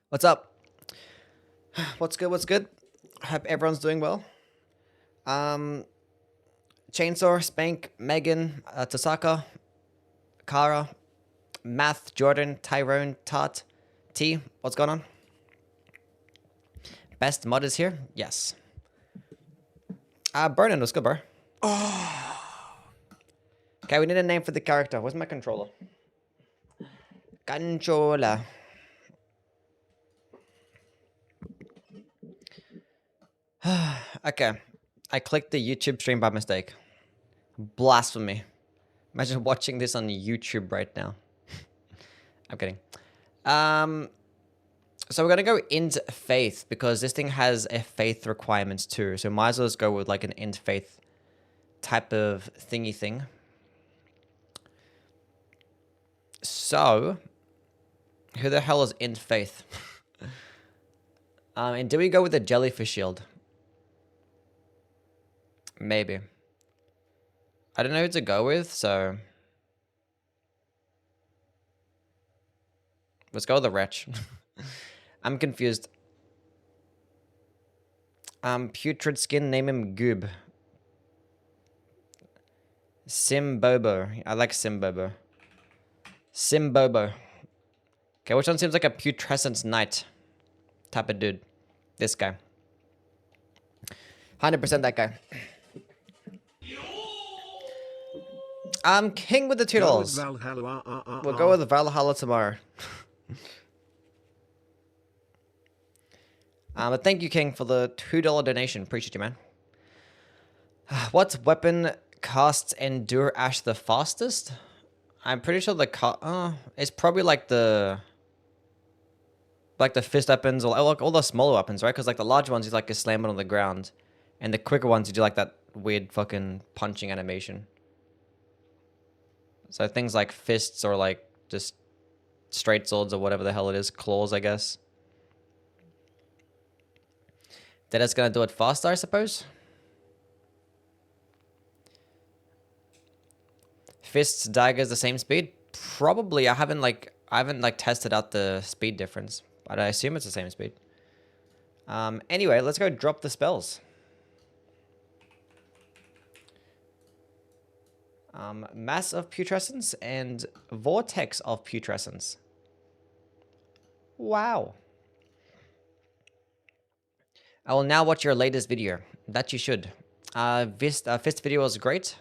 What's up? What's good? What's good? Hope everyone's doing well. Chainsaw, Spank, Megan, Tasaka, Kara, Math, Jordan, Tyrone, Tart, T. What's going on? Best mod is here? Yes. Burnin, what's good, bro? Okay, we need a name for the character. Where's my controller? Controller. Okay, I clicked the YouTube stream by mistake. Blasphemy. Imagine watching this on YouTube right now. I'm kidding. So we're gonna go into faith because this thing has a faith requirements too. So might as well just go with like an end faith type of thingy thing. So, who the hell is end faith? And do we go with the jellyfish shield? Maybe. I don't know who to go with, so let's go with the wretch. I'm confused. Putrid skin, name him Goob. Simbobo. I like Simbobo. Simbobo. Okay, which one seems like a Putrescence knight type of dude? This guy. 100% that guy. I'm king with the $2. We'll go with Valhalla tomorrow. But thank you, King, for the $2 donation. Appreciate you, man. What weapon casts Endure Ash the fastest? I'm pretty sure the it's probably like the fist weapons or like all the smaller weapons, right? Because like the large ones, you like just slam it on the ground, and the quicker ones, you do like that weird fucking punching animation. So things like fists or like just straight swords or whatever the hell it is, claws, I guess. That is gonna do it faster, I suppose. Fists, daggers, the same speed? Probably. I haven't tested out the speed difference, but I assume it's the same speed. Anyway, let's go drop the spells. Mass of Putrescence and Vortex of Putrescence. Wow. I will now watch your latest video. That you should. Fist video was great.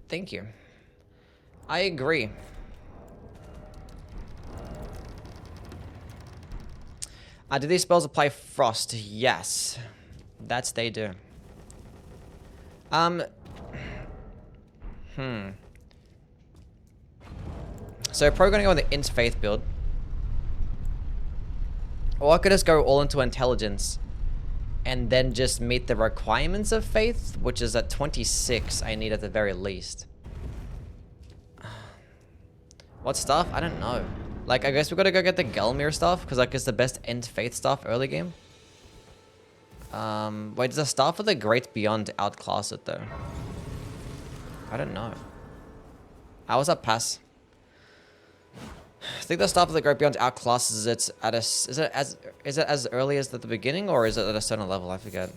Thank you. I agree. Do these spells apply frost? Yes. That's they do. So probably gonna go on the Int Faith build. Or I could just go all into Intelligence and then just meet the requirements of Faith, which is at 26 I need at the very least. What stuff? I don't know. Like, I guess we gotta go get the Gelmir stuff, because like it's the best Int Faith stuff early game. Wait, does the Staff of the Great Beyond outclass it though? I don't know. How was that pass? I think the Staff of the Great Beyond outclasses it at a... Is it as early as at the beginning, or is it at a certain level? I forget.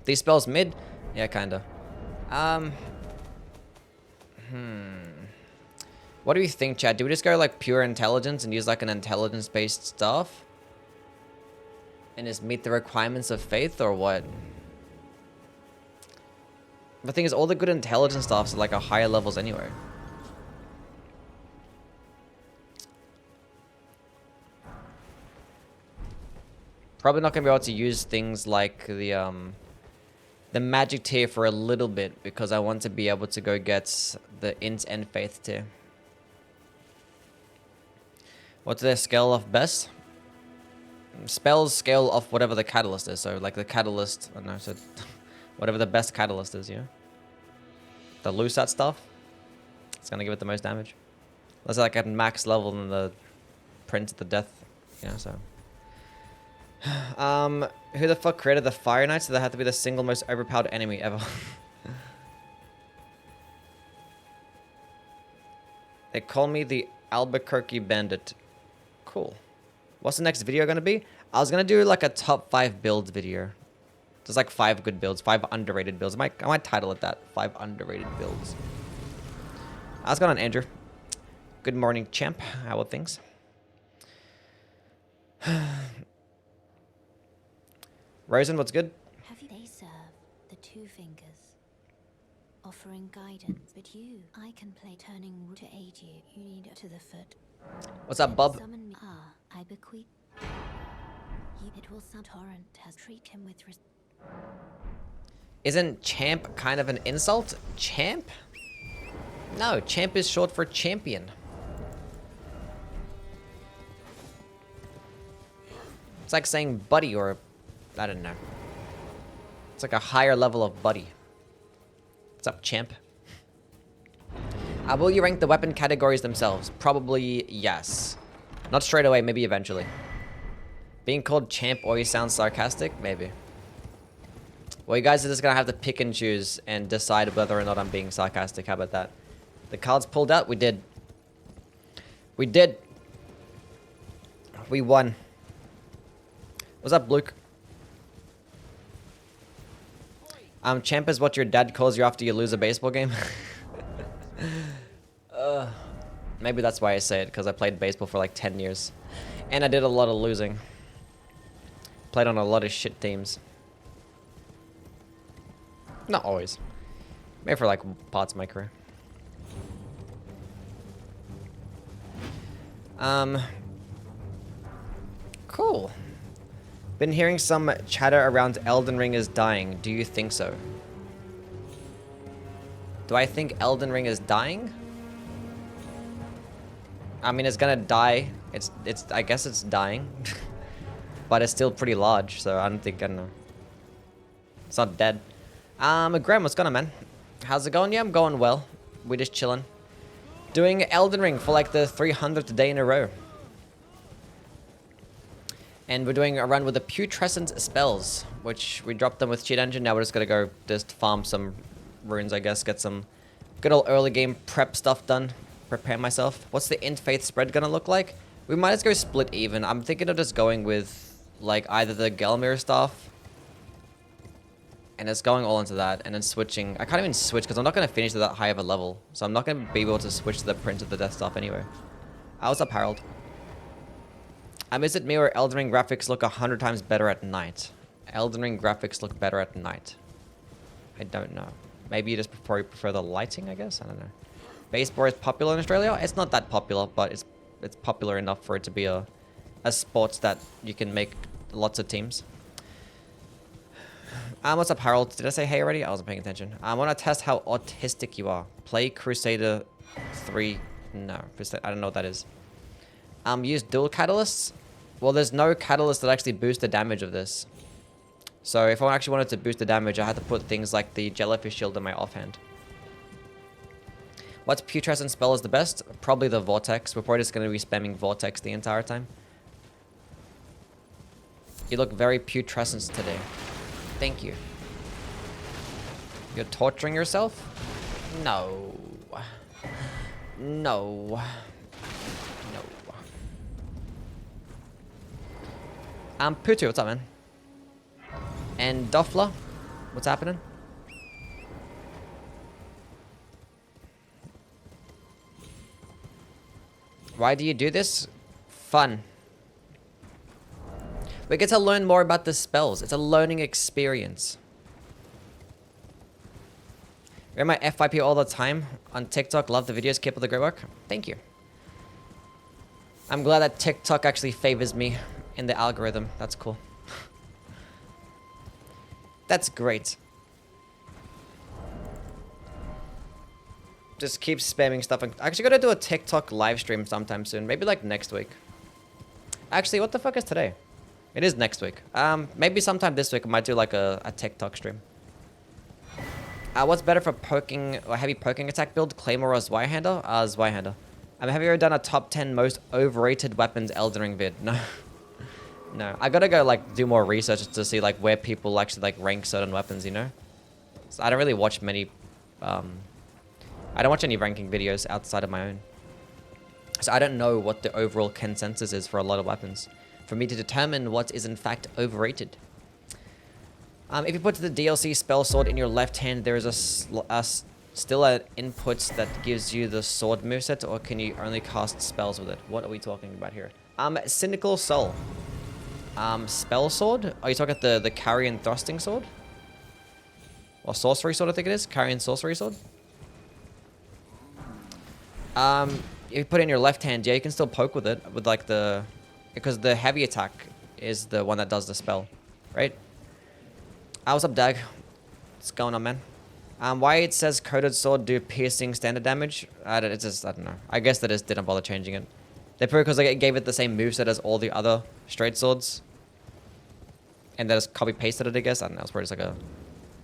These spells mid? Yeah, kinda. What do you think, Chad? Do we just go like pure intelligence and use like an intelligence-based staff? And just meet the requirements of faith, or what? The thing is, all the good intelligence staffs are like at higher levels anyway. Probably not gonna be able to use things like the magic tier for a little bit, because I want to be able to go get the int and faith tier. What's their scale of best? Spells scale off whatever the catalyst is. So like the catalyst, I don't know, so whatever the best catalyst is, yeah. The Lusat stuff, it's gonna give it the most damage. That's like at max level in the print of the death, yeah. So, who the fuck created the Fire Knights? So they had to be the single most overpowered enemy ever. They call me the Albuquerque Bandit. Cool. What's the next video gonna be? I was gonna do like a top 5 builds video. There's like 5 good builds, 5 underrated builds. I might title it that. 5 underrated builds. How's it going on, Andrew? Good morning, champ. How are things? Rosen, what's good? They serve the 2 fingers, offering guidance. But you, I can play turning to aid you. You need to the foot. What's up, bub? Summon me. I bequeath. It will sound torrent has treat him with Isn't champ kind of an insult? Champ? No, champ is short for champion. It's like saying buddy, or I don't know. It's like a higher level of buddy. What's up, champ? Will you rank the weapon categories themselves? Probably yes. Not straight away, maybe eventually. Being called champ always sounds sarcastic? Maybe. Well, you guys are just gonna have to pick and choose and decide whether or not I'm being sarcastic. How about that? The cards pulled out? We did. We did. We won. What's up, Luke? Champ is what your dad calls you after you lose a baseball game? Maybe that's why I say it, because I played baseball for like 10 years. And I did a lot of losing. Played on a lot of shit teams. Not always. Maybe for like parts of my career. Cool. Been hearing some chatter around Elden Ring is dying. Do you think so? Do I think Elden Ring is dying? I mean, it's gonna die. I guess it's dying. But it's still pretty large, so I don't know. It's not dead. Graham, what's going on, man? How's it going? Yeah, I'm going well. We're just chilling. Doing Elden Ring for like the 300th day in a row. And we're doing a run with the Putrescence spells, which we dropped them with Cheat Engine. Now we're just gonna go just farm some runes, I guess. Get some good old early game prep stuff done. Prepare myself. What's the int faith spread gonna look like? We might just go split even. I'm thinking of just going with like either the Gelmir stuff, and it's going all into that, and then switching. I can't even switch because I'm not going to finish to that high of a level, so I'm not going to be able to switch to the print of the death stuff anyway. What's up, Harold? Is it me or Elden Ring graphics look 100 times better at night? Elden Ring graphics look better at night. I don't know. Maybe you just prefer the lighting, I guess? I don't know. Baseball is popular in Australia? It's not that popular, but it's popular enough for it to be a sport that you can make lots of teams. What's up, Harold? Did I say hey already? I wasn't paying attention. I want to test how autistic you are. Play Crusader 3. No, I don't know what that is. Use dual catalysts? Well, there's no catalyst that actually boosts the damage of this. So if I actually wanted to boost the damage, I had to put things like the Jellyfish Shield in my offhand. What's Putrescence spell is the best? Probably the Vortex. We're probably just going to be spamming Vortex the entire time. You look very putrescent today. Thank you. You're torturing yourself? No. No. No. Putu, what's up, man? And Doffler, what's happening? Why do you do this? Fun. We get to learn more about the spells. It's a learning experience. Read my FYP all the time on TikTok. Love the videos. Keep up the great work. Thank you. I'm glad that TikTok actually favors me in the algorithm. That's cool. That's great. Just keep spamming stuff. I'm actually gonna do a TikTok live stream sometime soon. Maybe like next week. Actually, what the fuck is today? It is next week. Maybe sometime this week I might do like a TikTok stream. What's better for poking or heavy poking attack build? Claymore or Zweihander? Zweihander. Have you ever done a top 10 most overrated weapons Elden Ring vid? No. No. I gotta go like do more research to see like where people actually like rank certain weapons, you know? So I don't really watch many I don't watch any ranking videos outside of my own. So I don't know what the overall consensus is for a lot of weapons, for me to determine what is in fact overrated. If you put the DLC spell sword in your left hand, there is still an input that gives you the sword moveset, or can you only cast spells with it? What are we talking about here? Cynical Soul. Spell sword? Are you talking about the carrion thrusting sword? Or sorcery sword, I think it is. Carrion sorcery sword. If you put it in your left hand, yeah, you can still poke with it, with like because the heavy attack is the one that does the spell, right? What's up, Dag? What's going on, man? Why it says coated sword do piercing standard damage? I don't know. I guess they just didn't bother changing it. They probably because like, it gave it the same moveset as all the other straight swords. And they just copy pasted it, I guess. I don't know. It's probably just like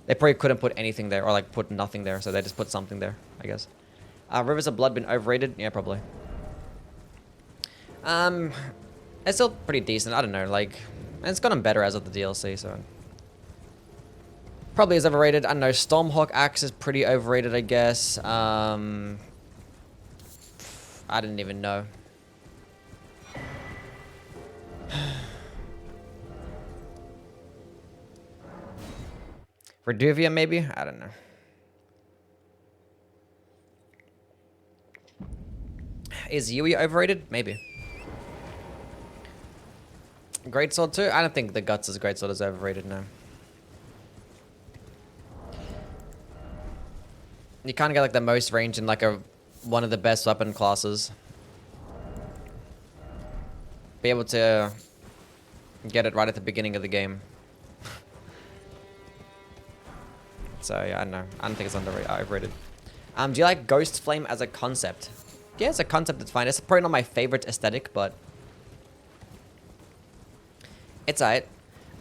they probably couldn't put anything there or like put nothing there, so they just put something there, I guess. Rivers of Blood been overrated? Yeah, probably. It's still pretty decent. I don't know. Like, it's gotten better as of the DLC, so. Probably is overrated. I don't know. Stormhawk Axe is pretty overrated, I guess. I didn't even know. Reduvia, maybe? I don't know. Is Youwy overrated? Maybe. Greatsword too? I don't think the Guts' Greatsword is overrated, no. You can't get like the most range in like one of the best weapon classes. Be able to get it right at the beginning of the game. So yeah, I don't know. I don't think it's overrated. Do you like Ghost Flame as a concept? Yeah, as a concept, it's fine. It's probably not my favorite aesthetic, but it's alright.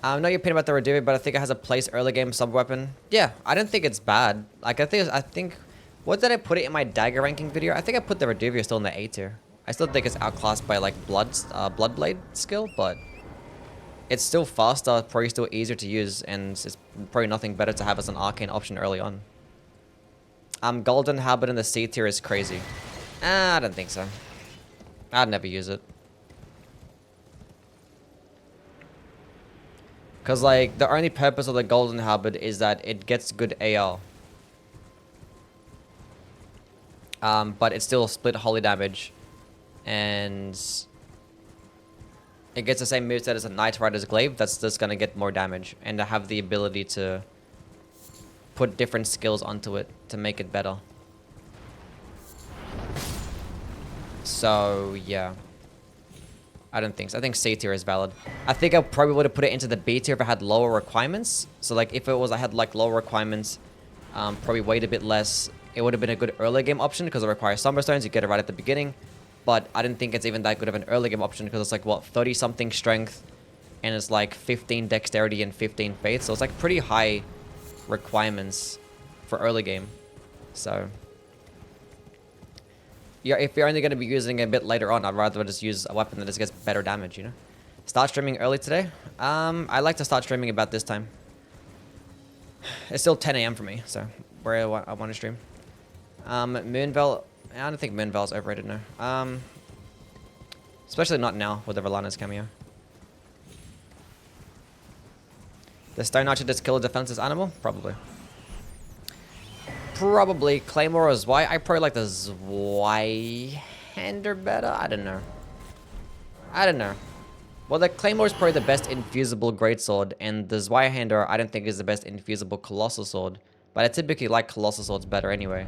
I know your opinion about the Reduvia, but I think it has a place early game sub-weapon. Yeah, I don't think it's bad. Like, I think, what did I put it in my dagger ranking video? I think I put the Reduvia still in the A tier. I still think it's outclassed by, like, Bloodblade skill, but it's still faster, probably still easier to use, and it's probably nothing better to have as an arcane option early on. Golden Halberd in the C tier is crazy. I don't think so. I'd never use it. Because, like, the only purpose of the Golden Halberd is that it gets good AR. But it's still split holy damage. And it gets the same moveset as a Knight Rider's Glaive. That's just going to get more damage. And to have the ability to put different skills onto it to make it better. So, yeah. I don't think so. I think C tier is valid. I think I probably would have put it into the B tier if I had lower requirements. So like if it was I had like lower requirements, probably weighed a bit less, it would have been a good early game option because it requires Summerstones. You get it right at the beginning. But I didn't think it's even that good of an early game option because it's like what, 30 something strength and it's like 15 dexterity and 15 faith. So it's like pretty high requirements for early game. So yeah, if you're only going to be using it a bit later on, I'd rather just use a weapon that just gets better damage, you know? Start streaming early today? I like to start streaming about this time. It's still 10 a.m. for me, so where I want to stream. Moonvel, I don't think Moonvel's overrated now. Especially not now with the Rolana's cameo. The Stone Archer just kill a defenseless animal? Probably. Probably Claymore or Zwei. I probably like the Zweihander better. I don't know. Well, the Claymore is probably the best infusible greatsword, and the Zweihander I don't think is the best infusible colossal sword. But I typically like colossal swords better anyway.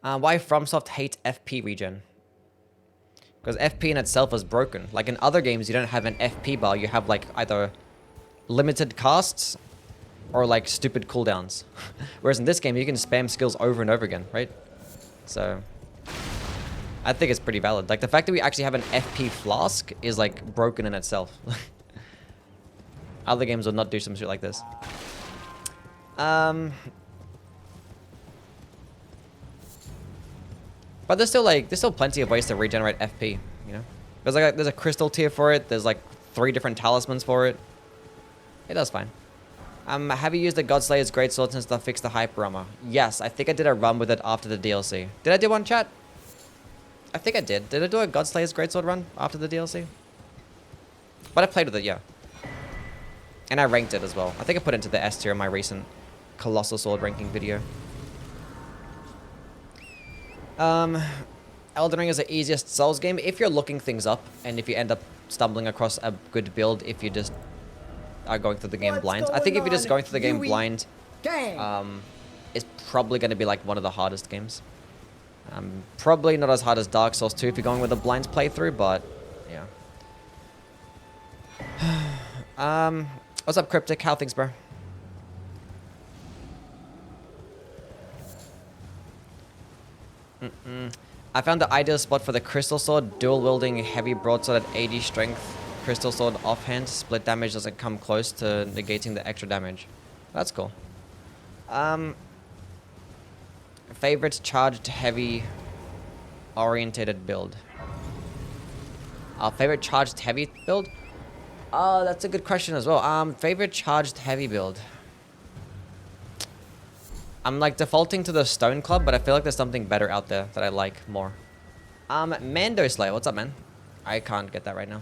Why FromSoft hate FP regen? Because FP in itself is broken. Like in other games, you don't have an FP bar. You have like either limited casts or like stupid cooldowns. Whereas in this game, you can spam skills over and over again, right? So I think it's pretty valid. Like the fact that we actually have an FP flask is like broken in itself. Other games would not do some shit like this. But there's still plenty of ways to regenerate FP, you know? There's a crystal tier for it. There's like 3 different talismans for it. It does fine. Have you used the Godslayer's Greatsword since they fixed the hyper armor? Yes, I think I did a run with it after the DLC. Did I do one, chat? I think I did. Did I do a Godslayer's Greatsword run after the DLC? But I played with it, yeah. And I ranked it as well. I think I put it into the S tier in my recent Colossal Sword ranking video. Elden Ring is the easiest Souls game if you're looking things up and if you end up stumbling across a good build if you just are going through the game blind. I think if you're just going through the game blind, it's probably going to be like one of the hardest games. Probably not as hard as Dark Souls 2 if you're going with a blind playthrough, but yeah. What's up, Cryptic? How things, bro? I found the ideal spot for the Crystal Sword, dual wielding heavy broadsword at 80 strength. Crystal Sword offhand, split damage doesn't come close to negating the extra damage. That's cool. Favorite charged heavy orientated build. Favorite charged heavy build? That's a good question as well. Favorite charged heavy build. I'm like defaulting to the Stone Club, but I feel like there's something better out there that I like more. Mando Slayer, what's up, man? I can't get that right now.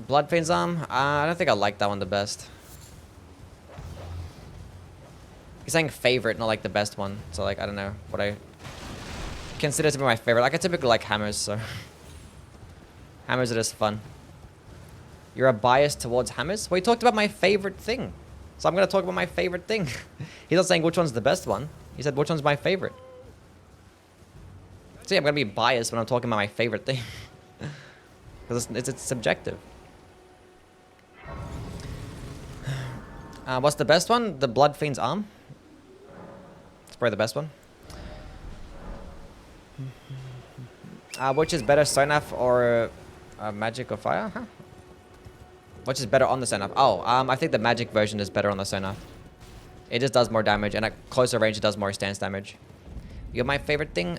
Bloodfiend's Arm? I don't think I like that one the best. He's saying favorite, not like the best one. So like, I don't know what I consider to be my favorite. Like I typically like hammers, so hammers are just fun. You're a bias towards hammers? Well, you talked about my favorite thing. So I'm going to talk about my favorite thing. He's not saying which one's the best one. He said which one's my favorite. See, I'm going to be biased when I'm talking about my favorite thing. Because it's subjective. What's the best one? The Bloodfiend's Arm. It's probably the best one. Which is better, Sonaf or Magic or Fire? Huh? Which is better on the Sonaf? Oh, I think the Magic version is better on the Sonaf. It just does more damage, and at closer range, it does more stance damage. You're my favorite thing?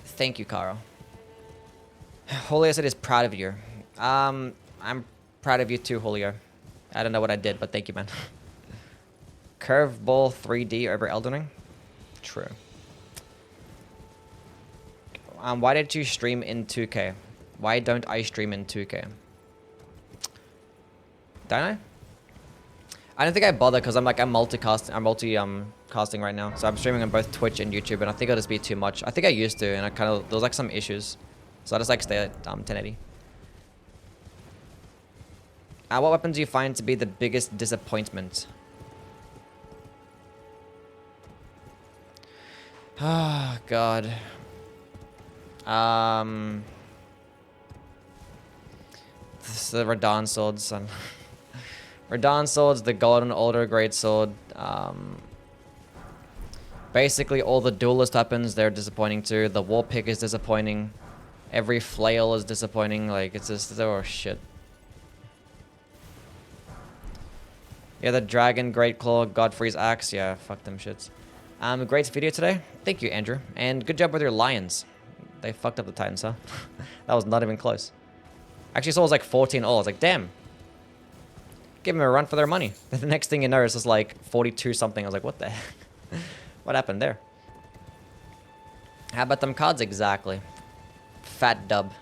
Thank you, Carl. Julio said he's proud of you. I'm proud of you too, Julio. I don't know what I did, but thank you, man. Curveball 3D over Elden Ring? True. Why did you stream in 2K? Why don't I stream in 2K? Don't I? I don't think I bother because I'm multi-casting right now. So I'm streaming on both Twitch and YouTube, and I think it'll just be too much. I think I used to, and there was like some issues. So I just like stay at 1080. What weapon do you find to be the biggest disappointment? Oh, God. This is the Radahn swords. Radahn swords, the Golden Order Greatsword. Basically, all the duelist weapons, they're disappointing too. The War Pick is disappointing. Every flail is disappointing. Like, it's just, oh shit. Yeah, the Dragon, Great Claw, Godfrey's Axe. Yeah, fuck them shits. Great video today. Thank you, Andrew. And good job with your Lions. They fucked up the Titans, huh? That was not even close. Actually, saw it was like 14 all. I was like, damn. Give them a run for their money. The next thing you know, it's just like 42 something. I was like, what the heck? What happened there? How about them cards exactly? Fat dub.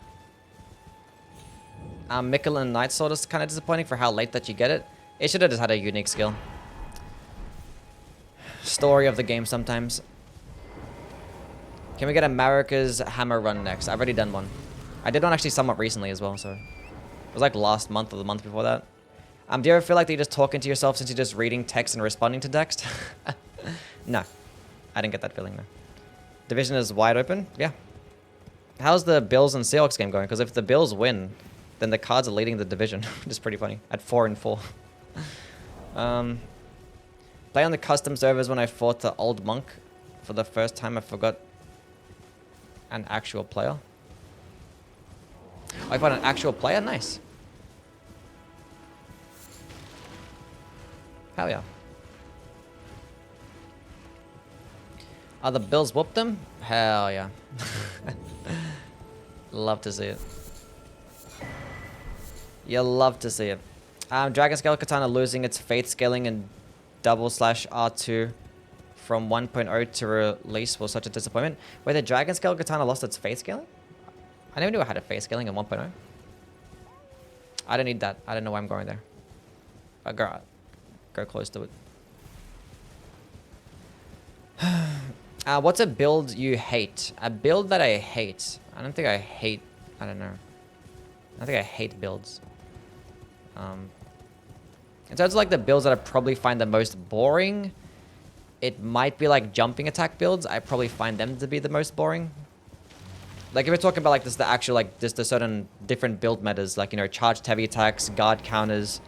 Mickelin Knight Sword is kind of disappointing for how late that you get it. It should have just had a unique skill. Story of the game sometimes. Can we get America's Hammer run next? I've already done one. I did one actually somewhat recently as well, so... It was like last month or the month before that. Do you ever feel like that you're just talking to yourself since you're just reading text and responding to text? No. I didn't get that feeling, though. Division is wide open? Yeah. How's the Bills and Seahawks game going? Because if the Bills win, then the Cards are leading the division, which is pretty funny. At 4-4. Play on the custom servers when I fought the old monk. For the first time, I forgot an actual player. Oh, I found an actual player? Nice. Hell yeah. Oh, the Bills whooped them? Hell yeah. Love to see it. You'll love to see it. Dragon Scale Katana losing its fate scaling and /R2 from 1.0 to release was such a disappointment. Wait, the Dragon Scale Katana lost its fate scaling? I never knew I had a fate scaling in 1.0. I don't need that. I don't know why I'm going there. But go close to it. What's a build you hate? A build that I hate. I don't think I hate. I don't know. I don't think I hate builds. In terms of like the builds that I probably find the most boring, it might be like jumping attack builds. I probably find them to be the most boring. Like if we're talking about like this, the actual like just the certain different build metas, like you know, charged heavy attacks, guard counters,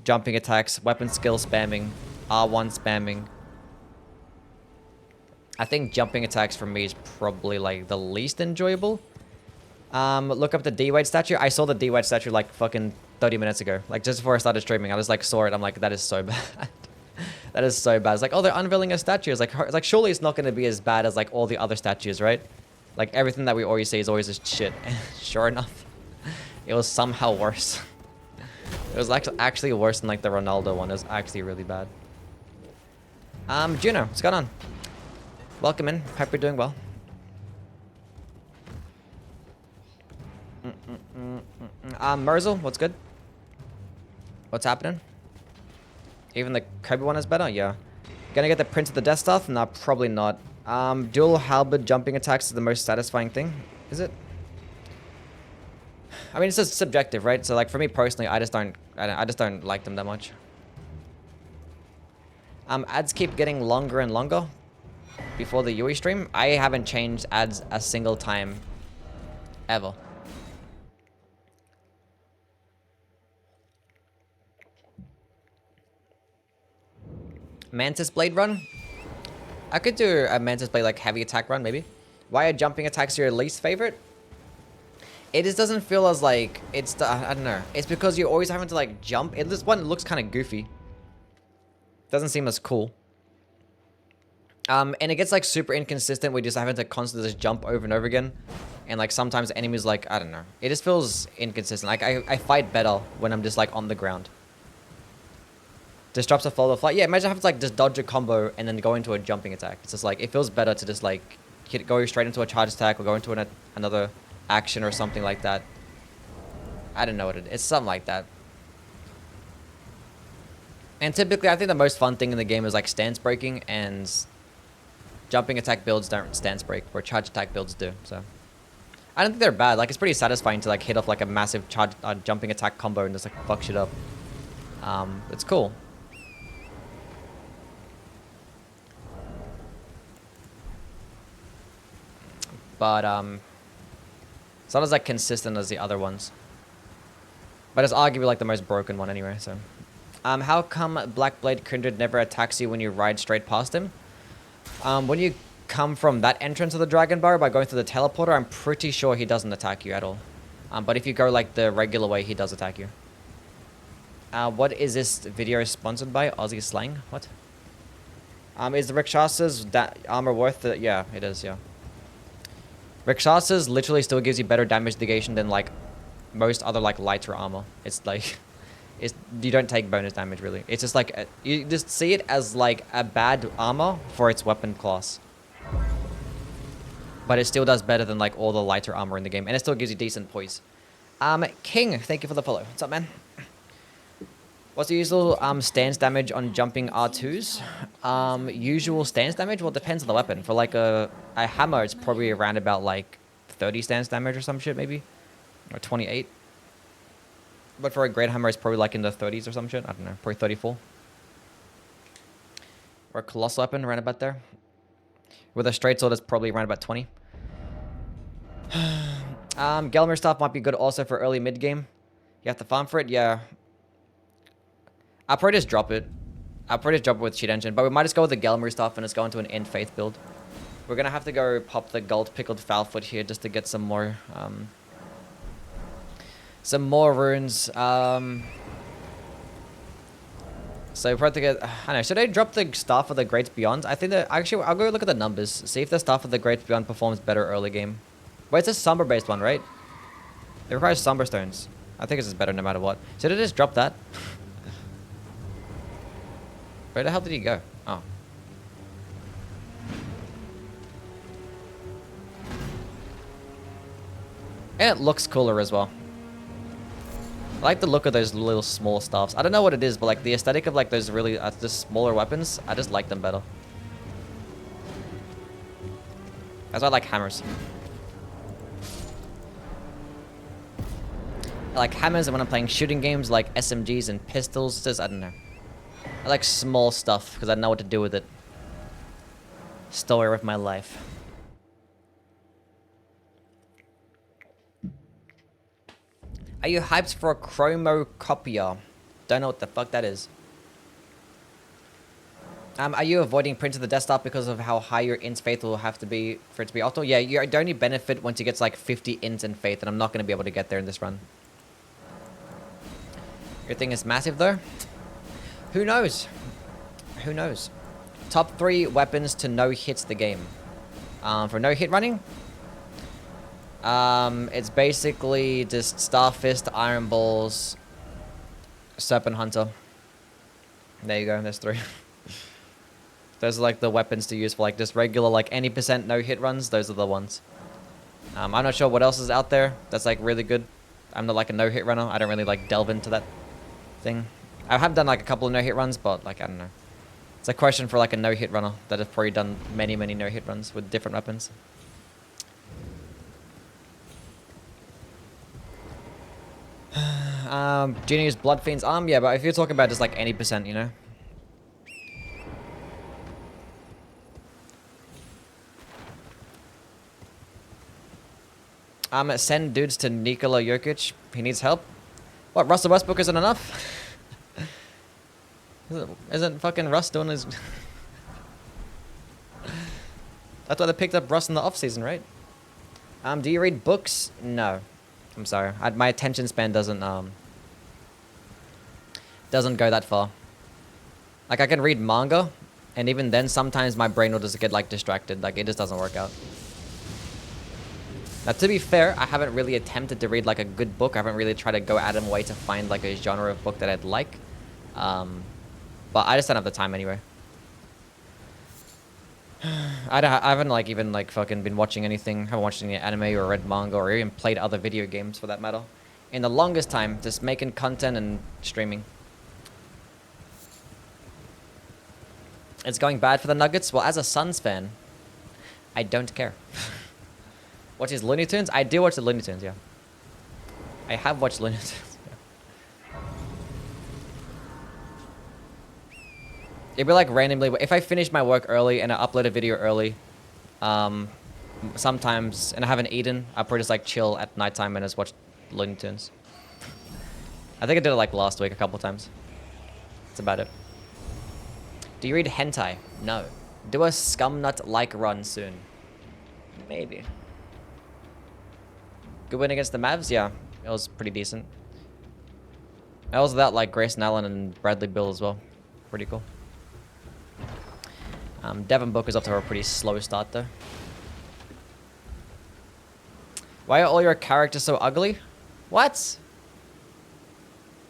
jumping attacks, weapon skill spamming, R1 spamming. I think jumping attacks for me is probably like the least enjoyable. Look up the D-Wade statue. I saw the D-Wade statue like fucking 30 minutes ago. Like just before I started streaming, I just like saw it. I'm like, that is so bad. That is so bad. It's like, oh, they're unveiling a statue. It's like surely it's not going to be as bad as like all the other statues, right? Like everything that we always say is always just shit. And sure enough, it was somehow worse. It was actually worse than like the Ronaldo one. It was actually really bad. Juno, what's going on? Welcome in. Hope you're doing well. Merzel, what's good? What's happening? Even the Kobe one is better? Yeah. Gonna get the Prince of the Death Stuff? Nah, probably not. Dual halberd jumping attacks is the most satisfying thing. Is it? I mean, it's just subjective, right? So, like, for me personally, I just don't like them that much. Ads keep getting longer and longer before the Youwy stream. I haven't changed ads a single time ever. Mantis Blade run? I could do a Mantis Blade like heavy attack run maybe. Why are jumping attacks your least favorite? It just doesn't feel as like it's I don't know. It's because you're always having to like jump. This one looks kind of goofy. Doesn't seem as cool. And it gets like super inconsistent. We're just having to constantly just jump over and over again. And like sometimes enemies like, I don't know. It just feels inconsistent. Like I fight better when I'm just like on the ground. Disrupts a follow flight. Yeah, imagine having to like just dodge a combo and then go into a jumping attack. It's just like, it feels better to just like go straight into a charge attack or go into another action or something like that. I don't know what it is. It's something like that. And typically, I think the most fun thing in the game is like stance breaking, and jumping attack builds don't stance break, where charge attack builds do. So I don't think they're bad. Like it's pretty satisfying to like hit off like a massive charge jumping attack combo and just like fuck shit up. It's cool. But it's not as like consistent as the other ones. But it's arguably like the most broken one anyway. So, how come Black Blade Kindred never attacks you when you ride straight past him? When you come from that entrance of the Dragon Bar by going through the teleporter, I'm pretty sure he doesn't attack you at all. But if you go like the regular way, he does attack you. What is this video sponsored by? Aussie slang? What? Is the Rakshas's armor worth it? Yeah, it is, yeah. Rakshas's literally still gives you better damage negation than, like, most other, like, lighter armor. It's, like... you don't take bonus damage, really. It's just, like... you just see it as, like, a bad armor for its weapon class. But it still does better than, like, all the lighter armor in the game. And it still gives you decent poise. King, thank you for the follow. What's up, man? What's the usual stance damage on jumping R2s? Usual stance damage? Well, it depends on the weapon. For like a hammer, it's probably around about like 30 stance damage or some shit, maybe. Or 28. But for a great hammer, it's probably like in the 30s or some shit. I don't know, probably 34. Or a colossal weapon, around about there. With a straight sword, it's probably around about 20. Gelmer stuff might be good also for early mid game. You have to farm for it, yeah. I'll probably just drop it. I'll probably just drop it with cheat engine, but we might just go with the Gelmer stuff and just go into an End Faith build. We're gonna have to go pop the gold pickled foulfoot here just to get some more runes. So we have to get. I don't know. Should I drop the Staff of the Great Beyond? I think that actually I'll go look at the numbers. See if the Staff of the Great Beyond performs better early game. Wait, it's a Somber based one, right? It requires Somber stones. I think it's just better no matter what. Should I just drop that? Where the hell did he go? Oh. And it looks cooler as well. I like the look of those little small staffs. I don't know what it is, but like the aesthetic of like those really just smaller weapons, I just like them better. That's why I like hammers. I like hammers, and when I'm playing shooting games like SMGs and pistols, just, I don't know. I like small stuff because I know what to do with it. Story of my life. Are you hyped for a chromocopier? Don't know what the fuck that is. Are you avoiding print to the desktop because of how high your int faith will have to be for it to be optimal? Yeah, you only benefit once you get to like 50 int and faith, and I'm not going to be able to get there in this run. Your thing is massive though. Who knows? Who knows? Top 3 weapons to no hits the game. For no hit running, it's basically just Star Fist, Iron Balls, Serpent Hunter. There you go. There's 3. Those are like the weapons to use for like just regular like any percent no hit runs. Those are the ones. I'm not sure what else is out there that's like really good. I'm not like a no hit runner. I don't really like delve into that thing. I have done like a couple of no hit runs, but like I don't know. It's a question for like a no hit runner that has probably done many no hit runs with different weapons. Genius Blood Fiends yeah, but if you're talking about just like any percent, you know. Send dudes to Nikola Jokic. He needs help. What, Russell Westbrook isn't enough? Isn't fucking Russ doing his... That's why they picked up Russ in the offseason, right? Do you read books? No. I'm sorry. My attention span doesn't go that far. Like, I can read manga, and even then, sometimes my brain will just get, like, distracted. Like, it just doesn't work out. Now, to be fair, I haven't really attempted to read, like, a good book. I haven't really tried to go out of my way to find, like, a genre of book that I'd like. But I just don't have the time anyway. I haven't, like, even, like, fucking been watching anything. I haven't watched any anime or read manga or even played other video games, for that matter. In the longest time, just making content and streaming. It's going bad for the Nuggets? Well, as a Suns fan, I don't care. Watch his Looney Tunes? I do watch the Looney Tunes, yeah. I have watched Looney Tunes. It'd be like randomly, if I finish my work early and I upload a video early, sometimes, and I haven't eaten, I'll probably just like chill at nighttime and just watch Looney Tunes. I think I did it like last week a couple times. That's about it. Do you read hentai? No. Do a Scumnut-like run soon. Maybe. Good win against the Mavs? Yeah, it was pretty decent. I was without like Grayson Allen and Bradley Beal as well. Pretty cool. Devon Booker's off to a pretty slow start though. Why are all your characters so ugly? What?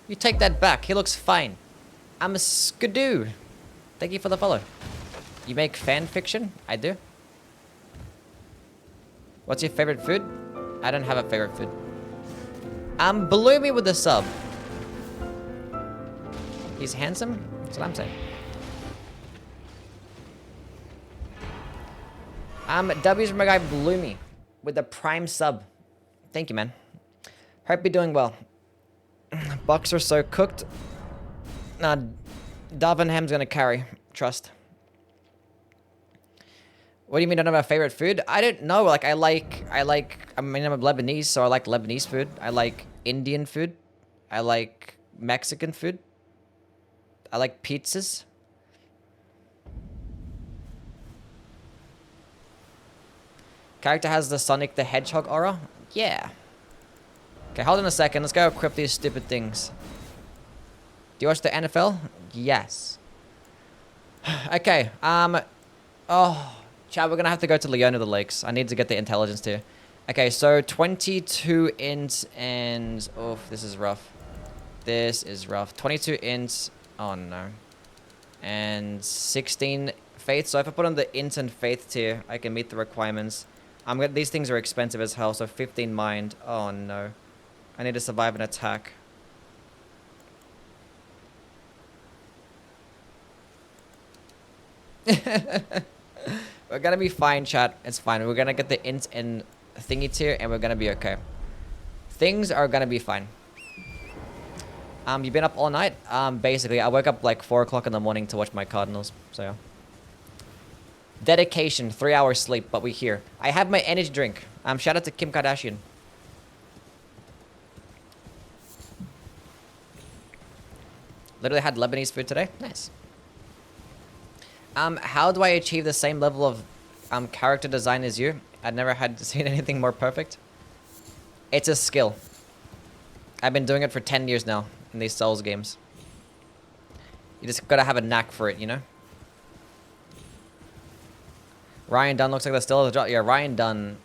You take that back. He looks fine. I'm a skidoo. Thank you for the follow. You make fan fiction? I do. What's your favorite food? I don't have a favorite food. Bloomy with the sub. He's handsome? That's what I'm saying. W's from my guy Bloomy with the prime sub. Thank you, man. Hope you're doing well. Bucks are so cooked. Nah, Darvinham's gonna carry. Trust. What do you mean I don't have a favorite food? I don't know. Like, I mean, I'm Lebanese, so I like Lebanese food. I like Indian food. I like Mexican food. I like pizzas. Character has the Sonic the Hedgehog aura? Yeah. Okay, hold on a second. Let's go equip these stupid things. Do you watch the NFL? Yes. Okay, oh, Chad, we're gonna have to go to Leona the Lakes. I need to get the intelligence too. Okay, so 22 int and... Oh, this is rough. This is rough. 22 int... Oh, no. And 16 faith. So if I put on the int and faith tier, I can meet the requirements. These things are expensive as hell, so 15 mind. Oh, no. I need to survive an attack. We're gonna be fine, chat. It's fine. We're gonna get the int and thingy tier, and we're gonna be okay. Things are gonna be fine. You've been up all night? Basically, I woke up like 4 o'clock in the morning to watch my Cardinals, so yeah. Dedication, 3 hours sleep, but we're here. I have my energy drink. Shout out to Kim Kardashian. Literally had Lebanese food today. Nice. How do I achieve the same level of character design as you? I've never had seen anything more perfect. It's a skill. I've been doing it for 10 years now in these Souls games. You just gotta have a knack for it, you know? Ryan Dunn looks like the still of the drop. Yeah, Ryan Dunn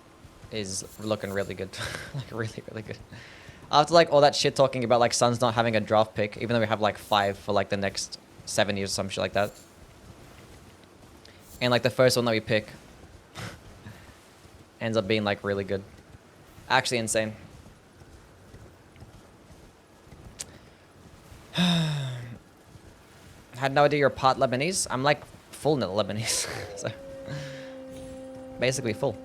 is looking really good. Like, really, really good. After, like, all that shit talking about, like, Suns not having a draft pick, even though we have, like, 5 for, like, the next 7 years or some shit like that. And, like, the first one that we pick ends up being, like, really good. Actually insane. Had no idea you're part Lebanese. I'm, like, full Lebanese. So, basically full.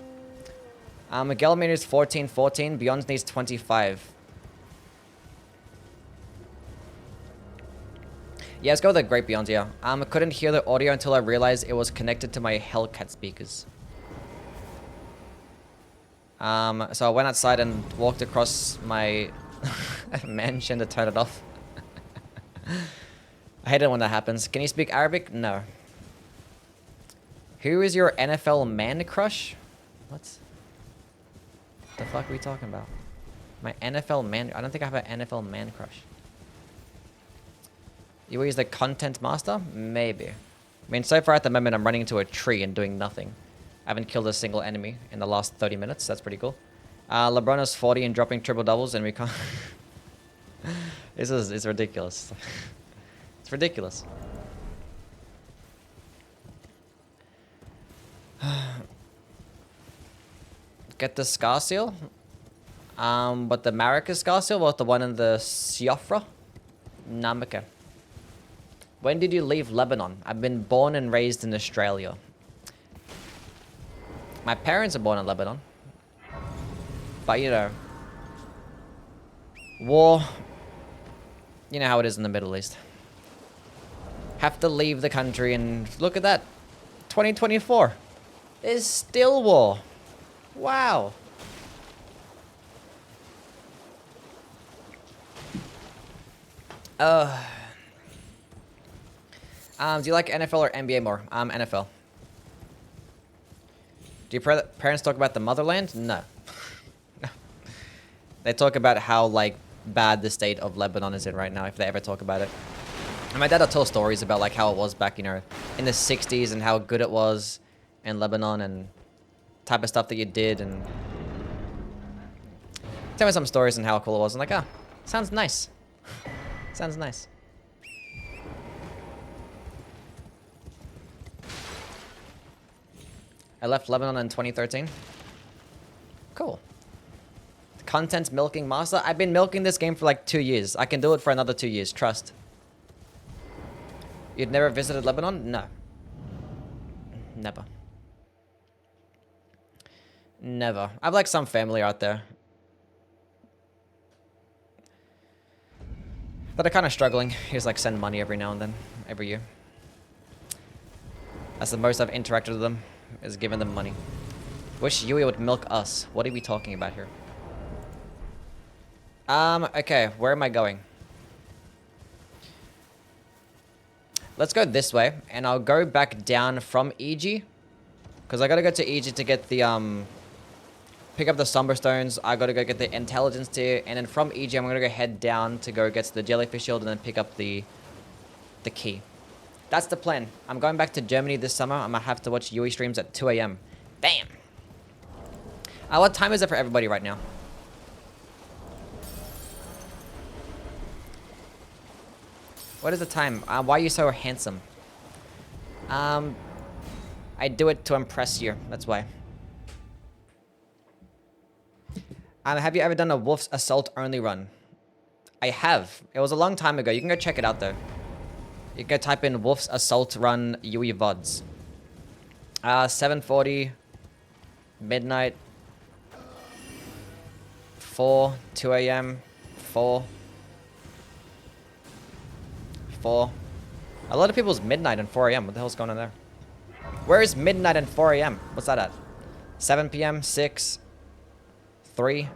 Miguel needs 14, Beyond needs 25. Yeah, let's go with the Great Beyond, yeah. I couldn't hear the audio until I realized it was connected to my Hellcat speakers. So I went outside and walked across my mansion to turn it off. I hate it when that happens. Can you speak Arabic? No. Who is your NFL man crush? What? The fuck are we talking about? My NFL man... I don't think I have an NFL man crush. Youwy is the content master? Maybe. I mean, so far at the moment, I'm running into a tree and doing nothing. I haven't killed a single enemy in the last 30 minutes. That's pretty cool. LeBron is 40 and dropping triple doubles, and we can't... It's ridiculous. It's ridiculous. Get the Scar Seal? But the Maracas Scar Seal? What, the one in the Siofra? Namaka. When did you leave Lebanon? I've been born and raised in Australia. My parents are born in Lebanon. But, you know... War... You know how it is in the Middle East. Have to leave the country and... Look at that. 2024. There's still war. Wow. Do you like NFL or NBA more? NFL. Do your parents talk about the motherland? No. No. They talk about how, like, bad the state of Lebanon is in right now, if they ever talk about it. And my dad would tell stories about like how it was back, you know, in the 60s and how good it was in Lebanon and type of stuff that you did, and tell me some stories and how cool it was. I'm like, ah, sounds nice. Sounds nice. I left Lebanon in 2013. Cool. Content milking master. I've been milking this game for like 2 years. I can do it for another 2 years. Trust. You'd never visited Lebanon? No. Never. Never. I've like some family out there that are kind of struggling. He's like send money every now and then, every year. That's the most I've interacted with them, is giving them money. Wish Youwy would milk us. What are we talking about here? Okay, where am I going? Let's go this way, and I'll go back down from EG. Because I gotta go to EG to get the, pick up the Somber Stones. I gotta go get the Intelligence tier, and then from EG, I'm gonna go head down to go get the Jellyfish Shield, and then pick up the key. That's the plan. I'm going back to Germany this summer. I'm gonna have to watch Youwy streams at 2 AM. Damn! What time is it for everybody right now? What is the time? Why are you so handsome? I do it to impress you. That's why. Have you ever done a Wolf's Assault only run? I have. It was a long time ago. You can go check it out though. You can go type in Wolf's Assault run Youwy VODs. 7:40, midnight, 4, 2 AM, 4. A lot of people's midnight and 4 AM. What the hell's going on there? Where is midnight and 4 AM? What's that at? 7 PM, 6, 3.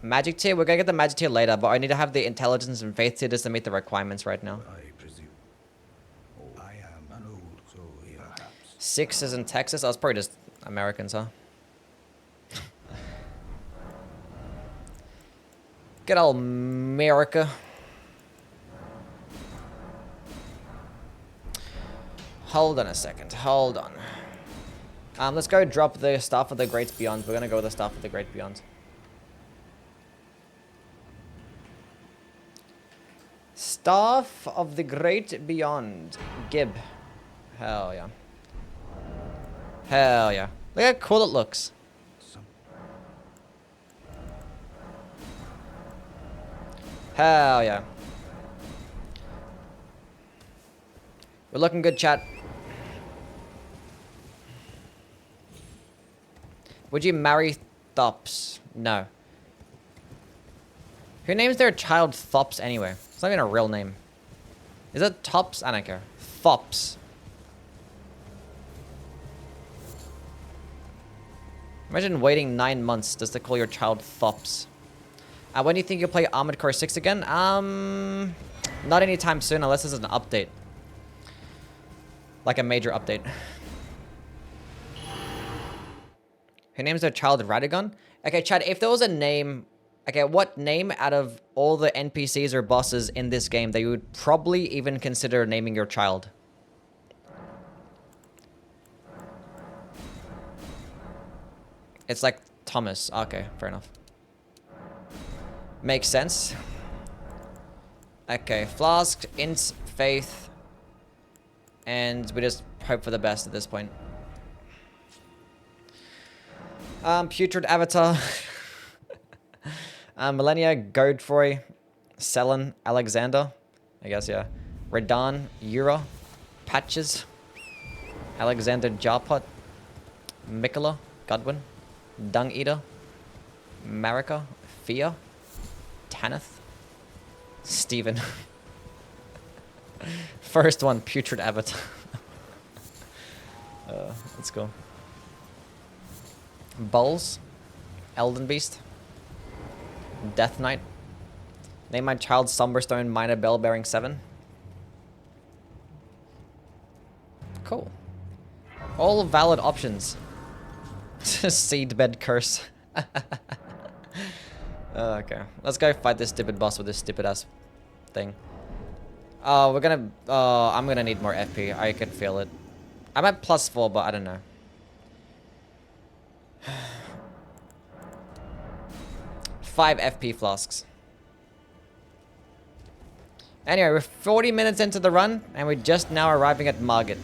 Magic tier? We're gonna get the magic tier later, but I need to have the intelligence and faith tier just to meet the requirements right now. I presume. Oh, I am an old soul here, perhaps. 6 is in Texas. Oh, it's probably just Americans, huh? Good old America. Hold on a second. Hold on. Let's go drop the Staff of the Great Beyond. We're gonna go with the Staff of the Great Beyond. Staff of the Great Beyond. Gib. Hell yeah. Hell yeah. Look how cool it looks. Hell yeah. We're looking good, chat. Would you marry Thops? No. Who names their child Thops anyway? It's not even a real name. Is it Tops? I don't care. Thops. Imagine waiting 9 months just to call your child Thops. When do you think you'll play Armored Core 6 again? Not anytime soon unless there's an update. Like a major update. Who names their child Radagon? Okay, Chad, if there was a name... Okay, what name out of all the NPCs or bosses in this game that you would probably even consider naming your child? It's like Thomas. Okay, fair enough. Makes sense. Okay, Flask, Int, Faith. And we just hope for the best at this point. Putrid Avatar. Millennia, Godfrey, Selen, Alexander. I guess, yeah. Redan, Yura, Patches, Alexander Jarpot, Mikola, Godwin, Dung Eater, Marika, Fia, Tanith, Steven. First one, Putrid Avatar. Let's go. Bulls, Elden Beast, Death Knight. Name my child Somberstone Minor Bell Bearing 7. Cool. All valid options. Seedbed Curse. Okay, let's go fight this stupid boss with this stupid ass thing. We're gonna... I'm gonna need more FP. I can feel it. I'm at +4, but I don't know. Five FP flasks. Anyway, we're 40 minutes into the run, and we're just now arriving at Margit.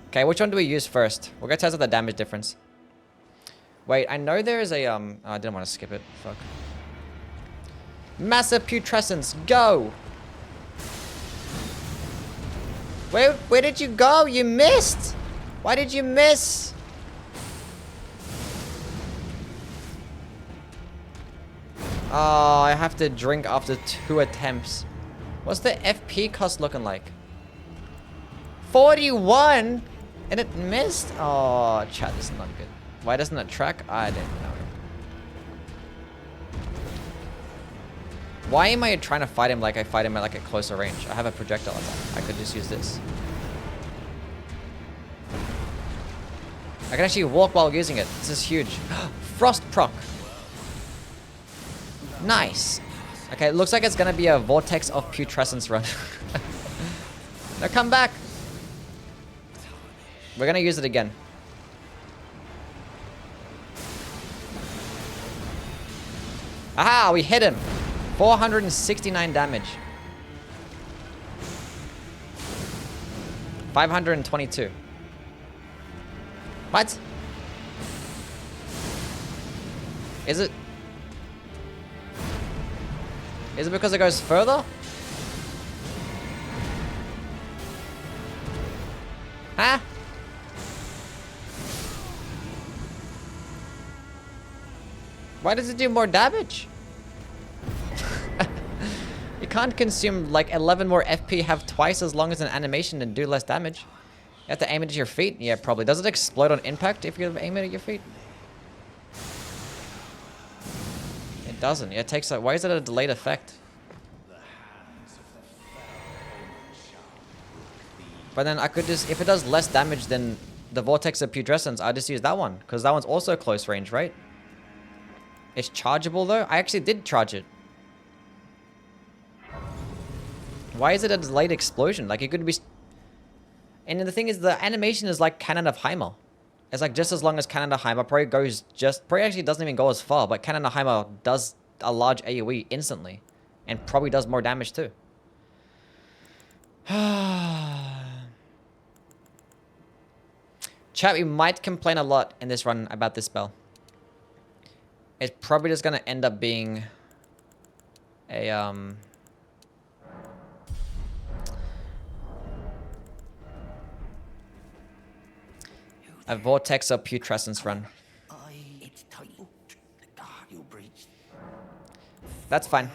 Okay, which one do we use first? We're gonna test out the damage difference. Wait, I know there is a, oh, I didn't want to skip it. Fuck. Massive Putrescence, go! Where did you go? You missed! Why did you miss? Oh, I have to drink after 2 attempts. What's the FP cost looking like? 41? And it missed? Oh, chat, this is not good. Why doesn't it track? I didn't know. Why am I trying to fight him like I fight him at like a closer range? I have a projectile attack. I could just use this. I can actually walk while using it. This is huge. Frost proc. Nice. Okay, it looks like it's gonna be a Vortex of Putrescence run. Now come back. We're gonna use it again. Aha, we hit him. 469 damage. 522. What? Is it? Is it because it goes further? Huh? Why does it do more damage? You can't consume like 11 more FP, have twice as long as an animation and do less damage. You have to aim it at your feet? Yeah, probably. Does it explode on impact if you aim it at your feet? It doesn't. It takes like, why is it a delayed effect? But then I could just, if it does less damage than the Vortex of Putrescence, I'll just use that one. Because that one's also close range, right? It's chargeable though? I actually did charge it. Why is it a delayed explosion? Like it could be... And the thing is, the animation is like Cannon of Heimer. It's like just as long as Cannon of Heimer. Probably goes just... Probably actually doesn't even go as far. But Cannon of Heimer does a large AoE instantly. And probably does more damage too. Chat, we might complain a lot in this run about this spell. It's probably just going to end up being a Vortex or Putrescence run. That's fine.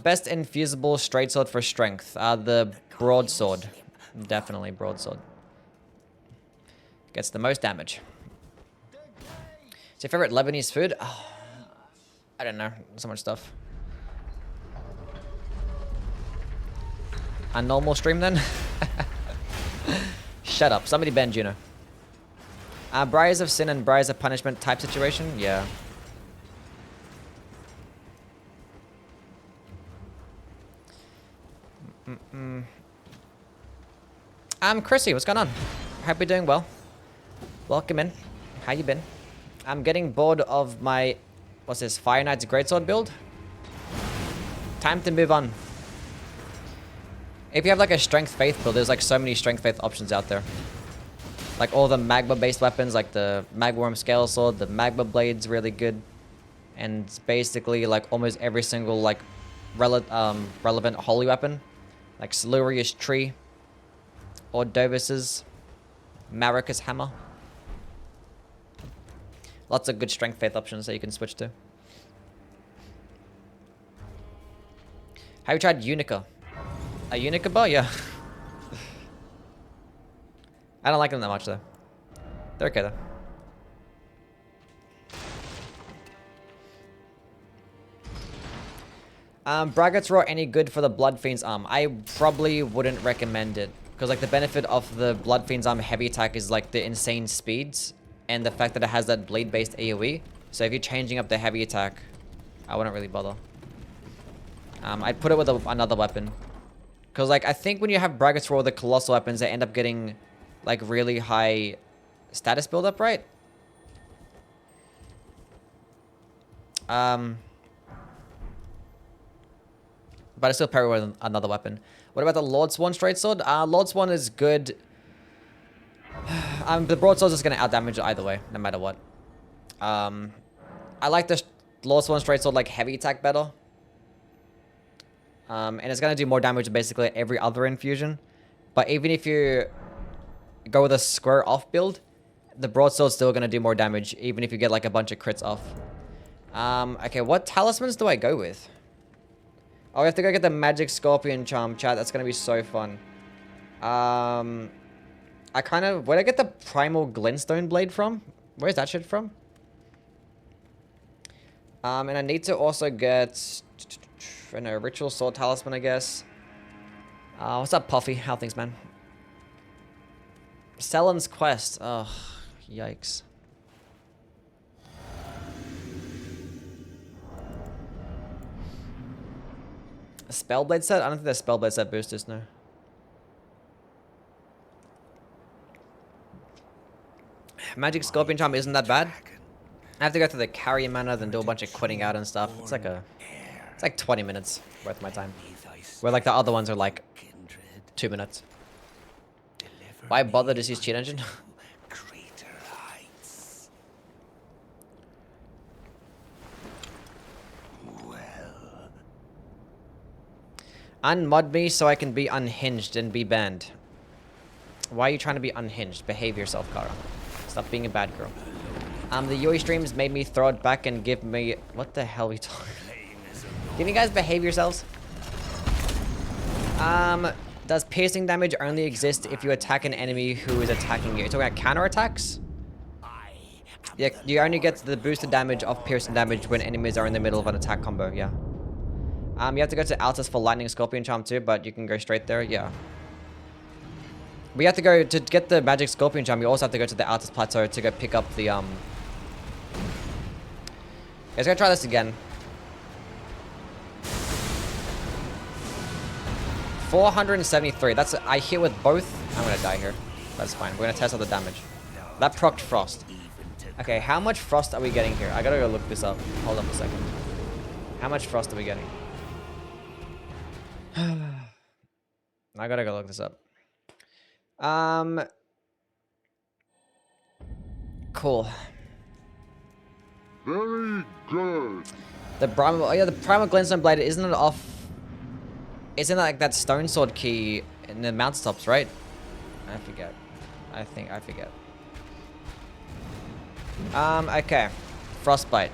Best infusible straight sword for strength. The broadsword. Definitely broadsword. Gets the most damage. It's your favorite Lebanese food? Oh, I don't know. So much stuff. A normal stream then? Shut up. Somebody ban Juno. Briars of Sin and Briars of Punishment type situation? Yeah. Chrissy, what's going on? Hope you're doing well. Welcome in. How you been? I'm getting bored of my... What's this? Fire Knight's Greatsword build? Time to move on. If you have like a Strength Faith build, there's like so many Strength Faith options out there. Like all the magma based weapons, like the Magworm Scale Sword, the Magma Blade's really good. And basically like almost every single like relevant holy weapon. Like Siluria's Tree. Ordovis's Maricus Hammer. Lots of good Strength Faith options that you can switch to. Have you tried Unica? A Unica bar? Yeah. I don't like them that much though. They're okay though. Braggart's Raw any good for the Blood Fiend's arm? I probably wouldn't recommend it. Because like the benefit of the Blood Fiend's arm heavy attack is like the insane speeds. And the fact that it has that blade based AoE. So if you're changing up the heavy attack, I wouldn't really bother. I'd put it with another weapon. Because, like, I think when you have brackets for all the colossal weapons, they end up getting, like, really high status build-up, right? But I still parry with another weapon. What about the Lord Sworn straight sword? Lord Sworn is good. The broadsword is going to outdamage it either way, no matter what. I like the Lord Sworn straight sword, like, heavy attack better. And it's going to do more damage than basically every other infusion. But even if you go with a square off build, the broadsword's still going to do more damage, even if you get like a bunch of crits off. Okay, what talismans do I go with? Oh, we have to go get the magic scorpion charm, chat. That's going to be so fun. Where'd I get the primal glintstone blade from? Where's that shit from? And I need to also get, I don't know, ritual sword talisman, I guess. What's up, Puffy? How things, man? Sellen's quest. Oh, yikes. A Spellblade set? I don't think there's Spellblade set boosters, no. Magic Scorpion Charm isn't that bad. I have to go through the carrier mana, then do a bunch of quitting out and stuff. It's like 20 minutes worth of my time. Where like the other ones are like 2 minutes. Why bother to use cheat engine? Unmod me so I can be unhinged and be banned. Why are you trying to be unhinged? Behave yourself, Kara. Stop being a bad girl. The Youwy streams made me throw it back and give me... What the hell are we talking? Can you guys behave yourselves? Does piercing damage only exist if you attack an enemy who is attacking you? You're talking about counterattacks? Yeah, you only get the boosted damage of piercing damage when enemies are in the middle of an attack combo, yeah. You have to go to Altus for Lightning Scorpion Charm too, but you can go straight there, yeah. We have to go to get the Magic Scorpion Charm. You also have to go to the Altus Plateau to go pick up the Let's go try this again. 473. That's I hit with both. I'm gonna die here. That's fine. We're gonna test out the damage. That procced Frost. Okay, how much Frost are we getting here? I gotta go look this up. Hold up a second. How much Frost are we getting? I gotta go look this up. Cool. Very good. The primal, oh yeah, the primal glintstone blade, isn't it off? Isn't it like that stone sword key in the mountaintops, right? I forget. I forget. Okay. Frostbite.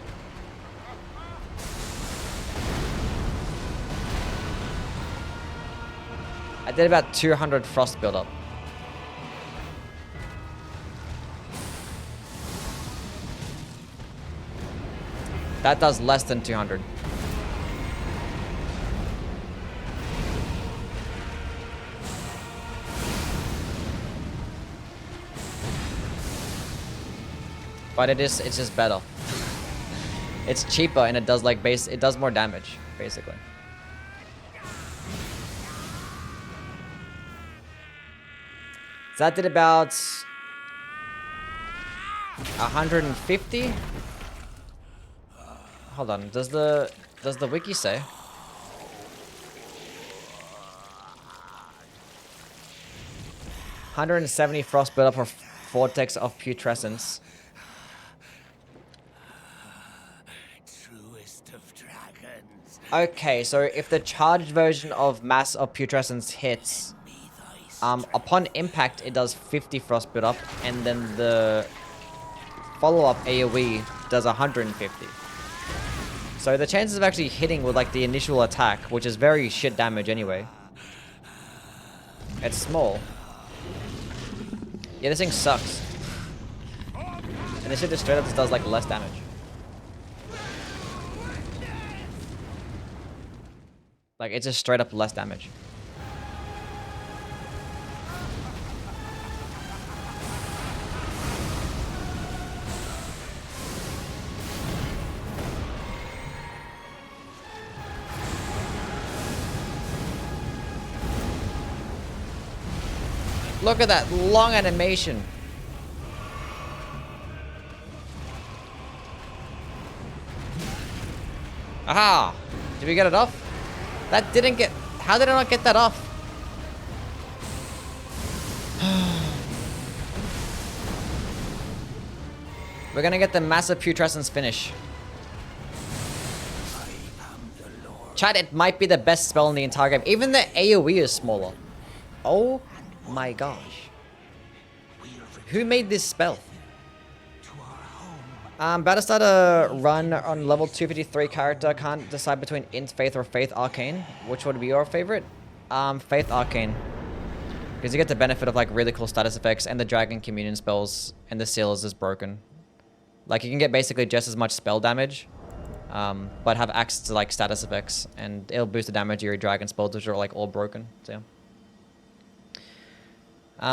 I did about 200 frost buildup. That does less than 200. But it's just better. It's cheaper and it does like it does more damage, basically. So that did about 150. Hold on, does the wiki say? $170 frost buildup for vortex of putrescence. Truest of dragons. Okay, so if the charged version of Mass of Putrescence hits, upon impact it does 50 frost buildup, and then the follow-up AoE does 150. So the chances of actually hitting with like the initial attack, which is very shit damage anyway, it's small. Yeah, this thing sucks. And this shit just straight up just does like less damage. Like it's just straight up less damage. Look at that long animation. Aha! Did we get it off? That didn't get... How did I not get that off? We're gonna get the massive Putrescence finish. Chat, it might be the best spell in the entire game. Even the AoE is smaller. Oh my gosh. Who made this spell? I'm about to start a run on level 253 character. Can't decide between Int Faith or Faith Arcane. Which would be your favorite? Faith Arcane. Because you get the benefit of like really cool status effects and the Dragon Communion spells, and the Seals is broken. Like you can get basically just as much spell damage, but have access to like status effects, and it'll boost the damage of your Dragon spells, which are like all broken. So yeah.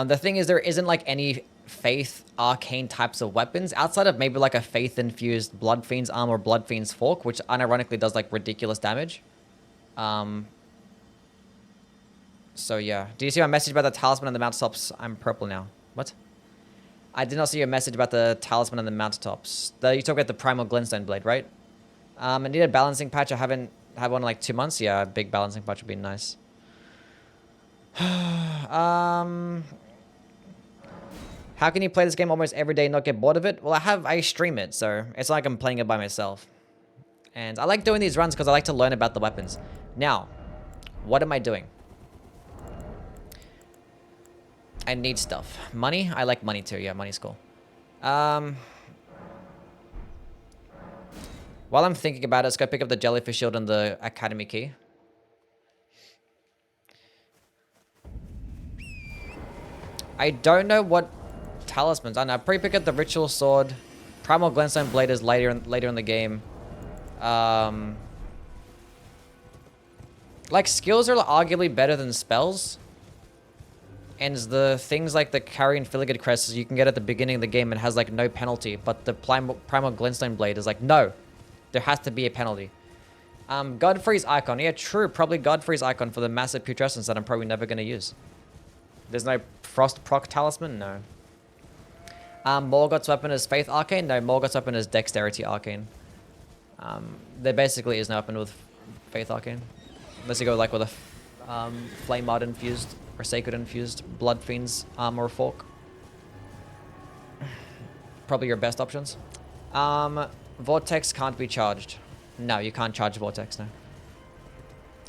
The thing is, there isn't like any Faith Arcane types of weapons outside of maybe like a Faith infused Blood Fiend's Arm or Blood Fiend's Fork, which unironically does like ridiculous damage. So yeah. Do you see my message about the talisman and the mountaintops? I'm purple now. What? I did not see your message about the talisman and the mountaintops. You talk about the primal glintstone blade, right? I need a balancing patch. I haven't had one in like 2 months. Yeah, a big balancing patch would be nice. How can you play this game almost every day and not get bored of it? Well, I stream it, so it's not like I'm playing it by myself. And I like doing these runs because I like to learn about the weapons. Now, what am I doing? I need stuff. Money? I like money too. Yeah, money's cool. While I'm thinking about it, let's go pick up the Jellyfish Shield and the Academy Key. I don't know what talismans. I don't know. I'll probably pick up the Ritual Sword. Primal Glintstone Blade is later in the game. Like, skills are arguably better than spells. And the things like the Carrion Filigree Crest you can get at the beginning of the game and has like no penalty. But the Primal Glintstone Blade is like, no. There has to be a penalty. Godfrey's Icon. Yeah, true. Probably Godfrey's Icon for the massive Putrescence that I'm probably never going to use. There's no Frost Proc Talisman? No. Morgoth's weapon is Faith Arcane? No, Morgoth's weapon is Dexterity Arcane. There basically is no weapon with Faith Arcane. Unless you go like with a Flame Art infused or Sacred infused Blood Fiend's Arm or Fork. Probably your best options. Vortex can't be charged. No, you can't charge Vortex, no.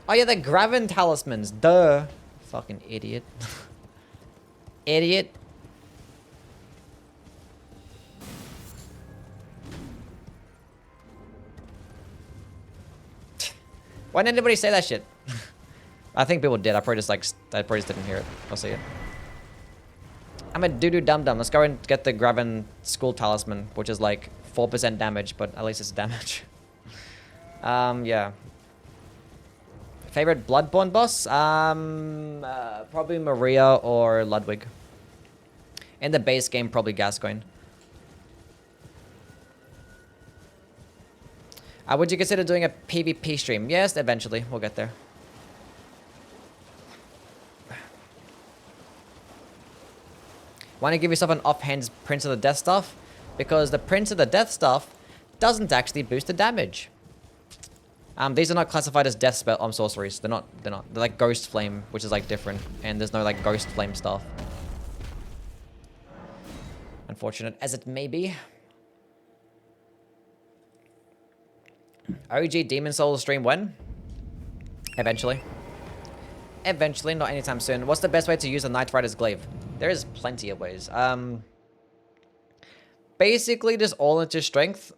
Oh yeah, the Graven Talismans. Duh. Fucking idiot. Idiot. Why didn't anybody say that shit? I think people did. I probably just didn't hear it. I'll see it. I'm a doo-doo dum-dum. Let's go and get the Graven School Talisman, which is like 4% damage, but at least it's damage. Yeah. Favorite Bloodborne boss? Probably Maria or Ludwig. In the base game, probably Gascoigne. Would you consider doing a PvP stream? Yes, eventually. We'll get there. Want to give yourself an offhand Prince of the Death Staff? Because the Prince of the Death Staff doesn't actually boost the damage. These are not classified as death spell sorceries. They're not. They're like Ghost Flame, which is like different. And there's no like Ghost Flame stuff. Unfortunate as it may be. OG Demon Souls stream when? Eventually. Eventually, not anytime soon. What's the best way to use a Knight Rider's Glaive? There is plenty of ways. Basically, just all into strength.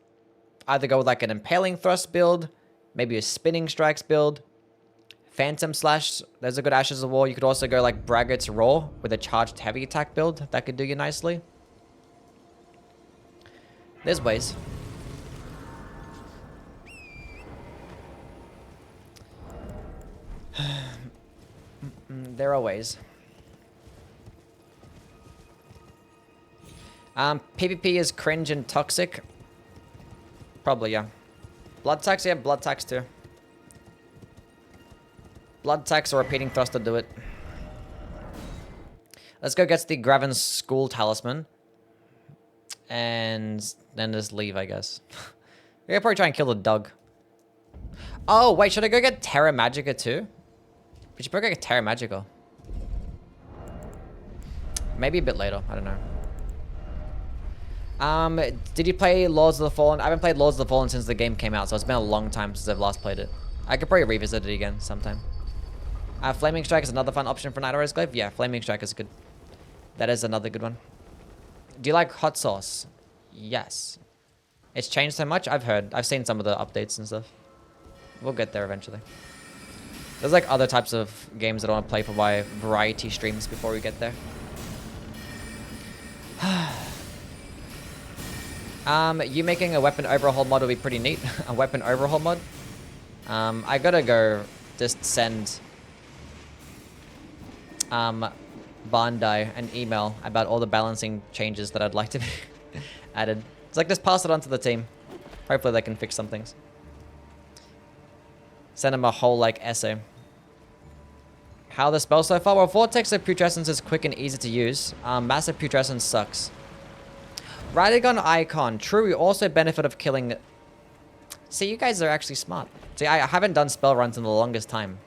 Either go with like an Impaling Thrust build, maybe a Spinning Strikes build, Phantom Slash. There's a good Ashes of War. You could also go like Braggart's Roar with a charged heavy attack build. That could do you nicely. There's ways. There are ways. PvP is cringe and toxic. Probably, yeah. Blood tax, yeah, blood tax too. Blood tax or repeating thrust to do it. Let's go get the Graven's School Talisman. And then just leave, I guess. We could probably try and kill the dog. Oh, wait, should I go get Terra Magica too? We should probably go get Terra Magica. Maybe a bit later, I don't know. Did you play Lords of the Fallen? I haven't played Lords of the Fallen since the game came out, so it's been a long time since I've last played it. I could probably revisit it again sometime. Flaming Strike is another fun option for Night Arrow's Glaive. Yeah, Flaming Strike is good. That is another good one. Do you like hot sauce? Yes. It's changed so much, I've heard. I've seen some of the updates and stuff. We'll get there eventually. There's like other types of games that I want to play for my variety streams before we get there. You making a weapon overhaul mod would be pretty neat. A weapon overhaul mod? I gotta go just send Bandai an email about all the balancing changes that I'd like to be added. It's like just pass it on to the team. Hopefully they can fix some things. Send them a whole like essay. How the spell so far? Well, Vortex of Putrescence is quick and easy to use. Massive Putrescence sucks. Radagon Icon. True, we also benefit of killing... See, you guys are actually smart. See, I haven't done spell runs in the longest time.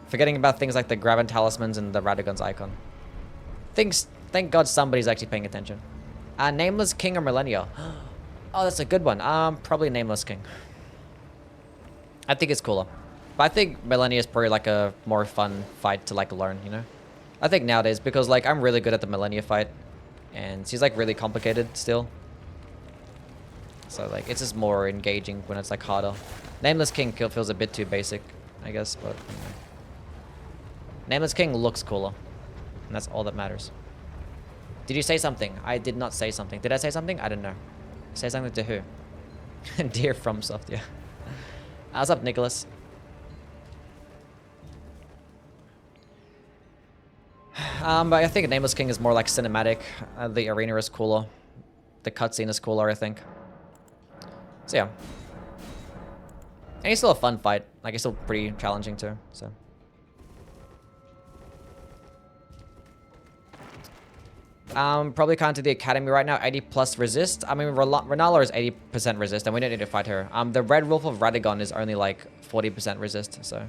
Forgetting about things like the Graven Talismans and the Radagon's Icon. Thank God somebody's actually paying attention. Nameless King or Millennia? Oh, that's a good one. Probably Nameless King. I think it's cooler. But I think Millennia is probably like a more fun fight to like learn, you know? I think nowadays, because like I'm really good at the Millennia fight. And she's like really complicated still. So like it's just more engaging when it's like harder. Nameless King feels a bit too basic, I guess, but anyway. Nameless King looks cooler. And that's all that matters. Did you say something? I did not say something. Did I say something? I don't know. Say something to who? Dear FromSoft, yeah. What's up, Nicholas? But I think Nameless King is more like cinematic. The arena is cooler. The cutscene is cooler, I think. So yeah. And he's still a fun fight. Like, it's still pretty challenging too, so. Probably can't do the academy right now. 80 plus resist. I mean, Renala is 80% resist, and we don't need to fight her. The Red Wolf of Radagon is only like 40% resist, so.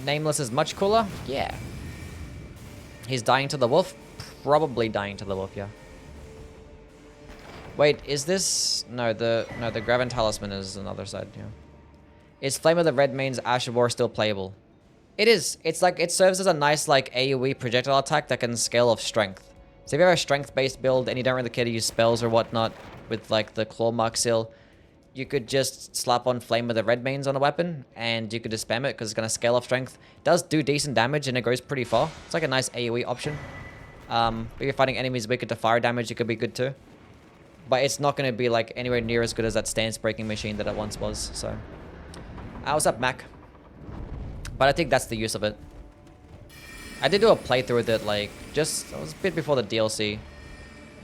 Nameless is much cooler? Yeah. He's dying to the wolf? Probably dying to the wolf, yeah. Wait, is this... No, the Graven Talisman is another side, yeah. Is Flame of the Red Main's Ash of War still playable? It is. It's like, it serves as a nice like AoE projectile attack that can scale off strength. So if you have a strength-based build and you don't really care to use spells or whatnot with like the Claw Mark Seal, you could just slap on Flame of the Red Mains on a weapon and you could just spam it because it's going to scale off strength. It does do decent damage and it goes pretty far. It's like a nice AoE option. If you're fighting enemies weaker to fire damage, it could be good too. But it's not going to be like anywhere near as good as that stance breaking machine that it once was. So, what's up, Mac? But I think that's the use of it. I did do a playthrough with it, like, just it was a bit before the DLC.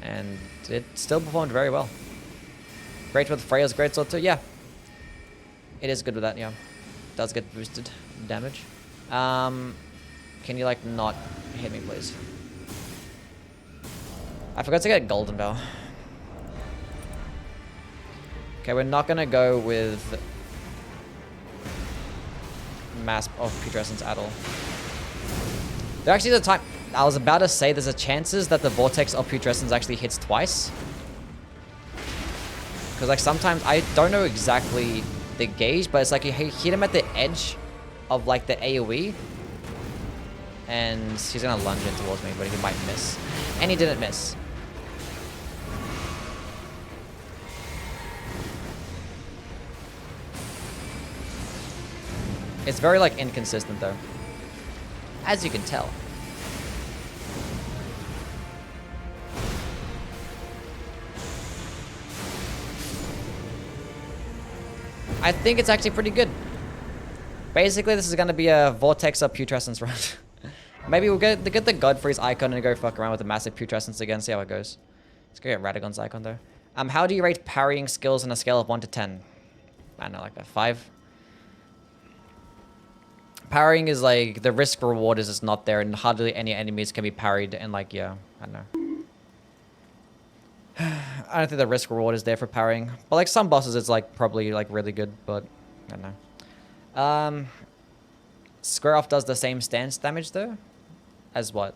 And it still performed very well. Great with Freya's Greatsword too, yeah. It is good with that, yeah. Does get boosted damage. Can you, like, not hit me, please? I forgot to get Golden Bell. Okay, we're not gonna go with Mass of Putrescence at all. There actually is a time... I was about to say there's a chances that the Vortex of Putrescence actually hits twice. Because like sometimes, I don't know exactly the gauge, but it's like you hit him at the edge of like the AoE. And he's gonna lunge in towards me, but he might miss. And he didn't miss. It's very like inconsistent though. As you can tell. I think it's actually pretty good. Basically, this is going to be a Vortex of Putrescence run. Maybe we'll get the Godfrey's icon and go fuck around with the massive Putrescence again, see how it goes. Let's go get Radagon's icon though. How do you rate parrying skills on a scale of 1 to 10? I don't know, like a 5? Parrying is like, the risk reward is just not there, and hardly any enemies can be parried, and like, yeah, I don't know. I don't think the risk reward is there for parrying. But like some bosses it's like probably like really good, but I don't know. Square off does the same stance damage though? As what?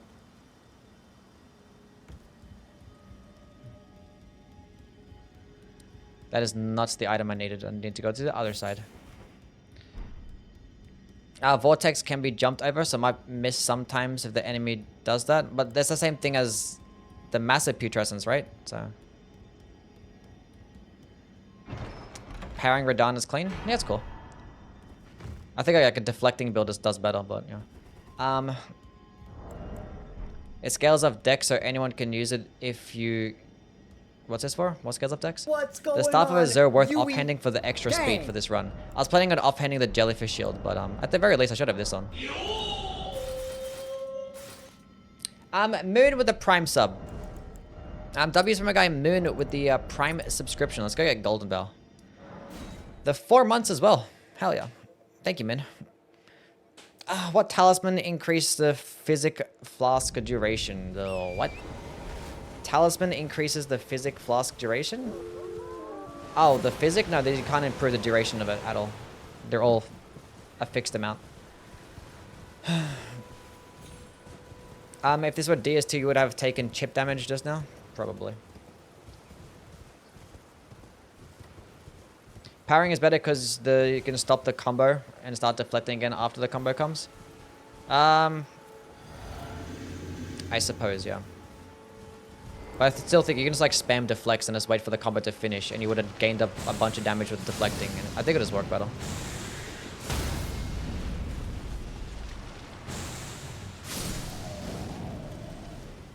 That is not the item I needed. I need to go to the other side. Vortex can be jumped over, so I might miss sometimes if the enemy does that. But that's the same thing as the massive Putrescence, right? So parrying Radahn is clean. Yeah, it's cool. I think like a deflecting build just does better, but yeah. It scales up dex, so anyone can use it if you. What's this for? What scales up dex? What's going on? The Staff of Azure worth Youwy offhanding for the extra gang. speed for this run. I was planning on offhanding the Jellyfish Shield, but at the very least I should have this on. Moon with the Prime sub. W's from a guy Moon with the Prime subscription. Let's go get Golden Bell. The 4 months as well. Hell yeah. Thank you, man. What talisman increased the physic flask duration? The what? Talisman increases the physic flask duration? Oh, the physic? No, they can't improve the duration of it at all. They're all a fixed amount. If this were DS2, you would have taken chip damage just now? Probably. Parrying is better because you can stop the combo and start deflecting again after the combo comes. I suppose, yeah. But I still think you can just like spam deflects and just wait for the combo to finish, and you would have gained up a bunch of damage with deflecting, and I think it just worked better.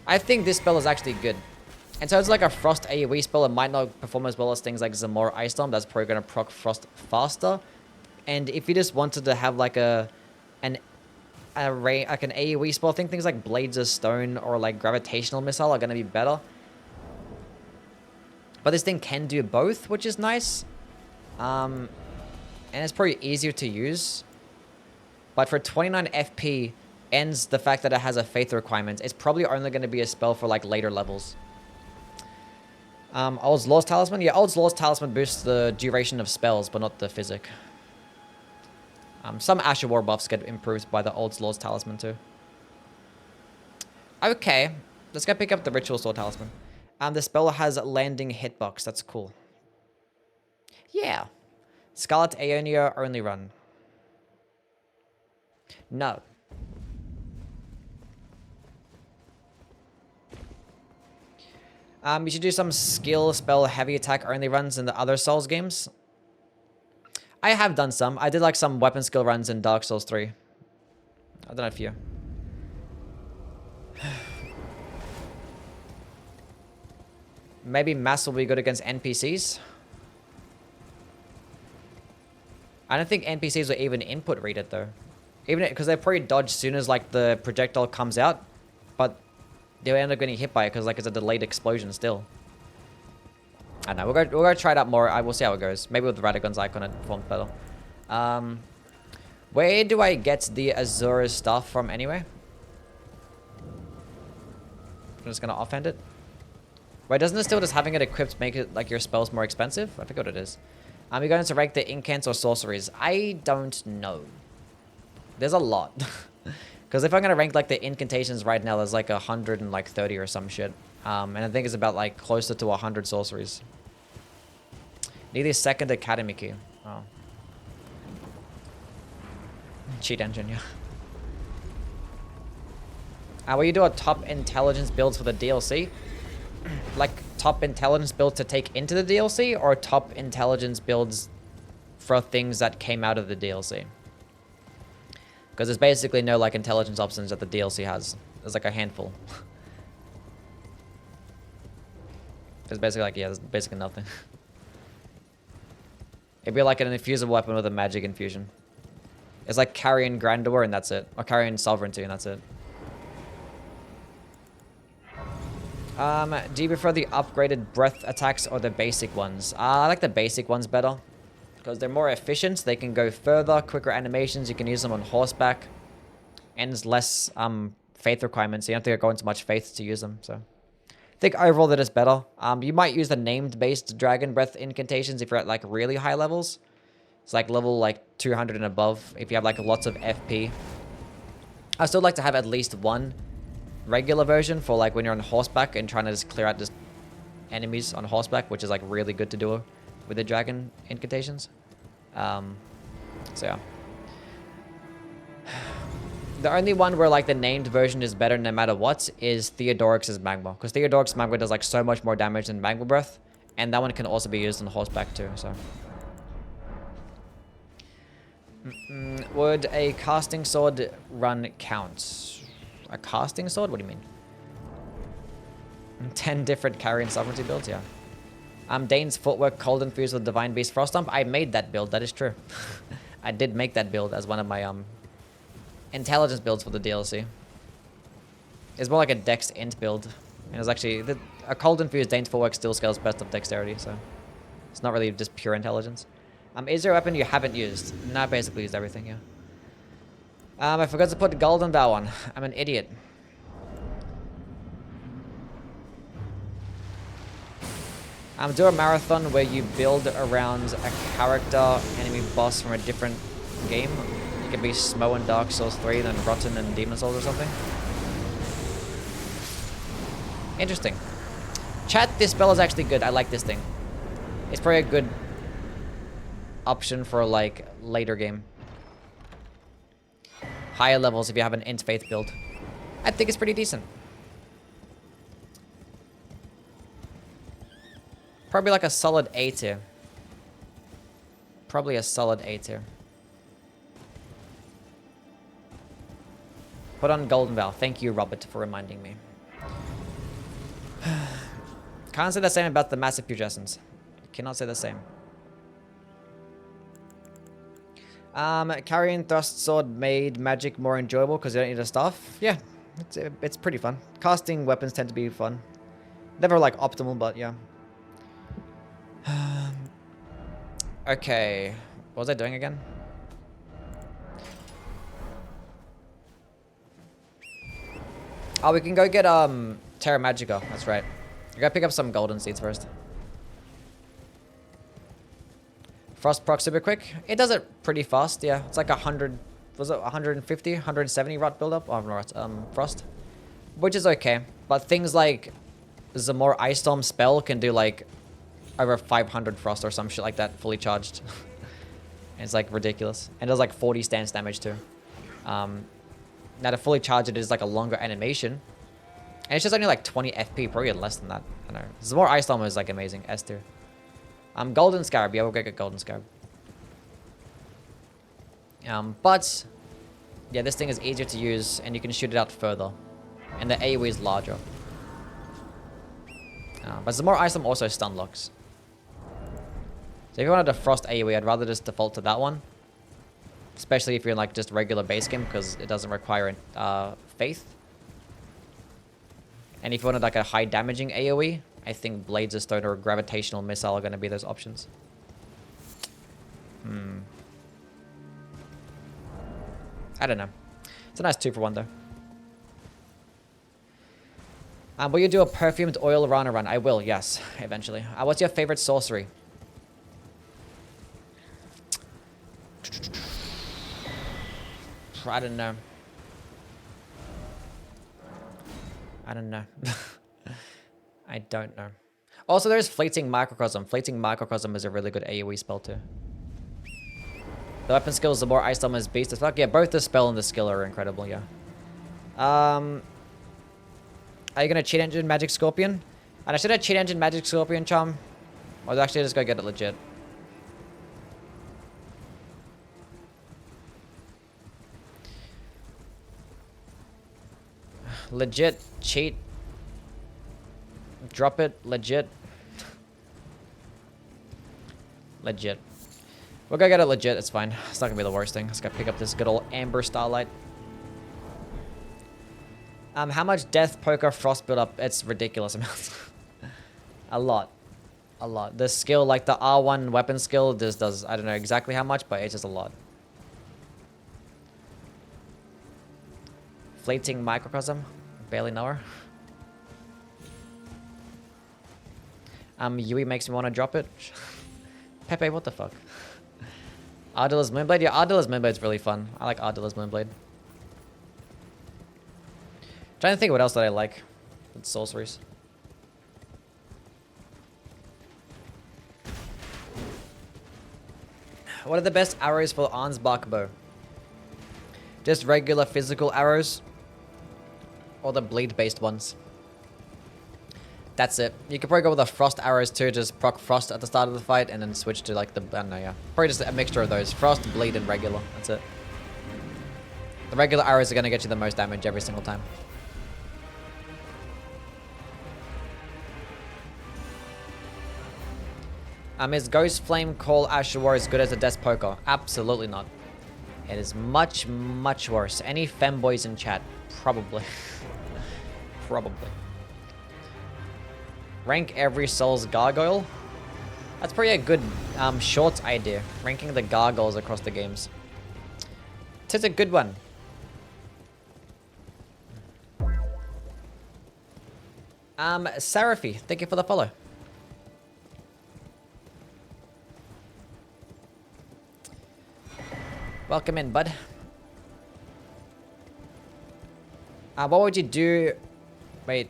I think this spell is actually good. And so it's like a Frost AoE spell. It might not perform as well as things like Zamora Ice Storm. That's probably going to proc Frost faster. And if you just wanted to have like an AoE spell, I think things like Blades of Stone or like Gravitational Missile are going to be better. But this thing can do both, which is nice. And it's probably easier to use. But for 29 FP ends the fact that it has a Faith requirement, it's probably only going to be a spell for like later levels. Old's Law's Talisman? Yeah, Old's Law's Talisman boosts the duration of spells, but not the physic. Some Asher War buffs get improved by the Old's Law's Talisman too. Okay, let's go pick up the Ritual Sword Talisman. The spell has landing hitbox, that's cool. Yeah. Scarlet Aeonia only run. No. You should do some skill spell heavy attack only runs in the other Souls games. I have done some. I did like some weapon skill runs in Dark Souls 3. I've done a few. Maybe mass will be good against NPCs. I don't think NPCs will even input read it though. Even because they probably dodge soon as like the projectile comes out, but they'll end up getting hit by it because like it's a delayed explosion still. I don't know. We'll go try it out more. I will see how it goes. Maybe with the Radagon's icon it performs better. Where do I get the Azura stuff from anyway? I'm just gonna offhand it. Wait, doesn't it still just having it equipped make it like your spells more expensive? I forget what it is. You're going to rank the incants or sorceries. I don't know. There's a lot. Because if I'm going to rank like the incantations right now, there's like 130 or some shit. And I think it's about like closer to 100 sorceries. Need the second academy key. Oh. Cheat engine, yeah. Will you do a top intelligence builds for the DLC? Like top intelligence builds to take into the DLC, or top intelligence builds for things that came out of the DLC? Because there's basically no like intelligence options that the DLC has. There's like a handful. There's basically like, yeah, there's basically nothing. It'd be like an infusible weapon with a magic infusion. It's like Carrion Grandeur and that's it. Or Carrion Sovereignty and that's it. Do you prefer the upgraded breath attacks or the basic ones? I like the basic ones better. because they're more efficient. They can go further, quicker animations. You can use them on horseback, and there's less faith requirements. So you don't have to go into much faith to use them. So I think overall that is better. You might use the named based dragon breath incantations if you're at like really high levels. It's like level like 200 and above. If you have like lots of FP, I still like to have at least one regular version for like when you're on horseback and trying to just clear out just enemies on horseback, which is like really good to do with the dragon incantations. So yeah. The only one where like the named version is better no matter what is Theodorix's Magma, because Theodorix's Magma does like so much more damage than Magma Breath, and that one can also be used on horseback too. So would a casting sword run count? A casting sword? What do you mean? 10 different carry and sovereignty builds, yeah. Dane's footwork cold infused with divine beast frost stomp. I made that build, that is true. I did make that build as one of my intelligence builds for the DLC. It's more like a dex int build. And it was actually a cold infused Dane's footwork still scales best of dexterity, so it's not really just pure intelligence. Is there a weapon you haven't used? No, I basically used everything, yeah. I forgot to put Golden Vow on. I'm an idiot. Do a marathon where you build around a character, enemy boss from a different game. It could be Smo and Dark Souls 3, then Rotten and Demon Souls or something. Interesting. Chat, this spell is actually good. I like this thing. It's probably a good option for like later game. Higher levels if you have an int faith build. I think it's pretty decent. Probably like a solid A tier. Probably a solid A tier. Put on Golden Vow. Thank you, Robert, for reminding me. Can't say the same about the massive Putrescence. Cannot say the same. Carrying thrust sword made magic more enjoyable because you don't need a staff. Yeah, it's pretty fun. Casting weapons tend to be fun. Never like optimal, but yeah. Okay, what was I doing again? Oh, we can go get Terra Magica. That's right. I gotta pick up some golden seeds first. Frost proc super quick. It does it pretty fast. Yeah, it's like 100. Was it 150, 170 rot buildup? Oh, rot, frost, which is okay. But things like Zamor Ice Storm spell can do like over 500 frost or some shit like that, fully charged. It's like ridiculous, and it does like 40 stance damage too. Now to fully charge it is like a longer animation, and it's just only like 20 FP, probably less than that. I don't know. Zamor Ice Storm is like amazing. S tier. Golden Scarab. Yeah, we'll go get Golden Scarab. But yeah, this thing is easier to use, and you can shoot it out further, and the AoE is larger. But Zamor Ice Storm also stun locks. So if you wanted a frost AoE, I'd rather just default to that one. Especially if you're in like just regular base game, because it doesn't require faith. And if you wanted like a high damaging AoE, I think Blades of Stone or Gravitational Missile are going to be those options. I don't know. It's a nice 2-for-1 though. Will you do a perfumed oil Rana run? I will, yes, eventually. What's your favorite sorcery? I don't know. I don't know. I don't know. Also, there's Fleeting Microcosm. Fleeting Microcosm is a really good AoE spell too. The weapon skills, the more Ice Storm is beast as fuck. Yeah, both the spell and the skill are incredible, yeah. Are you gonna cheat engine Magic Scorpion? And I should have cheat engine Magic Scorpion charm. Or actually just go get it legit. Legit cheat. Drop it. Legit. Legit. We'll go get it legit. It's fine. It's not gonna be the worst thing. Just gotta pick up this good old Amber Starlight. How much Death Poker Frost build up? It's ridiculous amounts. A lot. A lot. The skill, like the R1 weapon skill, this does, I don't know exactly how much, but it's just a lot. Fleeting microcosm. Barely know her. Youwy makes me want to drop it. Pepe, what the fuck? Ardilla's Moonblade? Yeah, Ardilla's Moonblade's really fun. I like Ardilla's Moonblade. Trying to think what else that I like with sorceries. What are the best arrows for Ansbach bow? Just regular physical arrows? Or the bleed-based ones? That's it. You could probably go with the frost arrows too, just proc frost at the start of the fight and then switch to like the, I don't know, yeah. Probably just a mixture of those. Frost, bleed, and regular. That's it. The regular arrows are going to get you the most damage every single time. Is Ghost Flame Call Ashura as good as a Death Poker? Absolutely not. It is much, much worse. Any femboys in chat? Probably. Probably. Rank every soul's gargoyle? That's probably a good short idea. Ranking the gargoyles across the games. It's a good one. Seraphy, thank you for the follow. Welcome in, bud. What would you do? Wait,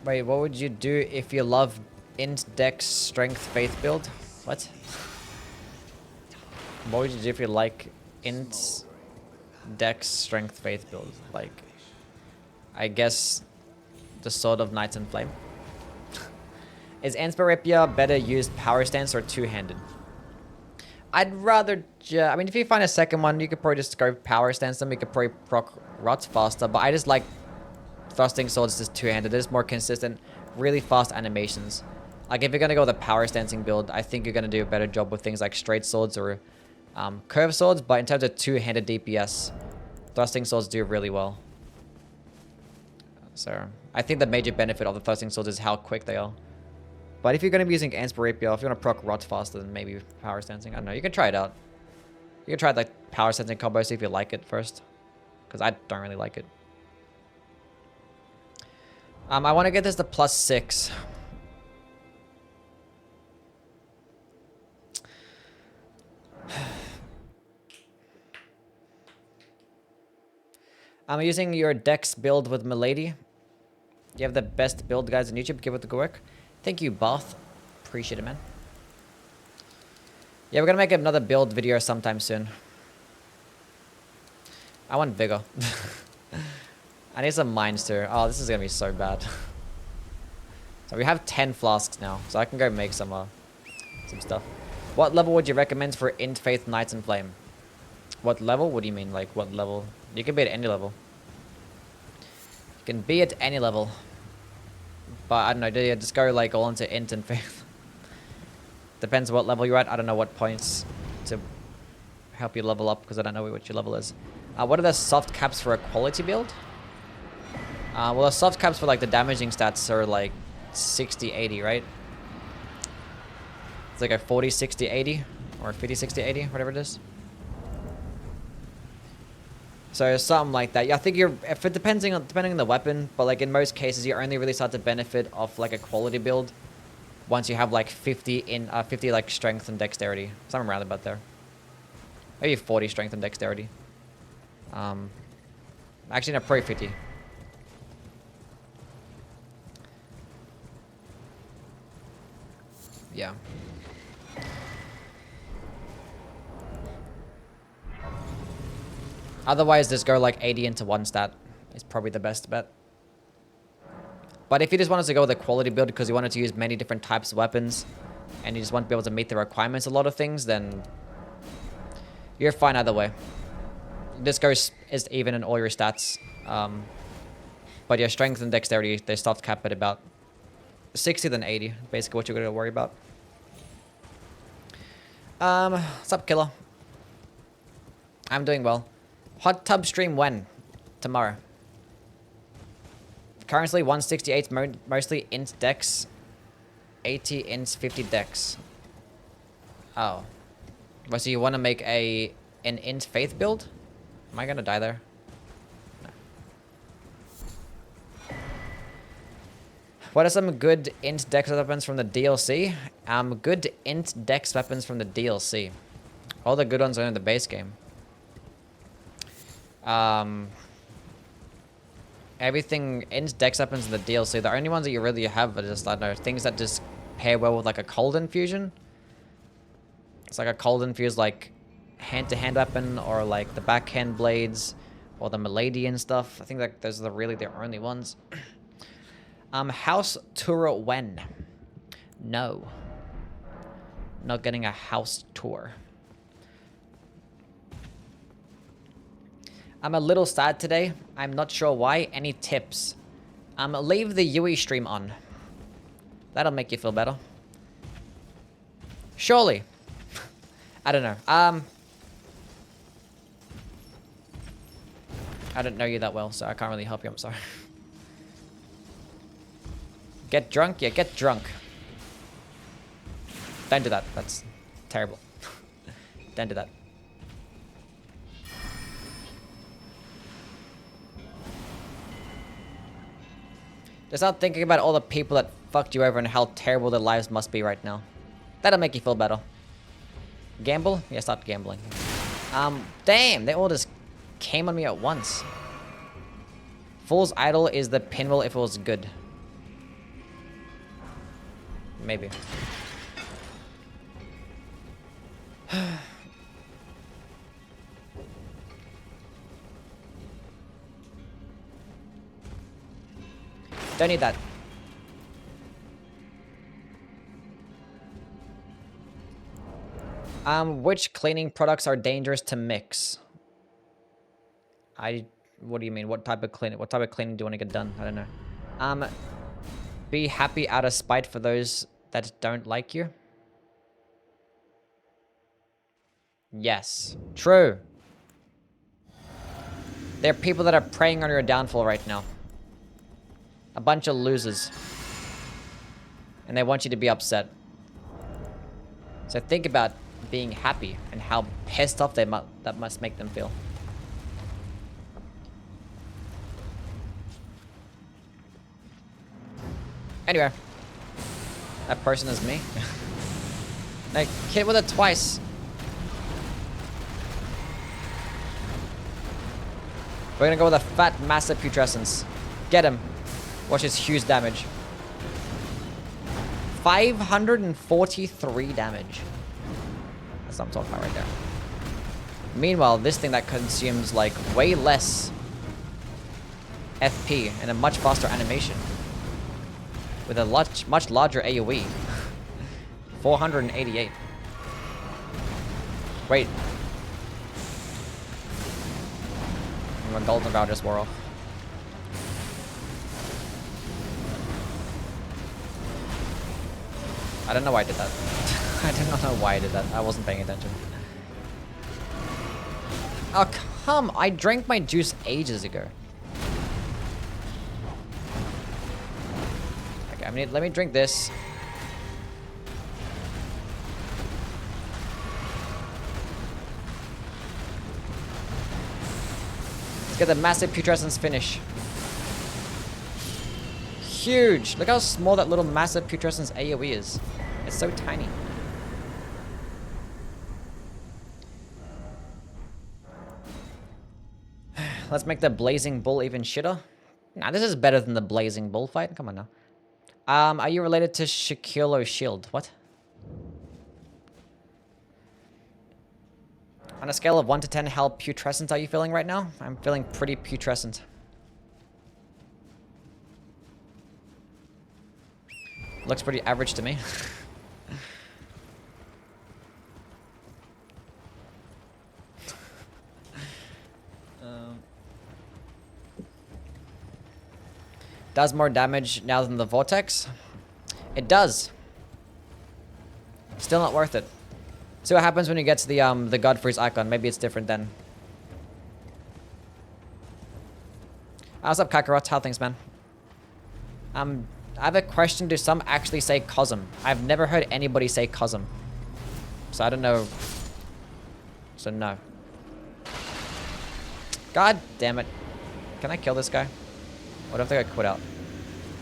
what would you do if you love int dex strength faith build? What? What would you do if you like int dex strength faith build? Like, I guess the Sword of Knights in Flame. Is Ansparepia better used power stance or two-handed? I'd rather, I mean, if you find a second one, you could probably just go power stance them. You could probably proc rots faster, but I just like thrusting swords just two-handed. They're just more consistent, really fast animations. Like if you're gonna go with a power stancing build, I think you're gonna do a better job with things like straight swords or curved swords. But in terms of two-handed DPS, thrusting swords do really well. So I think the major benefit of the thrusting swords is how quick they are. But if you're going to be using Ansparepia, if you want to proc rot faster than maybe power stancing, I don't know. You can try it out. You can try like power stancing combo, see if you like it first. Because I don't really like it. I want to get this to +6. I'm using your Dex build with Milady. You have the best build guides on YouTube. Give it a go work. Thank you, Bath. Appreciate it, man. Yeah, we're gonna make another build video sometime soon. I want Vigor. I need some mines too. Oh, this is gonna be so bad. So we have 10 flasks now, so I can go make some stuff. What level would you recommend for Int Faith Knights in Flame? What level? What do you mean? Like, what level? You can be at any level. You can be at any level. But I don't know, do you just go like all into Int and Faith? Depends what level you're at. I don't know what points to help you level up because I don't know what your level is. What are the soft caps for a quality build? Well, the soft caps for like the damaging stats are like 60, 80, right? It's like a 40, 60, 80 or 50, 60, 80, whatever it is. So something like that. Yeah, I think if it depending on the weapon, but like in most cases, you only really start to benefit off like a quality build once you have like 50 like strength and dexterity, something around about there. Maybe 40 strength and dexterity. Actually, no, probably 50. Yeah. Otherwise, just go like 80 into one stat. It's probably the best bet. But if you just wanted to go with a quality build because you wanted to use many different types of weapons and you just want to be able to meet the requirements of a lot of things, then you're fine either way. This goes is even in all your stats. But your strength and dexterity, they soft cap at about 60 then 80. Basically what you're going to worry about. What's up, Killer? I'm doing well. Hot tub stream when? Tomorrow. Currently 168, mostly int dex. 80 int 50 dex. Oh. Well, so you want to make an int faith build? Am I gonna die there? No. What are some good int dex weapons from the DLC? Good int dex weapons from the DLC. All the good ones are in the base game. Everything int dex weapons in the DLC. The only ones that you really have are just, I don't know, things that just pair well with like a cold infusion. It's like a cold infused like hand-to-hand weapon, or like the backhand blades, or the Milady and stuff. I think that those are really the only ones. House tour when? No. Not getting a house tour. I'm a little sad today. I'm not sure why. Any tips? Leave the Youwy stream on. That'll make you feel better. Surely. I don't know. I don't know you that well, so I can't really help you. I'm sorry. Get drunk? Yeah, get drunk. Don't do that. That's terrible. Don't do that. Just start thinking about all the people that fucked you over and how terrible their lives must be right now. That'll make you feel better. Gamble? Yeah, start gambling. Damn, they all just came on me at once. Fool's Idol is the pinwheel if it was good. Maybe. Don't need that. Which cleaning products are dangerous to mix? What do you mean? What type of cleaning do you want to get done? I don't know. Be happy out of spite for those that don't like you. Yes. True. There are people that are preying on your downfall right now. A bunch of losers. And they want you to be upset. So think about being happy and how pissed off that must make them feel. Anyway. That person is me. Like, hit with it twice. We're gonna go with a fat, massive Putrescence. Get him. Watch his huge damage. 543 damage. That's what I'm talking about right there. Meanwhile, this thing that consumes like way less FP and a much faster animation. With a much larger AoE. 488. Wait. My golden bow just wore off. I don't know why I did that. I do not know why I did that. I wasn't paying attention. Oh, come! I drank my juice ages ago. Okay, let me drink this. Let's get the massive Putrescence finish. Huge! Look how small that little massive Putrescence AoE is. It's so tiny. Let's make the Blazing Bull even shitter. Nah, this is better than the Blazing Bull fight. Come on now. Are you related to Shaquille Shield? What? On a scale of 1 to 10, how putrescent are you feeling right now? I'm feeling pretty putrescent. Looks pretty average to me. Does more damage now than the Vortex? It does. Still not worth it. See what happens when you get to the Godfrey's icon. Maybe it's different then. What's up, Kakarot? How things, man? I have a question. Do some actually say Cosm? I've never heard anybody say Cosm. So I don't know. So no. God damn it. Can I kill this guy? What if they got quit out?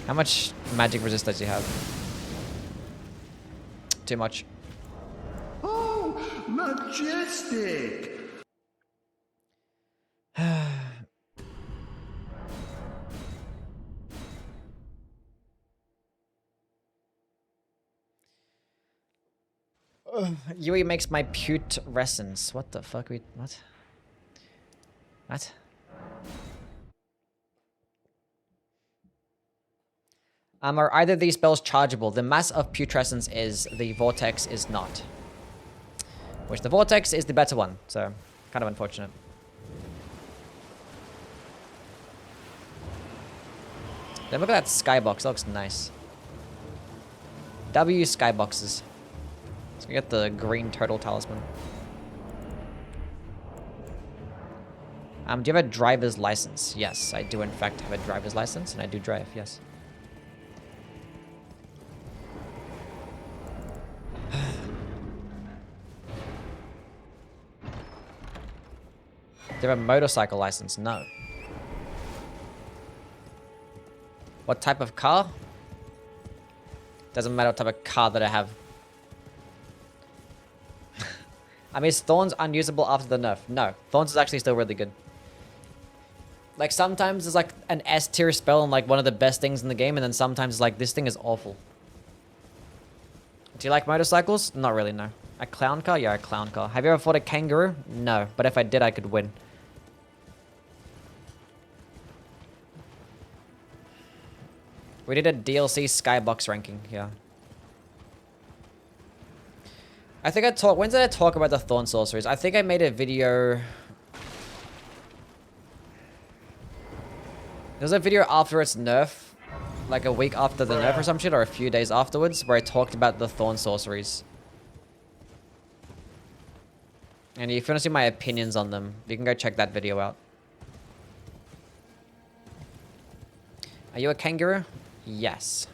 How much magic resist does he have? Too much. Oh, majestic! Youwy makes my Putrescence. What the fuck? What? What? Are either of these spells chargeable? The Mass of Putrescence is, the Vortex is not. Which the Vortex is the better one, so kind of unfortunate. Then look at that skybox, that looks nice. W skyboxes. Let's get the green turtle talisman. Do you have a driver's license? Yes, I do in fact have a driver's license, and I do drive, yes. Do you have a motorcycle license? No. What type of car? Doesn't matter what type of car that I have. I mean, is Thorns unusable after the nerf? No. Thorns is actually still really good. Like, sometimes it's like an S tier spell and like one of the best things in the game, and then sometimes it's like, this thing is awful. Do you like motorcycles? Not really, no. A clown car? Yeah, a clown car. Have you ever fought a kangaroo? No. But if I did, I could win. We did a DLC skybox ranking, yeah. I think I talked... When did I talk about the Thorn Sorceries? I think I made a video... There was a video after its nerf. Like a week after the nerf or some shit, or a few days afterwards, where I talked about the Thorn Sorceries. And if you want to see my opinions on them, you can go check that video out. Are you a kangaroo? Yes.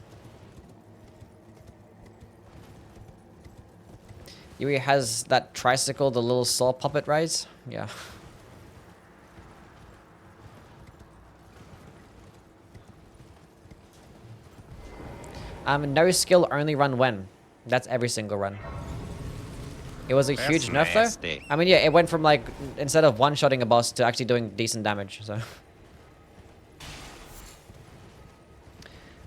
Youwy has that tricycle, the little saw puppet rides? Yeah. No skill, only run when. That's every single run. It was a huge nerf though. I mean, yeah, it went from like, instead of one-shotting a boss to actually doing decent damage, so.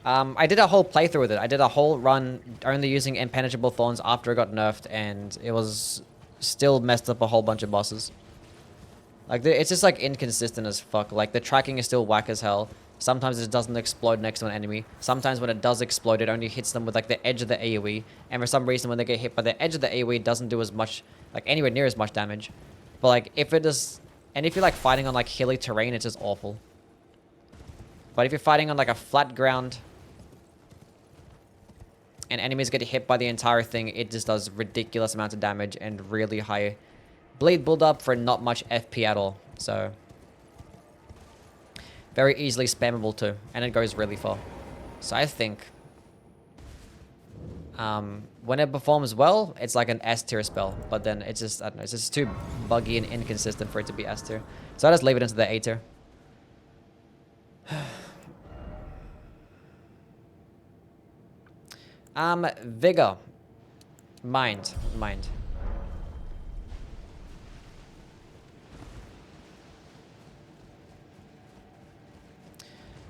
I did a whole playthrough with it. I did a whole run only using impenetrable thorns after it got nerfed, and it was still messed up a whole bunch of bosses. Like, it's just like inconsistent as fuck. Like, the tracking is still whack as hell. Sometimes it doesn't explode next to an enemy. Sometimes when it does explode, it only hits them with like the edge of the AoE. And for some reason, when they get hit by the edge of the AoE, it doesn't do as much, like anywhere near as much damage. But like, if it is, and if you're like fighting on like hilly terrain, it's just awful. But if you're fighting on like a flat ground, and enemies get hit by the entire thing, it just does ridiculous amounts of damage and really high bleed build up for not much FP at all. So very easily spammable too, and it goes really far. So I think when it performs well, it's like an S tier spell, but then it's just, I don't know, it's just too buggy and inconsistent for it to be S tier. So I just leave it into the A tier. Vigor. Mind.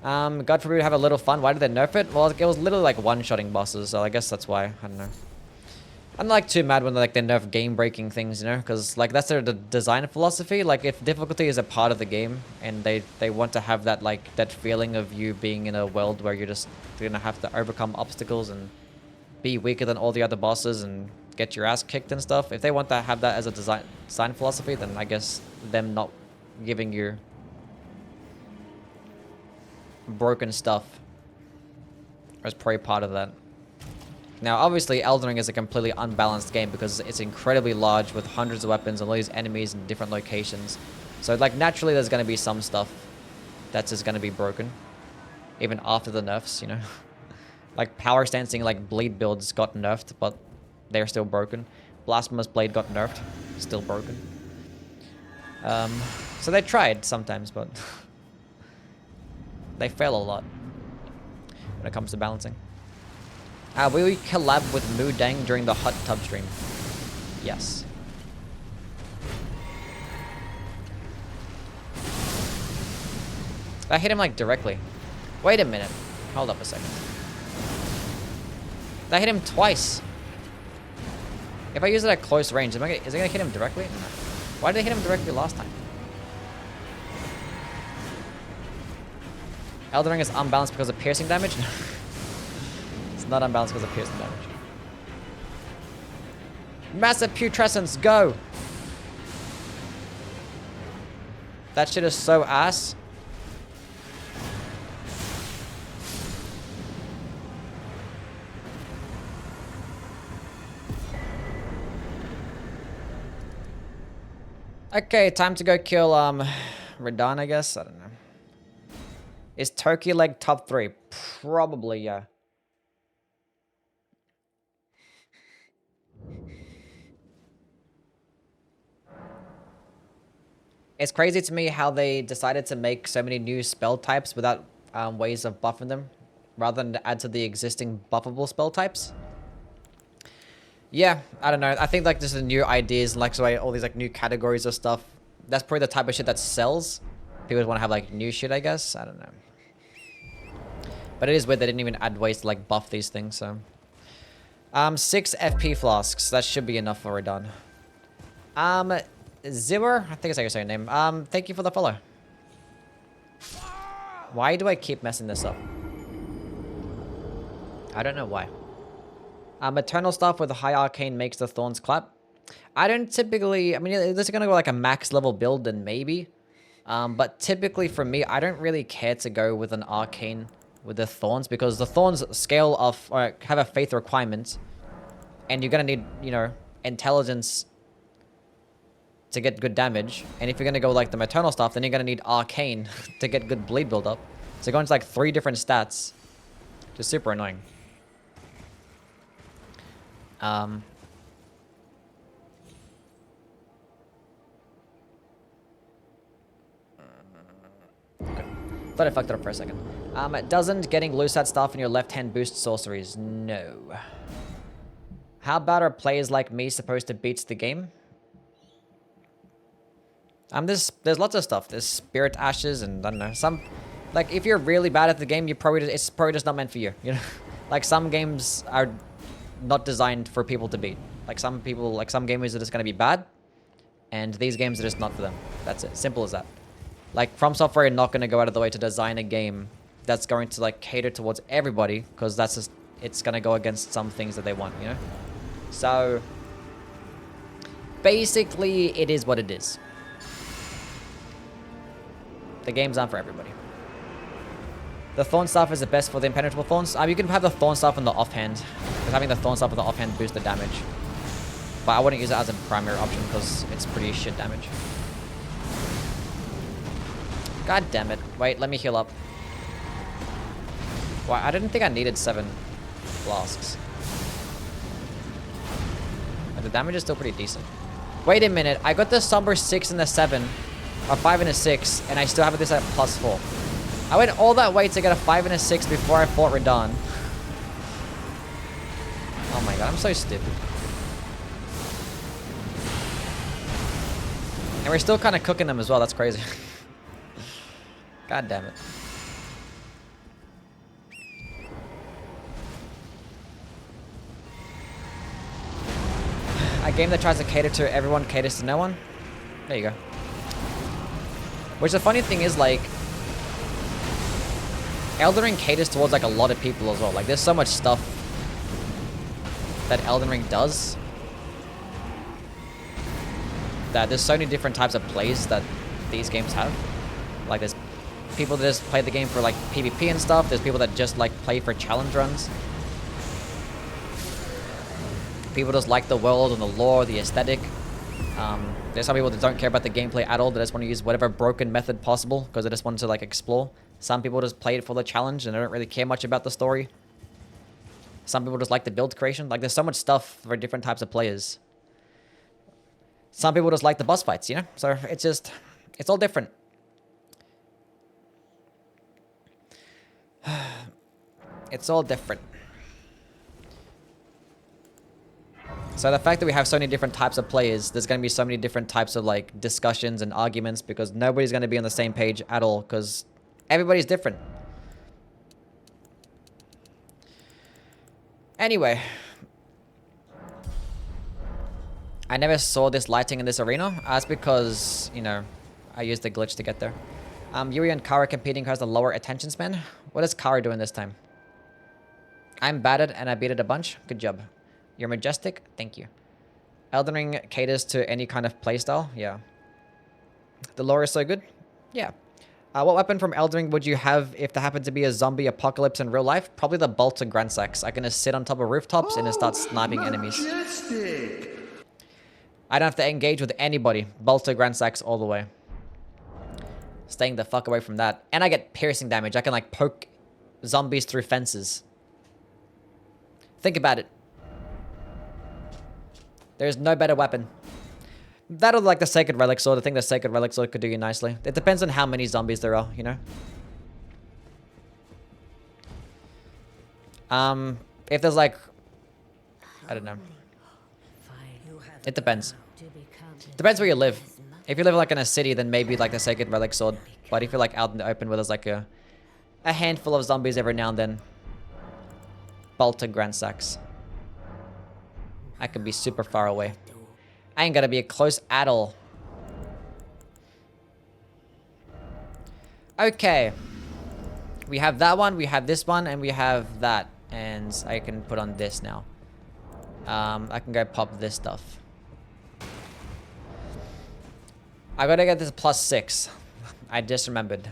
God forbid we have a little fun. Why did they nerf it? Well, it was literally like one-shotting bosses, so I guess that's why. I don't know. I'm like too mad when they nerf game-breaking things, you know? Because like that's their design philosophy. Like if difficulty is a part of the game, and they want to have that like that feeling of you being in a world where you're just gonna have to overcome obstacles and be weaker than all the other bosses and get your ass kicked and stuff. If they want to have that as a design philosophy, then I guess them not giving you broken stuff is probably part of that. Now, obviously, Elden Ring is a completely unbalanced game because it's incredibly large with hundreds of weapons and all these enemies in different locations. So, like, naturally, there's going to be some stuff that's just going to be broken, even after the nerfs, you know. Like power stancing, like bleed builds got nerfed, but they're still broken. Blasphemous blade got nerfed, still broken. So they tried sometimes, but they fail a lot when it comes to balancing. Will we collab with Moo Dang during the hot tub stream? Yes. I hit him like directly. Wait a minute. Hold up a second. I hit him twice. If I use it at close range, is it gonna hit him directly? No. Why did I hit him directly last time? Elden Ring is unbalanced because of piercing damage? No. It's not unbalanced because of piercing damage. Massive Putrescence, go! That shit is so ass. Okay, time to go kill Radahn, I guess. I don't know. Is turkey leg top 3? Probably, yeah. It's crazy to me how they decided to make so many new spell types without ways of buffing them, rather than add to the existing buffable spell types. Yeah, I don't know. I think like this is new ideas, like so all these like new categories of stuff. That's probably the type of shit that sells. People want to have like new shit, I guess. I don't know. But it is weird they didn't even add ways to like buff these things. So, 6 FP flasks. That should be enough for Radahn. Zimmer, I think it's how you say your name. Thank you for the follow. Why do I keep messing this up? I don't know why. Eternal stuff with a high arcane makes the thorns clap. I don't typically, I mean, this is gonna go like a max level build, then maybe. But typically for me, I don't really care to go with an arcane with the thorns, because the thorns scale off, or have a faith requirement, and you're gonna need, you know, intelligence to get good damage. And if you're gonna go like the maternal stuff, then you're gonna need arcane to get good bleed build up. So going to like 3 different stats, just super annoying. Okay. Thought I fucked it up for a second. Doesn't getting loose at stuff in your left hand boost sorceries? No. How bad are players like me supposed to beat the game? There's lots of stuff. There's spirit ashes and I don't know, some, like if you're really bad at the game, it's probably just not meant for you. You know, like some games are not designed for people to beat. Like some people, like some gamers are just gonna be bad, and these games are just not for them. That's it. Simple as that. Like From Software are not gonna go out of the way to design a game that's going to like cater towards everybody, because that's just, it's gonna go against some things that they want, you know? So basically it is what it is. The games aren't for everybody. The Thorn Staff is the best for the Impenetrable Thorns. You can have the Thorn Staff on the offhand, because having the Thorn Staff on the offhand boosts the damage. But I wouldn't use it as a primary option because it's pretty shit damage. God damn it. Wait, let me heal up. Why? I didn't think I needed 7 flasks. But the damage is still pretty decent. Wait a minute. I got the Somber 6 and the 7. Or 5 and a 6. And I still have this at +4. I went all that way to get a 5 and a 6 before I fought Radahn. Oh my god, I'm so stupid. And we're still kind of cooking them as well. That's crazy. God damn it. A game that tries to cater to everyone caters to no one. There you go. Which the funny thing is, like, Elden Ring caters towards like a lot of people as well. Like there's so much stuff that Elden Ring does, that there's so many different types of plays that these games have. Like there's people that just play the game for like PvP and stuff. There's people that just like play for challenge runs. People just like the world and the lore, the aesthetic. There's some people that don't care about the gameplay at all. They just want to use whatever broken method possible because they just want to like explore. Some people just play it for the challenge and they don't really care much about the story. Some people just like the build creation. Like, there's so much stuff for different types of players. Some people just like the boss fights, you know? So it's just, it's all different. It's all different. So the fact that we have so many different types of players, there's going to be so many different types of like discussions and arguments because nobody's going to be on the same page at all because everybody's different. Anyway. I never saw this lighting in this arena. That's because, you know, I used the glitch to get there. Youwy and Kara competing who has the lower attention span. What is Kara doing this time? I'm battered and I beat it a bunch. Good job. You're majestic. Thank you. Elden Ring caters to any kind of playstyle. Yeah. The lore is so good. Yeah. What weapon from Elden Ring would you have if there happened to be a zombie apocalypse in real life? Probably the bolt of Grand Axe. I can just sit on top of rooftops and just start sniping enemies. I don't have to engage with anybody. Bolt of Grand Axe all the way. Staying the fuck away from that. And I get piercing damage. I can like poke zombies through fences. Think about it. There's no better weapon. That or like the Sacred Relic Sword. I think the Sacred Relic Sword could do you nicely. It depends on how many zombies there are, you know? If there's like... I don't know. It depends. Depends where you live. If you live like in a city, then maybe like the Sacred Relic Sword. But if you're like out in the open where there's like a handful of zombies every now and then, bolt to Grand Axe. I could be super far away. I ain't gonna be close at all. Okay. We have that one, we have this one, and we have that. And I can put on this now. I can go pop this stuff. I gotta get this +6. I just remembered.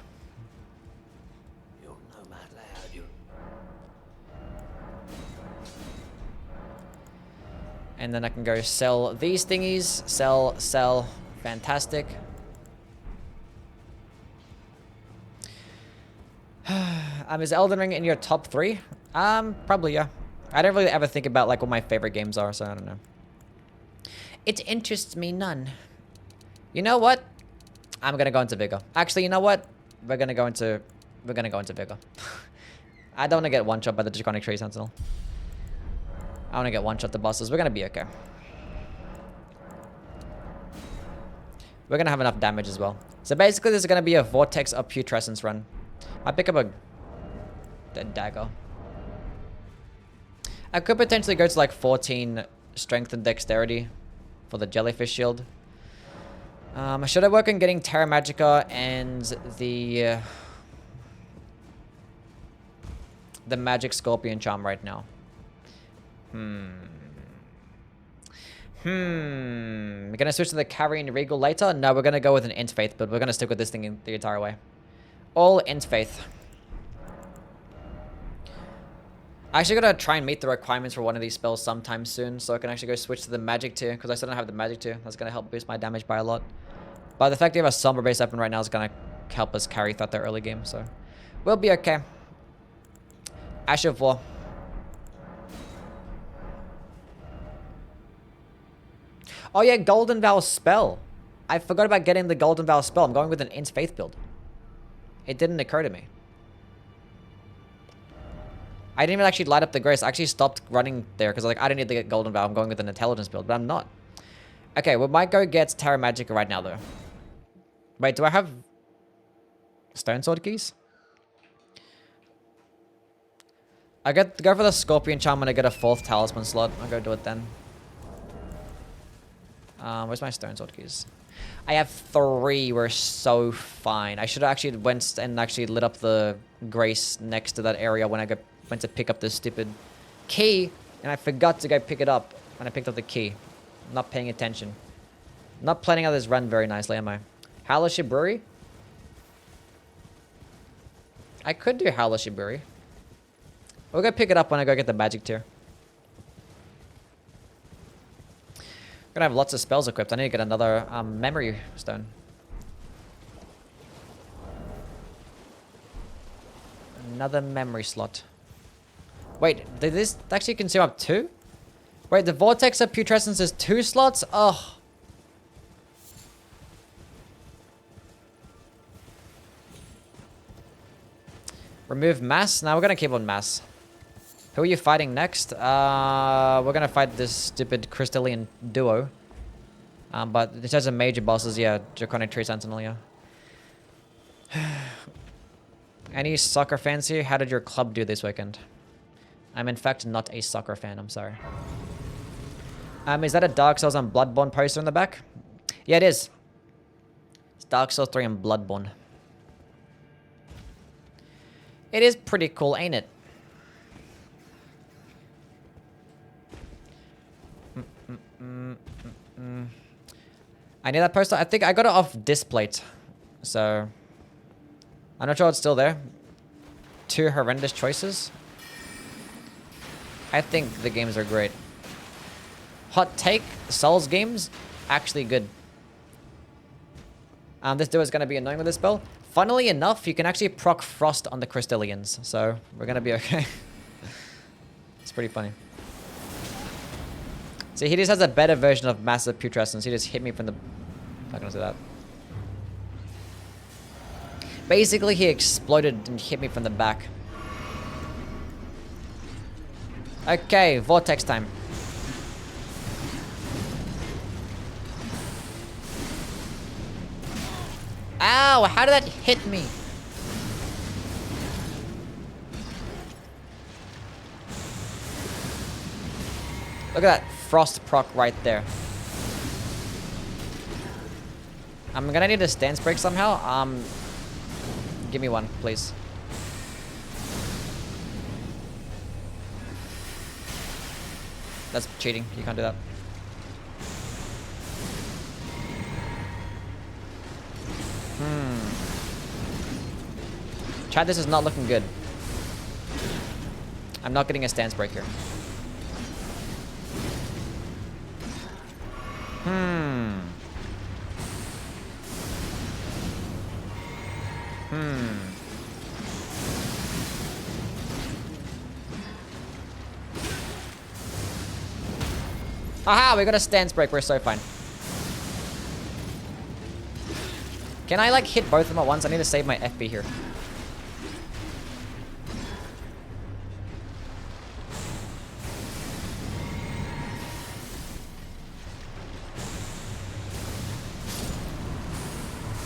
And then I can go sell these thingies. Sell, sell. Fantastic. Is Elden Ring in your top 3? Probably, yeah. I don't really ever think about like what my favorite games are, so I don't know. It interests me none. You know what? I'm gonna go into Vigor. Actually, you know what? We're gonna go into Vigor. I don't wanna get one-shot by the Draconic Tree Sentinel. I want to get one-shot the bosses. We're going to be okay. We're going to have enough damage as well. So basically, this is going to be a Vortex of Putrescence run. I pick up a dagger. I could potentially go to like 14 strength and dexterity for the jellyfish shield. Should I work on getting Terra Magica and the magic scorpion charm right now? We're gonna switch to the Carrion Regal later? No, we're gonna go with an Int Faith build. We're gonna stick with this thing the entire way. All Int Faith. I actually gotta try and meet the requirements for one of these spells sometime soon, so I can actually go switch to the Magic tier, because I still don't have the Magic tier. That's gonna help boost my damage by a lot. But the fact that we have a Sombra base open right now is gonna help us carry throughout the early game, so we'll be okay. Ash of War. Oh yeah, Golden Vow spell. I forgot about getting the Golden Vow spell. I'm going with an Int Faith build. It didn't occur to me. I didn't even actually light up the Grace. I actually stopped running there because like I didn't need to get Golden Vow. I'm going with an Intelligence build, but I'm not. Okay, we might go get Terra Magica right now though. Wait, do I have Stone Sword keys? I go for the Scorpion Charm when I get a 4th Talisman slot. I'll go do it then. Where's my Stone Sword keys? I have 3. We're so fine. I should have actually went and actually lit up the Grace next to that area when I went to pick up this stupid key, and I forgot to go pick it up when I picked up the key. I'm not paying attention. I'm not planning out this run very nicely, am I? Howler Shiburi? I could do Howler Shiburi. We'll go pick it up when I go get the magic tier. I'm gonna have lots of spells equipped. I need to get another memory stone. Another memory slot. Wait, did this actually consume up 2? Wait, the Vortex of Putrescence is 2 slots? Oh. Remove mass? Now we're gonna keep on mass. Who are you fighting next? We're gonna fight this stupid crystalline duo. But it has a major bosses, yeah. Draconic Tree Sentinel, yeah. Any soccer fans here? How did your club do this weekend? I'm in fact not a soccer fan, I'm sorry. Is that a Dark Souls and Bloodborne poster in the back? Yeah, it is. It's Dark Souls 3 and Bloodborne. It is pretty cool, ain't it? I need that poster. I think I got it off Displate. So, I'm not sure it's still there. 2 horrendous choices. I think the games are great. Hot take, Souls games, actually good. This duo is going to be annoying with this spell. Funnily enough, you can actually proc Frost on the Crystallians, so we're going to be okay. It's pretty funny. See, he just has a better version of Massive Putrescence. He just hit me from the... Not going to say that. Basically, he exploded and hit me from the back. Okay, Vortex time. Ow, how did that hit me? Look at that frost proc right there. I'm gonna need a stance break somehow. Give me one, please. That's cheating. You can't do that. Chad, this is not looking good. I'm not getting a stance break here. Aha, we got a stance break. We're so fine. Can I like hit both of them at once? I need to save my FP here.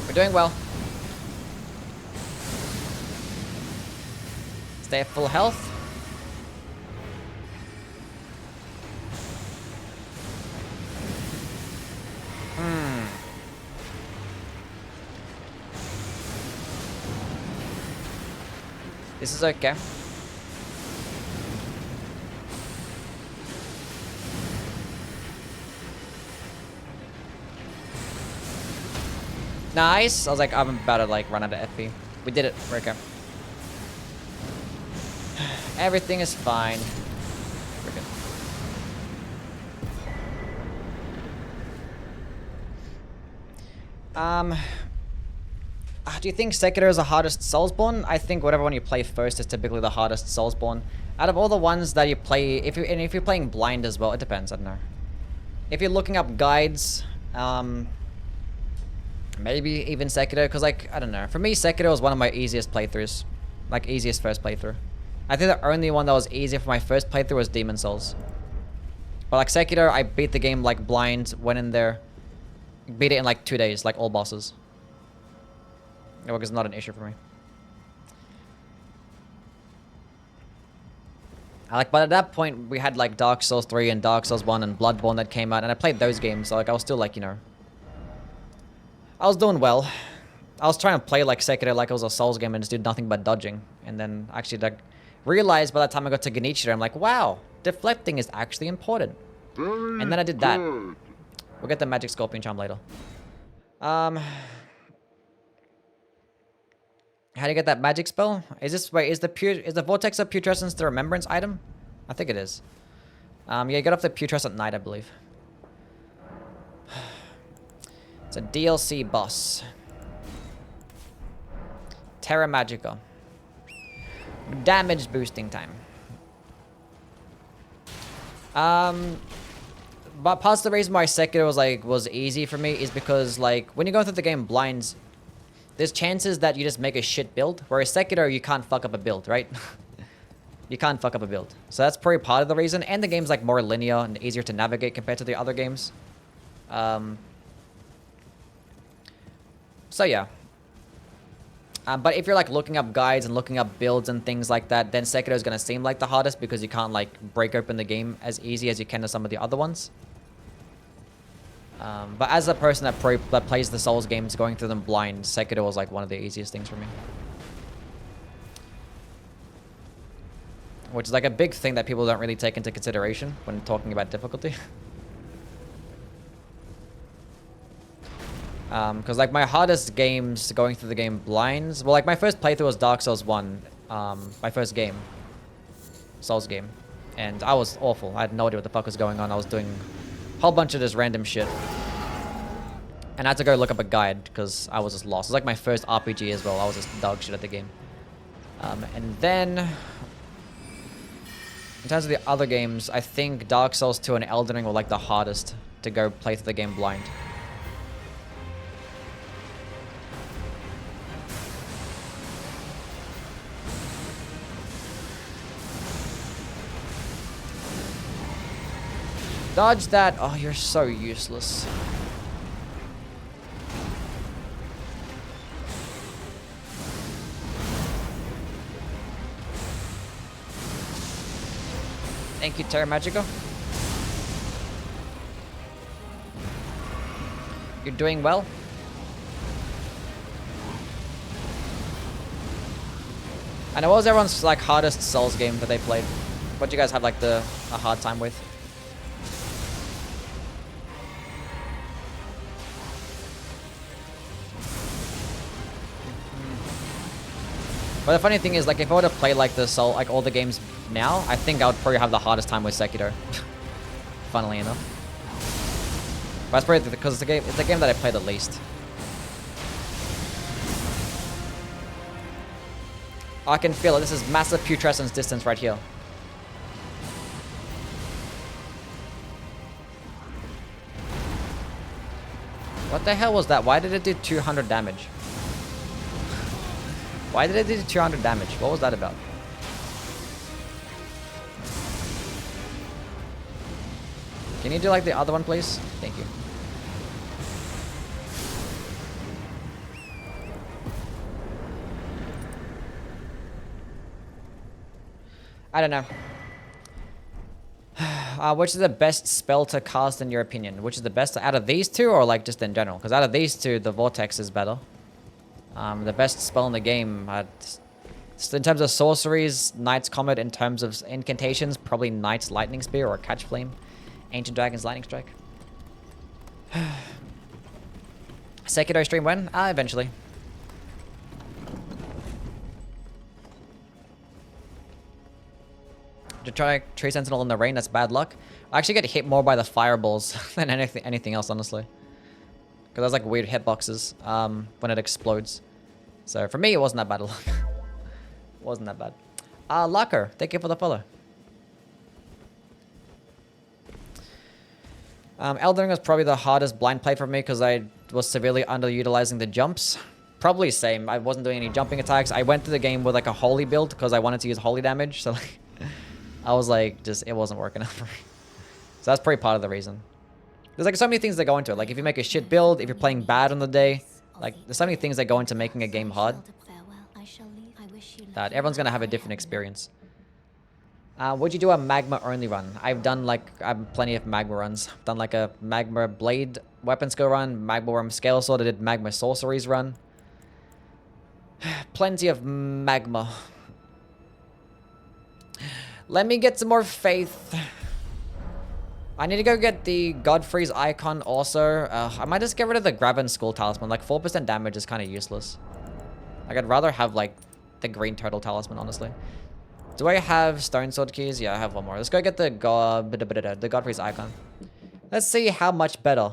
We're doing well. Stay at full health. This is okay. Nice. I was like, I'm about to like run out of FP. We did it. We're okay. Everything is fine. We're good. Do you think Sekiro is the hardest Soulsborne? I think whatever one you play first is typically the hardest Soulsborne. Out of all the ones that you play, if you're playing blind as well, it depends. I don't know. If you're looking up guides, maybe even Sekiro, because like I don't know. For me, Sekiro was one of my easiest playthroughs, like easiest first playthrough. I think the only one that was easier for my first playthrough was Demon Souls. But like Sekiro, I beat the game like blind, went in there, beat it in like 2 days, like all bosses. It was not an issue for me. But at that point, we had like Dark Souls 3 and Dark Souls 1 and Bloodborne that came out, and I played those games, so like I was still like, you know, I was doing well. I was trying to play like Sekiro like it was a Souls game and just do nothing but dodging, and then actually like realized by the time I got to Genichiro, I'm like, wow, deflecting is actually important. And then I did that. We'll get the Magic Scorpion Charm later. How do you get that magic spell? Is this is the Vortex of Putrescence the Remembrance item? I think it is. Yeah, you get off the Putrescent Knight, I believe. It's a DLC boss. Terra Magica. Damage boosting time. But part of the reason why Sekiro was easy for me is because like when you go through the game blinds, there's chances that you just make a shit build. Whereas Sekiro, you can't fuck up a build, right? You can't fuck up a build. So that's probably part of the reason. And the game's like more linear and easier to navigate compared to the other games. So yeah. But if you're like looking up guides and looking up builds and things like that, then Sekiro is going to seem like the hardest because you can't like break open the game as easy as you can to some of the other ones. But as a person that plays the Souls games, going through them blind, Sekiro was like one of the easiest things for me. Which is like a big thing that people don't really take into consideration when talking about difficulty. Because like my hardest games going through the game blinds, well, like my first playthrough was Dark Souls 1, my first game, Souls game, and I was awful. I had no idea what the fuck was going on. I was doing a whole bunch of this random shit, and I had to go look up a guide because I was just lost. It was like my first RPG as well. I was just dog shit at the game. And then in terms of the other games, I think Dark Souls 2 and Elden Ring were like the hardest to go play through the game blind. Dodge that. Oh, you're so useless. Thank you, Terra Magico. You're doing well. And what was everyone's like hardest Souls game that they played? What do you guys have like a hard time with? But the funny thing is, like, if I were to play like like all the games now, I think I would probably have the hardest time with Sekiro. Funnily enough. But that's probably because it's the game that I play the least. I can feel it. This is massive putrescence distance right here. What the hell was that? Why did it do 200 damage? Why did it do 200 damage? What was that about? Can you do like the other one, please? Thank you. I don't know. Which is the best spell to cast in your opinion? Which is the best out of these two or like just in general? Because out of these two, the Vortex is better. The best spell in the game, in terms of sorceries, Knight's Comet. In terms of incantations, probably Knight's Lightning Spear or Catch Flame. Ancient Dragon's Lightning Strike. Sekiro stream when? Eventually. To try Tree Sentinel in the rain, that's bad luck. I actually get hit more by the fireballs than anything else, honestly. Because there's like weird hitboxes when it explodes. So for me, it wasn't that bad of luck. It wasn't that bad. Locker, thank you for the follow. Elden Ring was probably the hardest blind play for me because I was severely underutilizing the jumps. Probably same. I wasn't doing any jumping attacks. I went to the game with like a holy build because I wanted to use holy damage. So like, I was like, it wasn't working out for me. So that's probably part of the reason. There's like so many things that go into it. Like if you make a shit build, if you're playing bad on the day, like there's so many things that go into making a game hard that everyone's gonna have a different experience. Would you do a magma only run? I've done plenty of magma runs. I've done like a magma blade weapon skill run, magma worm scale sword. I did magma sorceries run. Plenty of magma. Let me get some more faith. I need to go get the Godfrey's icon also. I might just get rid of the Graven Skull Talisman. Like 4% damage is kind of useless. Like I'd rather have like the Green Turtle Talisman, honestly. Do I have Stone Sword keys? Yeah, I have one more. Let's go get the Godfrey's icon. Let's see how much better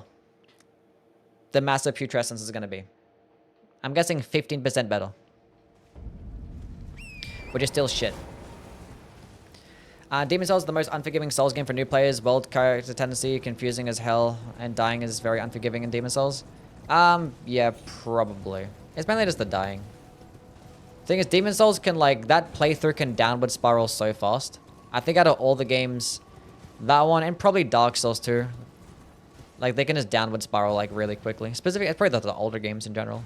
the Massive Putrescence is going to be. I'm guessing 15% better. Which is still shit. Demon Souls is the most unforgiving Souls game for new players. World character tendency, confusing as hell, and dying is very unforgiving in Demon Souls. Yeah, probably. It's mainly just the dying. Thing is, Demon Souls can, like, that playthrough can downward spiral so fast. I think out of all the games, that one, and probably Dark Souls too, like, they can just downward spiral, like, really quickly. Specifically, it's probably the older games in general.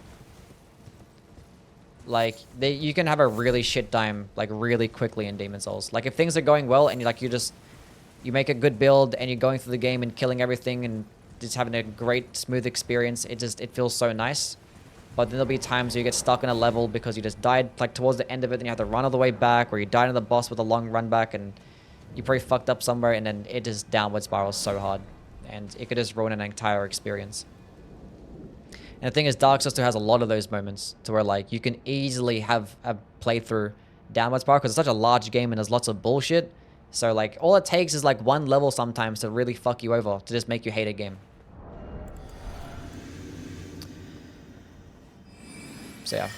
Like, you can have a really shit time, like, really quickly in Demon Souls. Like, if things are going well and you make a good build and you're going through the game and killing everything and just having a great, smooth experience, it feels so nice. But then there'll be times where you get stuck in a level because you just died, like, towards the end of it and you have to run all the way back, or you died on the boss with a long run back and you probably fucked up somewhere and then it just downward spirals so hard. And it could just ruin an entire experience. And the thing is, Dark Souls 2 has a lot of those moments to where, like, you can easily have a playthrough downward spiral because it's such a large game and there's lots of bullshit. So, like, all it takes is, like, one level sometimes to really fuck you over, to just make you hate a game. So, yeah.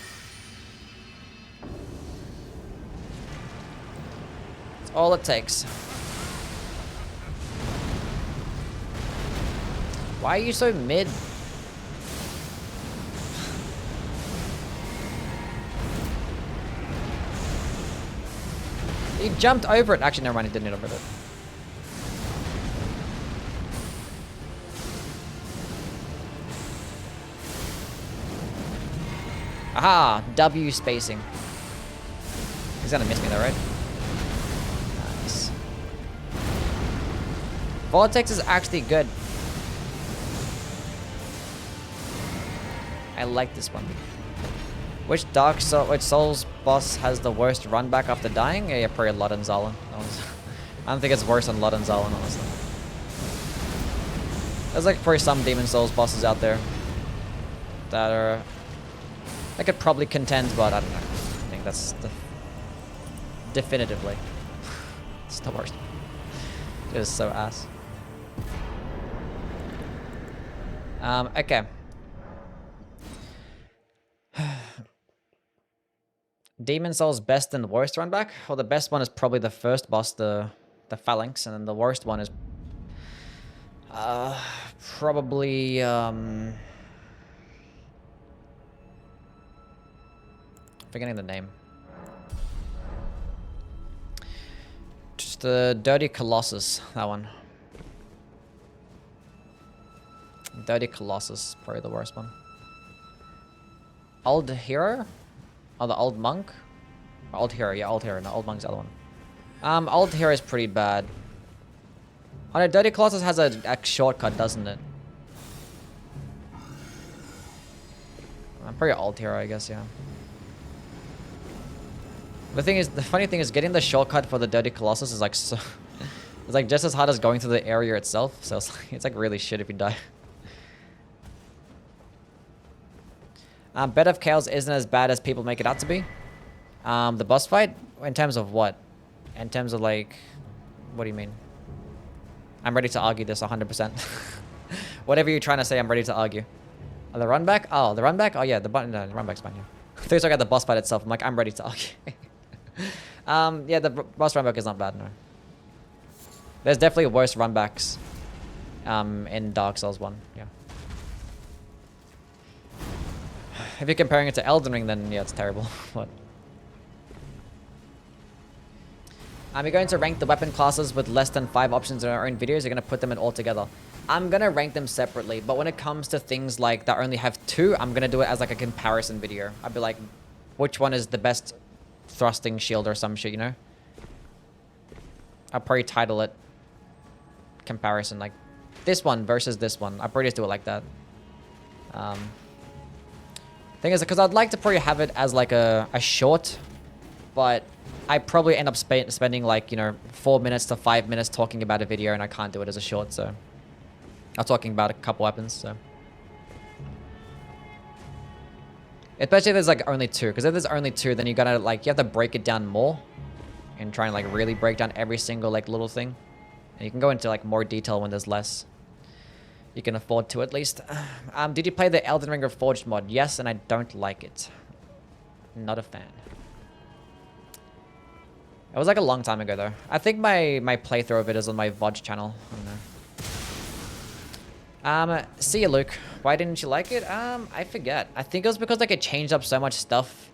That's all it takes. Why are you so mid? He jumped over it. Actually, never mind. He didn't hit over it. Aha! W spacing. He's gonna miss me though, right? Nice. Vortex is actually good. I like this one. Which Souls boss has the worst run back after dying? Yeah, probably Ludden-Zalen. I don't think it's worse than Ludden-Zalen, honestly. There's like probably some Demon Souls bosses out there that could probably contend, but I don't know. I think that's definitively it's the worst. It is so ass. Okay. Demon Souls best and worst run back? Well, the best one is probably the first boss, the Phalanx, and then the worst one is probably forgetting the name. Just the Dirty Colossus, that one. Dirty Colossus, probably the worst one. Old Hero? Oh, the Old Monk? Or Old Hero, yeah, Old Hero. No, Old Monk's the other one. Old Hero is pretty bad. Oh no, Dirty Colossus has a shortcut, doesn't it? I'm pretty Old Hero, I guess, yeah. The funny thing is, getting the shortcut for the Dirty Colossus is like so... it's like just as hard as going through the area itself, so it's like really shit if you die. Bed of Chaos isn't as bad as people make it out to be. The boss fight? In terms of what? In terms of like... What do you mean? I'm ready to argue this 100%. Whatever you're trying to say, I'm ready to argue. Oh, the run back? Oh, the run back? Oh yeah, the run back's fine, yeah. I thought you talking about the boss fight itself. I'm like, I'm ready to argue. Yeah, the boss run back is not bad, no. There's definitely worse run backs in Dark Souls 1, yeah. If you're comparing it to Elden Ring, then yeah, it's terrible. But you're going to rank the weapon classes with less than 5 options in our own videos. You're going to put them in all together. I'm going to rank them separately, but when it comes to things like that only have 2, I'm going to do it as like a comparison video. I'd be like, which one is the best thrusting shield or some shit, you know? I'll probably title it comparison, like this one versus this one. I'll probably just do it like that. Thing is, because I'd like to probably have it as like a short, but I probably end up spending like, you know, 4 minutes to 5 minutes talking about a video, and I can't do it as a short, so I'm talking about a couple weapons, so. Especially if there's like only 2, because if there's only 2, then you gotta like, you have to break it down more and try and like really break down every single like little thing. And you can go into like more detail when there's less. You can afford to, at least. Did you play the Elden Ring Reforged mod? Yes, and I don't like it. Not a fan. It was like a long time ago though. I think my playthrough of it is on my VOD channel. I don't know. See you, Luke. Why didn't you like it? I forget. I think it was because like it changed up so much stuff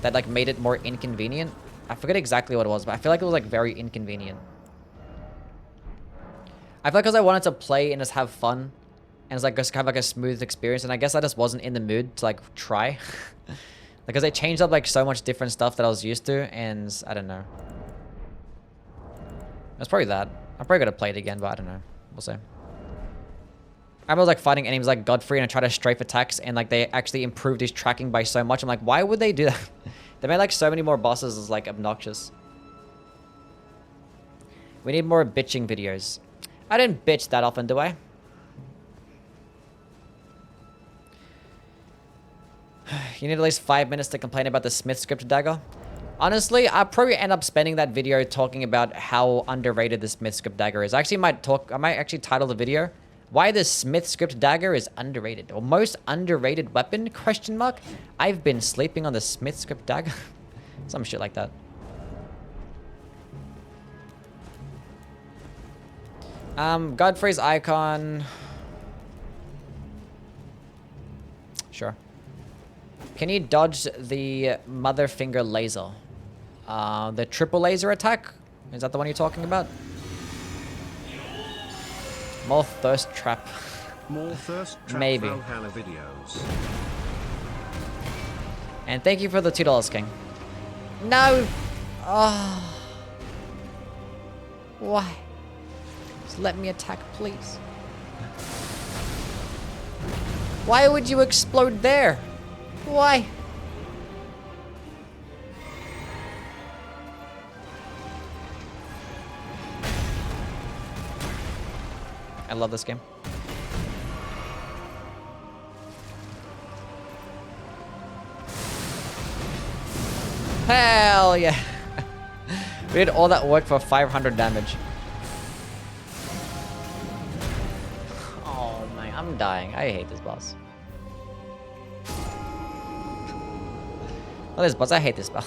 that like made it more inconvenient. I forget exactly what it was, but I feel like it was like very inconvenient. I feel like because I wanted to play and just have fun, and it's like just kind of like a smooth experience, and I guess I just wasn't in the mood to like try. Because they changed up like so much different stuff that I was used to, and I don't know. That's probably that. I'm probably gonna play it again, but I don't know. We'll see. I was like fighting enemies like Godfrey and I tried to strafe attacks, and like they actually improved his tracking by so much. I'm like, why would they do that? They made like so many more bosses is like obnoxious. We need more bitching videos. I didn't bitch that often, do I? You need at least 5 minutes to complain about the Smith script dagger. Honestly, I'll probably end up spending that video talking about how underrated the Smith script dagger is. I might actually title the video, "Why the Smith script dagger is underrated," or "Most underrated weapon?" Question mark. I've been sleeping on the Smith script dagger. Some shit like that. Godfrey's icon. Sure. Can you dodge the mother finger laser? The triple laser attack? Is that the one you're talking about? More thirst trap. More thirst trap Maybe. Valhalla videos. And thank you for the $2, King. No! Oh. Why? Just let me attack, please. Why would you explode there? Why? I love this game. Hell yeah. We did all that work for 500 damage. Oh man, I'm dying. I hate this boss. Oh, this boss, I hate this spell.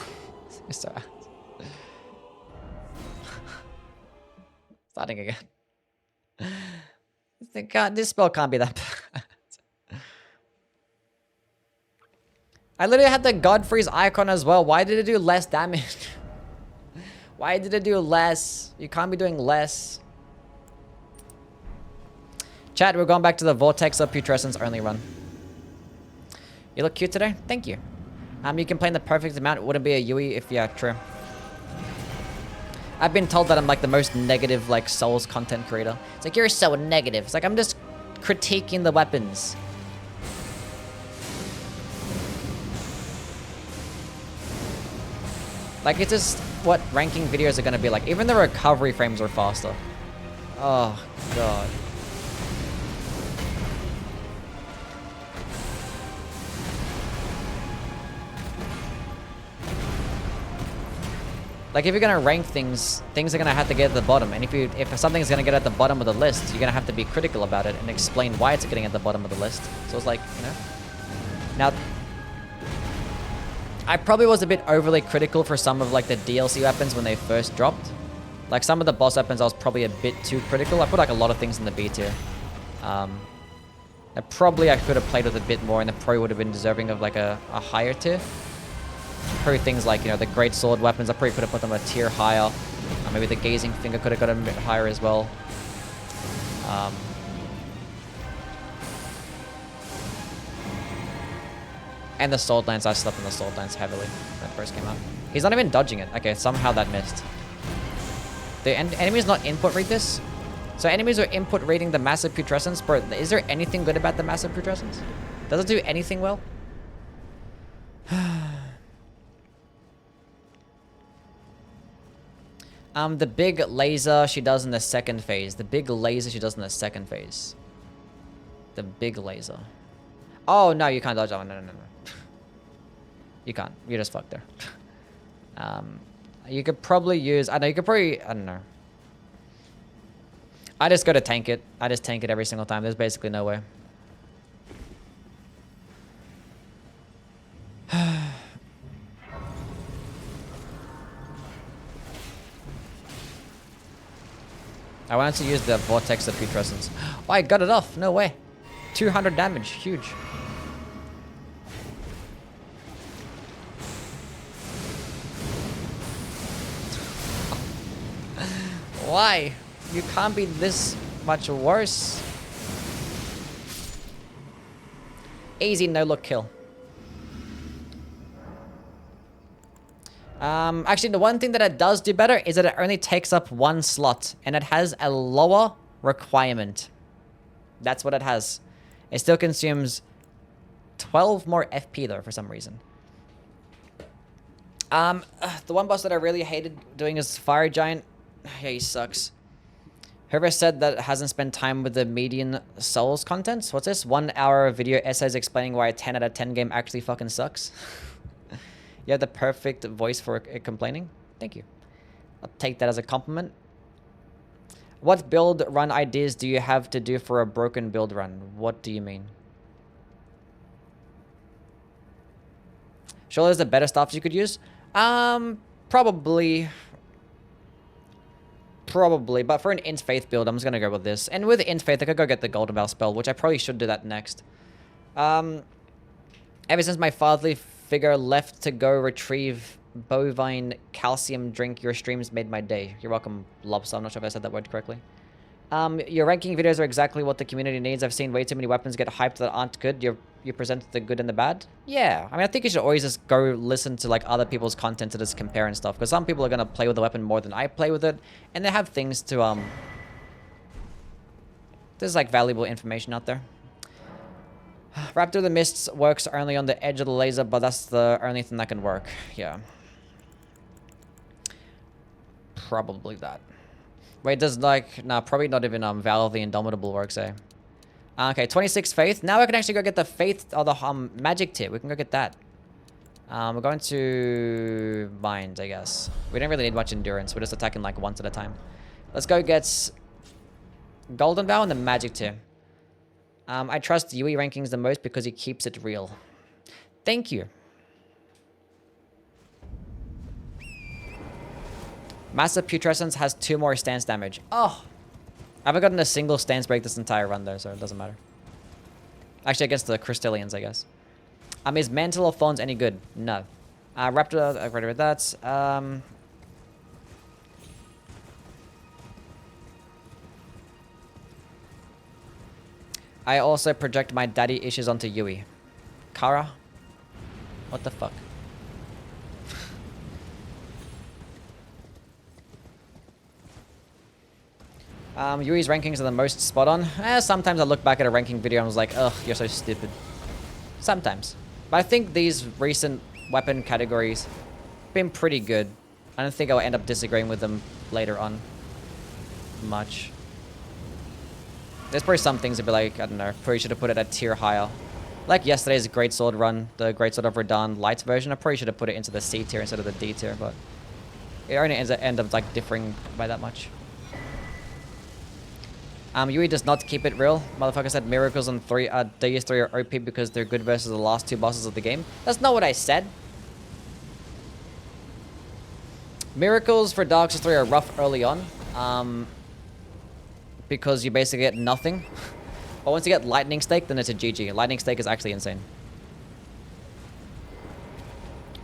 It's so bad. Starting again. This spell can't be that bad. I literally had the Godfrey's icon as well. Why did it do less damage? Why did it do less? You can't be doing less. Chat, we're going back to the Vortex of Putrescence only run. You look cute today? Thank you. You can play in the perfect amount. It wouldn't be a Youwy if, yeah, true. I've been told that I'm like the most negative like Souls content creator. It's like, you're so negative. It's like, I'm just critiquing the weapons. Like, it's just what ranking videos are gonna be like. Even the recovery frames are faster. Oh, God. Like, if you're gonna rank things, things are gonna have to get at the bottom. And if something's gonna get at the bottom of the list, you're gonna have to be critical about it and explain why it's getting at the bottom of the list. So it's like, you know. Now, I probably was a bit overly critical for some of like the DLC weapons when they first dropped. Like some of the boss weapons, I was probably a bit too critical. I put like a lot of things in the B tier. Probably I could have played with a bit more, and it probably would have been deserving of like a higher tier. Probably things like, you know, the great sword weapons, I probably could have put them a tier higher. Maybe the gazing finger could have got a bit higher as well. And the sword lance, I slept on the sword lance heavily when it first came out. He's not even dodging it. Okay, somehow that missed. The enemies not input read this? So enemies are input reading the massive putrescence. Bro, is there anything good about the massive putrescence? Does it do anything well? The big laser she does in the second phase. The big laser she does in the second phase. The big laser. Oh, no, you can't dodge that one. No. You can't. You're just fucked there. You could probably use... I don't know. I just go to tank it. I just tank it every single time. There's basically no way. I wanted to use the Vortex of Putrescence. Oh, I got it off. No way. 200 damage. Huge. Why? You can't be this much worse. Easy no-look kill. Actually, the one thing that it does do better is that it only takes up 1 slot, and it has a lower requirement. That's what it has. It still consumes 12 more FP, though, for some reason. The one boss that I really hated doing is Fire Giant. Yeah, he sucks. Whoever said that hasn't spent time with the median Souls content? What's this? 1 hour video essays explaining why a 10 out of 10 game actually fucking sucks. You have the perfect voice for complaining. Thank you. I'll take that as a compliment. What build run ideas do you have to do for a broken build run? What do you mean? Sure, there's the better stuff you could use. Probably. But for an Int Faith build, I'm just gonna go with this. And with Int Faith, I could go get the Golden Bell spell, which I probably should do that next. Ever since my fatherly figure left to go retrieve bovine calcium drink, your streams made my day. You're welcome, Lobster. I'm not sure if I said that word correctly. Your ranking videos are exactly what the community needs. I've seen way too many weapons get hyped that aren't good. You present the good and the bad. Yeah, I mean, I think you should always just go listen to like other people's content to just compare and stuff. Because some people are gonna play with the weapon more than I play with it, and they have things to there's like valuable information out there. Raptor the Mists works only on the edge of the laser, but that's the only thing that can work. Yeah. Probably that. Wait, does like... Nah, probably not even Valve the Indomitable works, eh? Okay, 26 Faith. Now I can actually go get the Faith or the Magic tier. We can go get that. We're going to Mind, I guess. We don't really need much endurance. We're just attacking like once at a time. Let's go get Golden Vow and the Magic tier. I trust Youwy rankings the most because he keeps it real. Thank you. Massive Putrescence has 2 more stance damage. Oh! I haven't gotten a single stance break this entire run though, so it doesn't matter. Actually, against the Crystallians, I guess. Is Mantle of Thorns any good? No. Raptor, I've already read that. I also project my daddy issues onto Youwy. Kara? What the fuck? Yui's rankings are the most spot on. Sometimes I look back at a ranking video and I was like, ugh, you're so stupid. Sometimes. But I think these recent weapon categories have been pretty good. I don't think I'll end up disagreeing with them later on. Much. There's probably some things that be like, I don't know, probably should have put it a tier higher. Like yesterday's Greatsword run, the Greatsword of Radahn light version, I probably should have put it into the C tier instead of the D tier, but it only ends up like differing by that much. Youwy does not keep it real. Motherfucker said miracles on DS3 are OP because they're good versus the last 2 bosses of the game. That's not what I said. Miracles for Dark Souls 3 are rough early on. Because you basically get nothing. But once you get Lightning Stake, then it's a GG. Lightning Stake is actually insane.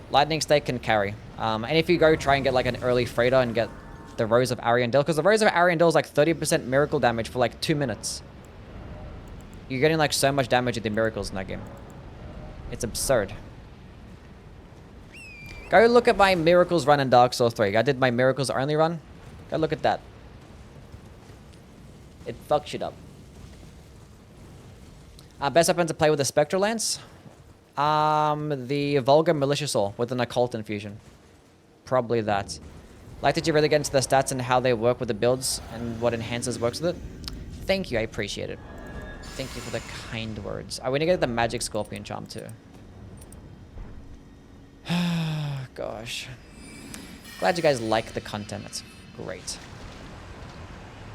Lightning Stake can carry. And if you go try and get like an early freighter and get the Rose of Ariandel, because the Rose of Ariandel is like 30% miracle damage for like 2 minutes. You're getting like so much damage with the miracles in that game. It's absurd. Go look at my miracles run in Dark Souls 3. I did my miracles only run. Go look at that. It fucks shit up. Best weapon to play with the Spectral Lance? The Vulgar Militia Saw with an Occult Infusion. Probably that. Like, did you really get into the stats and how they work with the builds and what enhancers works with it? Thank you, I appreciate it. Thank you for the kind words. I want to get the Magic Scorpion Charm too. Gosh. Glad you guys like the content. That's great.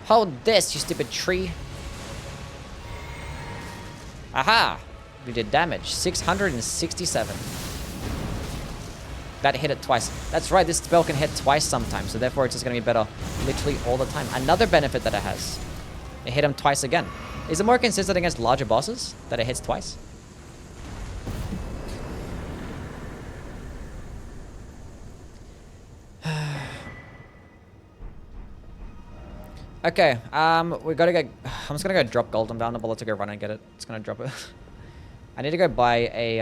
Hold this, you stupid tree. Aha! We did damage. 667. That hit it twice. That's right, this spell can hit twice sometimes, so therefore it's just going to be better literally all the time. Another benefit that it has. It hit him twice again. Is it more consistent against larger bosses that it hits twice? Okay, we gotta go. I'm just gonna go drop Golden Vow. I'll to go run and get it. It's gonna drop it. I need to go buy a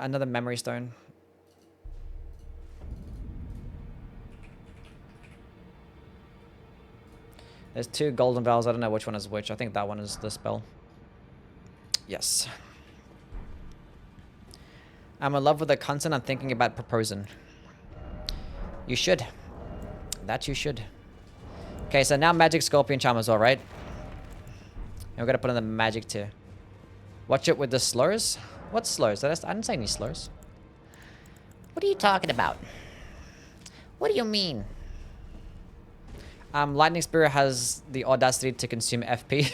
another memory stone. There's 2 golden vows. I don't know which one is which. I think that one is the spell. Yes. I'm in love with the content. I'm thinking about proposing. You should. That you should. Okay, so now magic scorpion charm as well, right? And we're gonna put in the magic too. Watch it with the slurs. What slurs? I didn't say any slurs. What are you talking about? What do you mean? Lightning Spirit has the audacity to consume FP.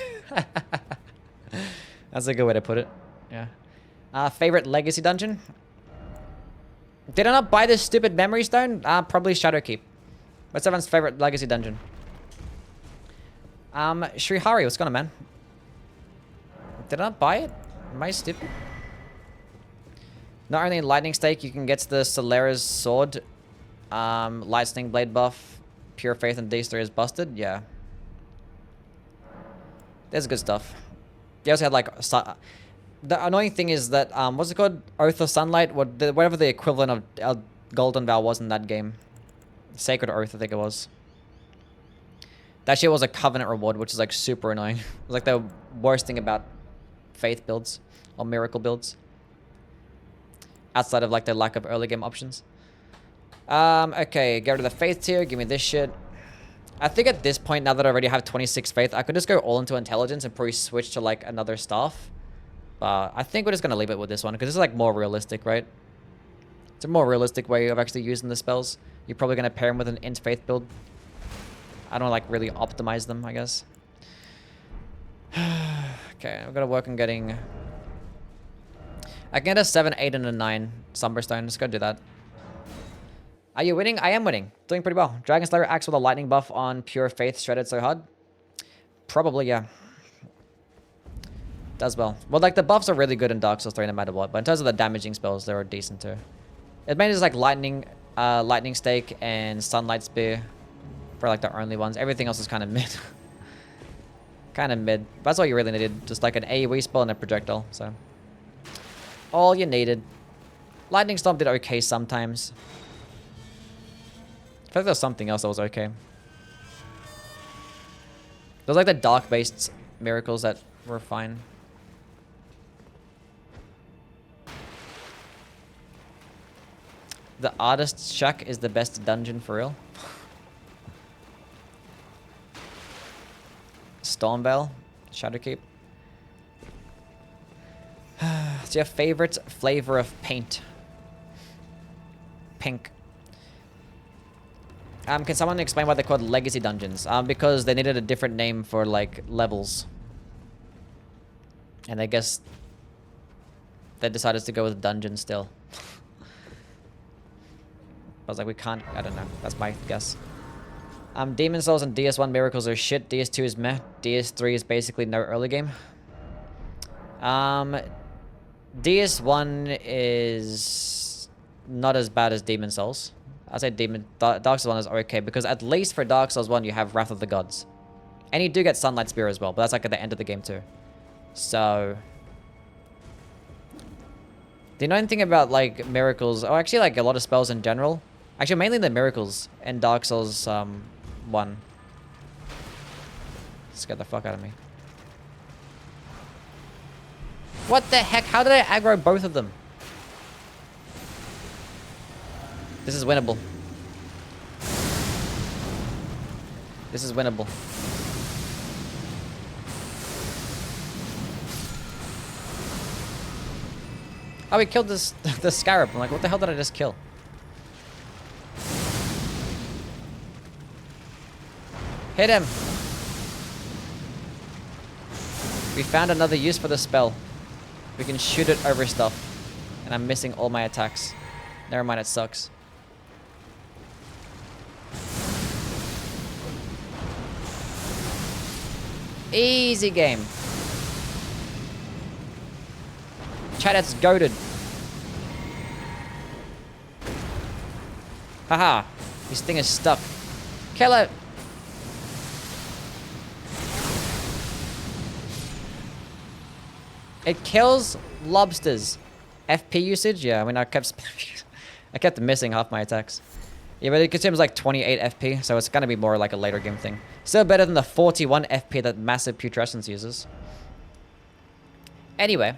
That's a good way to put it. Yeah. Favorite legacy dungeon? Did I not buy this stupid memory stone? Probably Shadowkeep. What's everyone's favorite legacy dungeon? Shrihari, what's going on, man? Did I not buy it? Am I stupid? Not only in Lightning Stake, you can get the Solera's sword, Lightning Blade buff, Pure Faith and DS3 is busted. Yeah. There's good stuff. They also had like... The annoying thing is that, what's it called? Oath of Sunlight? Whatever the equivalent of Golden Vow was in that game. Sacred Oath, I think it was. That shit was a Covenant reward, which is like super annoying. It's like the worst thing about Faith builds. Or Miracle builds. Outside of like the lack of early game options. Okay, get rid of the Faith tier. Give me this shit. I think at this point, now that I already have 26 Faith, I could just go all into Intelligence and probably switch to like another staff. But I think we're just going to leave it with this one, because this is like more realistic, right? It's a more realistic way of actually using the spells. You're probably going to pair them with an Int Faith build. I don't like really optimize them, I guess. Okay, I've got to work on getting... I can get a 7, 8, and a 9 Slumberstone. Let's go do that. Are you winning? I am winning. Doing pretty well. Dragon Slayer acts with a lightning buff on Pure Faith shredded so hard. Probably, yeah. Does well. Well, like, the buffs are really good in Dark Souls 3 no matter what. But in terms of the damaging spells, they're decent too. It mainly is like Lightning Stake and Sunlight Spear. For like the only ones. Everything else is kind of mid. Kind of mid. That's all you really needed. Just like an AoE spell and a projectile. So. All you needed. Lightning Storm did okay sometimes. I feel like there was something else that was okay. There was like the dark-based miracles that were fine. The Artist's Shack is the best dungeon for real. Stormveil, Shadowkeep. What's your favorite flavor of paint? Pink. Can someone explain why they're called legacy dungeons? Because they needed a different name for like levels. And I guess they decided to go with dungeon still. I was like, we can't, I don't know. That's my guess. Demon Souls and DS1 Miracles are shit. DS2 is meh. DS3 is basically no early game. DS1 is not as bad as Demon Souls. I'd say Dark Souls 1 is okay, because at least for Dark Souls 1 you have Wrath of the Gods. And you do get Sunlight Spear as well, but that's like at the end of the game too. So... do you know anything about like miracles? Oh, actually like a lot of spells in general. Actually mainly the miracles in Dark Souls 1. Scared the fuck out of me. What the heck? How did I aggro both of them? This is winnable. This is winnable. Oh, we killed this the scarab. I'm like, what the hell did I just kill? Hit him. We found another use for the spell. We can shoot it over stuff. And I'm missing all my attacks. Never mind, it sucks. Easy game. Chat, it's goated. Haha. This thing is stuck. Kill it. It kills lobsters. FP usage? Yeah, I mean, I kept missing half my attacks. Yeah, but it consumes like 28 FP, so it's gonna be more like a later game thing. Still better than the 41 FP that massive Putrescence uses. Anyway.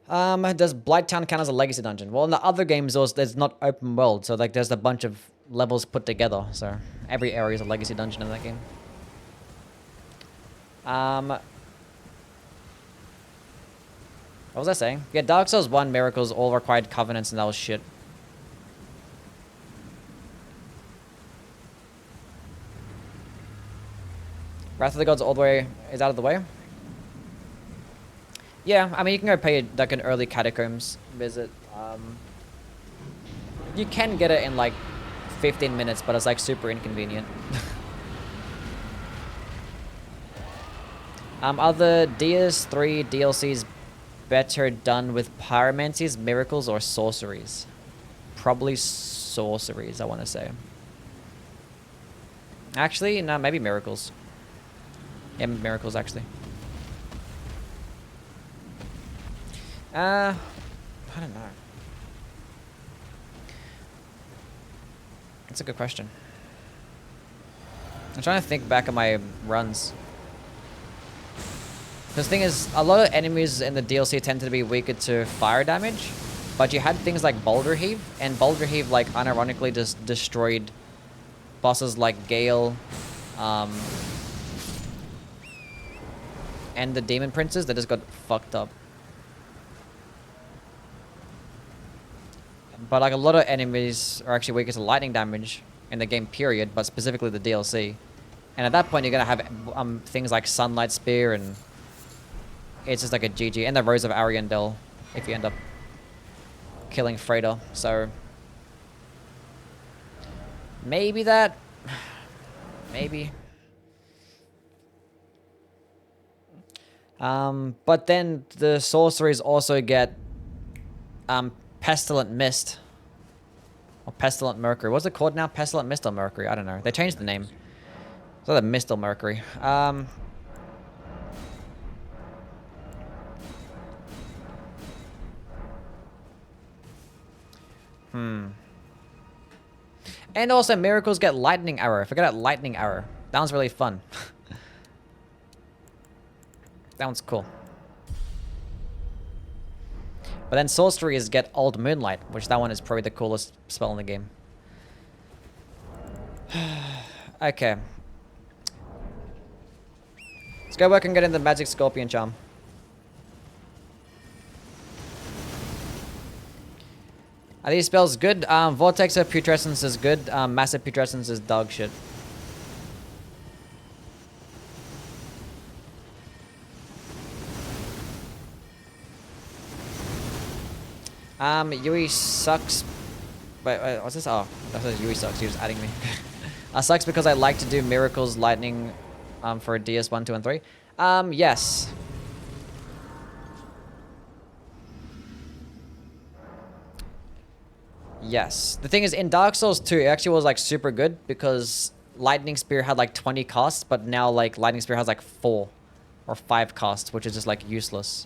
Does Blighttown count as a legacy dungeon? Well, in the other games, there's not open world, so like there's a bunch of levels put together, so every area is a legacy dungeon in that game. What was I saying? Yeah, Dark Souls 1 Miracles all required covenants, and that was shit. Wrath of the Gods all the way is out of the way. Yeah, I mean, you can go pay like an early Catacombs visit. You can get it in like 15 minutes, but it's like super inconvenient. Are the DS3 DLCs better done with pyromancies, miracles, or sorceries? Probably sorceries, I want to say. Actually, no, maybe miracles. Yeah, miracles, actually. I don't know. That's a good question. I'm trying to think back on my runs. The thing is, a lot of enemies in the DLC tend to be weaker to fire damage, but you had things like Boulder Heave, and Boulder Heave, like, unironically just destroyed bosses like Gale, and the Demon Princes that just got fucked up. But like a lot of enemies are actually weaker to lightning damage in the game period, but specifically the DLC. And at that point, you're gonna have things like Sunlight Spear, and it's just like a GG. And the Rose of Ariandel if you end up killing Freighter. So maybe that. Maybe. But then the sorceries also get Pestilent Mist. Or Pestilent Mercury. What's it called now? Pestilent Mist or Mercury? I don't know. They changed the name. It's either Mist or Mercury. And also miracles get Lightning Arrow. I forgot that Lightning Arrow. That one's really fun. That one's cool. But then sorceries get Old Moonlight, which that one is probably the coolest spell in the game. Okay. Let's go work and get in the Magic Scorpion Charm. Are these spells good? Vortex of Putrescence is good. Massive Putrescence is dog shit. Youwy sucks. Wait, what's this? Oh, that says Youwy sucks. You're just adding me. Sucks because I like to do Miracles Lightning for DS 1, 2, and 3. Yes. Yes. The thing is, in Dark Souls 2, it actually was like super good because Lightning Spear had like 20 casts, but now like Lightning Spear has like 4 or 5 casts, which is just like useless.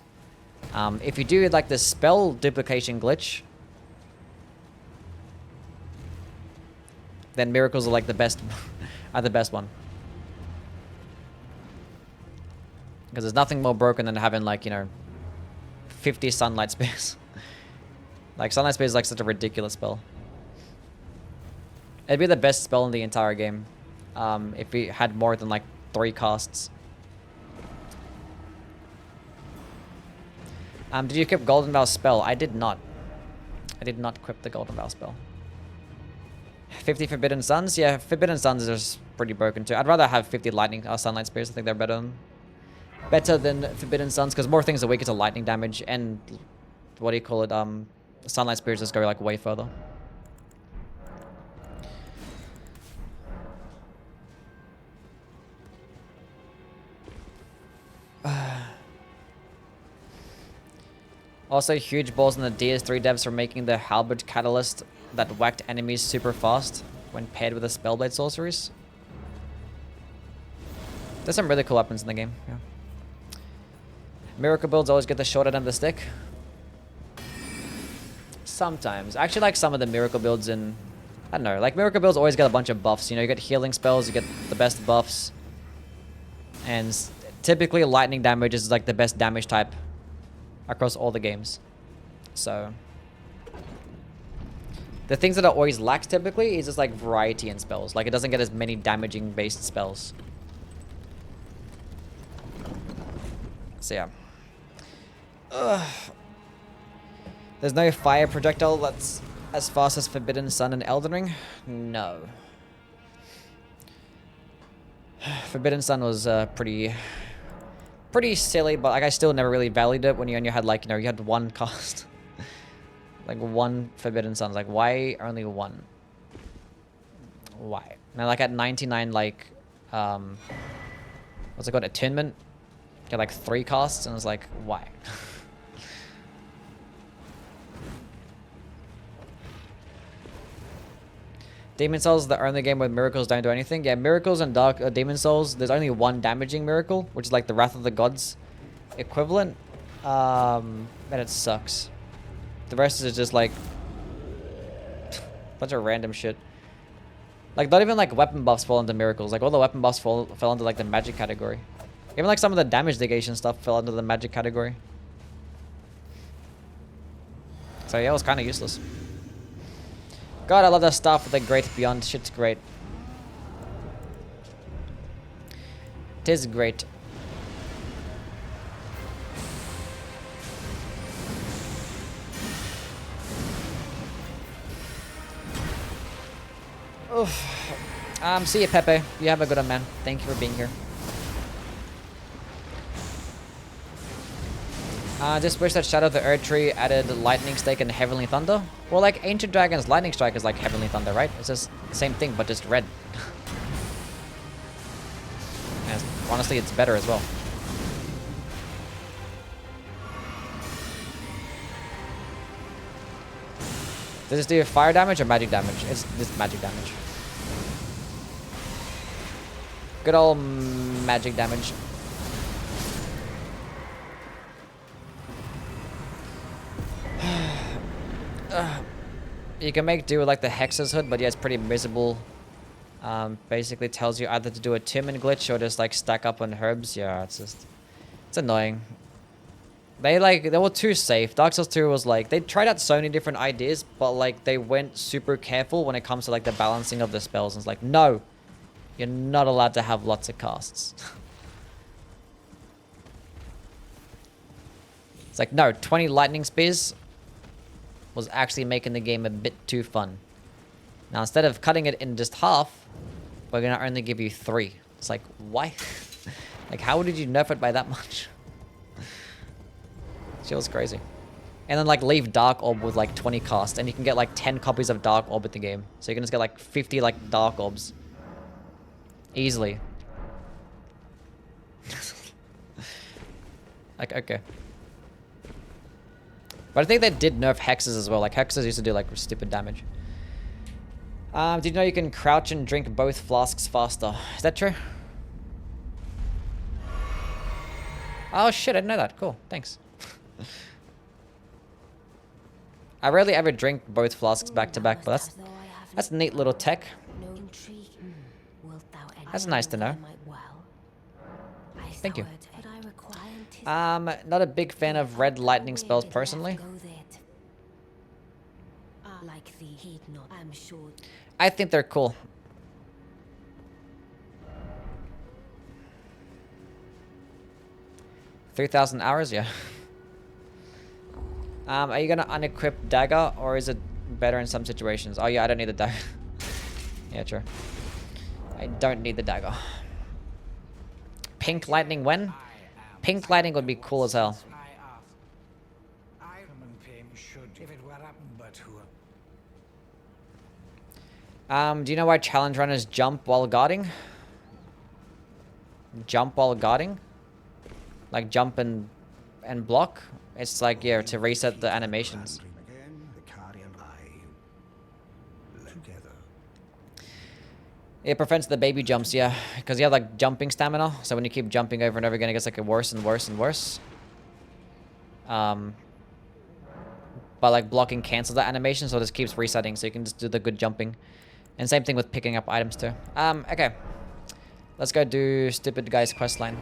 If you do like the spell duplication glitch, then miracles are like the best, are the best one. Because there's nothing more broken than having like, you know, 50 sunlight spears. Like sunlight spear is like such a ridiculous spell. It'd be the best spell in the entire game, if we had more than like 3 casts. Did you equip Golden Vow spell? I did not. I did not equip the Golden Vow spell. 50 Forbidden Suns? Yeah, Forbidden Suns is pretty broken too. I'd rather have 50 Lightning Sunlight Spears. I think they're better than... better than Forbidden Suns because more things are weaker to lightning damage and what do you call it? Sunlight Spirits just go like way further. Also, huge balls in the DS3 devs for making the Halberd Catalyst that whacked enemies super fast when paired with the Spellblade sorceries. There's some really cool weapons in the game, yeah. Miracle builds always get the short end of the stick. Sometimes. I actually like some of the miracle builds in... I don't know, like miracle builds always get a bunch of buffs. You know, you get healing spells, you get the best buffs. And typically lightning damage is like the best damage type across all the games. So the things that it always lacks typically is just like variety in spells. Like it doesn't get as many damaging based spells. So yeah. Ugh. There's no fire projectile that's as fast as Forbidden Sun and Elden Ring? No. Forbidden Sun was pretty silly, but like I still never really valued it when you only had like, you know, you had one cast. Like one Forbidden Sun. Like why only one? Why? Now like at 99 like what's it called? Attunement? Get like 3 casts and I was like, why? Demon Souls is the only game where miracles don't do anything. Yeah, miracles and Dark Demon Souls, there's only one damaging miracle, which is like the Wrath of the Gods equivalent. And it sucks. The rest is just like bunch of random shit. Like not even like weapon buffs fall into miracles. Like all the weapon buffs fell into like the magic category. Even like some of the damage negation stuff fell into the magic category. So yeah, it was kind of useless. God, I love that stuff with the Great Beyond. Shit's great. Tis great. Oof. See you, Pepe. You have a good one, man. Thank you for being here. Just wish that Shadow of the Earth Tree added Lightning Stake and Heavenly Thunder. Well, like Ancient Dragon's Lightning Strike is like Heavenly Thunder, right? It's just the same thing, but just red. And honestly, it's better as well. Does this do fire damage or magic damage? It's just magic damage. Good old magic damage. You can make do with like the Hex's Hood, but yeah, it's pretty miserable. Basically tells you either to do a Timon glitch or just like stack up on herbs. Yeah, it's annoying. They were too safe. Dark Souls 2 was like, they tried out so many different ideas, but like they went super careful when it comes to like the balancing of the spells. And it's like, no, you're not allowed to have lots of casts. It's like, no, 20 lightning spears was actually making the game a bit too fun. Now, instead of cutting it in just half, we're going to only give you 3. It's like, why? Like, how did you nerf it by that much? She was crazy. And then, like, leave Dark Orb with, like, 20 casts, and you can get, like, 10 copies of Dark Orb at the game. So you can just get, like, 50, like, Dark Orbs. Easily. Like, okay. But I think they did nerf hexes as well. Like hexes used to do like stupid damage. Did you know you can crouch and drink both flasks faster? Is that true? Oh shit, I didn't know that. Cool, thanks. I rarely ever drink both flasks back to back, but that's neat little tech. That's nice to know. Thank you. Not a big fan of red lightning spells personally. I think they're cool. $3,000 hours, yeah. Are you gonna unequip dagger, or is it better in some situations? Oh yeah, I don't need the dagger. Yeah, true. I don't need the dagger. Pink lightning when? Pink lighting would be cool as hell. Do you know why challenge runners jump while guarding? Jump while guarding? Like jump and block? It's like, yeah, to reset the animations. It prevents the baby jumps, yeah. Because you have like jumping stamina. So when you keep jumping over and over again, it gets like worse and worse and worse. But like blocking cancels that animation, so it just keeps resetting. So you can just do the good jumping. And same thing with picking up items too. Okay. Let's go do stupid guy's questline.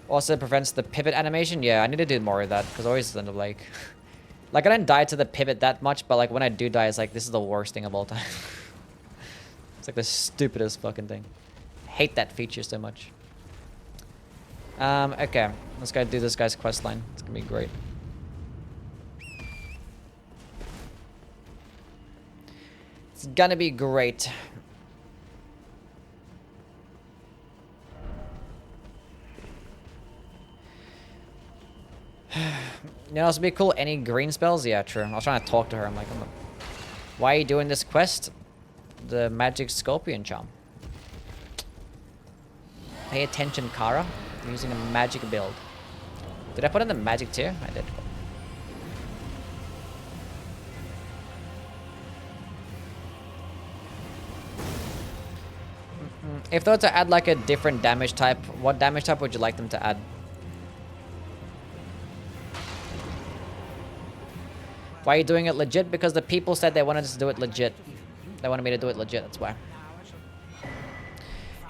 Also prevents the pivot animation. Yeah, I need to do more of that. Because I always end up like... like I don't die to the pivot that much. But like when I do die, it's like this is the worst thing of all time. It's like the stupidest fucking thing. Hate that feature so much. Okay. Let's go do this guy's questline. It's gonna be great. It's gonna be great. You know, this would be cool. Any green spells? Yeah, true. I was trying to talk to her. I'm like, why are you doing this quest? The magic scorpion charm. Pay attention, Kara. I'm using a magic build. Did I put in the magic tier? I did. If they were to add like a different damage type, what damage type would you like them to add? Why are you doing it legit? Because the people said they wanted us to do it legit. They wanted me to do it legit, that's why.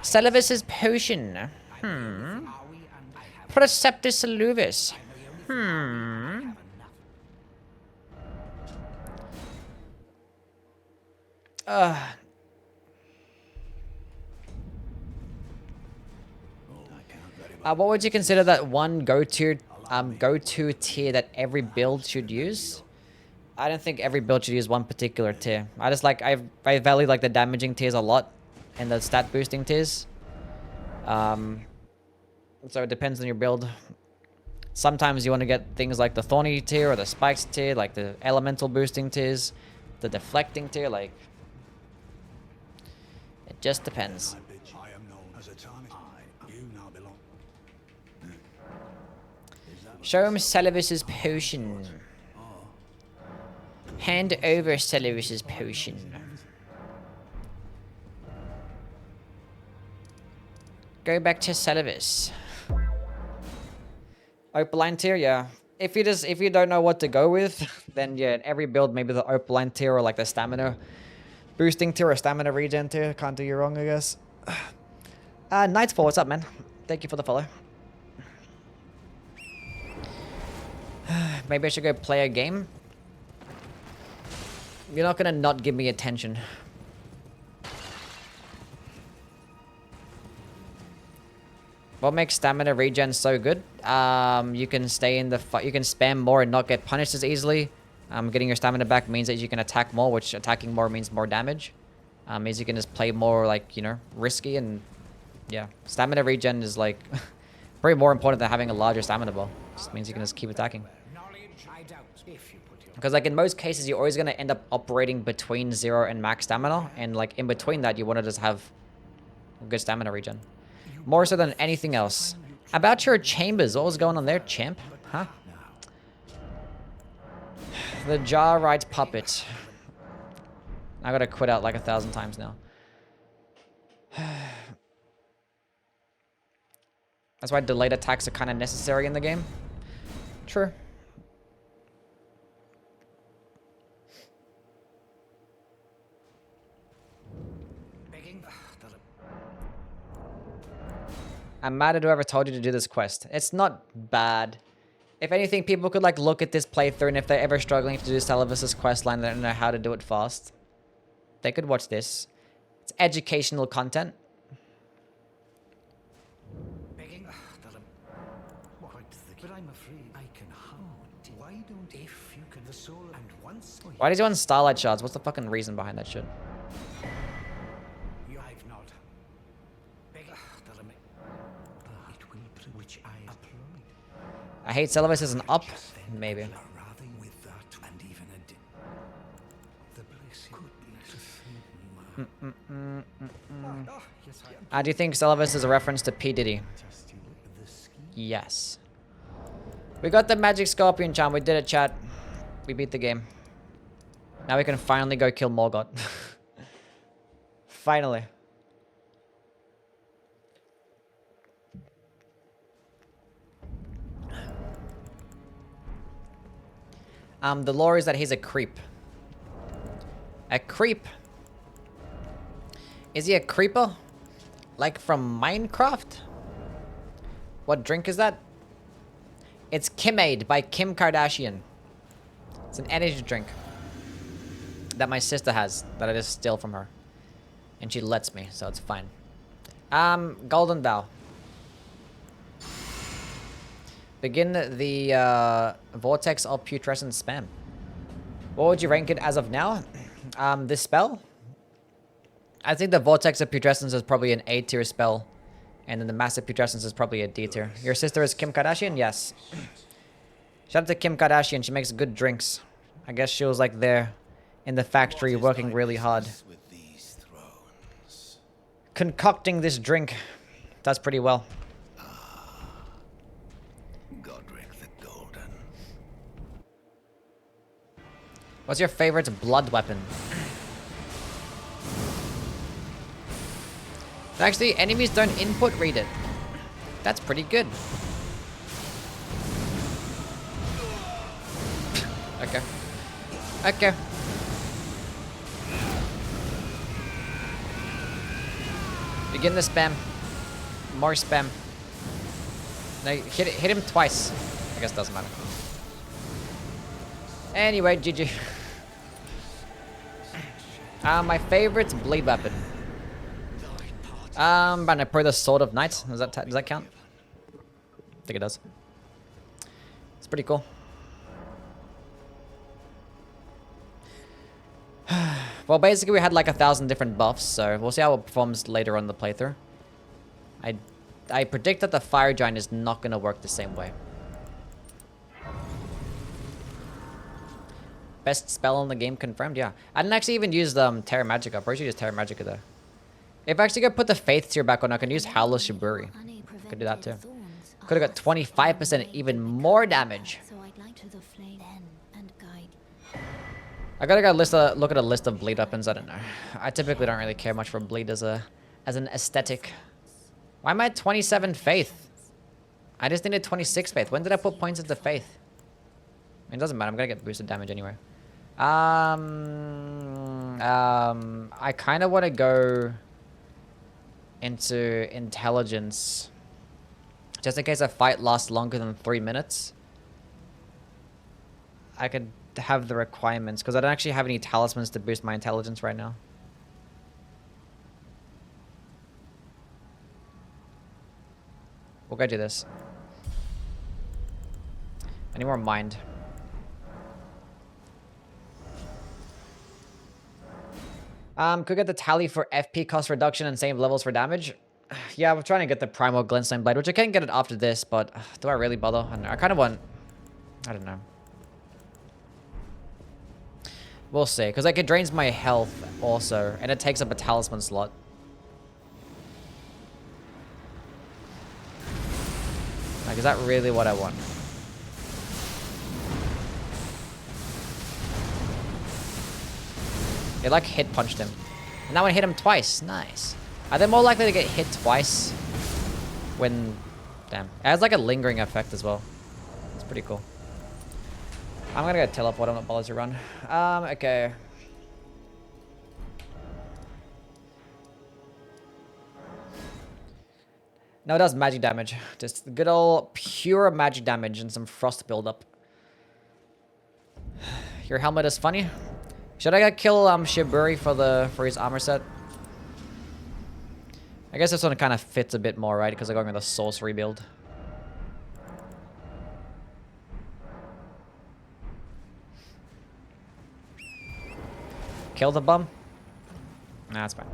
Celivis's potion. Putrescence saluvis. What would you consider that one go-to tier that every build should use? I don't think every build should use one particular tier. I just like I value like the damaging tiers a lot and the stat boosting tiers. So it depends on your build. Sometimes you want to get things like the thorny tier or the spikes tier, like the elemental boosting tiers, the deflecting tier, like it just depends. Show him Celivis's potion. Hand over Celivis's potion. Go back to Celivis. Opaline tier, yeah. If you don't know what to go with, then yeah, every build maybe the Opaline tier or like the stamina boosting tier or stamina regen tier. Can't do you wrong, I guess. Nightfall, what's up, man? Thank you for the follow. Maybe I should go play a game. You're not gonna not give me attention. What makes stamina regen so good? You can stay in the fight. You can spam more and not get punished as easily. Getting your stamina back means that you can attack more, which attacking more means more damage. Means you can just play more like, you know, risky and yeah. Stamina regen is like probably more important than having a larger stamina bar. Just means you can just keep attacking. Because like in most cases, you're always going to end up operating between 0 and max stamina. And like in between that, you want to just have good stamina regen. More so than anything else. About your chambers, what was going on there, champ? Huh? The jar right puppet. I gotta quit out like 1,000 times now. That's why delayed attacks are kind of necessary in the game. True. I'm mad at whoever told you to do this quest. It's not bad. If anything, people could like look at this playthrough and if they're ever struggling to do Celivis's questline, they don't know how to do it fast. They could watch this. It's educational content. Why does he want Starlight Shards? What's the fucking reason behind that shit? which I employed. I hate Celavis as an up, maybe. Rather with that and even the bliss Do you think Celavis is a reference to P. Diddy? Yes. We got the magic scorpion charm. We did it, chat. We beat the game. Now we can finally go kill Morgoth. Finally. The lore is that he's a creep. A creep? Is he a creeper? Like from Minecraft? What drink is that? It's Kimade by Kim Kardashian. It's an energy drink that my sister has that I just steal from her. And she lets me, so it's fine. Golden Bow. Begin the Vortex of Putrescence spam. What would you rank it as of now? This spell? I think the Vortex of Putrescence is probably an A tier spell. And then the Massive Putrescence is probably a D tier. Your sister is Kim Kardashian? Yes. Shout out to Kim Kardashian. She makes good drinks. I guess she was like there in the factory working really hard. Concocting this drink. Does pretty well. Godric the Golden. What's your favorite blood weapon? Actually, enemies don't input read it. That's pretty good. Okay. Okay. Begin the spam. More spam. No, hit him twice. I guess it doesn't matter. Anyway, GG. My favorite blade weapon. But I play the Sword of Night. Does that count? I think it does. It's pretty cool. Well, basically we had like 1,000 different buffs, so we'll see how it performs later on in the playthrough. I predict that the Fire Giant is not going to work the same way. Best spell in the game confirmed? Yeah. I didn't actually even use Terra Magica. I'm pretty sure you used Terra Magica there. If I actually go put the Faith tier back on, I can use Howless Shiburi. Could do that too. Could have got 25% even more damage. I gotta go look at a list of bleed weapons. I don't know. I typically don't really care much for bleed as an aesthetic. Why am I at 27 faith? I just needed 26 faith. When did I put points into faith? I mean, it doesn't matter. I'm gonna get boosted damage anyway. I kind of want to go into intelligence, just in case a fight lasts longer than 3 minutes. I could have the requirements because I don't actually have any talismans to boost my intelligence right now. We'll go do this. Any more mind? Could get the tally for FP cost reduction and save levels for damage. Yeah, we're trying to get the Primal Glintstone Blade, which I can get it after this, but do I really bother? I don't know. I kind of want... I don't know. We'll see, because like it drains my health also, and it takes up a talisman slot. Like, is that really what I want? It like hit punched him. And that one hit him twice. Nice. Are they more likely to get hit twice when... Damn. It has like a lingering effect as well. It's pretty cool. I'm gonna go teleport. I'm not bothered to run. Okay. No, it does magic damage. Just good old pure magic damage and some frost buildup. Your helmet is funny. Should I go kill Shiburi for his armor set? I guess this one kind of fits a bit more, right? Because I'm going with a sorcery build. Kill the bum? Nah, that's fine.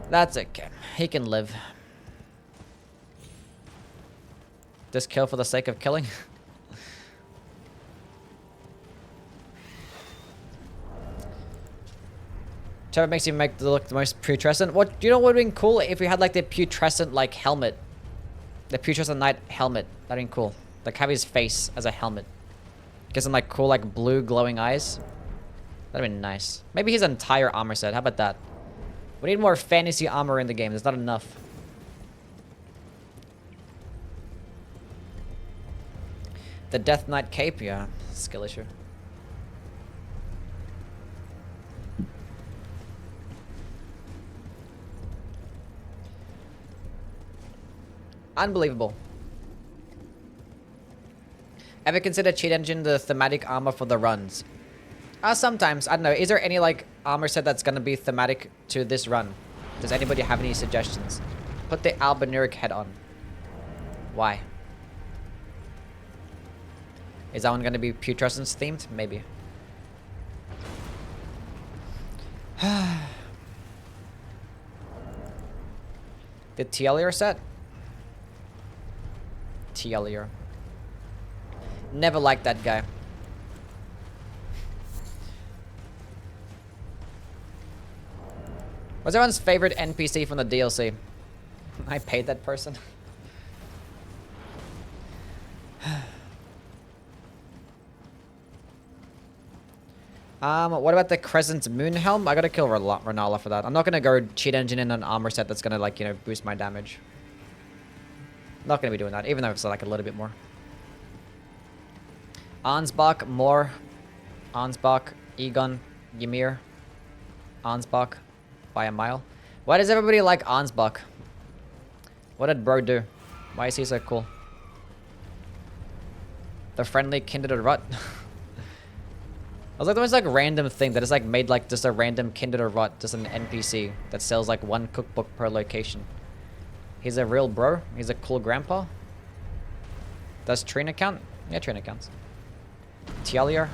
That's okay. He can live. Just kill for the sake of killing. Whichever makes you make the look the most putrescent. What do you know what would have been cool if we had like the putrescent like helmet? The putrescent knight helmet. That'd been cool. Like have his face as a helmet. Get some like cool like blue glowing eyes. That'd been nice. Maybe his entire armor set. How about that? We need more fantasy armor in the game. There's not enough. The Death Knight cape, yeah, skill issue. Unbelievable. Ever consider cheat engine the thematic armor for the runs? Sometimes. I don't know. Is there any like armor set that's gonna be thematic to this run? Does anybody have any suggestions? Put the Albinuric head on. Why? Is that one gonna be Putrescence themed? Maybe. The Tielier set? Tielier. Never liked that guy. What's everyone's favorite NPC from the DLC? I paid that person. What about the Crescent Moon Helm? I gotta kill Renala for that. I'm not gonna go cheat engine in an armor set that's gonna like, you know, boost my damage. Not gonna be doing that, even though it's like a little bit more. Ansbach, more. Ansbach, Egon, Ymir. Ansbach, by a mile. Why does everybody like Ansbach? What did bro do? Why is he so cool? The friendly kindred rut. I was like the most like random thing that is like made like just a random kindred rut, just an NPC that sells like one cookbook per location. He's a real bro. He's a cool grandpa. Does Trina count? Yeah, Trina counts. Tielier.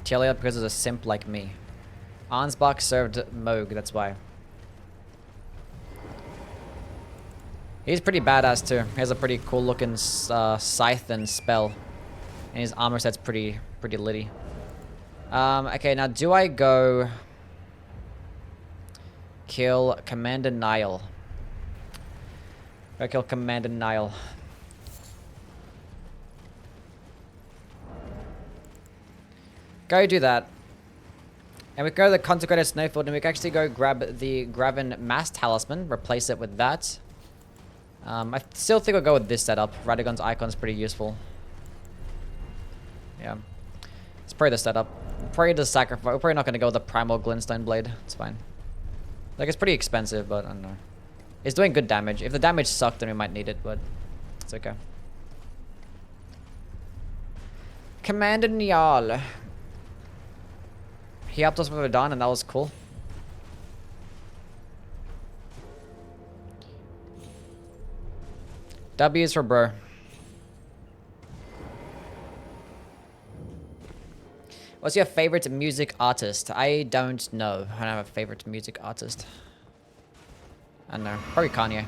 Tielier because he's a simp like me. Ansbach served Moog, that's why. He's pretty badass too. He has a pretty cool looking scythe and spell. And his armor set's pretty litty. Okay, now do I go kill Commander Nile? Go kill Commander Nile. Go do that. And we go to the Consecrated Snowfield and we can actually go grab the Graven Mass Talisman, replace it with that. I still think I'll go with this setup. Radagon's Icon's pretty useful. Yeah. It's probably the setup. Probably the sacrifice. We're probably not going to go with the Primal Glintstone Blade. It's fine. Like, it's pretty expensive, but I don't know. It's doing good damage. If the damage sucked, then we might need it, but it's okay. Commander Niall. He helped us with Verdun, and that was cool. W is for bro. What's your favorite music artist? I don't know. I don't have a favorite music artist. I don't know. Probably Kanye.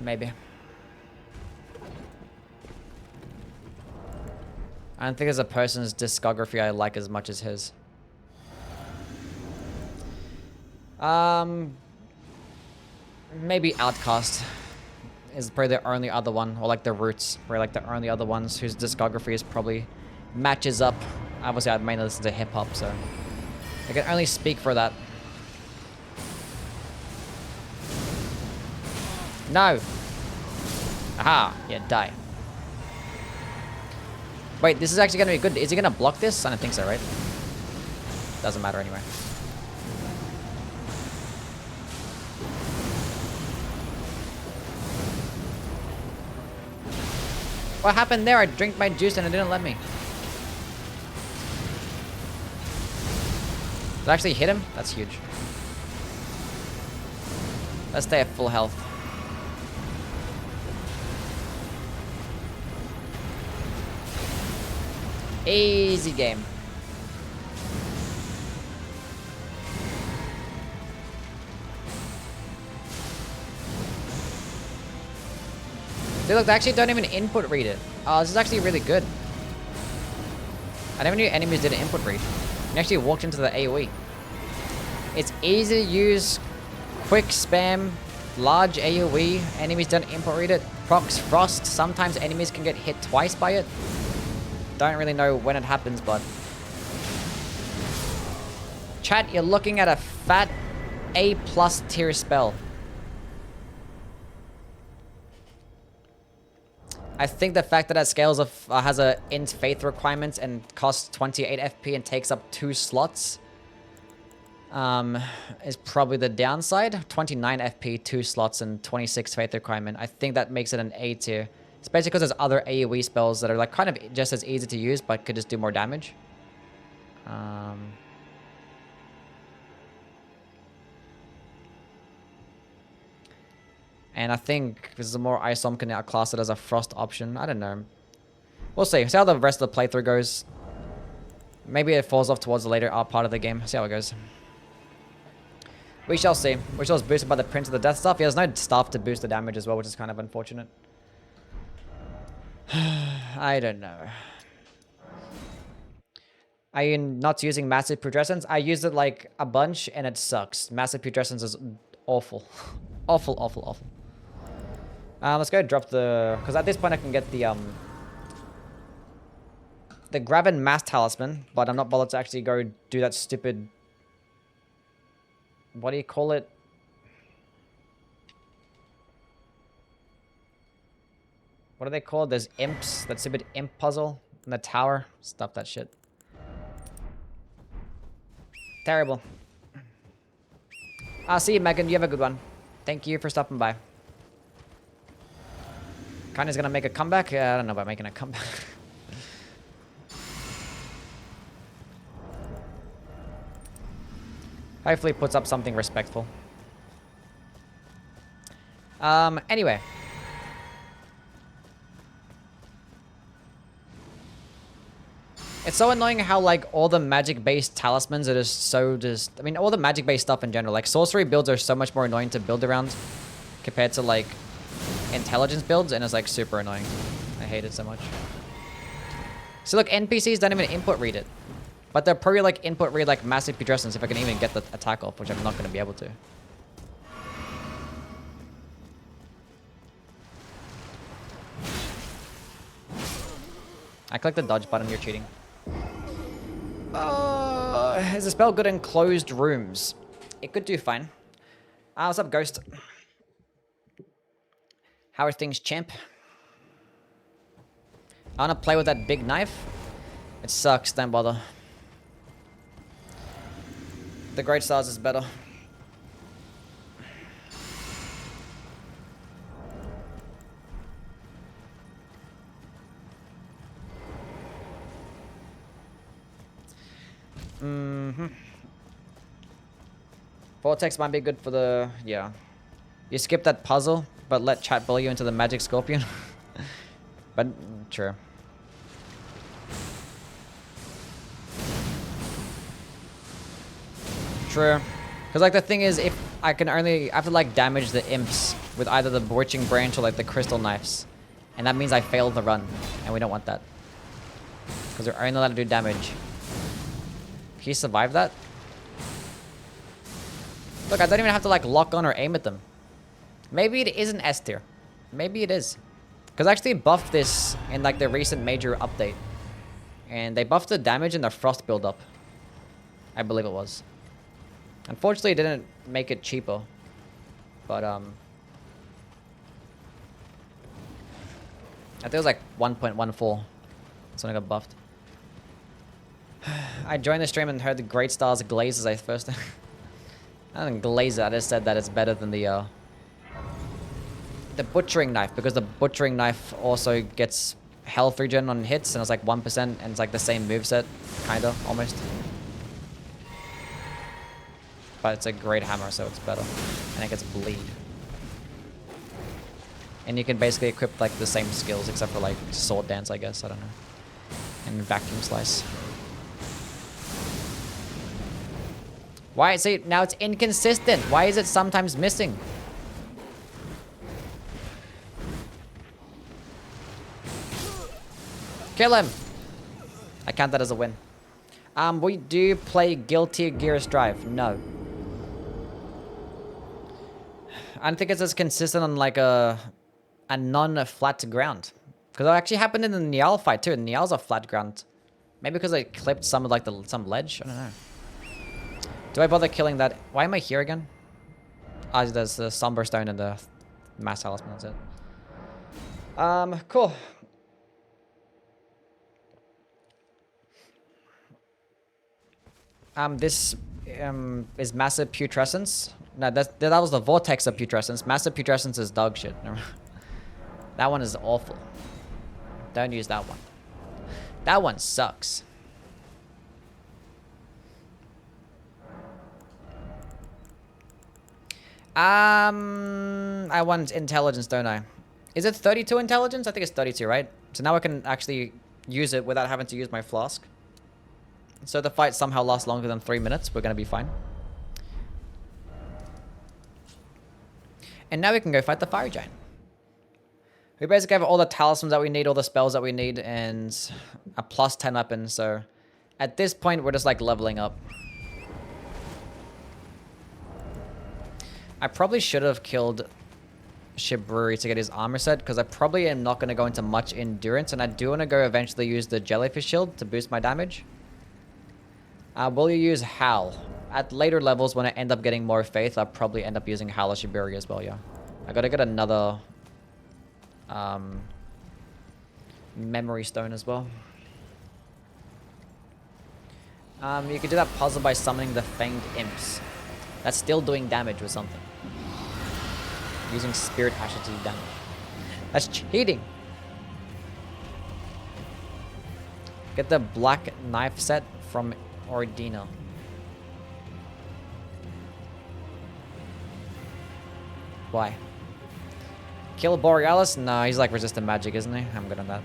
Maybe. I don't think there's a person's discography I like as much as his. Maybe Outcast is probably the only other one, or like the Roots, where like the only other ones whose discography is probably matches up. Obviously, I mainly listen to hip hop, so I can only speak for that. No. Aha! Yeah, die. Wait, this is actually gonna be good. Is he gonna block this? I don't think so, right? Doesn't matter anyway. What happened there? I drank my juice and it didn't let me. Did I actually hit him? That's huge. Let's stay at full health. Easy game. See, look, they actually don't even input read it. Oh, this is actually really good. I never knew enemies did an input read. You actually walked into the AoE. It's easy to use, quick spam, large AoE. Enemies don't input read it. Procs frost. Sometimes enemies can get hit twice by it. Don't really know when it happens, but... Chat, you're looking at a fat A+ tier spell. I think the fact that it scales of has a int faith requirement and costs 28 FP and takes up 2 slots is probably the downside. 29 FP, 2 slots, and 26 faith requirement. I think that makes it an A tier. Especially because there's other AoE spells that are like kind of just as easy to use but could just do more damage. And I think this is a more ISOM can outclass it as a frost option. I don't know. We'll see. See how the rest of the playthrough goes. Maybe it falls off towards the later part of the game. See how it goes. We shall see. Which was boosted by the Prince of the Death stuff. Yeah, there's no staff to boost the damage as well, which is kind of unfortunate. I don't know. Are you not using Massive Putrescence? I used it like a bunch and it sucks. Massive Putrescence is awful. Awful, awful, awful. Let's go drop the... Because at this point I can get the Grab and Mass Talisman, but I'm not bothered to actually go do that stupid... What do you call it? What are they called? There's imps. That stupid imp puzzle in the tower. Stuff that shit. Terrible. See you, Megan. You have a good one. Thank you for stopping by. Kanye's gonna make a comeback? I don't know about making a comeback. Hopefully puts up something respectful. Anyway. It's so annoying how, like, all the magic-based talismans are just so just... I mean, all the magic-based stuff in general. Like, sorcery builds are so much more annoying to build around compared to, like, intelligence builds, and it's, like, super annoying. I hate it so much. So, look, NPCs don't even input read it. But they'll probably, like, input read, like, Massive Putrescence if I can even get the attack off, which I'm not going to be able to. I clicked the dodge button, you're cheating. Is the spell good in closed rooms? It could do fine. What's up, Ghost? How are things, champ? I want to play with that big knife. It sucks, don't bother. The Great Stars is better. Vortex might be good for the... Yeah. You skip that puzzle, but let chat bully you into the magic scorpion. But, true. True. Because, like, the thing is, if I can only... I have to, like, damage the imps with either the Bewitching Branch or, like, the Crystal Knives. And that means I fail the run. And we don't want that. Because we're only allowed to do damage. Can you survive that? Look, I don't even have to, like, lock on or aim at them. Maybe it is an S tier. Maybe it is. Because I actually buffed this in, like, the recent major update. And they buffed the damage and the frost build-up. I believe it was. Unfortunately, it didn't make it cheaper. But, I think it was, like, 1.14. That's when I got buffed. I joined the stream and heard the Great Stars glaze as I first... I didn't glaze it, I just said that it's better than the Butchering Knife, because the Butchering Knife also gets health regen on hits, and it's like 1%, and it's like the same moveset, kinda, almost. But it's a great hammer, so it's better. And it gets bleed. And you can basically equip like the same skills, except for like Sword Dance, I guess, I don't know. And Vacuum Slice. Why? See, now it's inconsistent. Why is it sometimes missing? Kill him! I count that as a win. We do play Guilty Gear Strive. No. I don't think it's as consistent on like a non-flat ground. Because it actually happened in the Niall fight too. Niall's a flat ground. Maybe because I clipped some of like some ledge. I don't know. Do I bother killing that? Why am I here again? Ah, there's the Somber Stone and the Mass Talisman. That's it. Cool. This is Massive Putrescence. No, that was the Vortex of Putrescence. Massive Putrescence is dog shit. That one is awful. Don't use that one. That one sucks. I want intelligence, don't I? Is it 32 intelligence? I think it's 32, right? So now I can actually use it without having to use my flask. So the fight somehow lasts longer than 3 minutes. We're going to be fine. And now we can go fight the fire giant. We basically have all the talismans that we need, all the spells that we need, and a plus 10 weapon. So at this point, we're just like leveling up. I probably should have killed Shiburi to get his armor set, because I probably am not going to go into much endurance, and I do want to go eventually use the jellyfish shield to boost my damage. Will you use Howl? At later levels, when I end up getting more faith, I'll probably end up using Howl or Shiburi as well, yeah. I gotta get another memory stone as well. You could do that puzzle by summoning the Fanged Imps. That's still doing damage with something. Using Spirit Ashes to do damage. That's cheating! Get the black knife set from Ordina. Why? Kill Borealis? No, he's like resistant magic, isn't he? I'm good on that.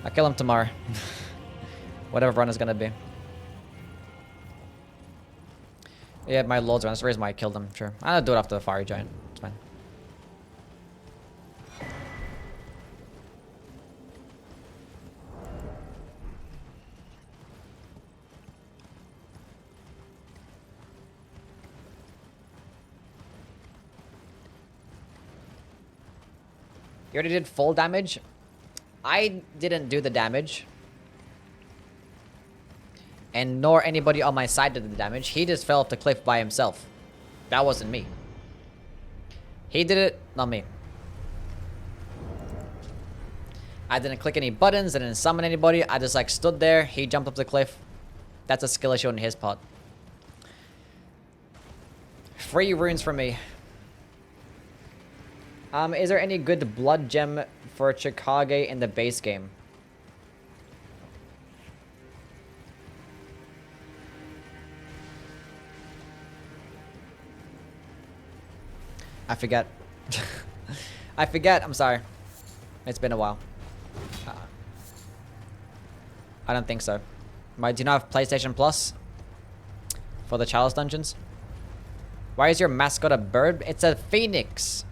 I'll kill him tomorrow. Whatever run is gonna be. Yeah, my Lord's run. That's the reason why I killed him, sure. I'll do it after the fire giant. It's fine. You already did full damage? I didn't do the damage. And nor anybody on my side did the damage. He just fell off the cliff by himself. That wasn't me. He did it, not me. I didn't click any buttons, I didn't summon anybody. I just like stood there, he jumped up the cliff. That's a skill issue on his part. Free runes for me. Is there any good blood gem for Chikage in the base game? I forget. I forget. I'm sorry. It's been a while. I don't think so. Do you not have PlayStation Plus for the Chalice dungeons? Why is your mascot a bird? It's a phoenix,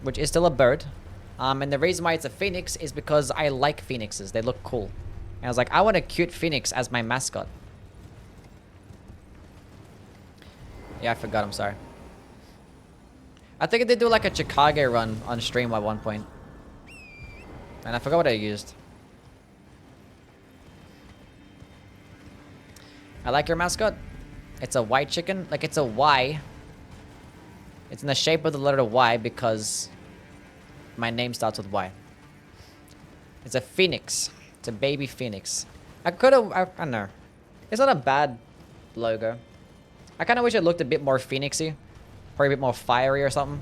which is still a bird. And the reason why it's a phoenix is because I like phoenixes. They look cool. And I was like, I want a cute phoenix as my mascot. Yeah, I forgot. I'm sorry. I think I did do like a Chikage run on stream at one point. And I forgot what I used. I like your mascot. It's a white chicken. Like, it's a Y. It's in the shape of the letter Y because my name starts with Y. It's a phoenix. It's a baby phoenix. I don't know. It's not a bad logo. I kind of wish it looked a bit more phoenixy. Probably a bit more fiery or something.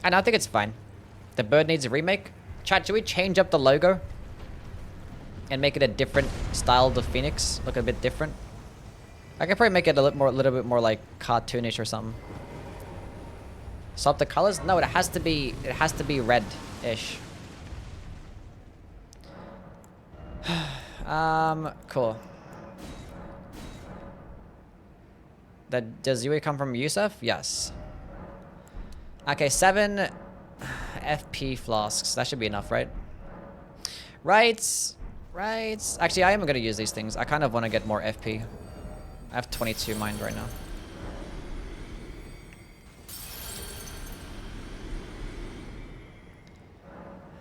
And I think it's fine. The bird needs a remake. Chat, should we change up the logo? And make it a different style of the phoenix? Look a bit different. I could probably make it a little bit more like cartoonish or something. Swap the colors? No, it has to be red-ish. Cool. Does Youwy come from Yusuf? Yes. Okay, 7 FP flasks. That should be enough, right? Right. Right. Actually, I am going to use these things. I kind of want to get more FP. I have 22 mind right now.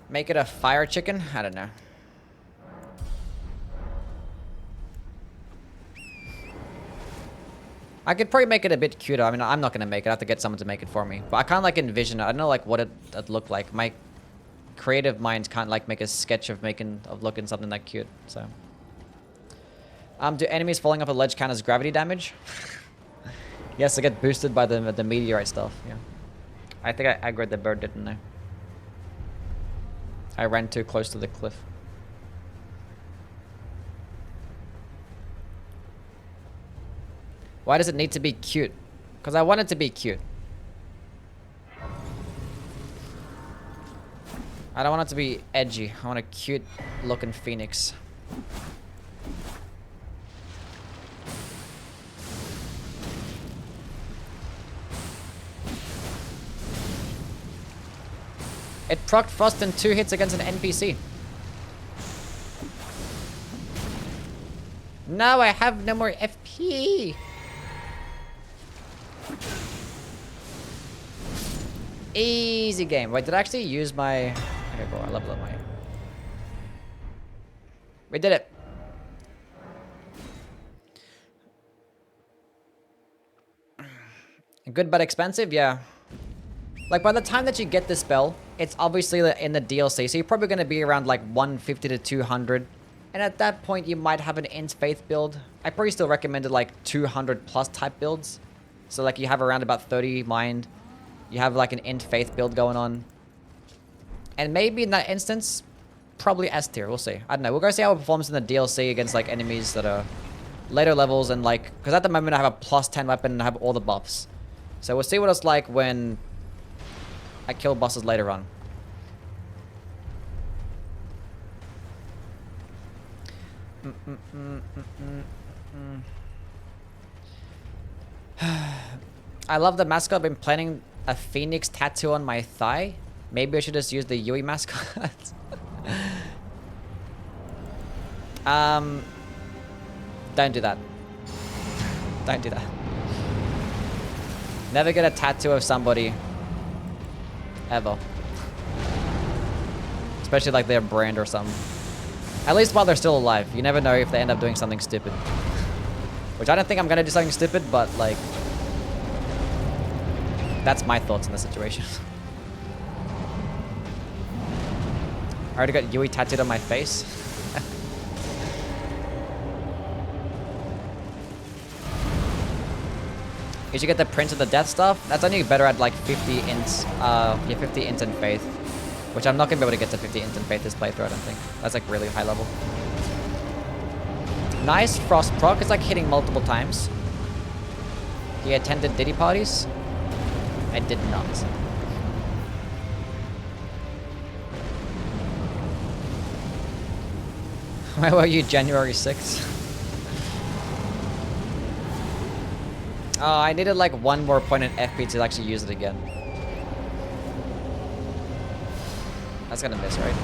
Make it a fire chicken? I don't know. I could probably make it a bit cuter. I mean, I'm not going to make it. I have to get someone to make it for me. But I kind of like envision it. I don't know like what it'd look like. My creative mind can't like make a sketch of looking something that cute. So, do enemies falling off a ledge count as gravity damage? Yes, they get boosted by the meteorite stuff. Yeah, I think I aggroed the bird, didn't I? I ran too close to the cliff. Why does it need to be cute? Because I want it to be cute. I don't want it to be edgy. I want a cute looking phoenix. It procced Frost in 2 hits against an NPC. No, I have no more FP. Easy game. Wait, did I actually use my... Okay, cool. I leveled up my... We did it. Good but expensive? Yeah. Like, by the time that you get this spell, it's obviously in the DLC, so you're probably going to be around, like, 150 to 200. And at that point, you might have an Int Faith build. I probably still recommended, like, 200 plus type builds. So, like, you have around about 30 mind. You have, like, an Int Faith build going on. And maybe in that instance, probably S tier. We'll see. I don't know. We'll go see how it performs in the DLC against, like, enemies that are later levels. And, like, because at the moment, I have a plus 10 weapon and I have all the buffs. So, we'll see what it's like when I kill bosses later on. I love the mascot. I've been planning a phoenix tattoo on my thigh. Maybe I should just use the Youwy mascot. Don't do that. Don't do that. Never get a tattoo of somebody. Ever. Especially like their brand or something. At least while they're still alive. You never know if they end up doing something stupid. Which I don't think I'm gonna do something stupid, but like... That's my thoughts on the situation. I already got Youwy tattooed on my face. You should get the Prince of the Death stuff. That's only better at like 50 ints. Yeah, 50 int and faith. Which I'm not gonna be able to get to 50 int and faith this playthrough, I don't think. That's like really high level. Nice Frost proc. It's like hitting multiple times. He attended Diddy parties? I did not. Where were you January 6th? Oh, I needed like one more point in FP to actually use it again. That's gonna miss, right?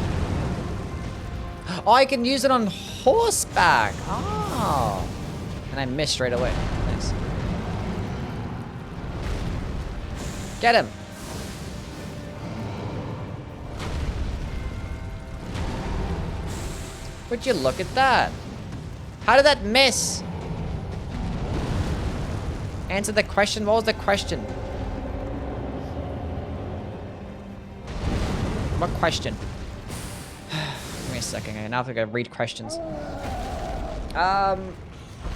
Oh, I can use it on horseback! Oh! And I missed straight away. Nice. Get him! Would you look at that? How did that miss? Answer the question. What was the question? What question? Give me a second. Okay, now I have to go read questions.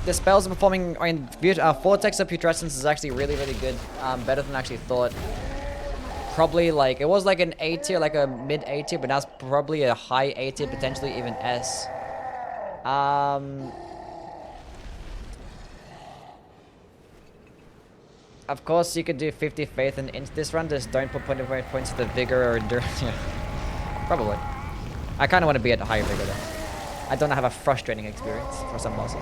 The spells are performing. I mean, Vortex of Putrescence is actually really, really good. Better than I actually thought. Probably like it was like an A tier, like a mid A tier, but now it's probably a high A tier, potentially even S. Of course, you could do 50 faith and int this run. Just don't put points to the vigor or endurance. Yeah, probably. I kind of want to be at a higher vigor though. I don't have a frustrating experience for some bosses.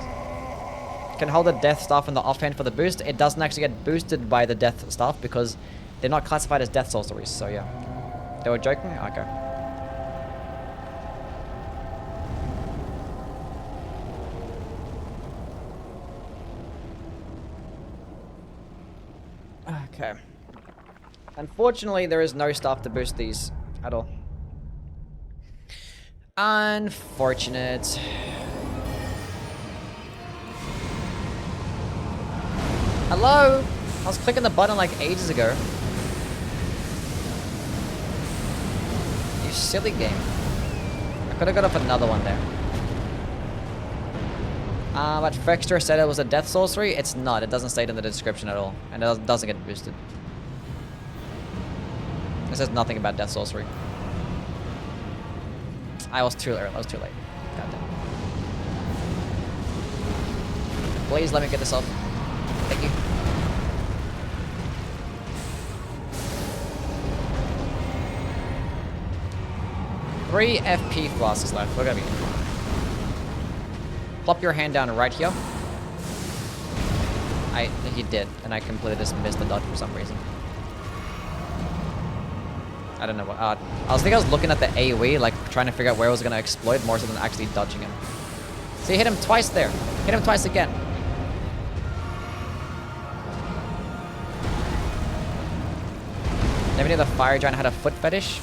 Can hold the death staff in the offhand for the boost. It doesn't actually get boosted by the death staff because they're not classified as death sorceries. So yeah, They were joking? Okay. Okay. Unfortunately, there is no stuff to boost these at all. Unfortunate. Hello? I was clicking the button like ages ago. You silly game. I could have got up another one there. But Frexter said it was a death sorcery. It's not. It doesn't state in the description at all. And it doesn't get boosted. It says nothing about death sorcery. I was too early. I was too late. Goddamn. Please let me get this off. Thank you. Three FP flasks left. We're gonna be fine. Plop your hand down right here. He did, and I completely just missed the dodge for some reason. I don't know what. I was looking at the AoE, like trying to figure out where I was gonna explode more so than actually dodging him. So you hit him twice there. Hit him twice again. Never knew the fire giant had a foot fetish.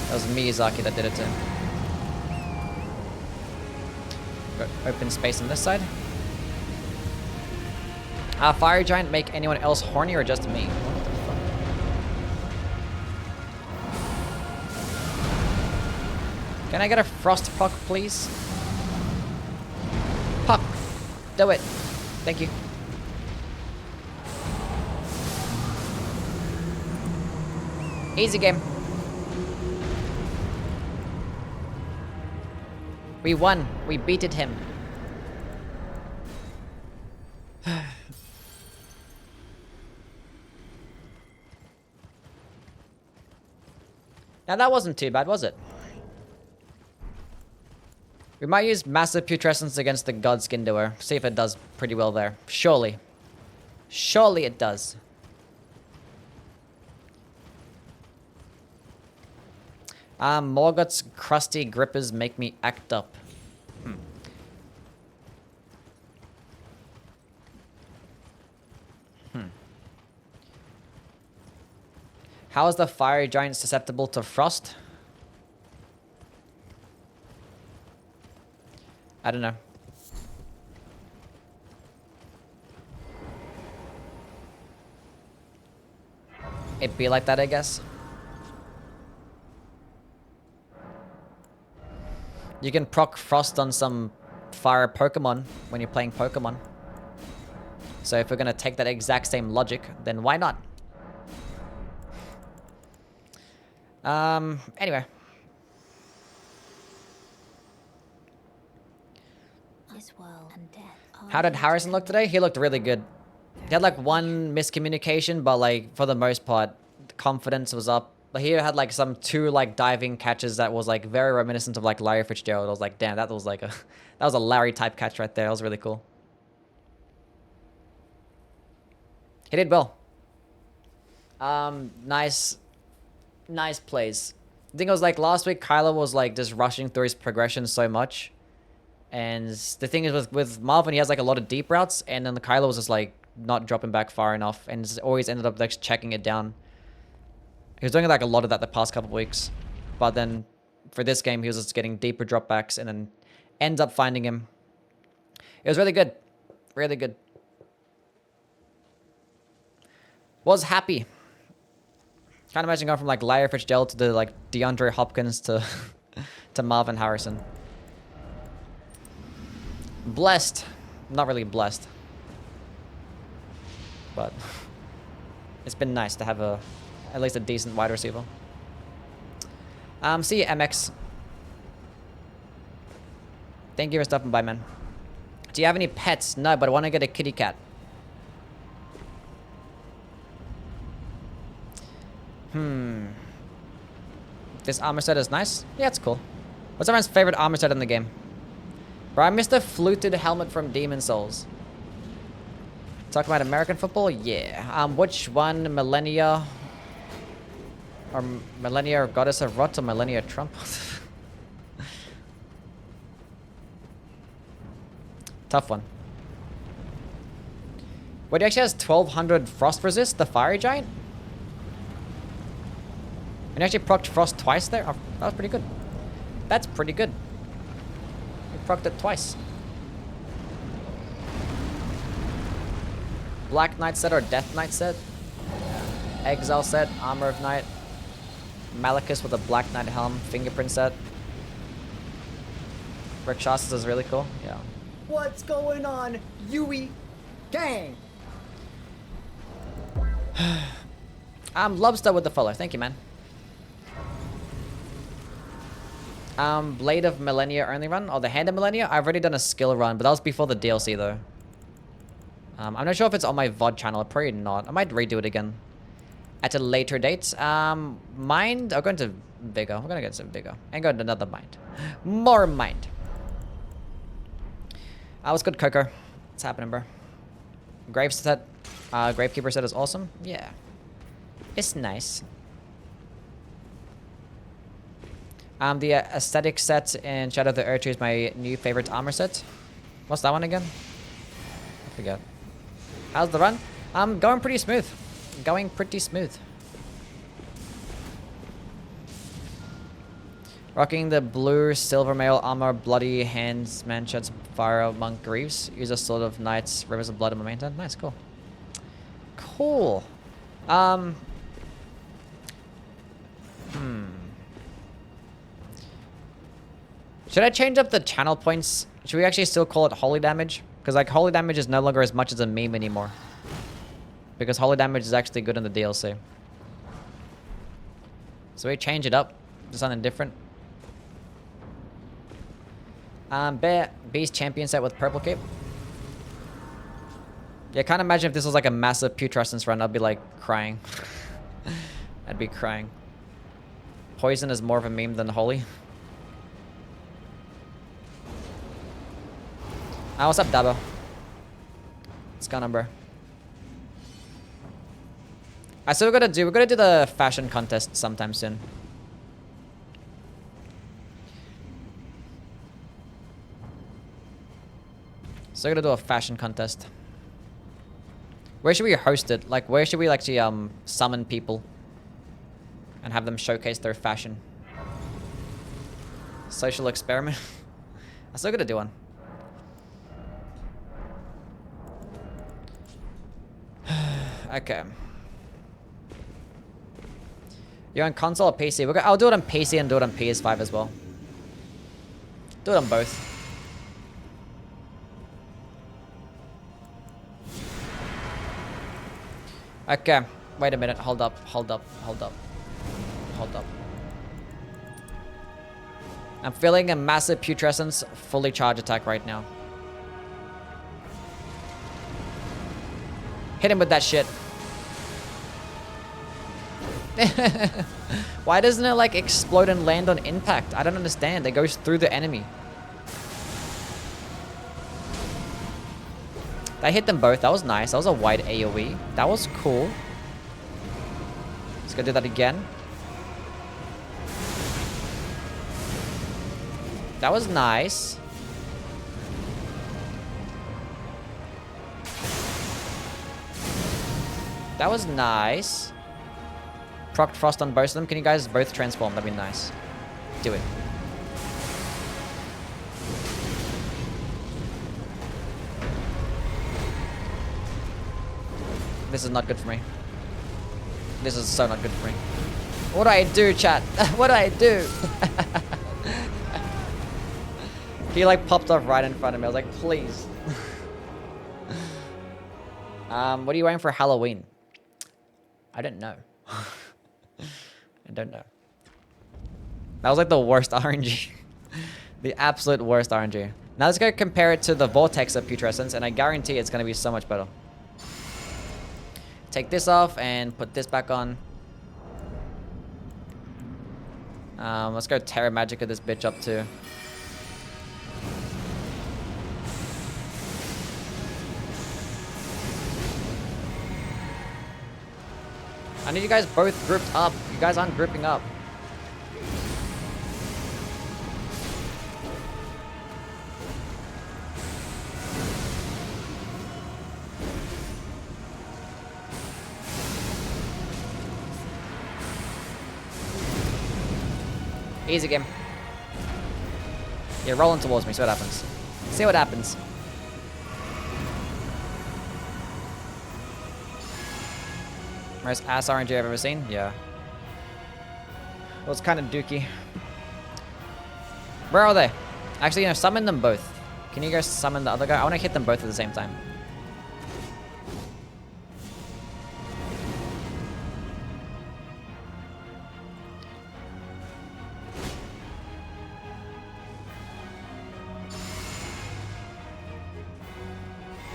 That was Miyazaki that did it to him. Got open space on this side. Fire giant make anyone else horny or just me? What the fuck? Can I get a frost puck, please? Puck! Do it! Thank you. Easy game. We won. We beated him. Now that wasn't too bad, was it? We might use massive putrescence against the god skin doer. See if it does pretty well there. Surely. Surely it does. Morgoth's crusty grippers make me act up. How is the fire giant susceptible to frost? I don't know. It'd be like that, I guess. You can proc frost on some fire Pokemon when you're playing Pokemon. So if we're gonna take that exact same logic, then why not? Anyway. How did Harrison look today? He looked really good. He had like one miscommunication, but like for the most part, the confidence was up. But he had like some two like diving catches that was like very reminiscent of like Larry Fitzgerald. I was like, damn, that was like a that was a Larry type catch right there. That was really cool. He did well. Nice plays. I think it was like last week Kyler was like just rushing through his progression so much. And the thing is with Marvin, he has like a lot of deep routes, and then the Kyler was just like not dropping back far enough, and just always ended up like checking it down. He was doing like a lot of that the past couple of weeks, but then for this game he was just getting deeper dropbacks, and then ends up finding him. It was really good, really good. Was happy. Can't imagine going from like Larry Fitzgerald to the like DeAndre Hopkins to to Marvin Harrison. Blessed. Not really blessed. But it's been nice to have at least a decent wide receiver. See you, MX. Thank you for stopping by, man. Do you have any pets? No, but I want to get a kitty cat. This armor set is nice. Yeah, it's cool. What's everyone's favorite armor set in the game? Bro, I missed the fluted helmet from Demon Souls. Talking about American football? Yeah. Which one? Millennia? Or Millennia Goddess of Rot or Millennia Trump? Tough one. Wait, he actually has 1200 frost resist, the fiery giant? And he actually procced frost twice there? Oh, that was pretty good. That's pretty good. He procced it twice. Black Knight set or Death Knight set? Exile set, Armor of Knight. Malachus with a Black Knight helm, fingerprint set. Rakshasas is really cool, yeah. What's going on, Youwy gang? Lobster with the follow, thank you, man. Blade of Millennia only run, or the Hand of Millennia? I've already done a skill run, but that was before the DLC though. I'm not sure if it's on my VOD channel, probably not. I might redo it again at a later date. Mind, I'll go into Vigor. We're gonna get some Vigor. And go into another Mind. More Mind. What's good, Coco? What's happening, bro? Grave set, Gravekeeper set is awesome. Yeah. It's nice. The aesthetic set in Shadow of the Earth is my new favorite armor set. What's that one again? I forget. How's the run? Going pretty smooth. Going pretty smooth. Rocking the blue silver mail armor, bloody hands, manchets, fire monk greaves. Use a sword of knights, rivers of blood and momentum. Nice, cool. Cool. Should I change up the channel points? Should we actually still call it holy damage? Because like holy damage is no longer as much as a meme anymore. Because holy damage is actually good in the DLC. So we change it up to something different. Beast champion set with purple cape. Yeah, I can't imagine if this was like a massive Putrescence run. I'd be like crying. I'd be crying. Poison is more of a meme than holy. What's up, Dabo? What's going on, bro? So we're gonna do the fashion contest sometime soon. So we're gonna do a fashion contest. Where should we host it? Like, where should we actually summon people and have them showcase their fashion? Social experiment. I'm still gonna do one. Okay. You're on console or PC? I'll do it on PC and do it on PS5 as well. Do it on both. Okay. Wait a minute. Hold up. Hold up. Hold up. Hold up. I'm feeling a massive Putrescence fully charge attack right now. Hit him with that shit. Why doesn't it like explode and land on impact? I don't understand. It goes through the enemy. I hit them both. That was nice. That was a wide AoE. That was cool. Let's go do that again. That was nice. That was nice. Proc frost on both of them. Can you guys both transform? That'd be nice. Do it. This is not good for me. This is so not good for me. What do I do, chat? What do I do? He like popped off right in front of me. I was like, please. What are you wearing for Halloween? I don't know. I don't know. That was like the worst RNG. The absolute worst RNG. Now let's go compare it to the Vortex of Putrescence, and I guarantee it's going to be so much better. Take this off and put this back on. Let's go Terra Magica this bitch up too. need you guys both grouped up. You guys aren't grouping up. Easy game. Yeah, rolling towards me, see what happens. See what happens. Most ass RNG I've ever seen? Yeah. It was kind of dookie. Where are they? Actually, you know, summon them both. Can you guys summon the other guy? I want to hit them both at the same time.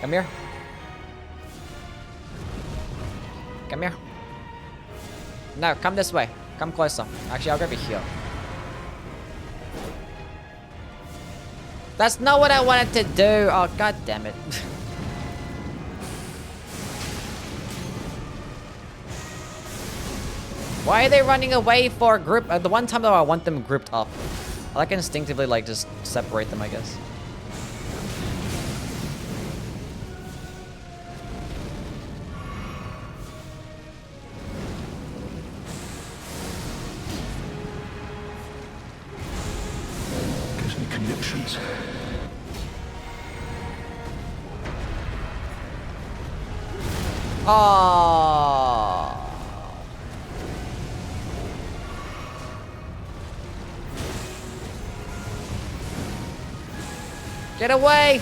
Come here. Come here. No, come this way. Come closer. Actually, I'll grab you here. That's not what I wanted to do. Oh, god damn it. Why are they running away for a group? The one time though, I want them grouped up. I like instinctively like just separate them, I guess. Gives me conniptions. Oh. Get away!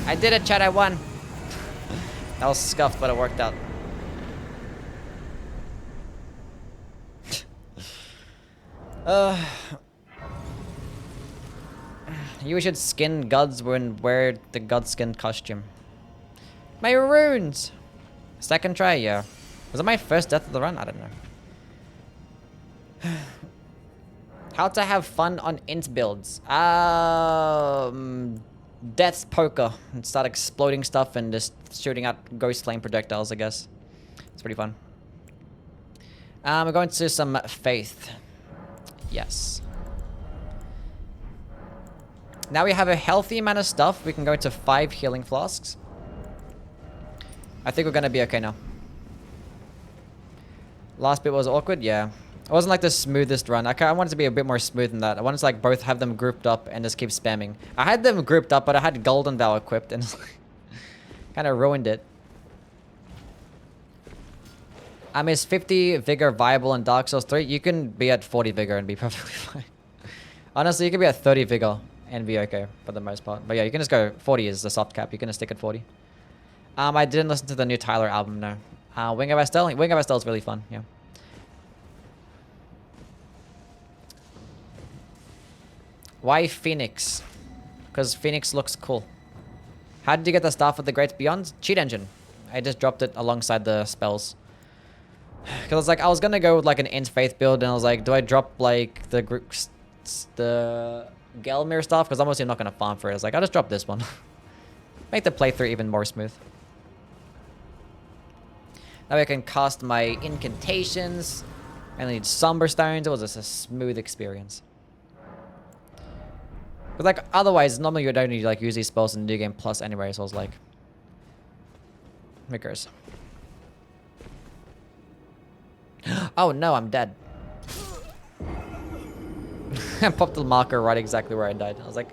I did it, chat. I won. That was scuffed, but it worked out. You should skin gods when wear the god skin costume. My runes! Second try, yeah. Was it my first death of the run? I don't know. How to have fun on int builds. Death's poker. And start exploding stuff and just shooting out ghost flame projectiles, I guess. It's pretty fun. We're going to some faith. Yes. Now we have a healthy amount of stuff. We can go to 5 healing flasks. I think we're gonna be okay now. Last bit was awkward, yeah. It wasn't like the smoothest run. I wanted to be a bit more smooth than that. I wanted to like both have them grouped up and just keep spamming. I had them grouped up, but I had Golden Vow equipped and kind of ruined it. Is 50 Vigor viable in Dark Souls 3? You can be at 40 Vigor and be perfectly fine. Honestly, you can be at 30 Vigor and be okay for the most part. But yeah, you can just go 40 is the soft cap. You can just stick at 40. I didn't listen to the new Tyler album, no. Wing of Estelle? Wing of Estelle is really fun, yeah. Why Phoenix? Because Phoenix looks cool. How did you get the Staff of the Great Beyond? Cheat engine. I just dropped it alongside the spells. Because I was like, I was gonna go with like an Int Faith build, and I was like, do I drop like the Gelmir stuff? Because I'm obviously not gonna farm for it. I was like, I'll just drop this one. Make the playthrough even more smooth. Now I can cast my incantations. I need Somber Stones. It was just a smooth experience. But like, otherwise, normally you don't need like use these spells in the new game plus anyway, so I was like... Here it goes. Oh no, I'm dead. I popped the marker right exactly where I died. I was like,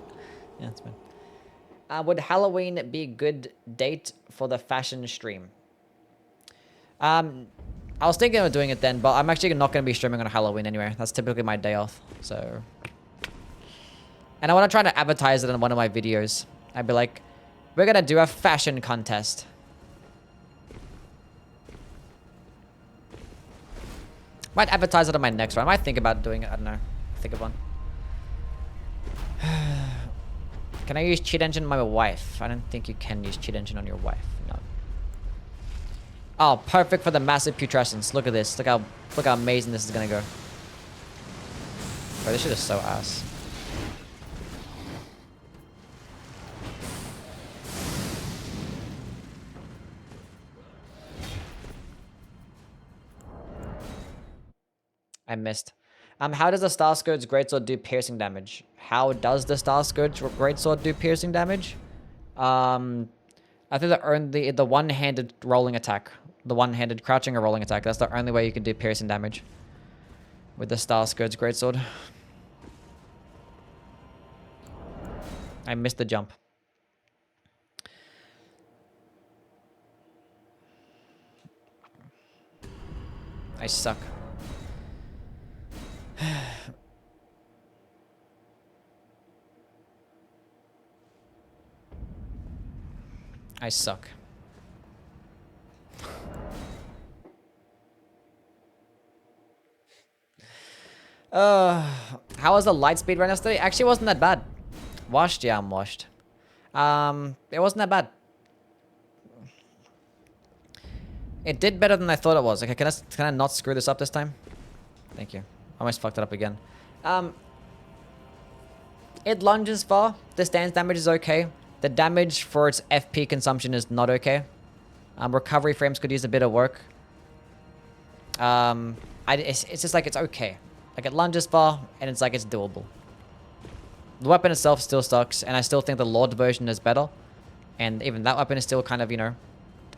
yeah, it's fine. Would Halloween be a good date for the fashion stream? I was thinking of doing it then, but I'm actually not going to be streaming on Halloween anyway. That's typically my day off, so... And I want to try to advertise it in one of my videos. I'd be like, we're going to do a fashion contest. Might advertise it on my next one. I might think about doing it. I don't know. Think of one. Can I use cheat engine on my wife? I don't think you can use cheat engine on your wife. No. Oh, perfect for the massive putrescence. Look at this. Look how amazing this is gonna go. Bro, this shit is so ass. I missed. How does the Star Scourge Greatsword do piercing damage? How does the Star Scourge Greatsword do piercing damage? I think the one-handed rolling attack. The one-handed crouching or rolling attack. That's the only way you can do piercing damage. With the Star Scourge Greatsword. I missed the jump. I suck. I suck. How was the light speed run yesterday? Actually, it wasn't that bad. Washed? Yeah, I'm washed. It wasn't that bad. It did better than I thought it was. Okay, can I not screw this up this time? Thank you. I almost fucked it up again. It lunges far. The stance damage is okay. The damage for its FP consumption is not okay. Recovery frames could use a bit of work. It's just like it's okay. Like it lunges far, and it's like it's doable. The weapon itself still sucks, and I still think the Lord version is better. And even that weapon is still kind of, you know,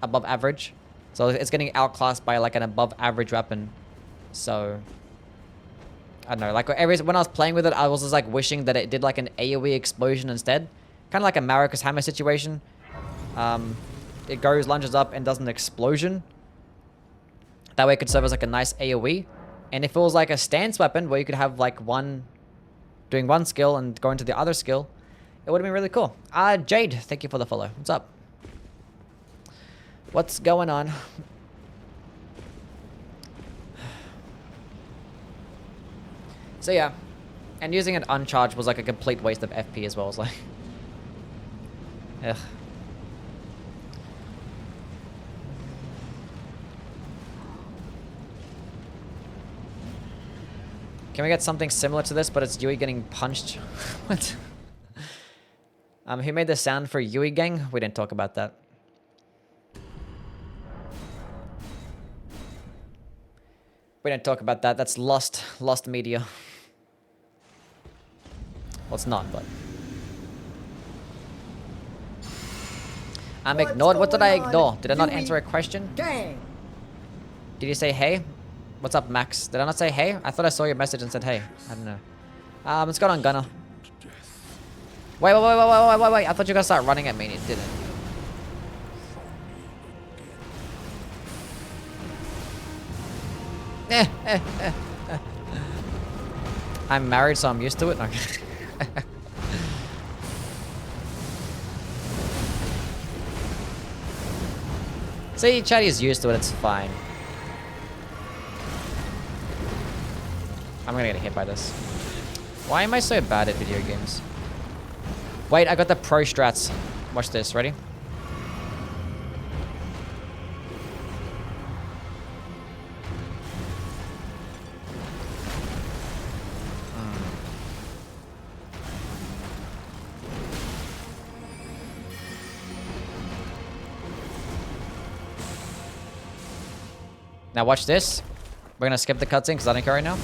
above average. So it's getting outclassed by like an above average weapon. So I don't know, like when I was playing with it, I was just like wishing that it did like an AoE explosion instead. Kind of like a Maracus Hammer situation. It goes, lunges up, and does an explosion. That way it could serve as like a nice AoE. And if it was like a stance weapon where you could have like doing one skill and going to the other skill, it would have been really cool. Jade, thank you for the follow. What's up? What's going on? So yeah, and using it uncharged was like a complete waste of FP as well. It was like, ugh. Can we get something similar to this, but it's Youwy getting punched? What? Who made the sound for Youwy Gang? We didn't talk about that. We didn't talk about that. That's lost media. Well, it's not, but... I'm ignored. What did I ignore? Did I not answer a question? Gang. Did you say hey? What's up, Max? Did I not say hey? I thought I saw your message and said hey. I don't know. Let's go on Gunner. Wait. I thought you were gonna start running at me and it didn't. I'm married, so I'm used to it. Okay. See, Chatty is used to it. It's fine. I'm gonna get hit by this. Why am I so bad at video games? Wait, I got the pro strats. Watch this. Ready? Now watch this. We're gonna skip the cutscene because I don't care right now.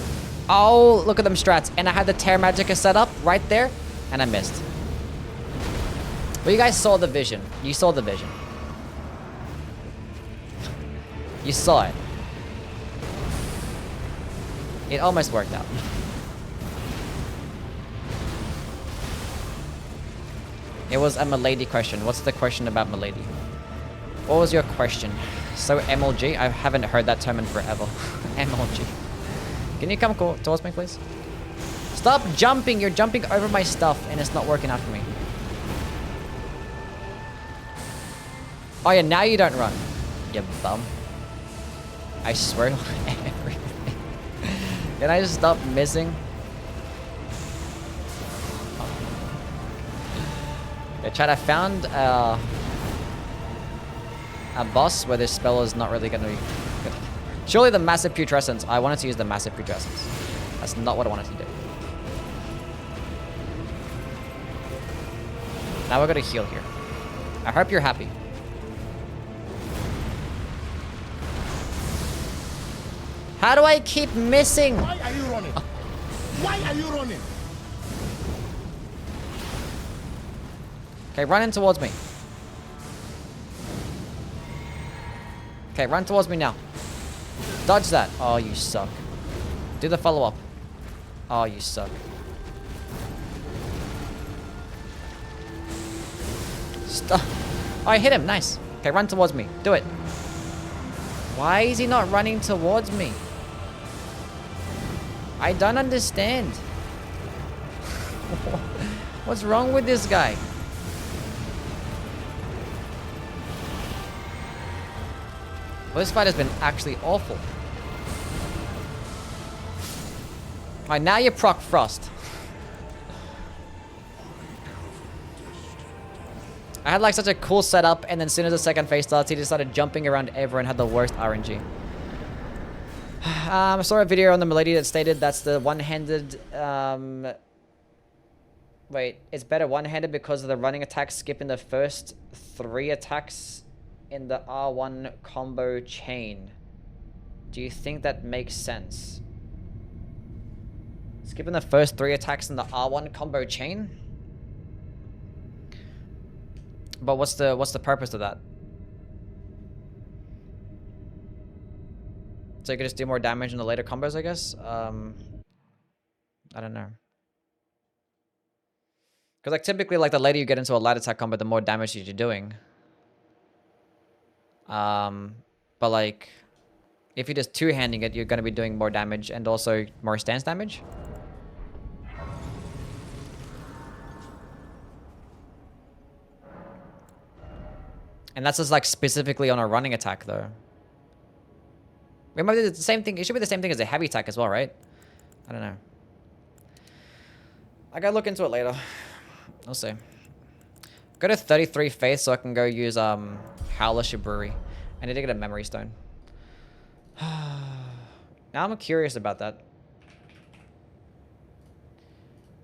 Oh, look at them strats. And I had the Terra Magica set up right there, and I missed. Well, you guys saw the vision. You saw the vision. You saw it. It almost worked out. It was a Milady question. What's the question about Milady? What was your question? So MLG? I haven't heard that term in forever. MLG. Can you come towards me, please? Stop jumping! You're jumping over my stuff, and it's not working out for me. Oh yeah, now you don't run. You bum. I swear on everything. Can I just stop missing? Yeah, chat, I found a boss where this spell is not really gonna be good. Surely the massive putrescence. I wanted to use the massive putrescence. That's not what I wanted to do. Now we're gonna heal here. I hope you're happy. How do I keep missing? Why are you running? Why are you running? Okay, run in towards me. Okay, run towards me now. Dodge that. Oh, you suck. Do the follow-up. Oh, you suck. Stop. Oh, I hit him. Nice. Okay, run towards me. Do it. Why is he not running towards me? I don't understand. What's wrong with this guy? Well, this fight has been actually awful. Alright, now you proc Frost. I had like such a cool setup, and then as soon as the second phase starts, he just started jumping around everyone, had the worst RNG. I saw a video on the Milady that stated that's the one-handed... Wait, it's better one-handed because of the running attack skipping the first 3 attacks in the R1 combo chain. Do you think that makes sense? Skipping the first 3 attacks in the R1 combo chain? But what's the purpose of that? So you could just do more damage in the later combos, I guess? I don't know. Because like typically like the later you get into a light attack combo, the more damage you're doing. But like if you're just two-handing it, you're going to be doing more damage and also more stance damage. And that's just like specifically on a running attack though. It might be the same thing. It should be the same thing as a heavy attack as well, right? I don't know. I gotta look into it later. We'll see. Go to 33 faith so I can go use Howler Shiburi. I need to get a memory stone. Now I'm curious about that.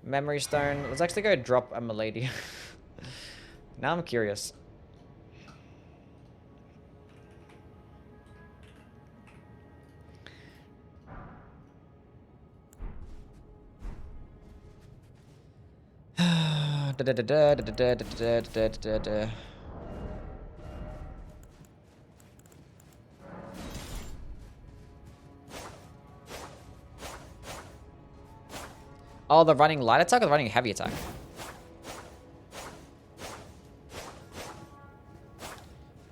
Memory stone. Let's actually go drop a Milady. Now I'm curious. Oh, the running light attack or the running heavy attack?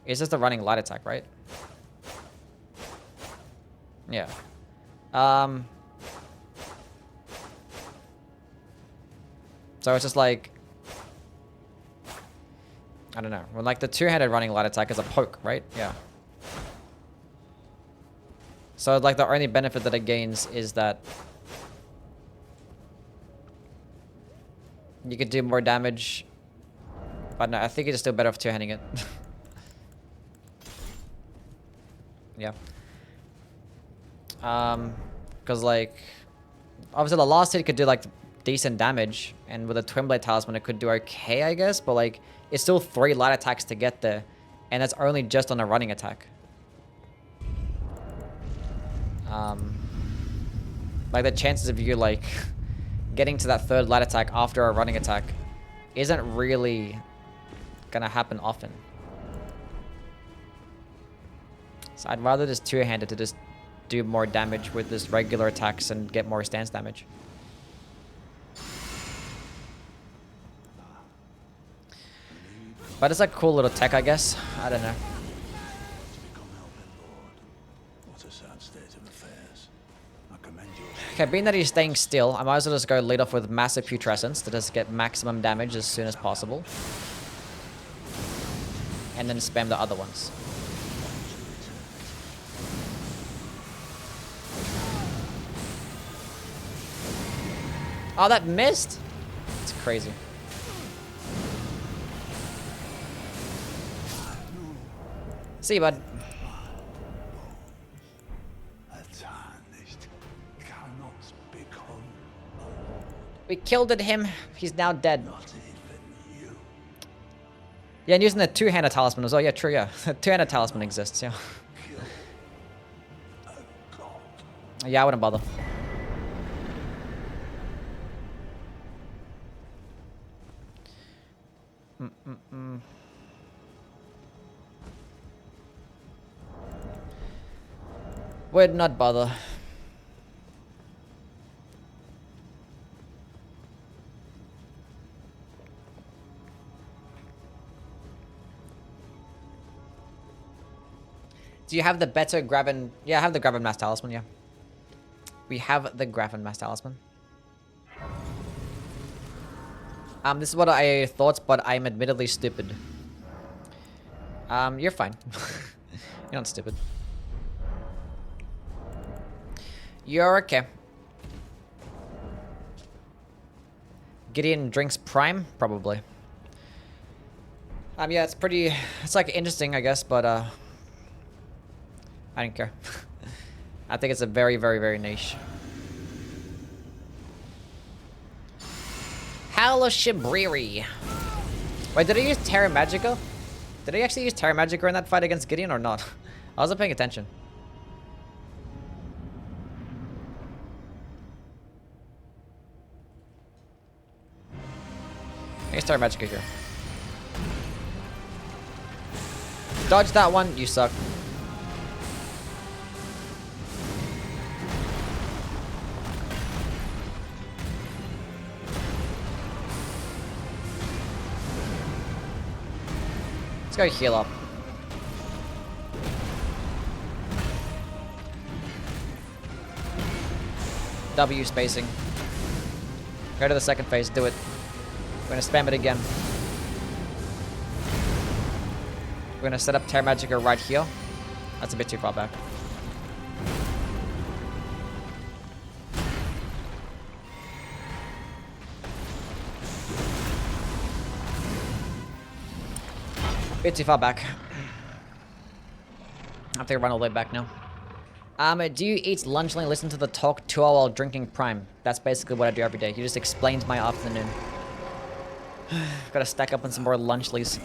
It's just the running light attack, right? Yeah. So it's just like, I don't know. Well, like the two-handed running light attack is a poke, right? Yeah. So like the only benefit that it gains is that you could do more damage. But no, I think it's still better off two-handing it. Yeah. Because like, obviously the last hit could do like decent damage, and with a Twin Blade Talisman it could do okay, I guess, but like it's still 3 light attacks to get there, and that's only just on a running attack. Like the chances of you like getting to that 3rd light attack after a running attack isn't really gonna happen often. So I'd rather just two-handed to just do more damage with just regular attacks and get more stance damage. But it's like a cool little tech, I guess. I don't know. Okay, being that he's staying still, I might as well just go lead off with massive Putrescence to just get maximum damage as soon as possible. And then spam the other ones. Oh, that missed? It's crazy. See you, bud. We killed him. He's now dead. Yeah, and using the two-handed talisman as well. Yeah, true, yeah. The two-handed talisman exists, yeah. Yeah, I wouldn't bother. Would not bother. Do you have the better Graven? Yeah, I have the Graven Mass Talisman, yeah. We have the Graven Mass Talisman. This is what I thought, but I'm admittedly stupid. You're fine. You're not stupid. You're okay. Gideon drinks Prime? Probably. Yeah, it's like interesting, I guess, but, I don't care. I think it's a very, very, very niche. Howler Shibriri. Wait, did I use Terra Magica? Did I actually use Terra Magica in that fight against Gideon or not? I wasn't paying attention. I use Terra Magica here. Dodge that one, you suck. Let's go heal up. W spacing. Go to the second phase, do it. We're gonna spam it again. We're gonna set up Terra Magica right here. That's a bit too far back. Bit too far back. I have to run all the way back now. Do you eat lunch and listen to the talk 2 hour while drinking Prime? That's basically what I do every day. You just explained my afternoon. Gotta stack up on some more lunchlies.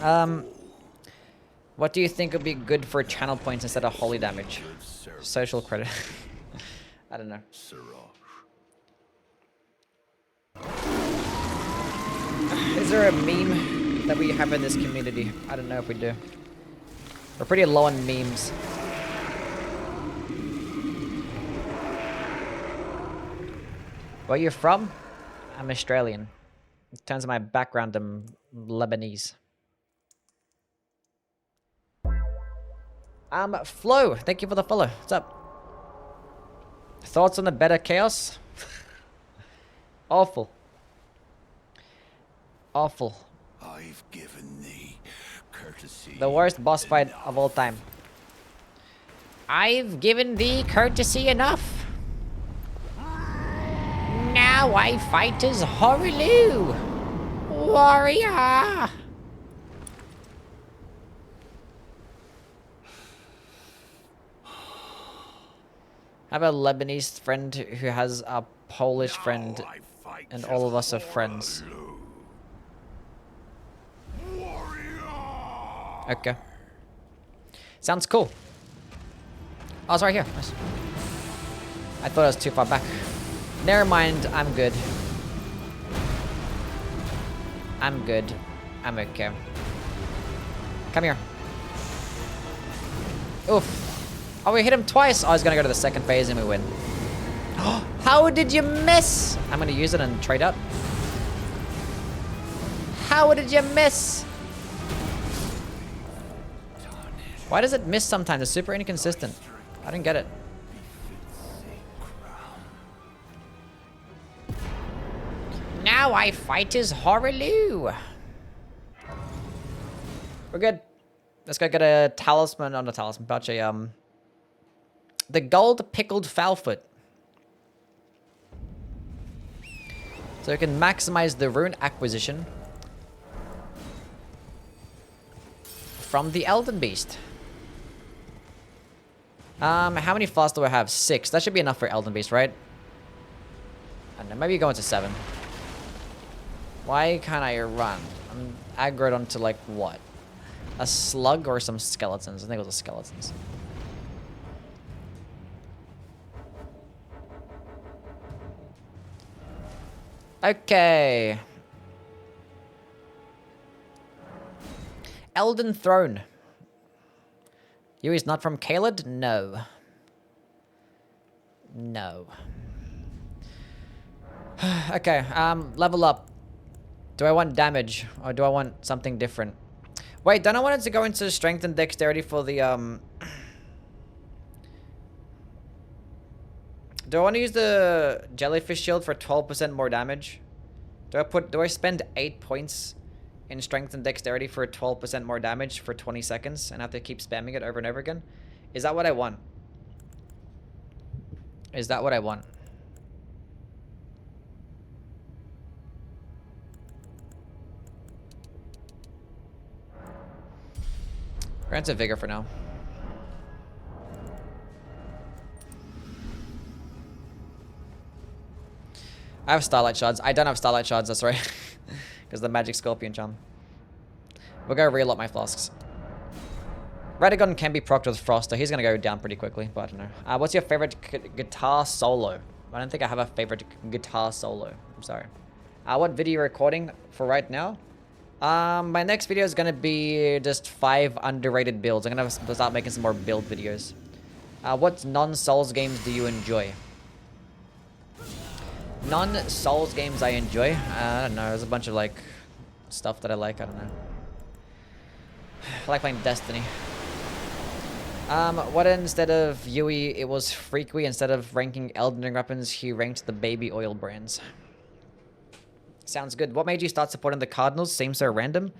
What do you think would be good for channel points instead of holy damage? Social credit. I don't know. Is there a meme that we have in this community? I don't know if we do. We're pretty low on memes. Where are you from? I'm Australian. In terms of my background, I'm Lebanese. Flo, thank you for the follow. What's up? Thoughts on the better chaos? Awful. Awful. I've given thee courtesy. The worst boss fight of all time. I've given thee courtesy enough. Now I fight as Horaloo. Warrior. I have a Lebanese friend who has a Polish friend, and all of us are friends. Okay. Sounds cool. Oh, it's right here. Nice. I thought it was too far back. Never mind, I'm good. I'm good. I'm okay. Come here. Oof. Oh, we hit him twice. Oh, I was gonna go to the second phase and we win. How did you miss? I'm gonna use it and trade up. How did you miss? Why does it miss sometimes? It's super inconsistent. I didn't get it. Now I fight as Horaloo. We're good. Let's go get a talisman. Oh, not a talisman, but the gold pickled foulfoot. So we can maximize the rune acquisition from the Elden Beast. How many flasks do I have? 6. That should be enough for Elden Beast, right? I don't know, maybe go into 7. Why can't I run? I'm aggroed onto, like, what? A slug or some skeletons? I think it was the skeletons. Okay. Elden Throne. Youwy's not from Caelid? No. No. Okay, level up. Do I want damage or do I want something different? Wait, don't I want it to go into strength and dexterity for the do I want to use the jellyfish shield for 12% more damage? Do I spend 8 points in strength and dexterity for 12% more damage for 20 seconds and have to keep spamming it over and over again? Is that what I want? Is that what I want? Grants a vigor for now. I have Starlight Shards. I don't have Starlight Shards, that's right. Because the Magic Scorpion Charm. We'll go re-lot my flasks. Radagon can be procced with Frost, so he's going to go down pretty quickly, but I don't know. What's your favorite guitar solo? I don't think I have a favorite guitar solo. I'm sorry. What video recording for right now? My next video is going to be just 5 underrated builds. I'm going to start making some more build videos. What non-Souls games do you enjoy? Non-Souls games I enjoy? I don't know. There's a bunch of, like, stuff that I like. I don't know. I like playing Destiny. What instead of Youwy, it was Freaky. Instead of ranking Elden Ring weapons, he ranked the baby oil brands. Sounds good. What made you start supporting the Cardinals? Seems so random.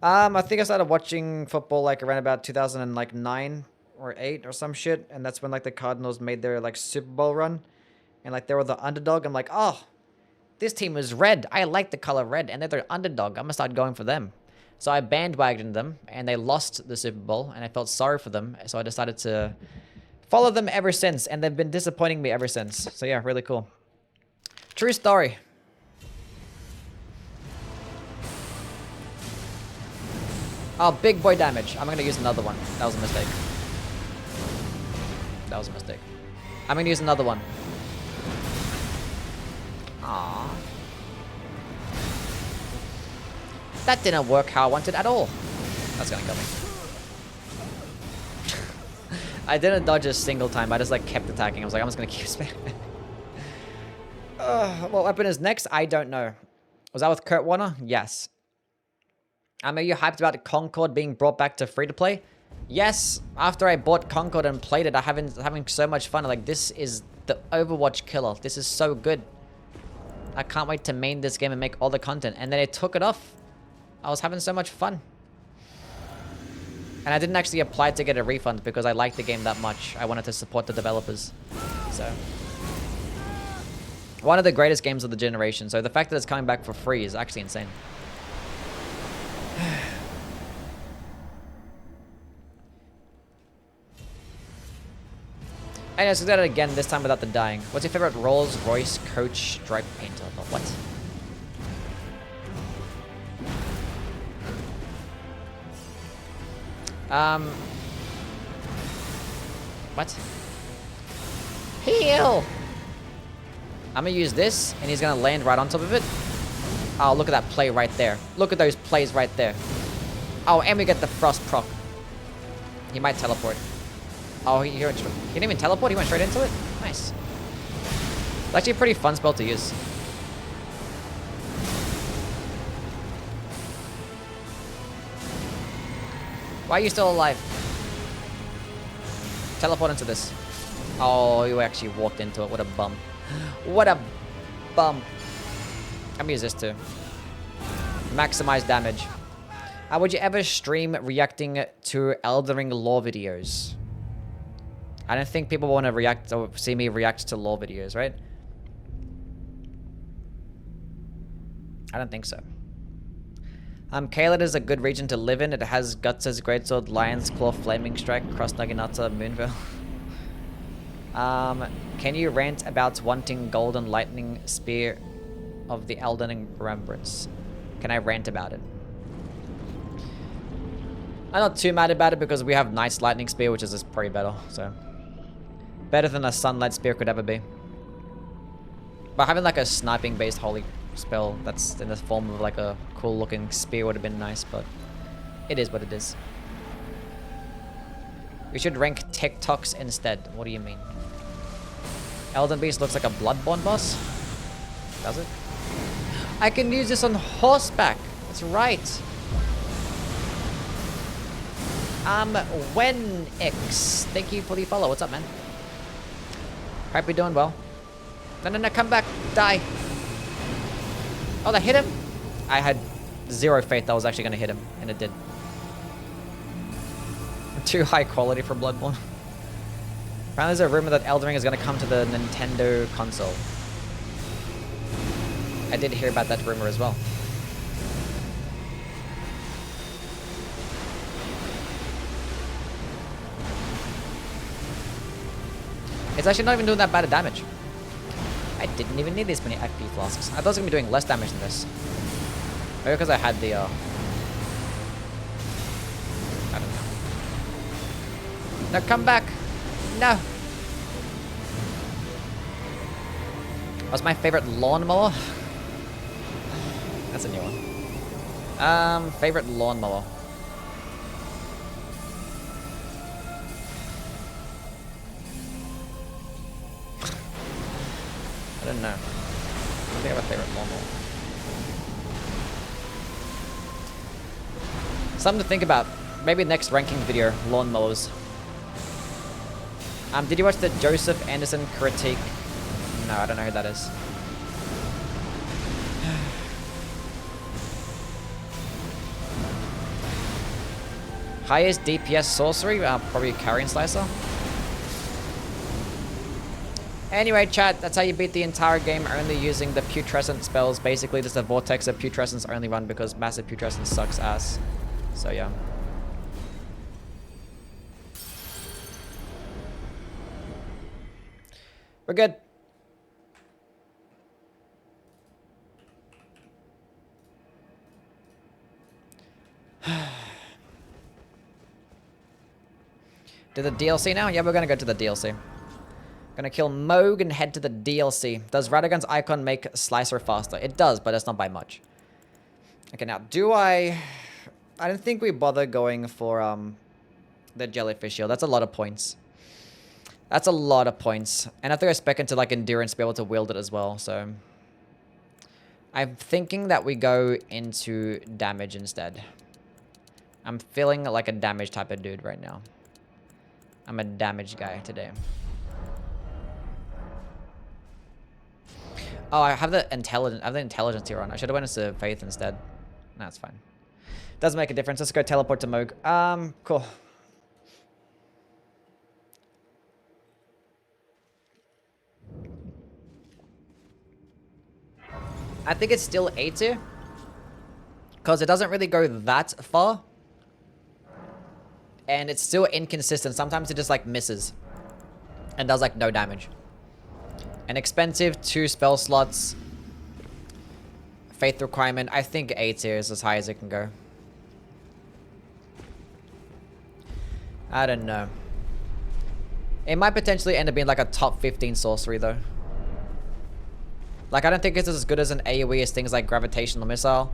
I think I started watching football like around about 2009 or 8 or some shit, and that's when like the Cardinals made their like Super Bowl run, and like they were the underdog. I'm like, oh, this team is red. I like the color red, and they're the underdog. I'm gonna start going for them. So I bandwagoned them, and they lost the Super Bowl, and I felt sorry for them. So I decided to follow them ever since, and they've been disappointing me ever since. So yeah, really cool. True story. Oh, big boy damage. I'm going to use another one. That was a mistake. That was a mistake. I'm going to use another one. Aww. That didn't work how I wanted at all. That's going to kill me. I didn't dodge a single time. I just like kept attacking. I was like, I'm just going to keep spamming. What weapon is next? I don't know. Was that with Kurt Warner? Yes. Are you hyped about Concord being brought back to free-to-play? Yes. After I bought Concord and played it, I'm having so much fun. Like, this is the Overwatch killer. This is so good. I can't wait to main this game and make all the content. And then it took it off. I was having so much fun. And I didn't actually apply to get a refund because I liked the game that much. I wanted to support the developers. So, one of the greatest games of the generation. So the fact that it's coming back for free is actually insane. Anyways, we did it again, this time without the dying. What's your favorite Rolls Royce coach stripe painter? What? What? Heal! I'm gonna use this, and he's gonna land right on top of it. Oh, look at that play right there. Look at those plays right there. Oh, and we get the frost proc. He might teleport. Oh, he didn't even teleport? He went straight into it? Nice. It's actually a pretty fun spell to use. Why are you still alive? Teleport into this. Oh, you actually walked into it. What a bum. What a bum. I'm gonna use this too. Maximize damage. Would you ever stream reacting to Elden Ring lore videos? I don't think people want to react or see me react to lore videos, right? I don't think so. Caelid is a good region to live in. It has Guts' Greatsword, Lion's Claw, Flaming Strike, Cross Naginata, Moonveil. Can you rant about wanting Golden Lightning Spear of the Elden Remembrance? Can I rant about it? I'm not too mad about it because we have Knight's Lightning Spear, which is just pretty better, so. Better than a Sunlight Spear could ever be. But having like a sniping-based holy spell that's in the form of like a cool looking spear would have been nice, but it is what it is. We should rank TikToks instead. What do you mean? Elden Beast looks like a Bloodborne boss? Does it? I can use this on horseback. That's right. When X. Thank you for the follow. What's up, man? Hope you're doing well. No, come back. Die. Oh, that hit him? I had zero faith that was actually going to hit him, and it did. Too high quality for Bloodborne. Apparently there's a rumor that Elden Ring is going to come to the Nintendo console. I did hear about that rumor as well. It's actually not even doing that bad of damage. I didn't even need this many FP flasks. I thought it was going to be doing less damage than this. Maybe because I had the, I don't know. No, come back! No! What's my favorite lawnmower? That's a new one. Favorite lawnmower. I don't know. I think I have a favorite lawnmower. Something to think about. Maybe next ranking video, lawnmowers. Did you watch the Joseph Anderson critique? No, I don't know who that is. Highest DPS sorcery? Probably Carrion Slicer. Anyway, chat, that's how you beat the entire game, only using the Putrescence spells. Basically, just a Vortex of Putrescence only run because Massive Putrescence sucks ass. So, yeah. We're good. To the DLC now? Yeah, we're gonna go to the DLC. Gonna kill Moog and head to the DLC. Does Radagon's icon make Slicer faster? It does, but it's not by much. Okay, now, do I don't think we bother going for, the Jellyfish Shield. That's a lot of points. That's a lot of points. And I have to go spec into, like, Endurance to be able to wield it as well, so... I'm thinking that we go into damage instead. I'm feeling like a damage type of dude right now. I'm a damage guy today. Oh, I have the intelligence here on. I should have went into faith instead. No, it's fine. Doesn't make a difference. Let's go teleport to Moog. Cool. I think it's still A tier. Because it doesn't really go that far. And it's still inconsistent. Sometimes it just like misses. And does like no damage. An expensive 2 spell slots. Faith requirement. I think A tier is as high as it can go. I don't know. It might potentially end up being like a top 15 sorcery though. Like I don't think it's as good as an AoE as things like Gravitational Missile.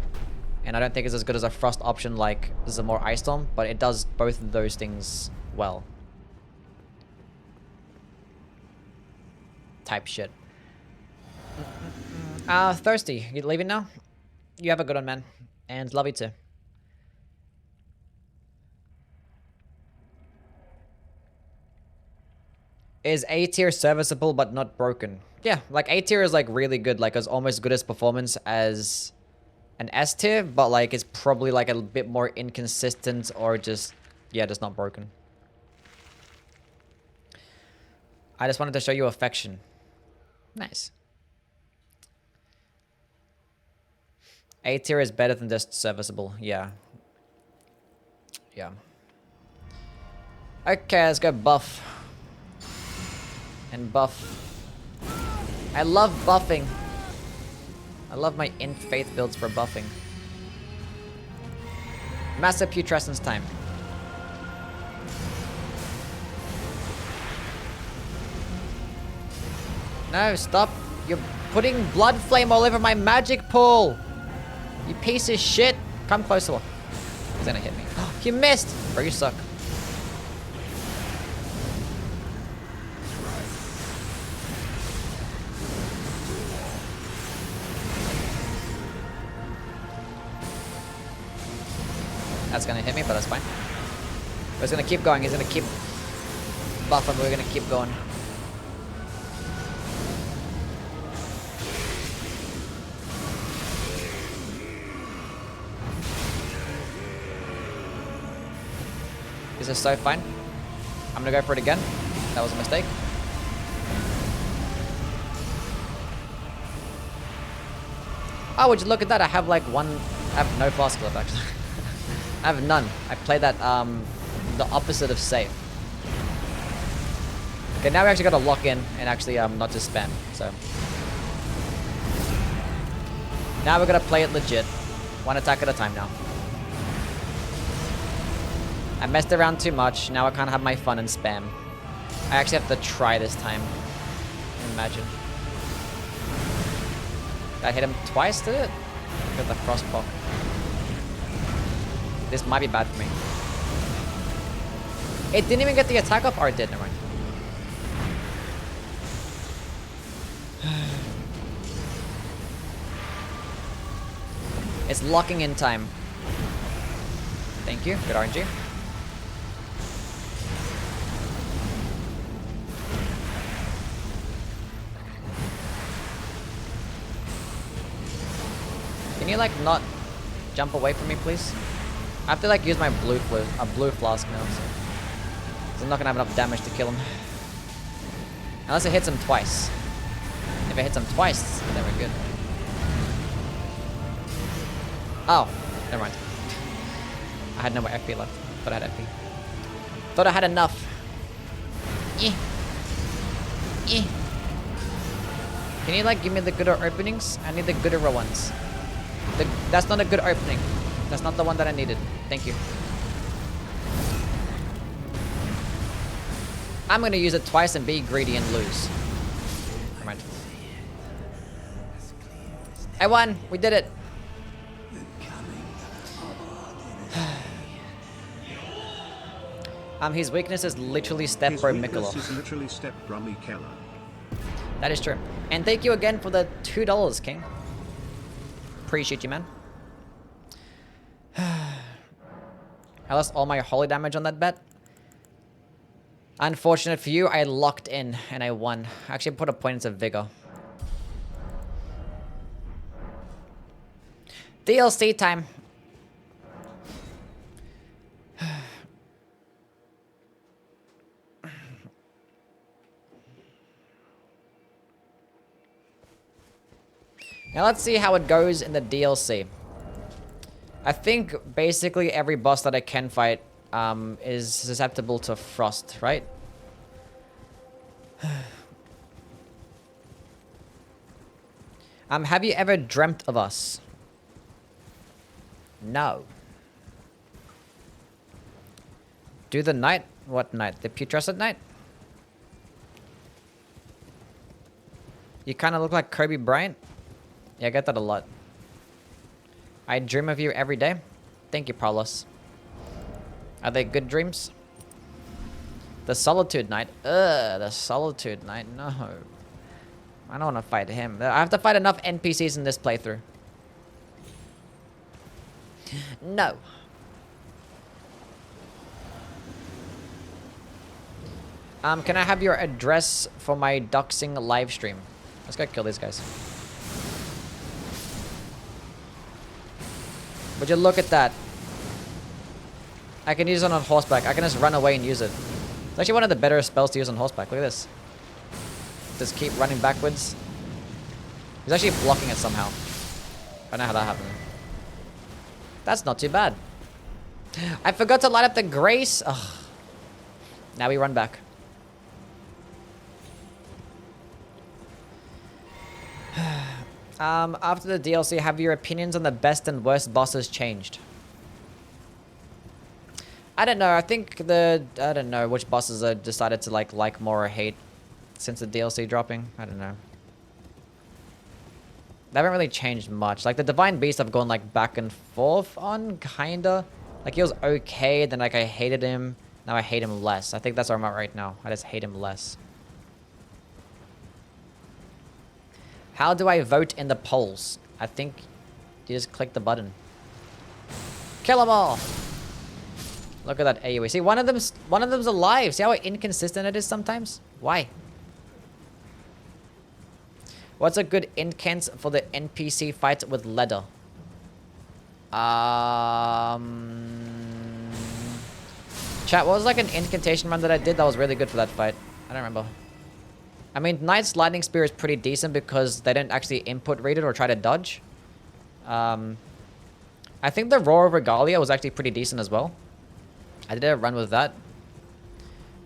And I don't think it's as good as a Frost option like Zamor Ice Storm. But it does both of those things well. Type shit. Thirsty. You leaving now? You have a good one, man. And love you too. Is A tier serviceable but not broken? Yeah, like A tier is like really good, like as almost good as performance as an S tier, but like it's probably like a bit more inconsistent or just, yeah, just not broken. I just wanted to show you affection. Nice. A tier is better than just serviceable, yeah. Yeah. Okay, let's go buff. And buff. I love buffing. I love my int faith builds for buffing. Massive Putrescence time. No, stop. You're putting blood flame all over my magic pool. You piece of shit. Come closer. He's gonna hit me. You missed. Bro, you suck. That's gonna hit me, but that's fine. We're just gonna keep going. He's gonna keep buffing, but we're gonna keep going. This is so fine. I'm gonna go for it again. That was a mistake. Oh, would you look at that? I have like one. I have no flask left actually. I have none. I play that the opposite of safe. Okay, now we actually gotta lock in and actually not just spam. So now we're gonna play it legit. One attack at a time now. I messed around too much. Now I can't have my fun and spam. I actually have to try this time. Imagine. Did I hit him twice, did it? Got the frostpock. This might be bad for me. It didn't even get the attack up. Or it did, never mind. It's locking in time. Thank you. Good RNG. Can you like not jump away from me, please? I have to like use my blue flask now, so I'm not gonna have enough damage to kill him. Unless it hits him twice. If it hits him twice, then we're good. Oh, never mind. I had no more FP left. Thought I had FP. Thought I had enough. Eh. Eh. Can you like give me the gooder openings? I need the gooder ones. That's not a good opening. That's not the one that I needed. Thank you. I'm gonna use it twice and be greedy and lose. Never mind. I won! We did it! His weakness is literally step bro Mikolo. His weakness is literally step Brummy Keller. That is true. And thank you again for the $2, King. Appreciate you, man. I lost all my holy damage on that bet. Unfortunate for you, I locked in and I won. I actually put a point into Vigor. DLC time. Now let's see how it goes in the DLC. I think basically every boss that I can fight is susceptible to frost, right? Have you ever dreamt of us? No. Do the night? What night? The Putrescence night? You kind of look like Kobe Bryant. Yeah, I get that a lot. I dream of you every day. Thank you, Paulos. Are they good dreams? The Solitude Knight. Ugh, the Solitude Knight. No. I don't want to fight him. I have to fight enough NPCs in this playthrough. No. Can I have your address for my doxing live stream? Let's go kill these guys. Would you look at that? I can use it on horseback. I can just run away and use it. It's actually one of the better spells to use on horseback. Look at this. Just keep running backwards. He's actually blocking it somehow. I don't know how that happened. That's not too bad. I forgot to light up the grace. Ugh. Now we run back. After the DLC, have your opinions on the best and worst bosses changed? I don't know. I think I don't know which bosses I decided to like more or hate since the DLC dropping. I don't know. They haven't really changed much. Like the Divine Beast I've gone like back and forth on, kinda. Like he was okay, then like I hated him. Now I hate him less. I think that's where I'm at right now. I just hate him less. How do I vote in the polls? I think you just click the button. Kill them all! Look at that AoE. See, one of them's alive. See how inconsistent it is sometimes? Why? What's a good incant for the NPC fight with leather? Chat, what was like an incantation run that I did that was really good for that fight? I don't remember. I mean, Knight's Lightning Spear is pretty decent because they don't actually input read it or try to dodge. I think the Roar of Regalia was actually pretty decent as well. I did a run with that.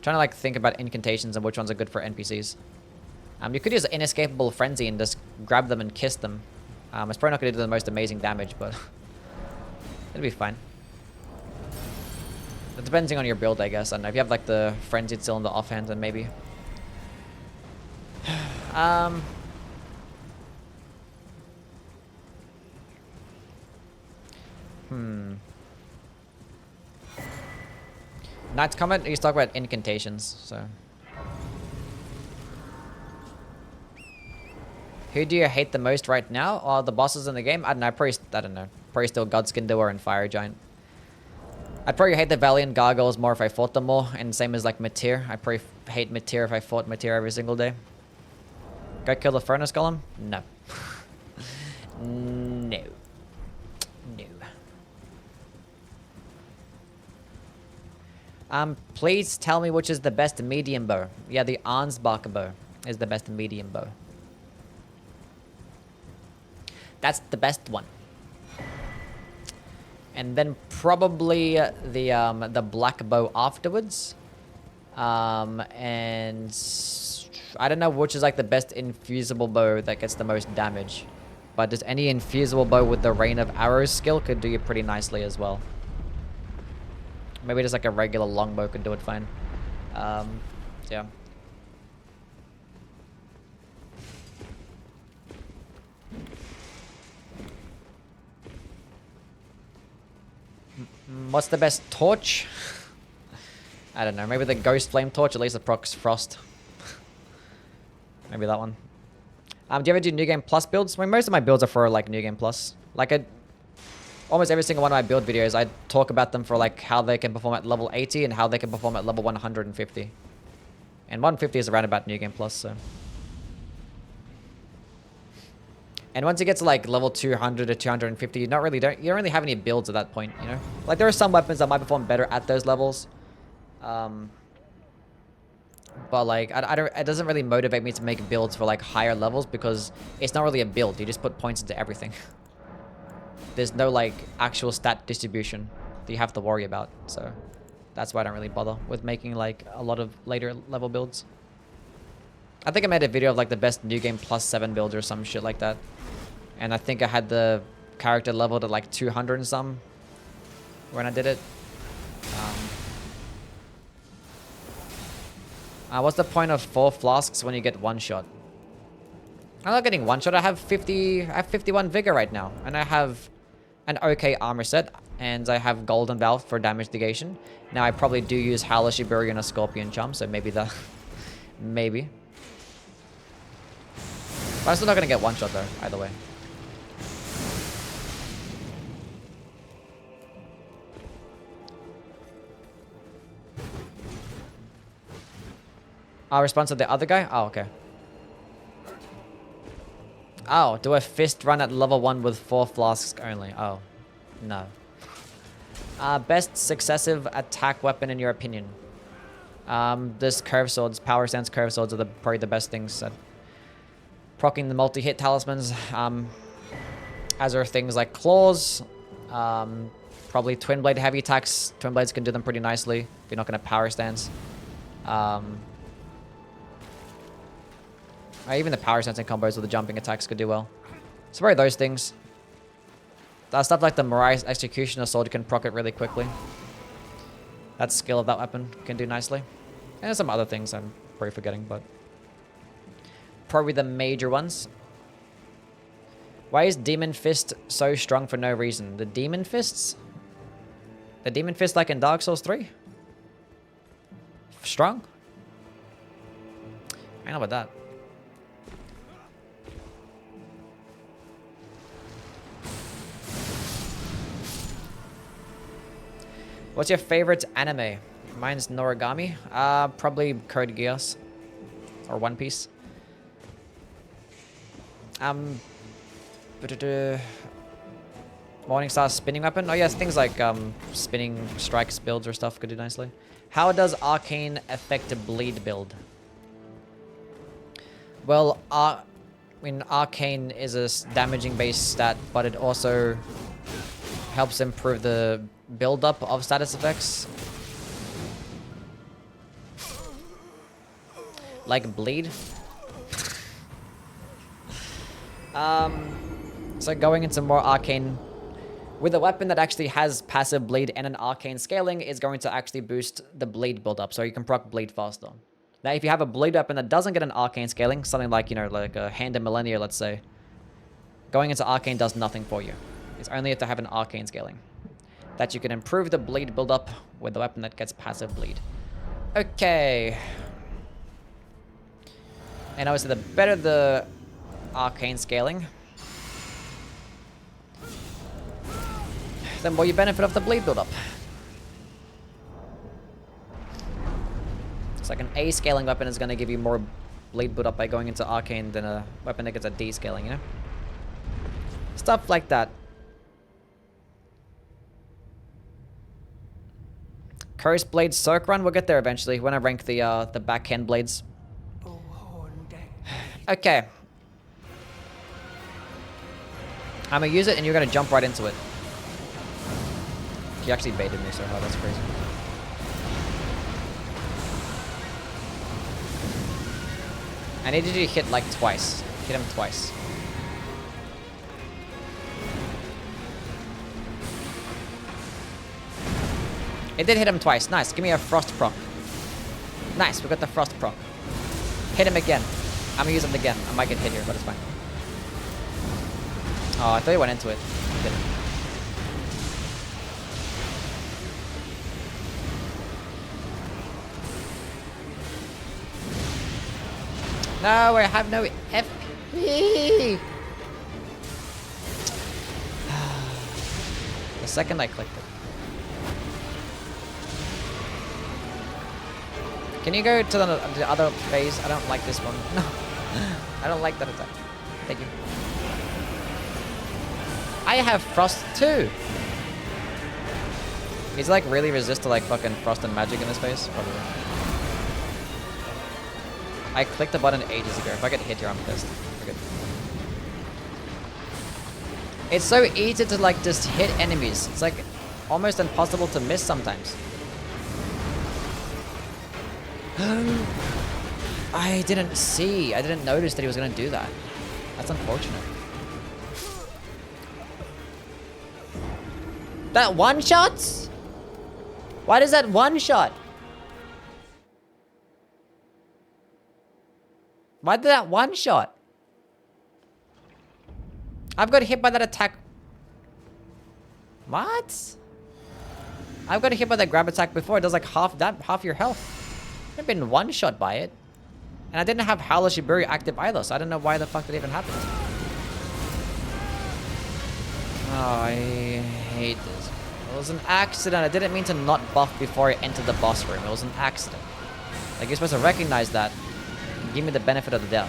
Trying to like think about incantations and which ones are good for NPCs. You could use Inescapable Frenzy and just grab them and kiss them. It's probably not going to do the most amazing damage, but it'll be fine. Depending on your build, I guess. I don't know. If you have like the Frenzied still in the offhand, then maybe. Knight's comment, he's talking about incantations, so. Who do you hate the most right now? Or the bosses in the game? I don't know. I don't know. Probably still Godskin Doer and Fire Giant. I'd probably hate the Valiant Gargoyles more if I fought them more. And same as like Matir. I'd probably hate Matir if I fought Matir every single day. Go kill the Furnace Golem? No. No. No. Please tell me which is the best medium bow. Yeah, the Ansbach bow is the best medium bow. That's the best one. And then probably the black bow afterwards. And I don't know which is like the best infusible bow that gets the most damage. But just any infusible bow with the Rain of Arrows skill could do you pretty nicely as well. Maybe just like a regular longbow could do it fine. Yeah. What's the best torch? I don't know. Maybe the Ghost Flame Torch. At least it procs Frost. Maybe that one. Do you ever do New Game Plus builds? I mean, most of my builds are for like New Game Plus. Like almost every single one of my build videos, I talk about them for like how they can perform at level 80 and how they can perform at level 150. And 150 is around about New Game Plus, so. And once you get to like level 200 to 250, you don't really have any builds at that point, you know? Like there are some weapons that might perform better at those levels. But like it doesn't really motivate me to make builds for like higher levels because it's not really a build. You just put points into everything. There's no like actual stat distribution that you have to worry about. So that's why I don't really bother with making like a lot of later level builds. I think I made a video of like the best New Game Plus 7 builds or some shit like that. And I think I had the character leveled at like 200 and some when I did it. What's the point of 4 flasks when you get 1 shot? I'm not getting 1 shot. I have 51 vigor right now. And I have an okay armor set. And I have Golden Valve for damage negation. Now I probably do use Howler Shiburi and a Scorpion Charm. So maybe that... maybe. But I'm still not going to get 1 shot though, either way. Response to the other guy? Oh, okay. Oh, do a fist run at level 1 with 4 flasks only? Oh, no. Best successive attack weapon in your opinion? This curve swords, power stance curve swords are probably the best things. Proccing the multi-hit talismans, as are things like claws, probably twin blade heavy attacks. Twin blades can do them pretty nicely if you're not going to power stance. Even the power sensing combos with the jumping attacks could do well. So probably those things. Stuff like the Mariah's Executioner Sword can proc it really quickly. That skill of that weapon can do nicely. And there's some other things I'm probably forgetting, but probably the major ones. Why is Demon Fist so strong for no reason? The Demon Fists? The Demon Fist like in Dark Souls 3? Strong? I know about that. What's your favorite anime? Mine's Noragami. Probably Code Geass. Or One Piece. Morningstar spinning weapon? Oh yes, things like spinning strikes builds or stuff could do nicely. How does Arcane affect a bleed build? Well, I mean, Arcane is a damaging based stat, but it also helps improve the build-up of status effects. Like bleed. So going into more arcane with a weapon that actually has passive bleed and an arcane scaling is going to actually boost the bleed build-up, so you can proc bleed faster. Now, if you have a bleed weapon that doesn't get an arcane scaling, something like, you know, like a Hand of Millennia, let's say, going into arcane does nothing for you. It's only if they have an arcane scaling that you can improve the bleed build-up with a weapon that gets passive bleed. Okay. And obviously, the better the arcane scaling, the more you benefit of the bleed build-up. It's like an A scaling weapon is going to give you more bleed build-up by going into arcane than a weapon that gets a D scaling, you know? Stuff like that. Curse Blade Circ Run, we'll get there eventually when I rank the backhand blades. Okay. I'm gonna use it and you're gonna jump right into it. He actually baited me so hard, that's crazy. I needed you to hit like twice. Hit him twice. It did hit him twice. Nice. Give me a frost proc. Nice. We got the frost proc. Hit him again. I'm gonna use him again. I might get hit here, but it's fine. Oh, I thought he went into it. He didn't. No, I have no FP. The second I clicked it. Can you go to the other phase? I don't like this one. No. I don't like that attack. Thank you. I have frost too. He's like really resist to like fucking frost and magic in this phase. Probably. I clicked the button ages ago. If I get hit here, I'm pissed. We're good. It's so easy to like just hit enemies. It's like almost impossible to miss sometimes. I didn't notice that he was gonna do that. That's unfortunate. That one shot? Why does that one shot? Why did that one shot? I've got hit by that attack. What? I've got hit by that grab attack before. It does like half your health. I've been one shot by it. And I didn't have Howler Shiburi active either, so I don't know why the fuck that even happened. Oh, I hate this. It was an accident. I didn't mean to not buff before I entered the boss room. It was an accident. Like, you're supposed to recognize that and give me the benefit of the doubt.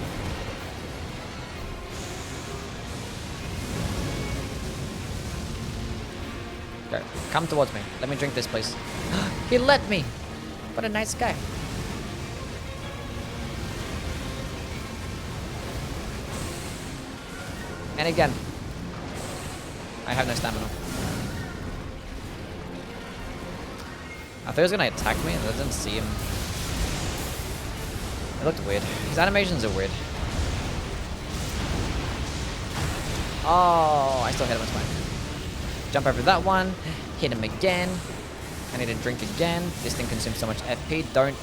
Okay, come towards me. Let me drink this, please. He let me. What a nice guy. And again, I have no stamina. I thought he was gonna attack me, and I didn't see him. It looked weird. His animations are weird. Oh, I still hit him, it's fine. Jump over that one, hit him again. I need to drink again. This thing consumes so much FP. Don't.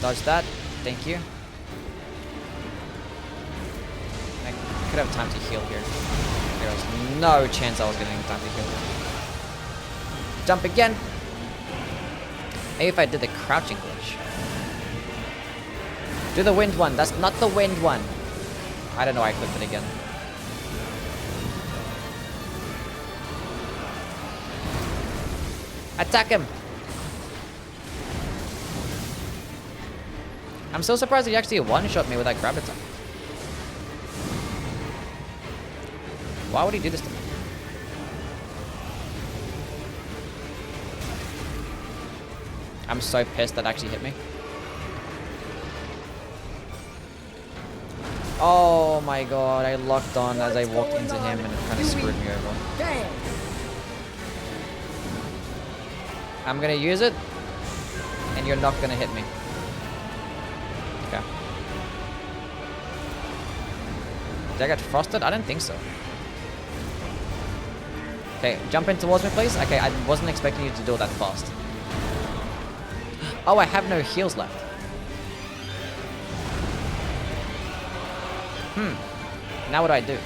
Dodge that. Thank you. I could have time to heal here. There was no chance I was getting time to heal here. Jump again. Maybe if I did the crouching glitch. Do the wind one. That's not the wind one. I don't know. I clicked it again. Attack him. I'm so surprised he actually one-shot me with that grab attack. Why would he do this to me? I'm so pissed that actually hit me. Oh my god, I locked on as I walked into him and it kind of screwed me over. Dang. I'm gonna use it, and you're not gonna hit me. Okay. Did I get frosted? I didn't think so. Okay, jump in towards me, please. Okay, I wasn't expecting you to do it that fast. Oh, I have no heals left. Now what do I do?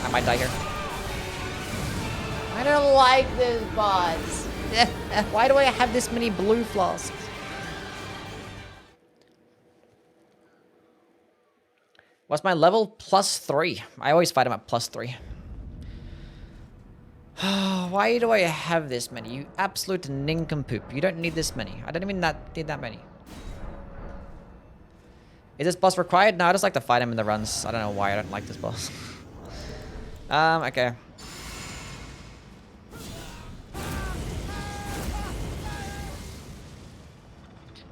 I might die here. I don't like this boss. Why do I have this many blue flasks? What's my level? +3. I always fight him at +3. Why do I have this many? You absolute nincompoop. You don't need this many. I don't even need that many. Is this boss required? No, I just like to fight him in the runs. I don't know why I don't like this boss. Okay.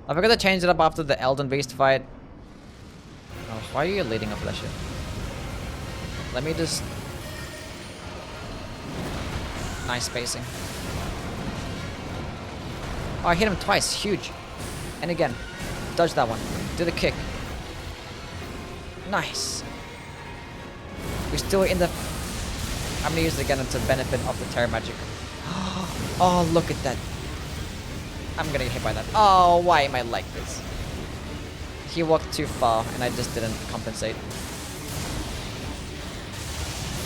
I forgot to change it up after the Elden Beast fight. Oh, why are you leading up to that shit? Let me just... Nice spacing. Oh, I hit him twice. Huge. And again. Dodge that one. Do the kick. Nice. We're still in the... I'm gonna use it again to benefit of the Terra Magic. Oh, look at that. I'm gonna get hit by that. Oh, why am I like this? He walked too far and I just didn't compensate.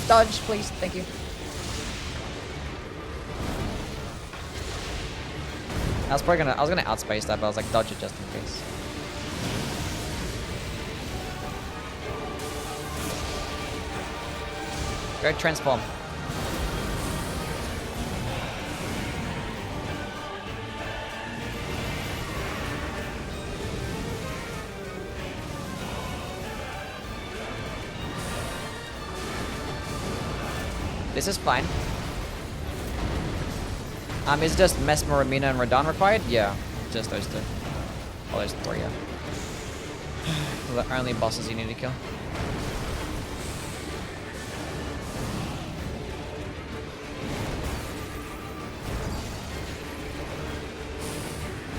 Dodge, please. Thank you. I was gonna outspace that, but I was like, dodge it just in case. Go transform. This is fine. Is just Mesmer, Amina, and Radon required? Yeah, just those two. Oh, there's three, yeah. The only bosses you need to kill.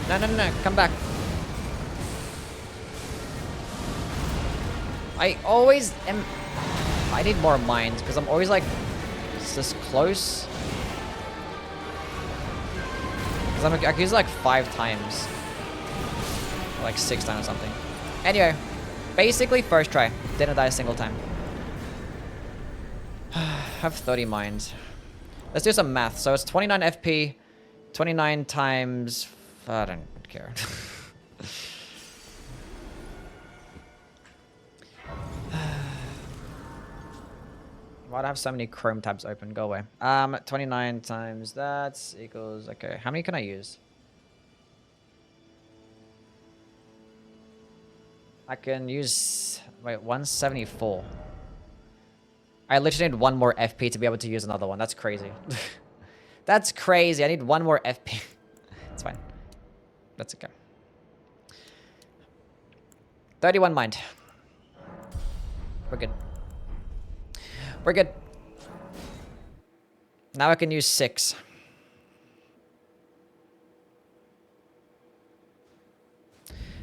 No, come back. I always am... I need more mines, because I'm always like... this close. Because I can use it like 5 times. Or like 6 times or something. Anyway, basically first try. Didn't die a single time. Have 30 mines. Let's do some math. So it's 29 FP, 29 times... I don't care. Why'd I have so many Chrome tabs open? Go away. 29 times that equals... Okay, how many can I use? I can use... Wait, 174. I literally need 1 more FP to be able to use another one. That's crazy. That's crazy. I need 1 more FP. It's fine. That's okay. 31 mind. We're good. We're good. Now I can use 6.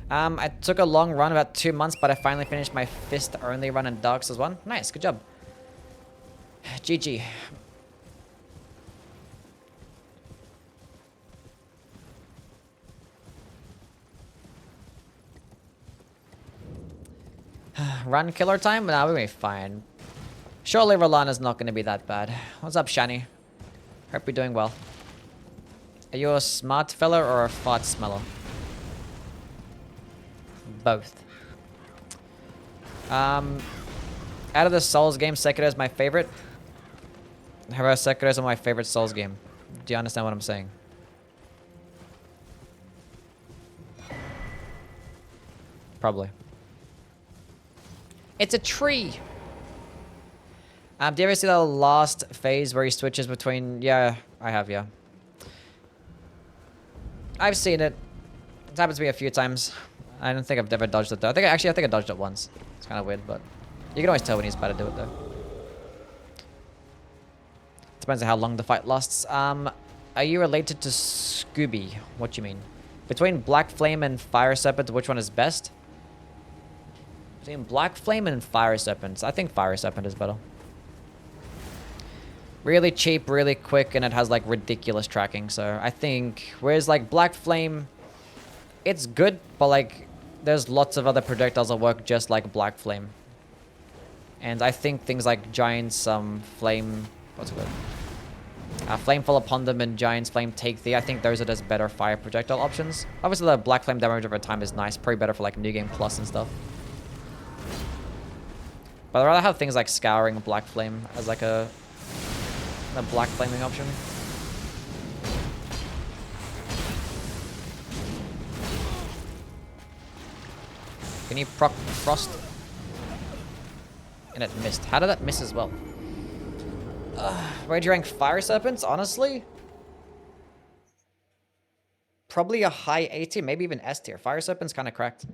I took a long run, about 2 months, but I finally finished my fist-only run in Dark Souls 1. Nice, good job. GG. Run killer time? Nah, we'll be fine. Surely Rolana's not going to be that bad. What's up, Shani? Hope you're doing well. Are you a smart fella or a fart smeller? Both. Out of the Souls games, Sekiro is my favorite. However, Sekiro is my favorite Souls game. Do you understand what I'm saying? Probably. It's a tree! Do you ever see the last phase where he switches between... Yeah, I have, yeah. I've seen it. It's happened to me a few times. I don't think I've ever dodged it though. I think I dodged it once. It's kind of weird, but... You can always tell when he's about to do it though. Depends on how long the fight lasts. Are you related to Scooby? What do you mean? Between Black Flame and Fire Serpent, which one is best? Between Black Flame and Fire Serpent. I think Fire Serpent is better. Really cheap, really quick, and it has like ridiculous tracking. So I think, whereas like Black Flame, it's good, but like there's lots of other projectiles that work just like Black Flame. And I think things like Giant's Flame, what's it called? Flamefall upon them and Giant's Flame take thee. I think those are just better fire projectile options. Obviously the Black Flame damage over time is nice, probably better for like New Game Plus and stuff. But I'd rather have things like Scouring Black Flame as like a Black Flaming option. Can you proc Frost? And it missed. How did that miss as well? Where'd you rank Fire Serpents, honestly? Probably a high A tier, maybe even S tier. Fire Serpent's kind of cracked.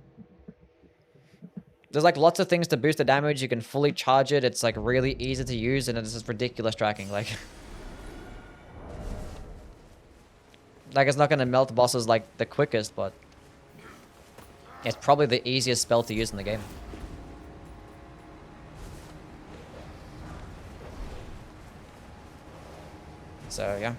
There's like lots of things to boost the damage. You can fully charge it. It's like really easy to use, and it's just ridiculous tracking. Like it's not gonna melt bosses like the quickest, but it's probably the easiest spell to use in the game. So yeah.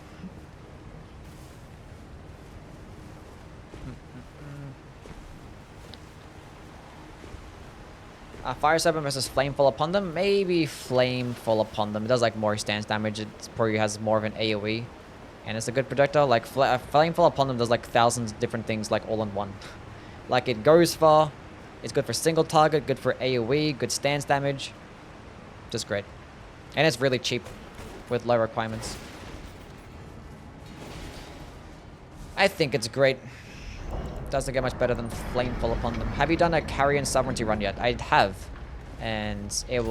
Fire Serpent versus Flamefall upon them. Maybe Flamefall upon them. It does like more stance damage. It probably has more of an AoE. And it's a good projectile. Like Flamefall upon them does like thousands of different things like all in one. Like it goes far. It's good for single target. Good for AoE. Good stance damage. Just great. And it's really cheap with low requirements. I think it's great. Doesn't get much better than Flamefall upon them. Have you done a Carrion Sovereignty run yet? I have. And it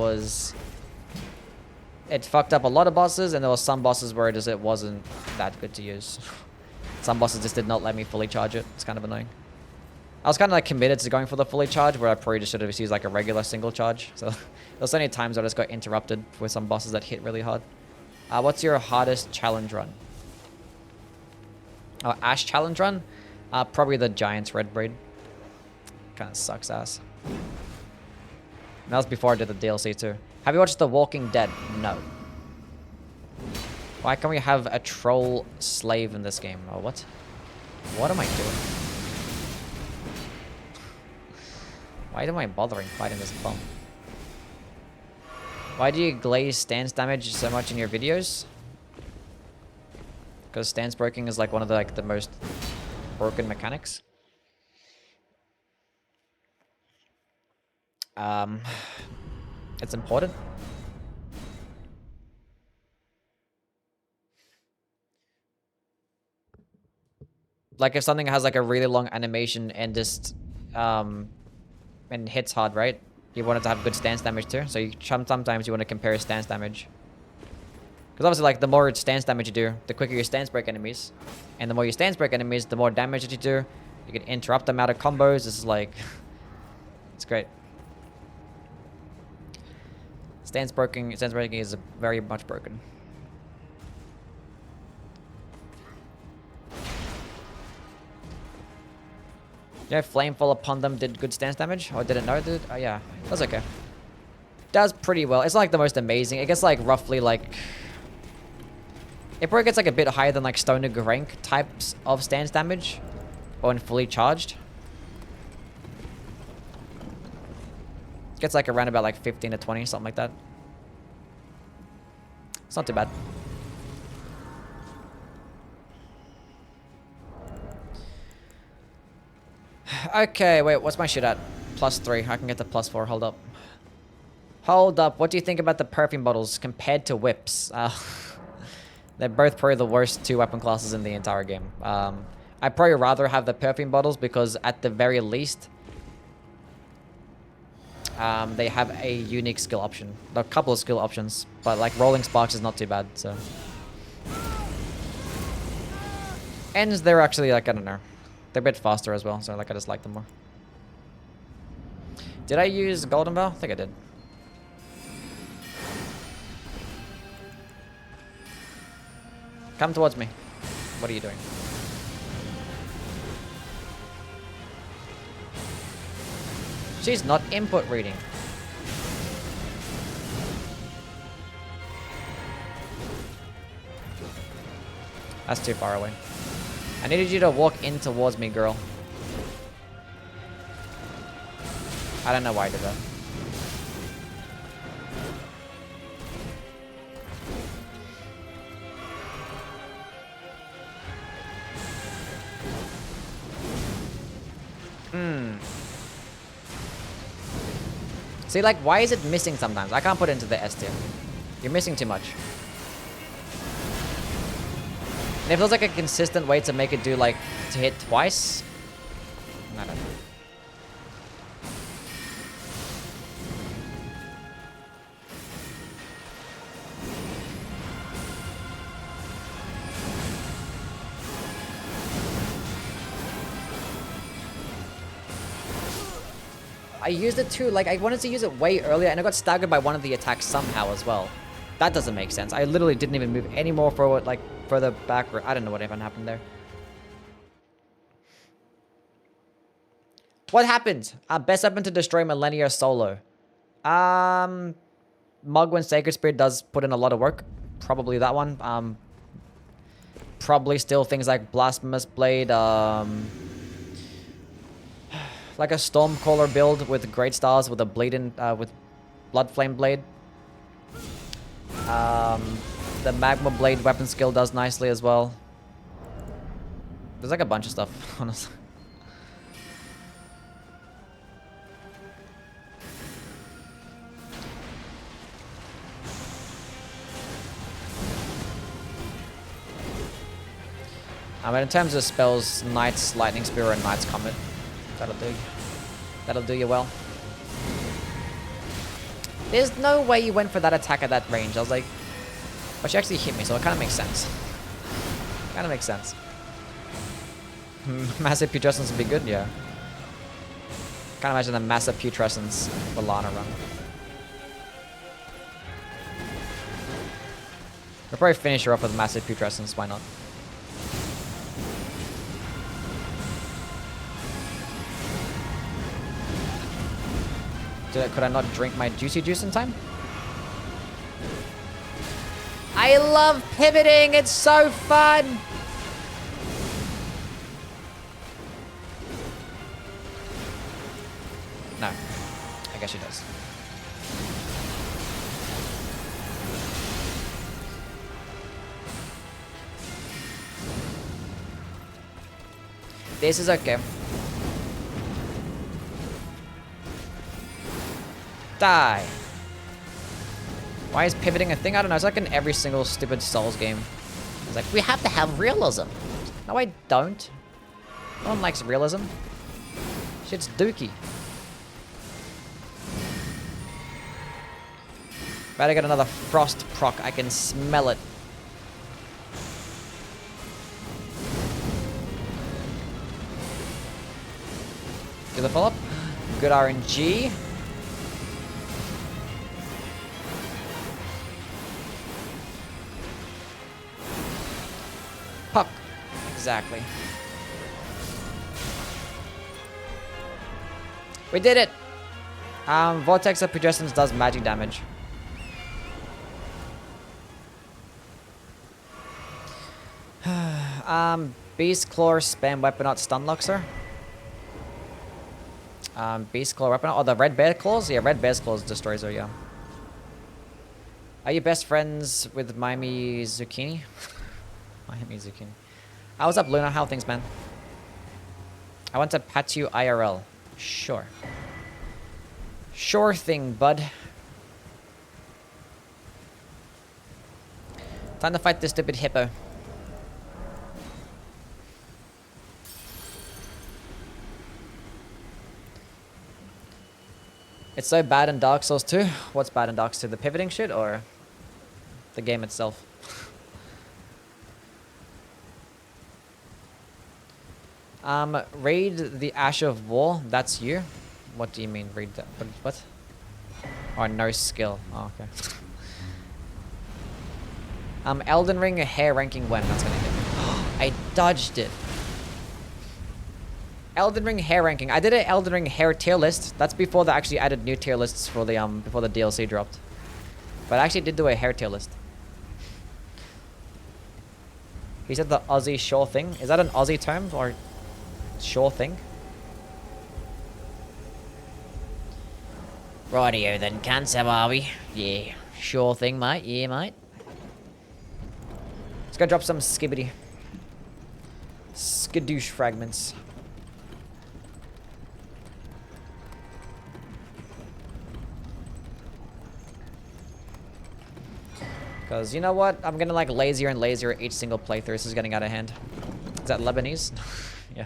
fucked up a lot of bosses, and there were some bosses where it wasn't that good to use. Some bosses just did not let me fully charge it. It's kind of annoying. I was kind of like committed to going for the fully charge, where I probably just should have used like a regular single charge. So there were so many times I just got interrupted with some bosses that hit really hard. What's your hardest challenge run? Oh, Ash challenge run? Probably the Giant's Red Braid. Kind of sucks ass. And that was before I did the DLC too. Have you watched The Walking Dead? No. Why can't we have a troll slave in this game? Oh, what? What am I doing? Why am I bothering fighting this bum? Why do you glaze stance damage so much in your videos? Because stance breaking is like one of the most broken mechanics. It's important. Like if something has like a really long animation and just and hits hard, right? You want it to have good stance damage too. So sometimes you want to compare stance damage. Because obviously, like, the more stance damage you do, the quicker you stance break enemies. And the more you stance break enemies, the more damage that you do. You can interrupt them out of combos. This is like... it's great. Stance breaking is very much broken. Yeah, Flamefall upon them did good stance damage? Oh, I didn't know, dude. Oh, yeah. That's okay. Does pretty well. It's not like the most amazing. It gets like roughly like... It probably gets like a bit higher than like Stoner rank types of stance damage. Or when fully charged. Gets like around about like 15 to 20, something like that. It's not too bad. Okay, wait, what's my shit at? +3. I can get to +4. Hold up. Hold up. What do you think about the perfume bottles compared to whips? They're both probably the worst 2 weapon classes in the entire game. I'd probably rather have the perfume bottles because at the very least, they have a unique skill option. A couple of skill options, but like rolling sparks is not too bad, so. And they're actually like, I don't know. They're a bit faster as well, so like I just like them more. Did I use Golden Bell? I think I did. Come towards me. What are you doing? She's not input reading. That's too far away. I needed you to walk in towards me, girl. I don't know why I did that. See, like, why is it missing sometimes? I can't put it into the S tier. You're missing too much. And if there's like a consistent way to make it do like, to hit twice, I don't know. I used it too, like I wanted to use it way earlier and I got staggered by one of the attacks somehow as well. That doesn't make sense. I literally didn't even move any more forward, like further back. I don't know what even happened there. What happened? Best weapon to destroy Millennia solo. Mugwin Sacred Spirit does put in a lot of work. Probably that one. Probably still things like Blasphemous Blade, like a Stormcaller build with Great Stars with a bleeding, with Blood Flame Blade. The Magma Blade weapon skill does nicely as well. There's like a bunch of stuff, honestly. But in terms of spells, Knight's Lightning Spear and Knight's Comet. That'll do. That'll do you well. There's no way you went for that attack at that range. I was like... But she actually hit me, so it kind of makes sense. Kind of makes sense. Massive Putrescence would be good, yeah. Can't imagine a massive Putrescence for Lana run. We'll probably finish her up with massive Putrescence, why not? Could I not drink my juicy juice in time? I love pivoting, it's so fun! No, I guess she does. This is okay. Die. Why is pivoting a thing? I don't know. It's like in every single stupid Souls game. It's like, we have to have realism. No, I don't. No one likes realism. Shit's dookie. Better get another frost proc. I can smell it. Do the follow-up. Good RNG. Puck. Exactly. We did it! Vortex of Putrescence does magic damage. Beast Claw spam weapon not stun lock, sir? Beast Claw weapon. Oh, the Red Bear Claws? Yeah, Red Bear's Claws destroys her, yeah. Are you best friends with Miami Zucchini? Miami Zucchini. What's up, Luna? How are things, man? I want to pat you IRL. Sure. Sure thing, bud. Time to fight this stupid hippo. It's so bad in Dark Souls 2. What's bad in Dark Souls 2? The pivoting shit or the game itself? Raid the Ash of War. That's you? What do you mean, read that? What? Oh, no skill. Oh, okay. Elden Ring hair ranking when? That's gonna hit me. I dodged it. Elden Ring hair ranking. I did an Elden Ring hair tier list. That's before they actually added new tier lists for the before the DLC dropped. But I actually did do a hair tier list. He said the Aussie sure thing. Is that an Aussie term or sure thing? Rightio then, cunts, how are we? Yeah, sure thing, mate. Yeah, mate. Let's go drop some skibbity. Skadoosh fragments. Because, you know what? I'm gonna like lazier and lazier each single playthrough. This is getting out of hand. Is that Lebanese? Yeah.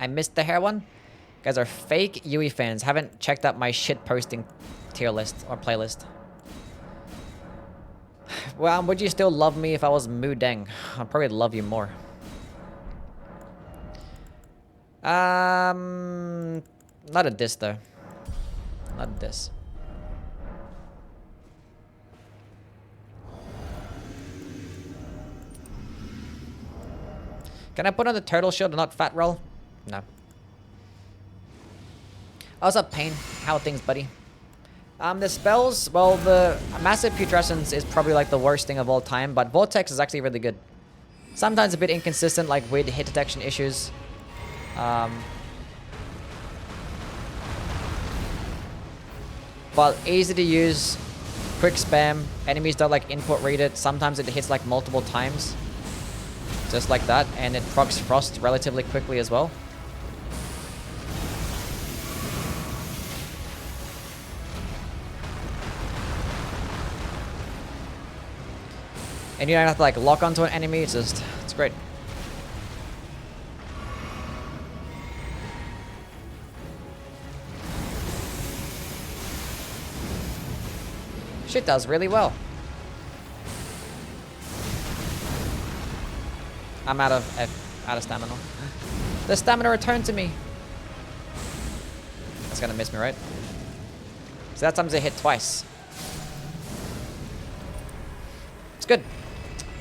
I missed the hair one. You guys are fake Youwy fans. Haven't checked out my shit posting tier list or playlist. Well, would you still love me if I was Mudeng? I'd probably love you more. Not a diss though. Not a diss. Can I put on the turtle shield and not fat roll? No. What's up, Pain? How are things, buddy? The spells, well, the Massive Putrescence is probably like the worst thing of all time, but Vortex is actually really good. Sometimes a bit inconsistent, like weird hit detection issues. But easy to use, quick spam, enemies don't like input read it, sometimes it hits like multiple times. Just like that, and it procs Frost relatively quickly as well. And you don't have to like lock onto an enemy, it's great. Shit does really well. I'm out of stamina. The stamina returned to me. That's gonna miss me, right? So that time's it hit twice. It's good.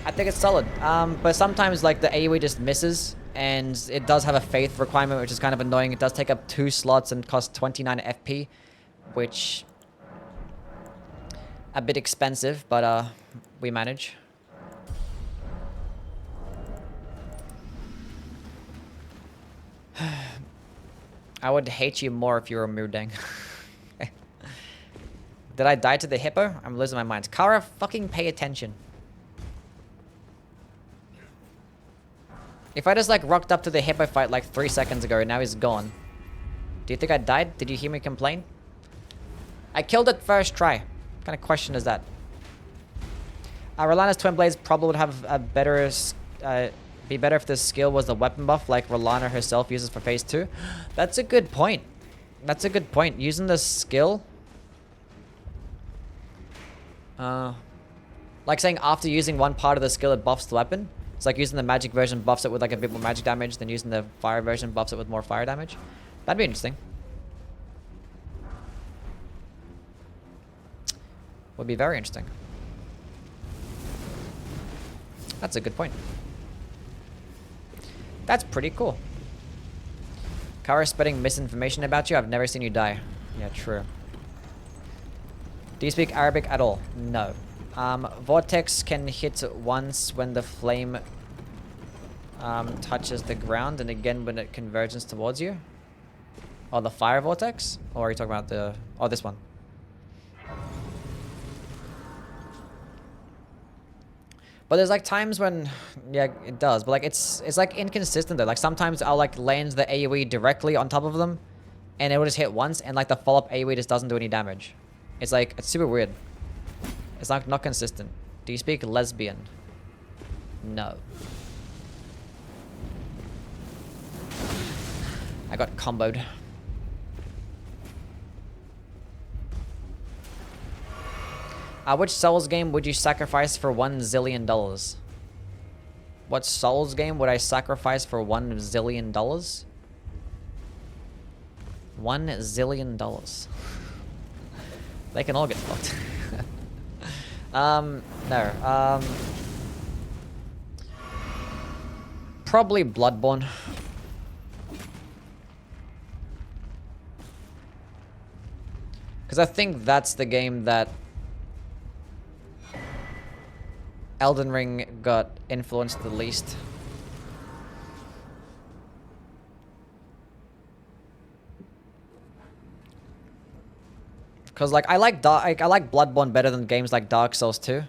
I think it's solid. But sometimes like the AoE just misses, and it does have a faith requirement, which is kind of annoying. It does take up 2 slots and cost 29 FP, which a bit expensive, but we manage. I would hate you more if you were Mudeng. Did I die to the hippo? I'm losing my mind. Kara, fucking pay attention. If I just like rocked up to the hippo fight like 3 seconds ago and now he's gone. Do you think I died? Did you hear me complain? I killed it first try. What kind of question is that? Rolana's Twin Blades probably would have a better... be better if the skill was the weapon buff like Rolana herself uses for phase 2. That's a good point. That's a good point. Using the skill... like saying after using one part of the skill it buffs the weapon. It's like using the magic version buffs it with like a bit more magic damage than using the fire version buffs it with more fire damage. That'd be interesting. Would be very interesting. That's a good point. That's pretty cool. Kara spreading misinformation about you. I've never seen you die. Yeah, true. Do you speak Arabic at all? No. Vortex can hit once when the flame touches the ground, and again when it converges towards you. Oh, the fire vortex? Or are you talking about the... Oh, this one. But there's like times when... Yeah, it does. But like it's like inconsistent though. Like sometimes I'll like land the AoE directly on top of them. And it will just hit once, and like the follow-up AoE just doesn't do any damage. It's like... It's super weird. It's like not consistent. Do you speak lesbian? No. I got comboed. Which Souls game would you sacrifice for $1 zillion? What Souls game would I sacrifice for $1 zillion? $1 zillion. They can all get fucked. No. Probably Bloodborne. Because I think that's the game that Elden Ring got influenced the least. Because like I like Bloodborne better than games like Dark Souls 2.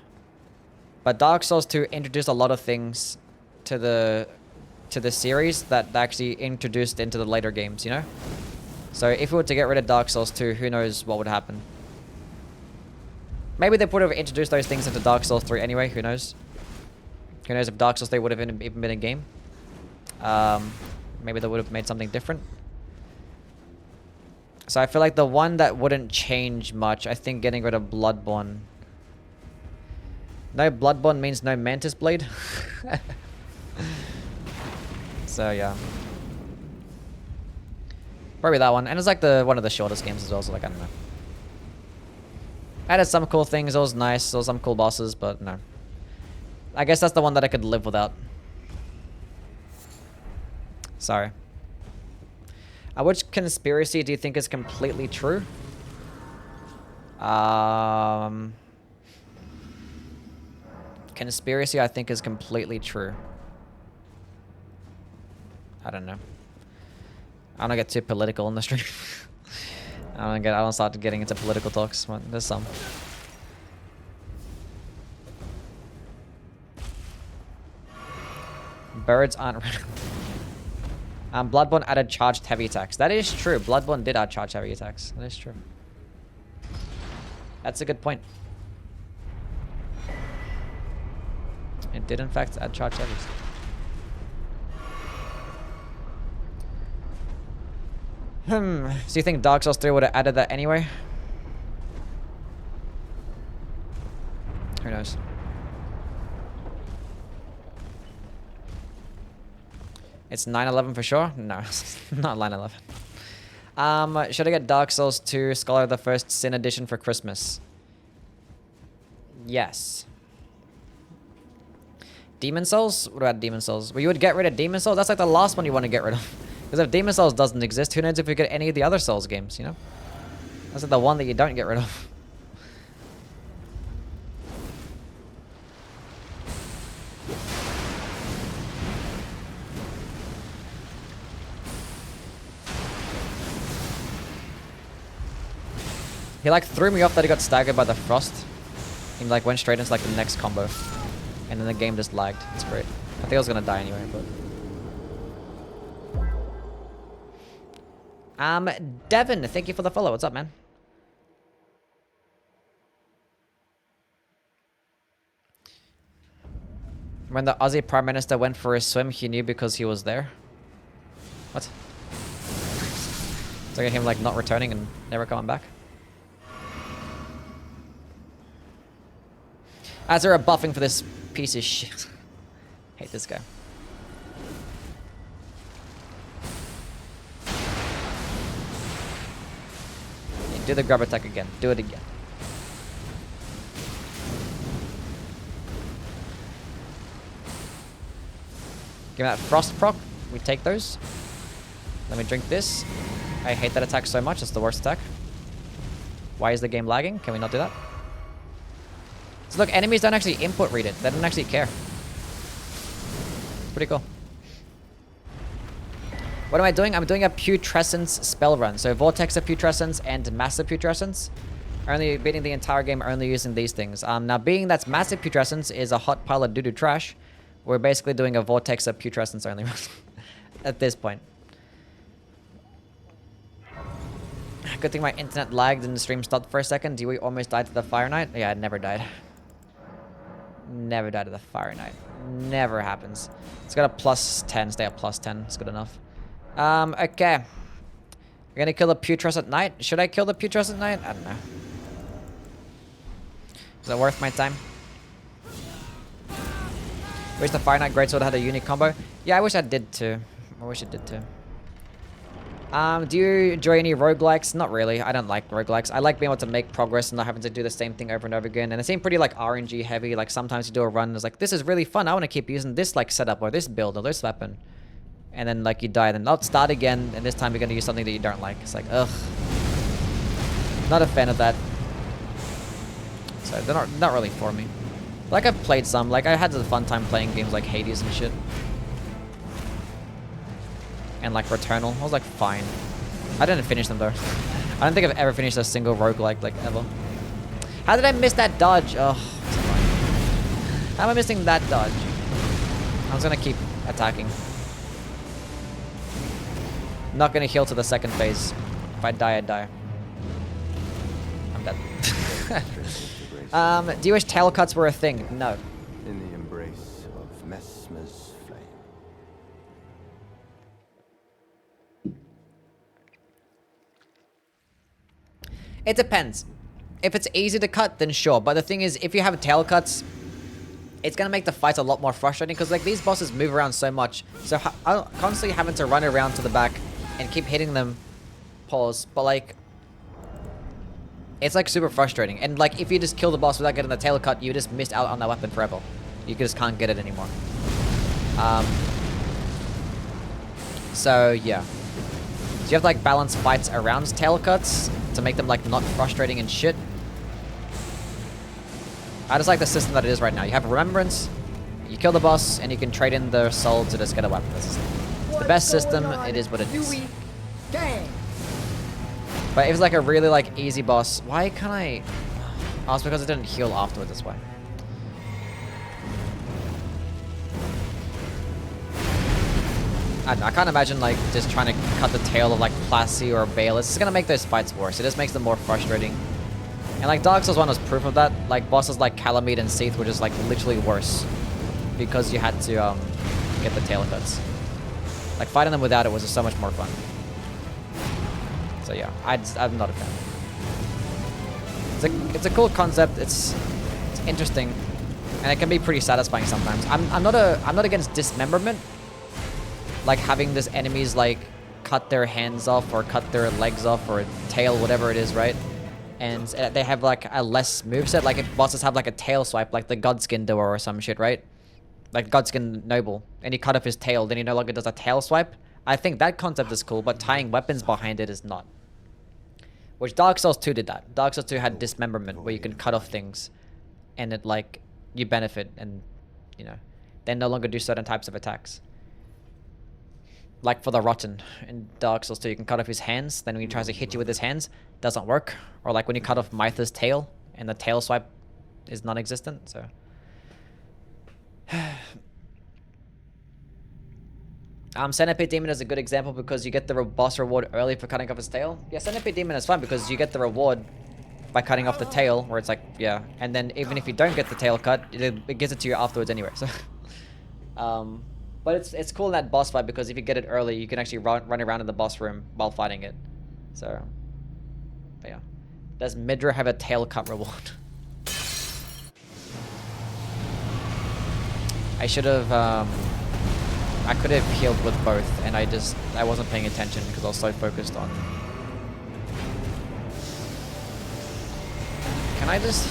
But Dark Souls 2 introduced a lot of things to the series that actually introduced into the later games, you know? So if we were to get rid of Dark Souls 2, who knows what would happen. Maybe they would have introduced those things into Dark Souls 3 anyway, who knows? Who knows if Dark Souls 3 would have even been a game. Maybe they would have made something different. So I feel like the one that wouldn't change much, I think getting rid of Bloodborne. No Bloodborne means no Mantis Blade. So yeah. Probably that one. And it's like one of the shortest games as well, so like I don't know. Added some cool things, it was nice, there was some cool bosses, but no. I guess that's the one that I could live without. Sorry. Which conspiracy do you think is completely true? Conspiracy I think is completely true. I don't know. I don't get too political in the stream. I don't start getting into political talks. There's some. Birds aren't Bloodborne added charged heavy attacks. That is true. Bloodborne did add charged heavy attacks. That is true. That's a good point. It did in fact add charged heavies. So you think Dark Souls 3 would have added that anyway? Who knows? It's 9/11 for sure? No, not 9/11. Should I get Dark Souls 2 Scholar of the First Sin Edition for Christmas? Yes. Demon Souls? What about Demon Souls? Well, you would get rid of Demon Souls? That's like the last one you want to get rid of. Because if Demon Souls doesn't exist, who knows if we get any of the other Souls games, you know? That's like the one that you don't get rid of. He like threw me off that he got staggered by the frost. He like went straight into like the next combo. And then the game just lagged. It's great. I think I was gonna die anyway, but... Devin, thank you for the follow. What's up, man? When the Aussie Prime Minister went for a swim, he knew because he was there. What? It's like him like not returning and never coming back. As there a buffing for this piece of shit. Hate this guy. Yeah, do the grub attack again. Do it again. Give me that frost proc. We take those. Let me drink this. I hate that attack so much. It's the worst attack. Why is the game lagging? Can we not do that? So look, enemies don't actually input read it. They don't actually care. It's pretty cool. What am I doing? I'm doing a Putrescence spell run. So Vortex of Putrescence and Massive Putrescence. Only beating the entire game only using these things. Now being that Massive Putrescence is a hot pile of doo-doo trash, we're basically doing a Vortex of Putrescence only run at this point. Good thing my internet lagged and the stream stopped for a second. Youwy almost died to the Fire Knight. Yeah, I never died. Never died to the Fire Knight. Never happens. It's got a +10. Stay at +10. It's good enough. Okay. We're gonna kill the Putrescent Knight. Should I kill the Putrescent Knight? I don't know. Is it worth my time? Wish the Fire Knight Greatsword had a unique combo. Yeah, I wish I did too. I wish it did too. Do you enjoy any roguelikes? Not really. I don't like roguelikes. I like being able to make progress and not having to do the same thing over and over again. And it seems pretty like RNG heavy. Like sometimes you do a run and it's like, this is really fun. I want to keep using this like setup or this build or this weapon. And then like you die, then I'll start again. And this time you're going to use something that you don't like. It's like, ugh. Not a fan of that. So they're not really for me. Like I've played some. Like I had a fun time playing games like Hades and shit. And like Returnal. I was like, fine. I didn't finish them though. I don't think I've ever finished a single roguelike like ever. How did I miss that dodge? Oh, how am I missing that dodge? I was gonna keep attacking. Not gonna heal to the second phase. If I die, I die. I'm dead. Do you wish tail cuts were a thing? No. In the embrace of Mesmer's flame. It depends. If it's easy to cut, then sure. But the thing is, if you have tail cuts, it's gonna make the fight a lot more frustrating because like these bosses move around so much. So I'm constantly having to run around to the back and keep hitting them. Pause. But like, it's like super frustrating. And like, if you just kill the boss without getting the tail cut, you just missed out on that weapon forever. You just can't get it anymore. So yeah. So you have to like balance fights around tail cuts to make them like not frustrating and shit. I just like the system that it is right now. You have Remembrance, you kill the boss, and you can trade in the soul to just get a weapon. It's the best system. It is what it is. Gang. But if it's like a really like easy boss, why can't I? Oh, it's because it didn't heal afterwards. That's why. I can't imagine like just trying to cut the tail of like Plassey or Bale. It's just gonna make those fights worse. It just makes them more frustrating. And like Dark Souls 1 was proof of that. Like bosses like Calamite and Seath were just like literally worse because you had to get the tail cuts. Like fighting them without it was just so much more fun. So yeah, I'm not a fan. It's a cool concept. It's interesting, and it can be pretty satisfying sometimes. I'm not against dismemberment. Like having this enemies like cut their hands off or cut their legs off or tail, whatever it is, right? And they have like a less moveset. Like if bosses have like a tail swipe, like the Godskin doer or some shit, right? Like Godskin Noble, and you cut off his tail, then he no longer does a tail swipe. I think that concept is cool, but tying weapons behind it is not. Which Dark Souls 2 did that. Dark Souls 2 had dismemberment, where you can cut off things, and it like you benefit, and you know, they no longer do certain types of attacks. Like for the Rotten in Dark Souls 2, you can cut off his hands, then when he tries to hit you with his hands, doesn't work. Or like when you cut off Mytha's tail, and the tail swipe is non-existent, so... Centipede Demon is a good example because you get the boss reward early for cutting off his tail. Yeah, Centipede Demon is fun because you get the reward by cutting off the tail, where it's like, yeah. And then even if you don't get the tail cut, it gives it to you afterwards anyway, so... But it's cool in that boss fight because if you get it early, you can actually run around in the boss room while fighting it. So, but yeah. Does Midra have a tail cut reward? I should have, I could have healed with both, and I wasn't paying attention because I was so focused on... Can I just...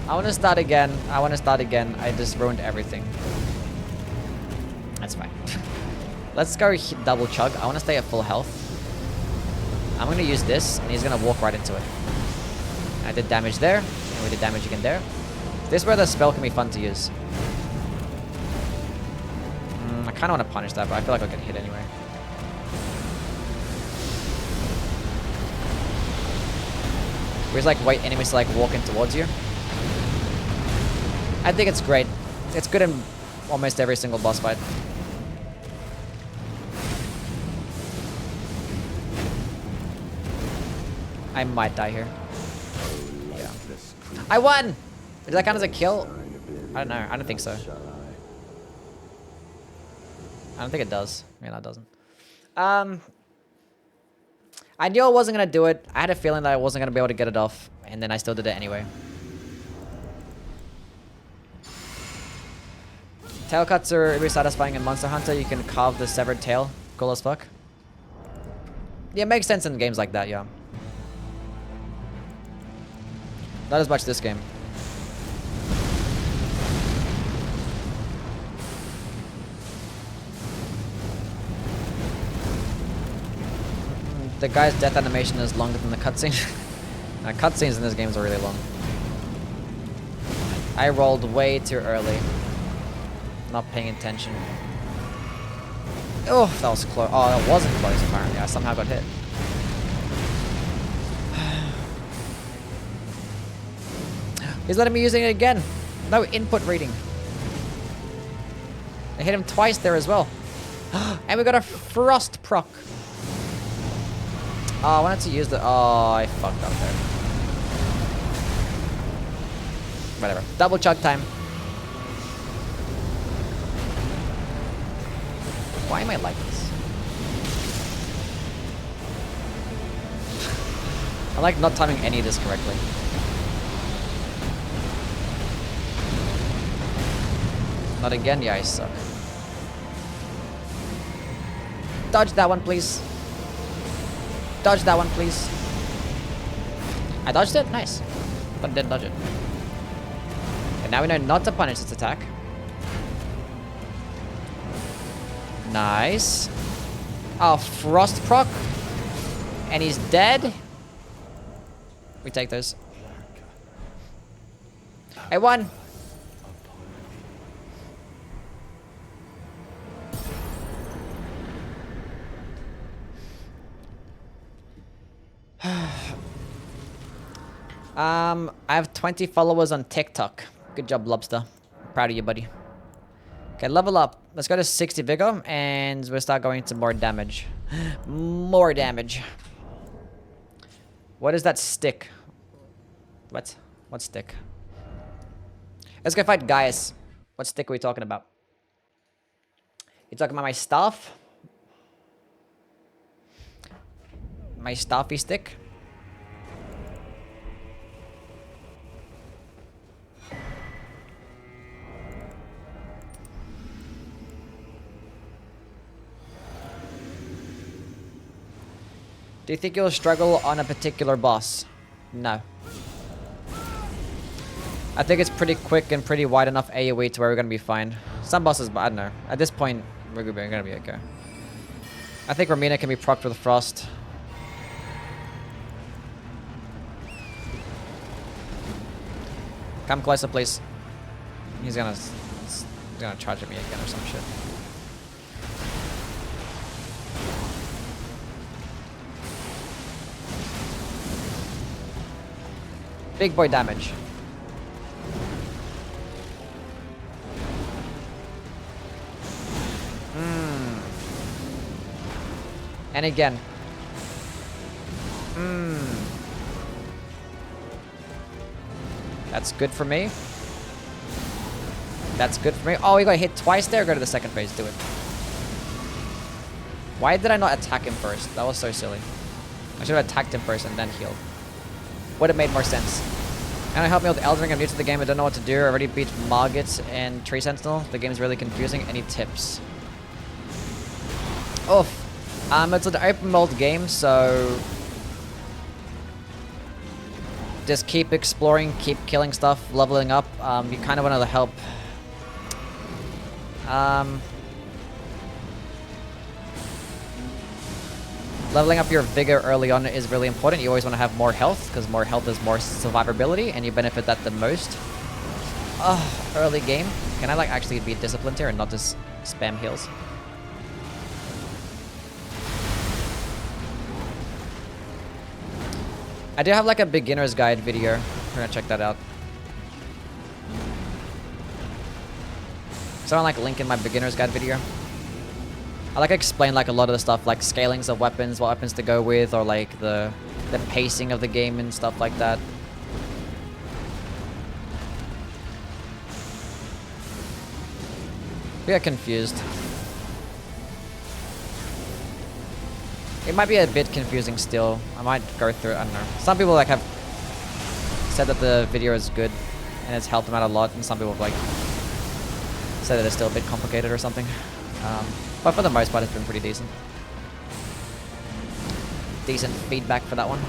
I want to start again. I just ruined everything. That's fine. Let's go double chug. I want to stay at full health. I'm going to use this, and he's going to walk right into it. I did damage there, and we did damage again there. This is where the spell can be fun to use. I kind kind of want to punish that, but I feel like I'll get hit anyway. We just like wait enemies to like walk in towards you. I think it's great. It's good in almost every single boss fight. I might die here. Yeah. I won! Does that count as a kill? I don't know. I don't think so. I don't think it does. Yeah, no, it doesn't. I knew I wasn't going to do it. I had a feeling that I wasn't going to be able to get it off. And then I still did it anyway. Tail cuts are really satisfying in Monster Hunter. You can carve the severed tail. Cool as fuck. Yeah, it makes sense in games like that, yeah. Not as much this game. The guy's death animation is longer than the cutscene. Cutscenes in this game are really long. I rolled way too early. Not paying attention. Oh, that was close. Oh, that wasn't close apparently. I somehow got hit. He's letting me using it again. No input reading. I hit him twice there as well. And we got a frost proc. Oh, I wanted to use the... Oh, I fucked up there. Whatever. Double chug time. Why am I like this? I like not timing any of this correctly. Not again? Yeah, I suck. Dodge that one, please. Dodge that one, please. I dodged it? Nice. But didn't dodge it. And now we know not to punish its attack. Nice. Oh, frost proc. And he's dead. We take those. I won. I have 20 followers on TikTok. Good job, Lobster. Proud of you, buddy. Okay, level up. Let's go to 60 vigor, and we'll start going to more damage. More damage. What is that stick? What? What stick? Let's go fight Gaius. What stick are we talking about? You talking about my staff? My staffy stick? Do you think you'll struggle on a particular boss? No. I think it's pretty quick and pretty wide enough AoE to where we're gonna be fine. Some bosses, but I don't know. At this point, we're gonna be okay. I think Romina can be procced with Frost. Come closer, please. He's gonna charge at me again or some shit. Big boy damage. And again. That's good for me. That's good for me. Oh, we got hit twice there. Go to the second phase. Do it. Why did I not attack him first? That was so silly. I should have attacked him first and then healed. Would have made more sense. And help me with Elden. I'm new to the game. I don't know what to do. I already beat Margit and Tree Sentinel. The game is really confusing. Any tips? Oof. It's an open world game, so just keep exploring, keep killing stuff, leveling up. You kind of want to help. Leveling up your vigor early on is really important. You always want to have more health, because more health is more survivability, and you benefit that the most. Early game. Can I like actually be disciplined here and not just spam heals? I do have like a beginner's guide video. We're gonna check that out. So I like link in my beginner's guide video. I like explain like a lot of the stuff, like scalings of weapons, what weapons to go with, or like the pacing of the game and stuff like that. We got confused. It might be a bit confusing still. I might go through it, I don't know. Some people like have said that the video is good and it's helped them out a lot, and some people have like said that it's still a bit complicated or something. But for the most part, it's been pretty decent. Decent feedback for that one.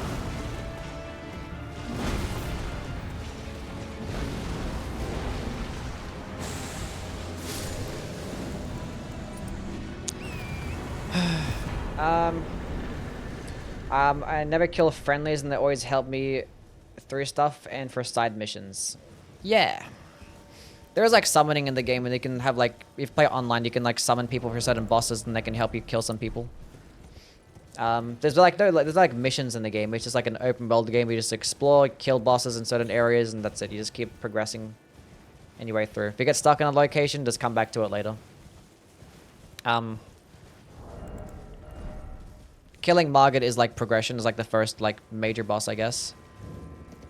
I never kill friendlies, and they always help me through stuff and for side missions. Yeah. There's like summoning in the game, and they can have like, if you play online, you can like summon people for certain bosses, and they can help you kill some people. There's like missions in the game. It's just like an open world game. You just explore, kill bosses in certain areas, and that's it. You just keep progressing in your way through. If you get stuck in a location, just come back to it later. Killing Margaret is like progression. Is like the first like major boss, I guess.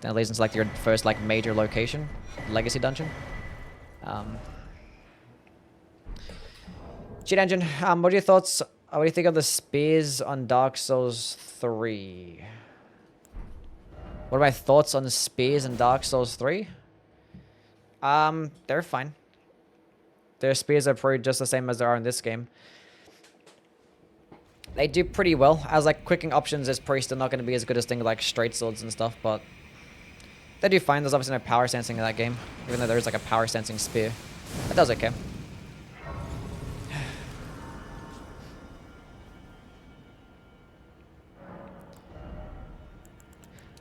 Then it leads into like your first like major location, legacy dungeon. Cheat Engine, what are your thoughts? What do you think of the spears on Dark Souls 3? What are my thoughts on the spears in Dark Souls 3? They're fine. Their spears are probably just the same as they are in this game. They do pretty well. As like quicking options, is probably still not going to be as good as things like straight swords and stuff, but they do fine. There's obviously no power sensing in that game, even though there is like a power sensing spear. That does okay.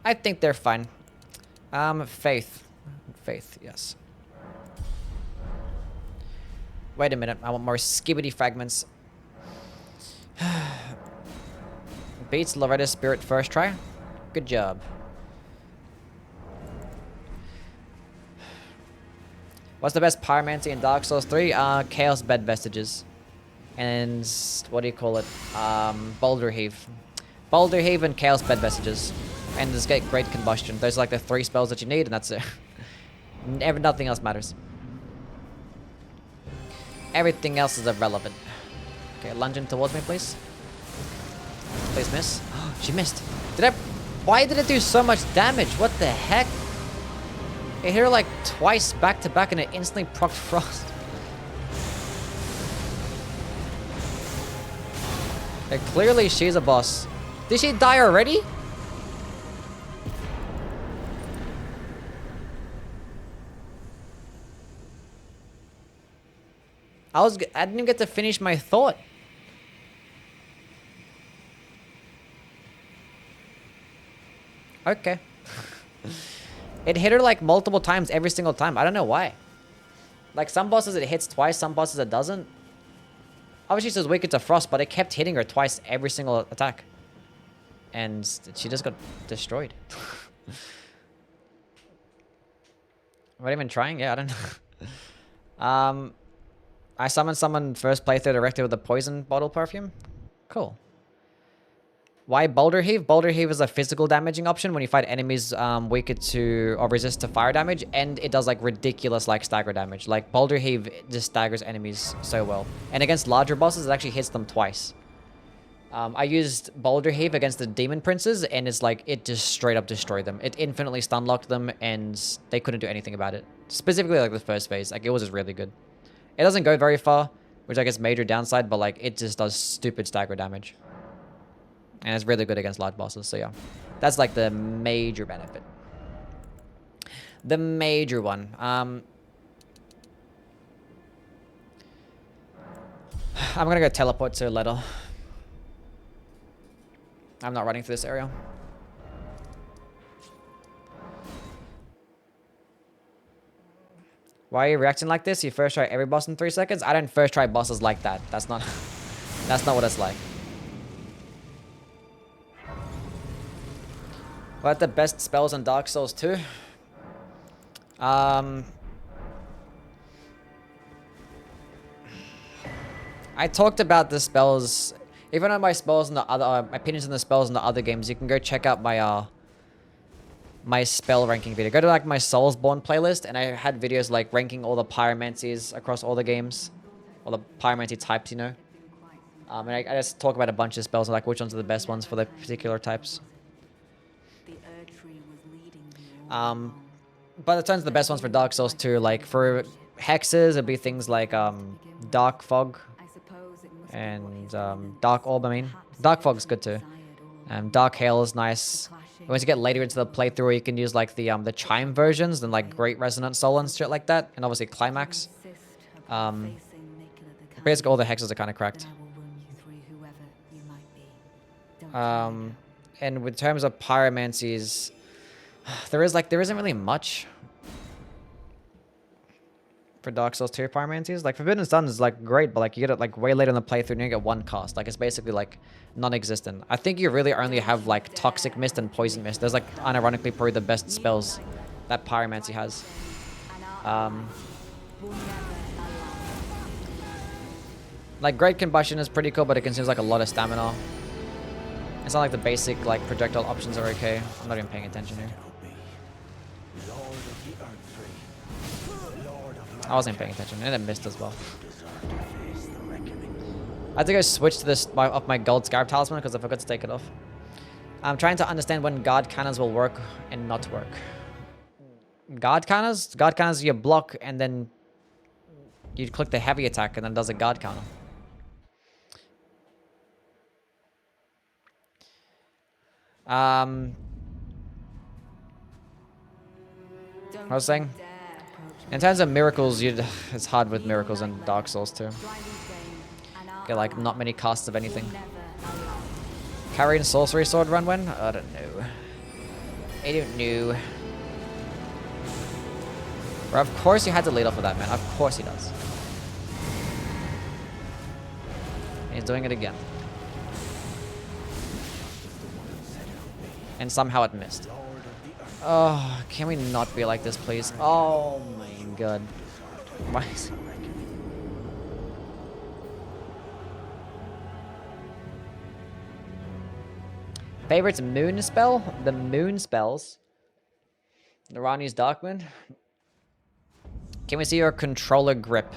I think they're fine. Faith. Faith, yes. Wait a minute. I want more skibbity fragments. Beats Loretta's Spirit first try. Good job. What's the best pyromancy in Dark Souls 3? Chaos Bed Vestiges. And what do you call it? Boulder Heave. Boulder Heave and Chaos Bed Vestiges. And just get Great Combustion. Those are like the 3 spells that you need, and that's it. Nothing else matters. Everything else is irrelevant. Okay, lunging towards me, please. Please miss. She missed. Why did it do so much damage? What the heck? It hit her like twice back to back and it instantly procced Frost. Okay, clearly she's a boss. Did she die already? I didn't even get to finish my thought. Okay. It hit her like multiple times every single time. I don't know why. Like some bosses it hits twice, some bosses it doesn't. Obviously she's weaker to Frost, but it kept hitting her twice every single attack. And she just got destroyed. Am I even trying? Yeah, I don't know. I summoned someone first playthrough directly with a poison bottle perfume. Cool. Why Boulder Heave? Boulder Heave is a physical damaging option when you fight enemies weaker to or resist to fire damage, and it does like ridiculous like stagger damage. Like Boulder Heave just staggers enemies so well, and against larger bosses it actually hits them twice. I used Boulder Heave against the Demon Princes, and it's like it just straight up destroyed them. It infinitely stun locked them, and they couldn't do anything about it. Specifically like the first phase, like it was just really good. It doesn't go very far, which I guess major downside, but like it just does stupid stagger damage. And it's really good against large bosses, so yeah. That's like the major benefit. The major one. I'm gonna go teleport to Letter. I'm not running through this area. Why are you reacting like this? You first try every boss in 3 seconds? I don't first try bosses like that. That's not that's not what it's like. What the best spells in Dark Souls 2? I talked about the spells. Even on my spells in the other, my opinions on the spells in the other games, you can go check out my my spell ranking video. Go to like my Soulsborne playlist, and I had videos like ranking all the pyromancies across all the games, all the pyromancy types, you know. And I just talk about a bunch of spells, like which ones are the best ones for the particular types. But it turns the best ones for Dark Souls 2, like for hexes, it'd be things like Dark Fog and Dark Orb. I mean, Dark Fog's good too. Dark Hail is nice. Once you get later into the playthrough, you can use like the Chime versions, and like Great Resonant Soul and shit like that, and obviously Climax. Basically, all the hexes are kind of cracked. And with terms of pyromancies, there isn't really much for Dark Souls 2 pyromancies. Like Forbidden Sun is like great, but like you get it like way later in the playthrough and you get one cast. Like it's basically like non-existent. I think you really only have like Toxic Mist and Poison Mist. Those like unironically probably the best spells that pyromancy has. Like Great Combustion is pretty cool, but it consumes like a lot of stamina. It's not like the basic like projectile options are okay. I'm not even paying attention here. I wasn't paying attention, and it missed as well. I had to go switch to this off my gold scarab talisman because I forgot to take it off. I'm trying to understand when guard cannons will work and not work. Guard cannons? Guard cannons you block and then you click the heavy attack and then it does a guard counter. I was saying, in terms of miracles, it's hard with miracles in Dark Souls too. Get like not many casts of anything. Carrying sorcery sword run when? I don't know. I don't know. Bro, of course you had to lead off with that, man. Of course he does. And he's doing it again. And somehow it missed. Oh, can we not be like this, please? Oh my god. Why is it... Favorite moon spell? The moon spells. Narani's Darkwind. Can we see your controller grip?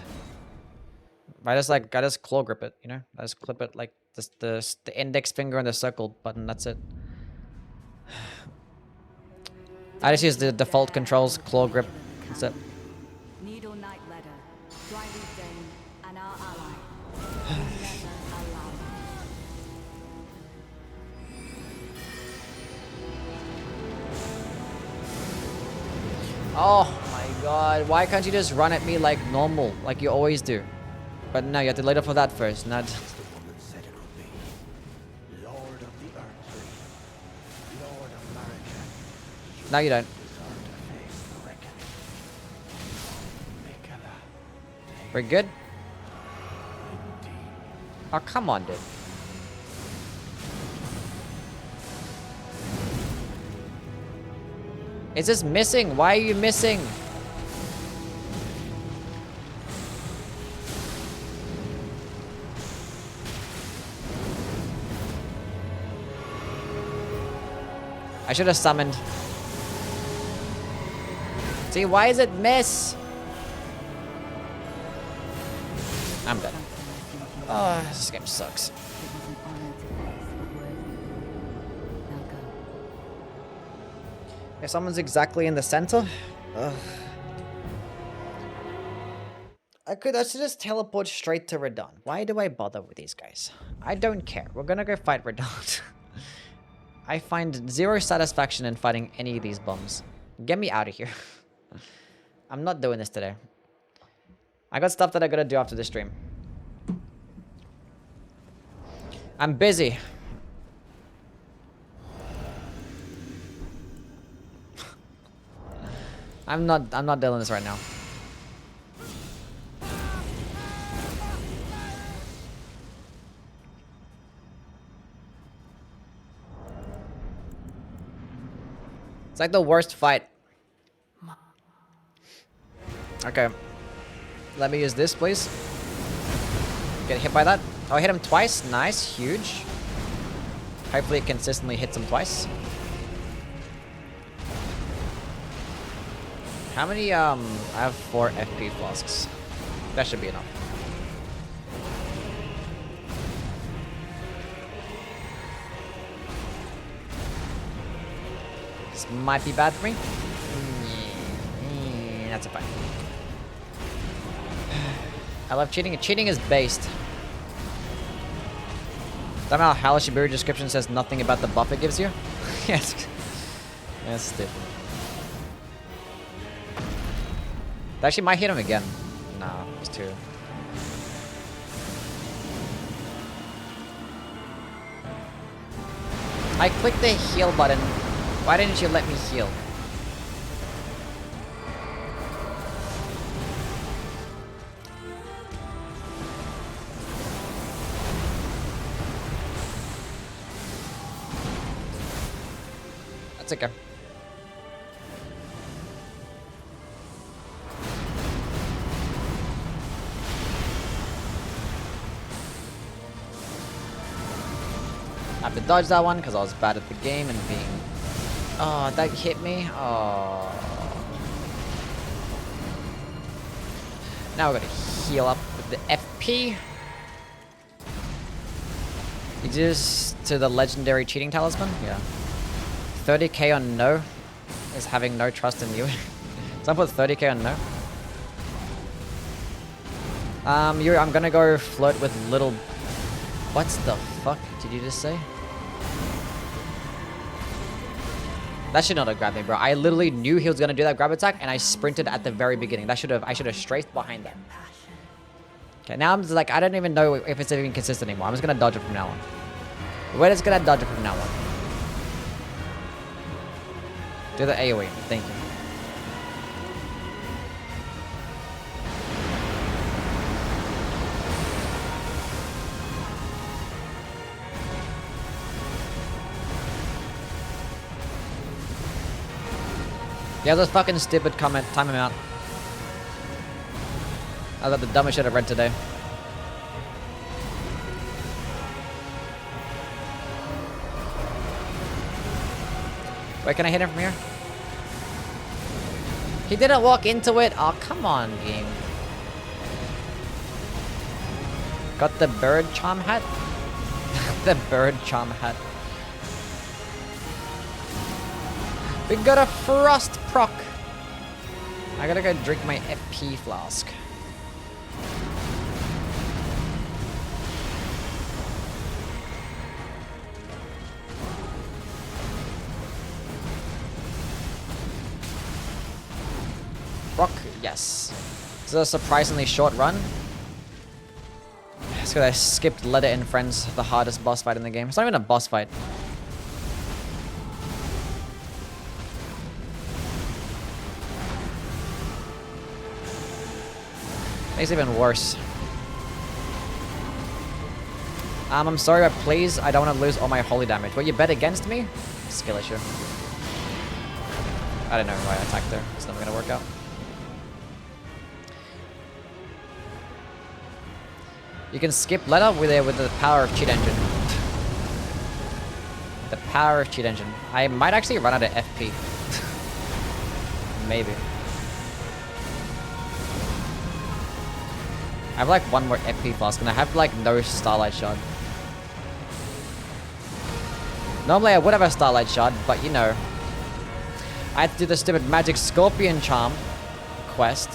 I just claw grip it, you know? I just clip it like this, the index finger and the circle button, that's it. I just use the default controls, claw grip, that's it. Needle Knight Ladder, Dryleaf Dane, and our ally. Oh my god, why can't you just run at me like normal, like you always do? But no, you have to lead up for that first, not... No, you don't. We're good? Oh, come on, dude. Is this missing? Why are you missing? I should have summoned. See, why does it miss? I'm dead. Oh, this game sucks. If someone's exactly in the center, ugh. I should just teleport straight to Radon. Why do I bother with these guys? I don't care. We're gonna go fight Radon. I find zero satisfaction in fighting any of these bums. Get me out of here. I'm not doing this today. I got stuff that I gotta do after the stream. I'm busy. I'm not dealing this right now. It's like the worst fight. Okay. Let me use this, please. Get hit by that. Oh, I hit him twice. Nice. Huge. Hopefully it consistently hits him twice. How many, I have 4 FP flasks. That should be enough. This might be bad for me. That's a fight. I love cheating. Cheating is based. Somehow Hellish Shibiru description says nothing about the buff it gives you. Yes. That's different. That actually might hit him again. No, it's too. I clicked the heal button. Why didn't you let me heal? That's okay. I have to dodge that one because I was bad at the game and being... Oh, that hit me? Oh. Now we're gonna heal up with the FP. You just to the legendary cheating talisman? Yeah. 30k on no is having no trust in you. Someone put 30k on no. I'm gonna go float with little... What the fuck did you just say? That should not have grabbed me, bro. I literally knew he was gonna do that grab attack, and I sprinted at the very beginning. I should have strafed behind that. Okay, now I'm just like, I don't even know if it's even consistent anymore. I'm just gonna dodge it from now on. We're just gonna dodge it from now on. Do the AoE. Thank you. Yeah, those fucking stupid comment. Time him out. I thought the dumbest shit I've read today. Wait, can I hit him from here? He didn't walk into it. Oh, come on, game. Got the bird charm hat? The bird charm hat. We got a frost proc. I gotta go drink my FP flask. Proc, yes. This is a surprisingly short run. It's because I skipped Let It In Friends, the hardest boss fight in the game. It's not even a boss fight. Makes it even worse. I'm sorry, but please, I don't want to lose all my holy damage. Will you bet against me? Skill issue. I don't know why I attacked there. It's never gonna work out. You can skip Letta with the power of cheat engine. The power of cheat engine. I might actually run out of FP. Maybe. I have like one more FP flask and I have like no Starlight Shard. Normally I would have a Starlight Shard, but you know. I had to do the stupid Magic Scorpion Charm quest.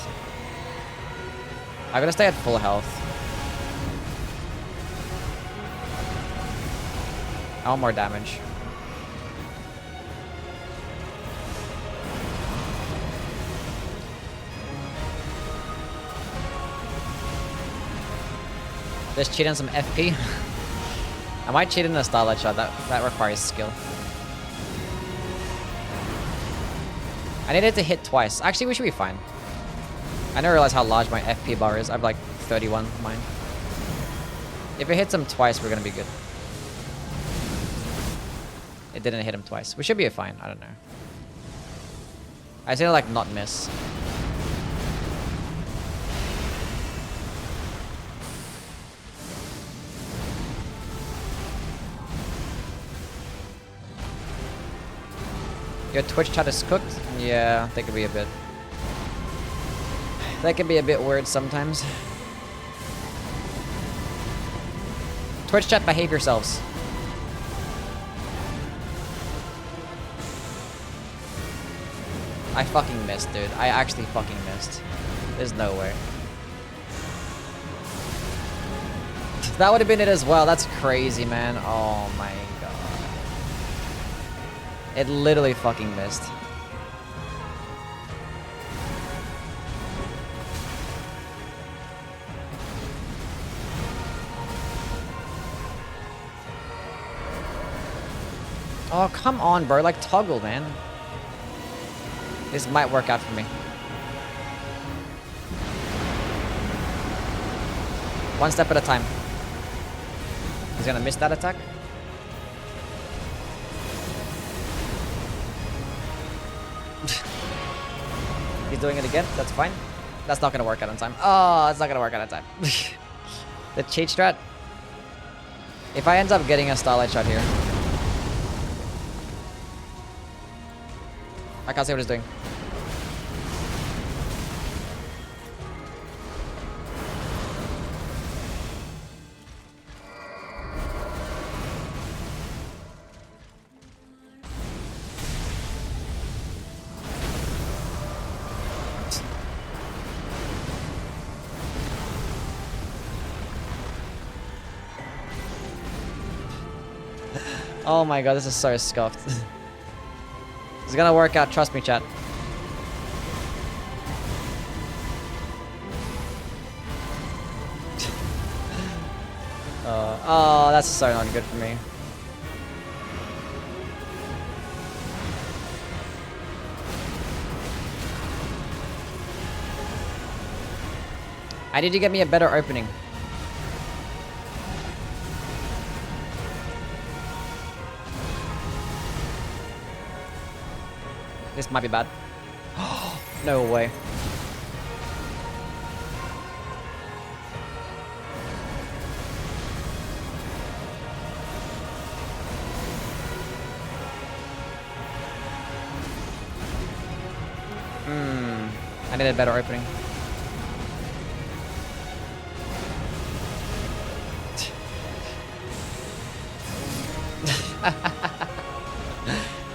I gotta stay at full health. I want more damage. Just cheat on some FP. I might cheat in the Starlight Shot. That requires skill. I needed to hit twice. Actually, we should be fine. I didn't realize how large my FP bar is. I have like 31 of mine. If it hits him twice, we're gonna be good. It didn't hit him twice. We should be fine. I don't know. I say like not miss. Your Twitch chat is cooked? Yeah, they could be a bit. They can be a bit weird sometimes. Twitch chat, behave yourselves. I fucking missed, dude. I actually fucking missed. There's no way. That would have been it as well. That's crazy, man. Oh my god. It literally fucking missed. Oh, come on, bro. Like, toggle, man. This might work out for me. One step at a time. He's gonna miss that attack. He's doing it again. That's fine. That's not gonna work out on time. Oh, it's not gonna work out on time. The cheat strat. If I end up getting a starlight shot here, I can't see what he's doing. Oh my god, this is so scuffed. It's gonna work out, trust me, chat. Oh, that's so not good for me. I need to get me a better opening. This might be bad. No way. I need a better opening.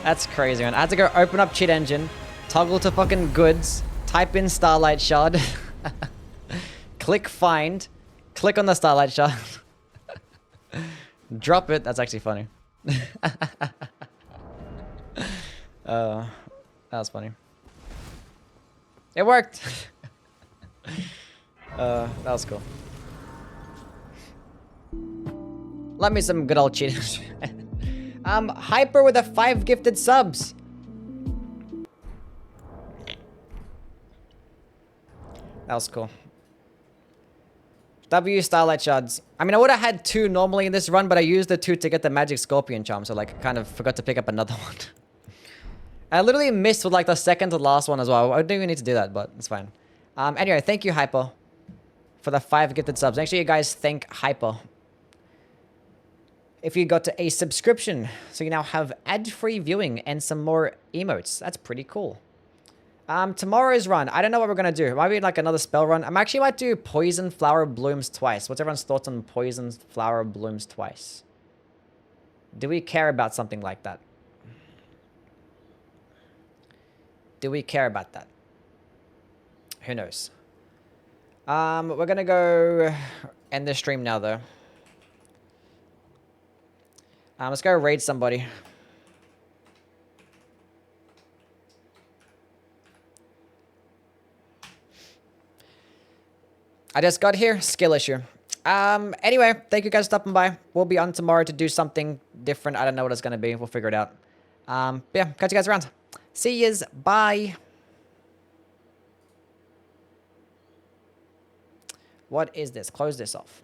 That's crazy, man. I had to go open up cheat engine, toggle to fucking goods, type in starlight shard, click find, click on the starlight shard, drop it. That's actually funny. That was funny. It worked. That was cool. Love me some good old cheaters. Hyper with the 5 gifted subs. That was cool. W starlight shards. I mean, I would have had 2 normally in this run, but I used the 2 to get the magic scorpion charm, so like kind of forgot to pick up another one. I literally missed with like the second to last one as well. I don't even need to do that, but it's fine. Anyway, thank you, Hyper, for the 5 gifted subs. Make sure you guys thank Hyper if you got a subscription, so you now have ad-free viewing and some more emotes. That's pretty cool. Tomorrow's run, I don't know what we're gonna do. It might be like another spell run. I'm actually about to do Poison Flower Blooms twice. What's everyone's thoughts on Poison Flower Blooms twice? Do we care about something like that? Do we care about that? Who knows? We're gonna go end the stream now, though. Let's go raid somebody. I just got here. Skill issue. Anyway, thank you guys for stopping by. We'll be on tomorrow to do something different. I don't know what it's going to be. We'll figure it out. Yeah, catch you guys around. See yous. Bye. What is this? Close this off.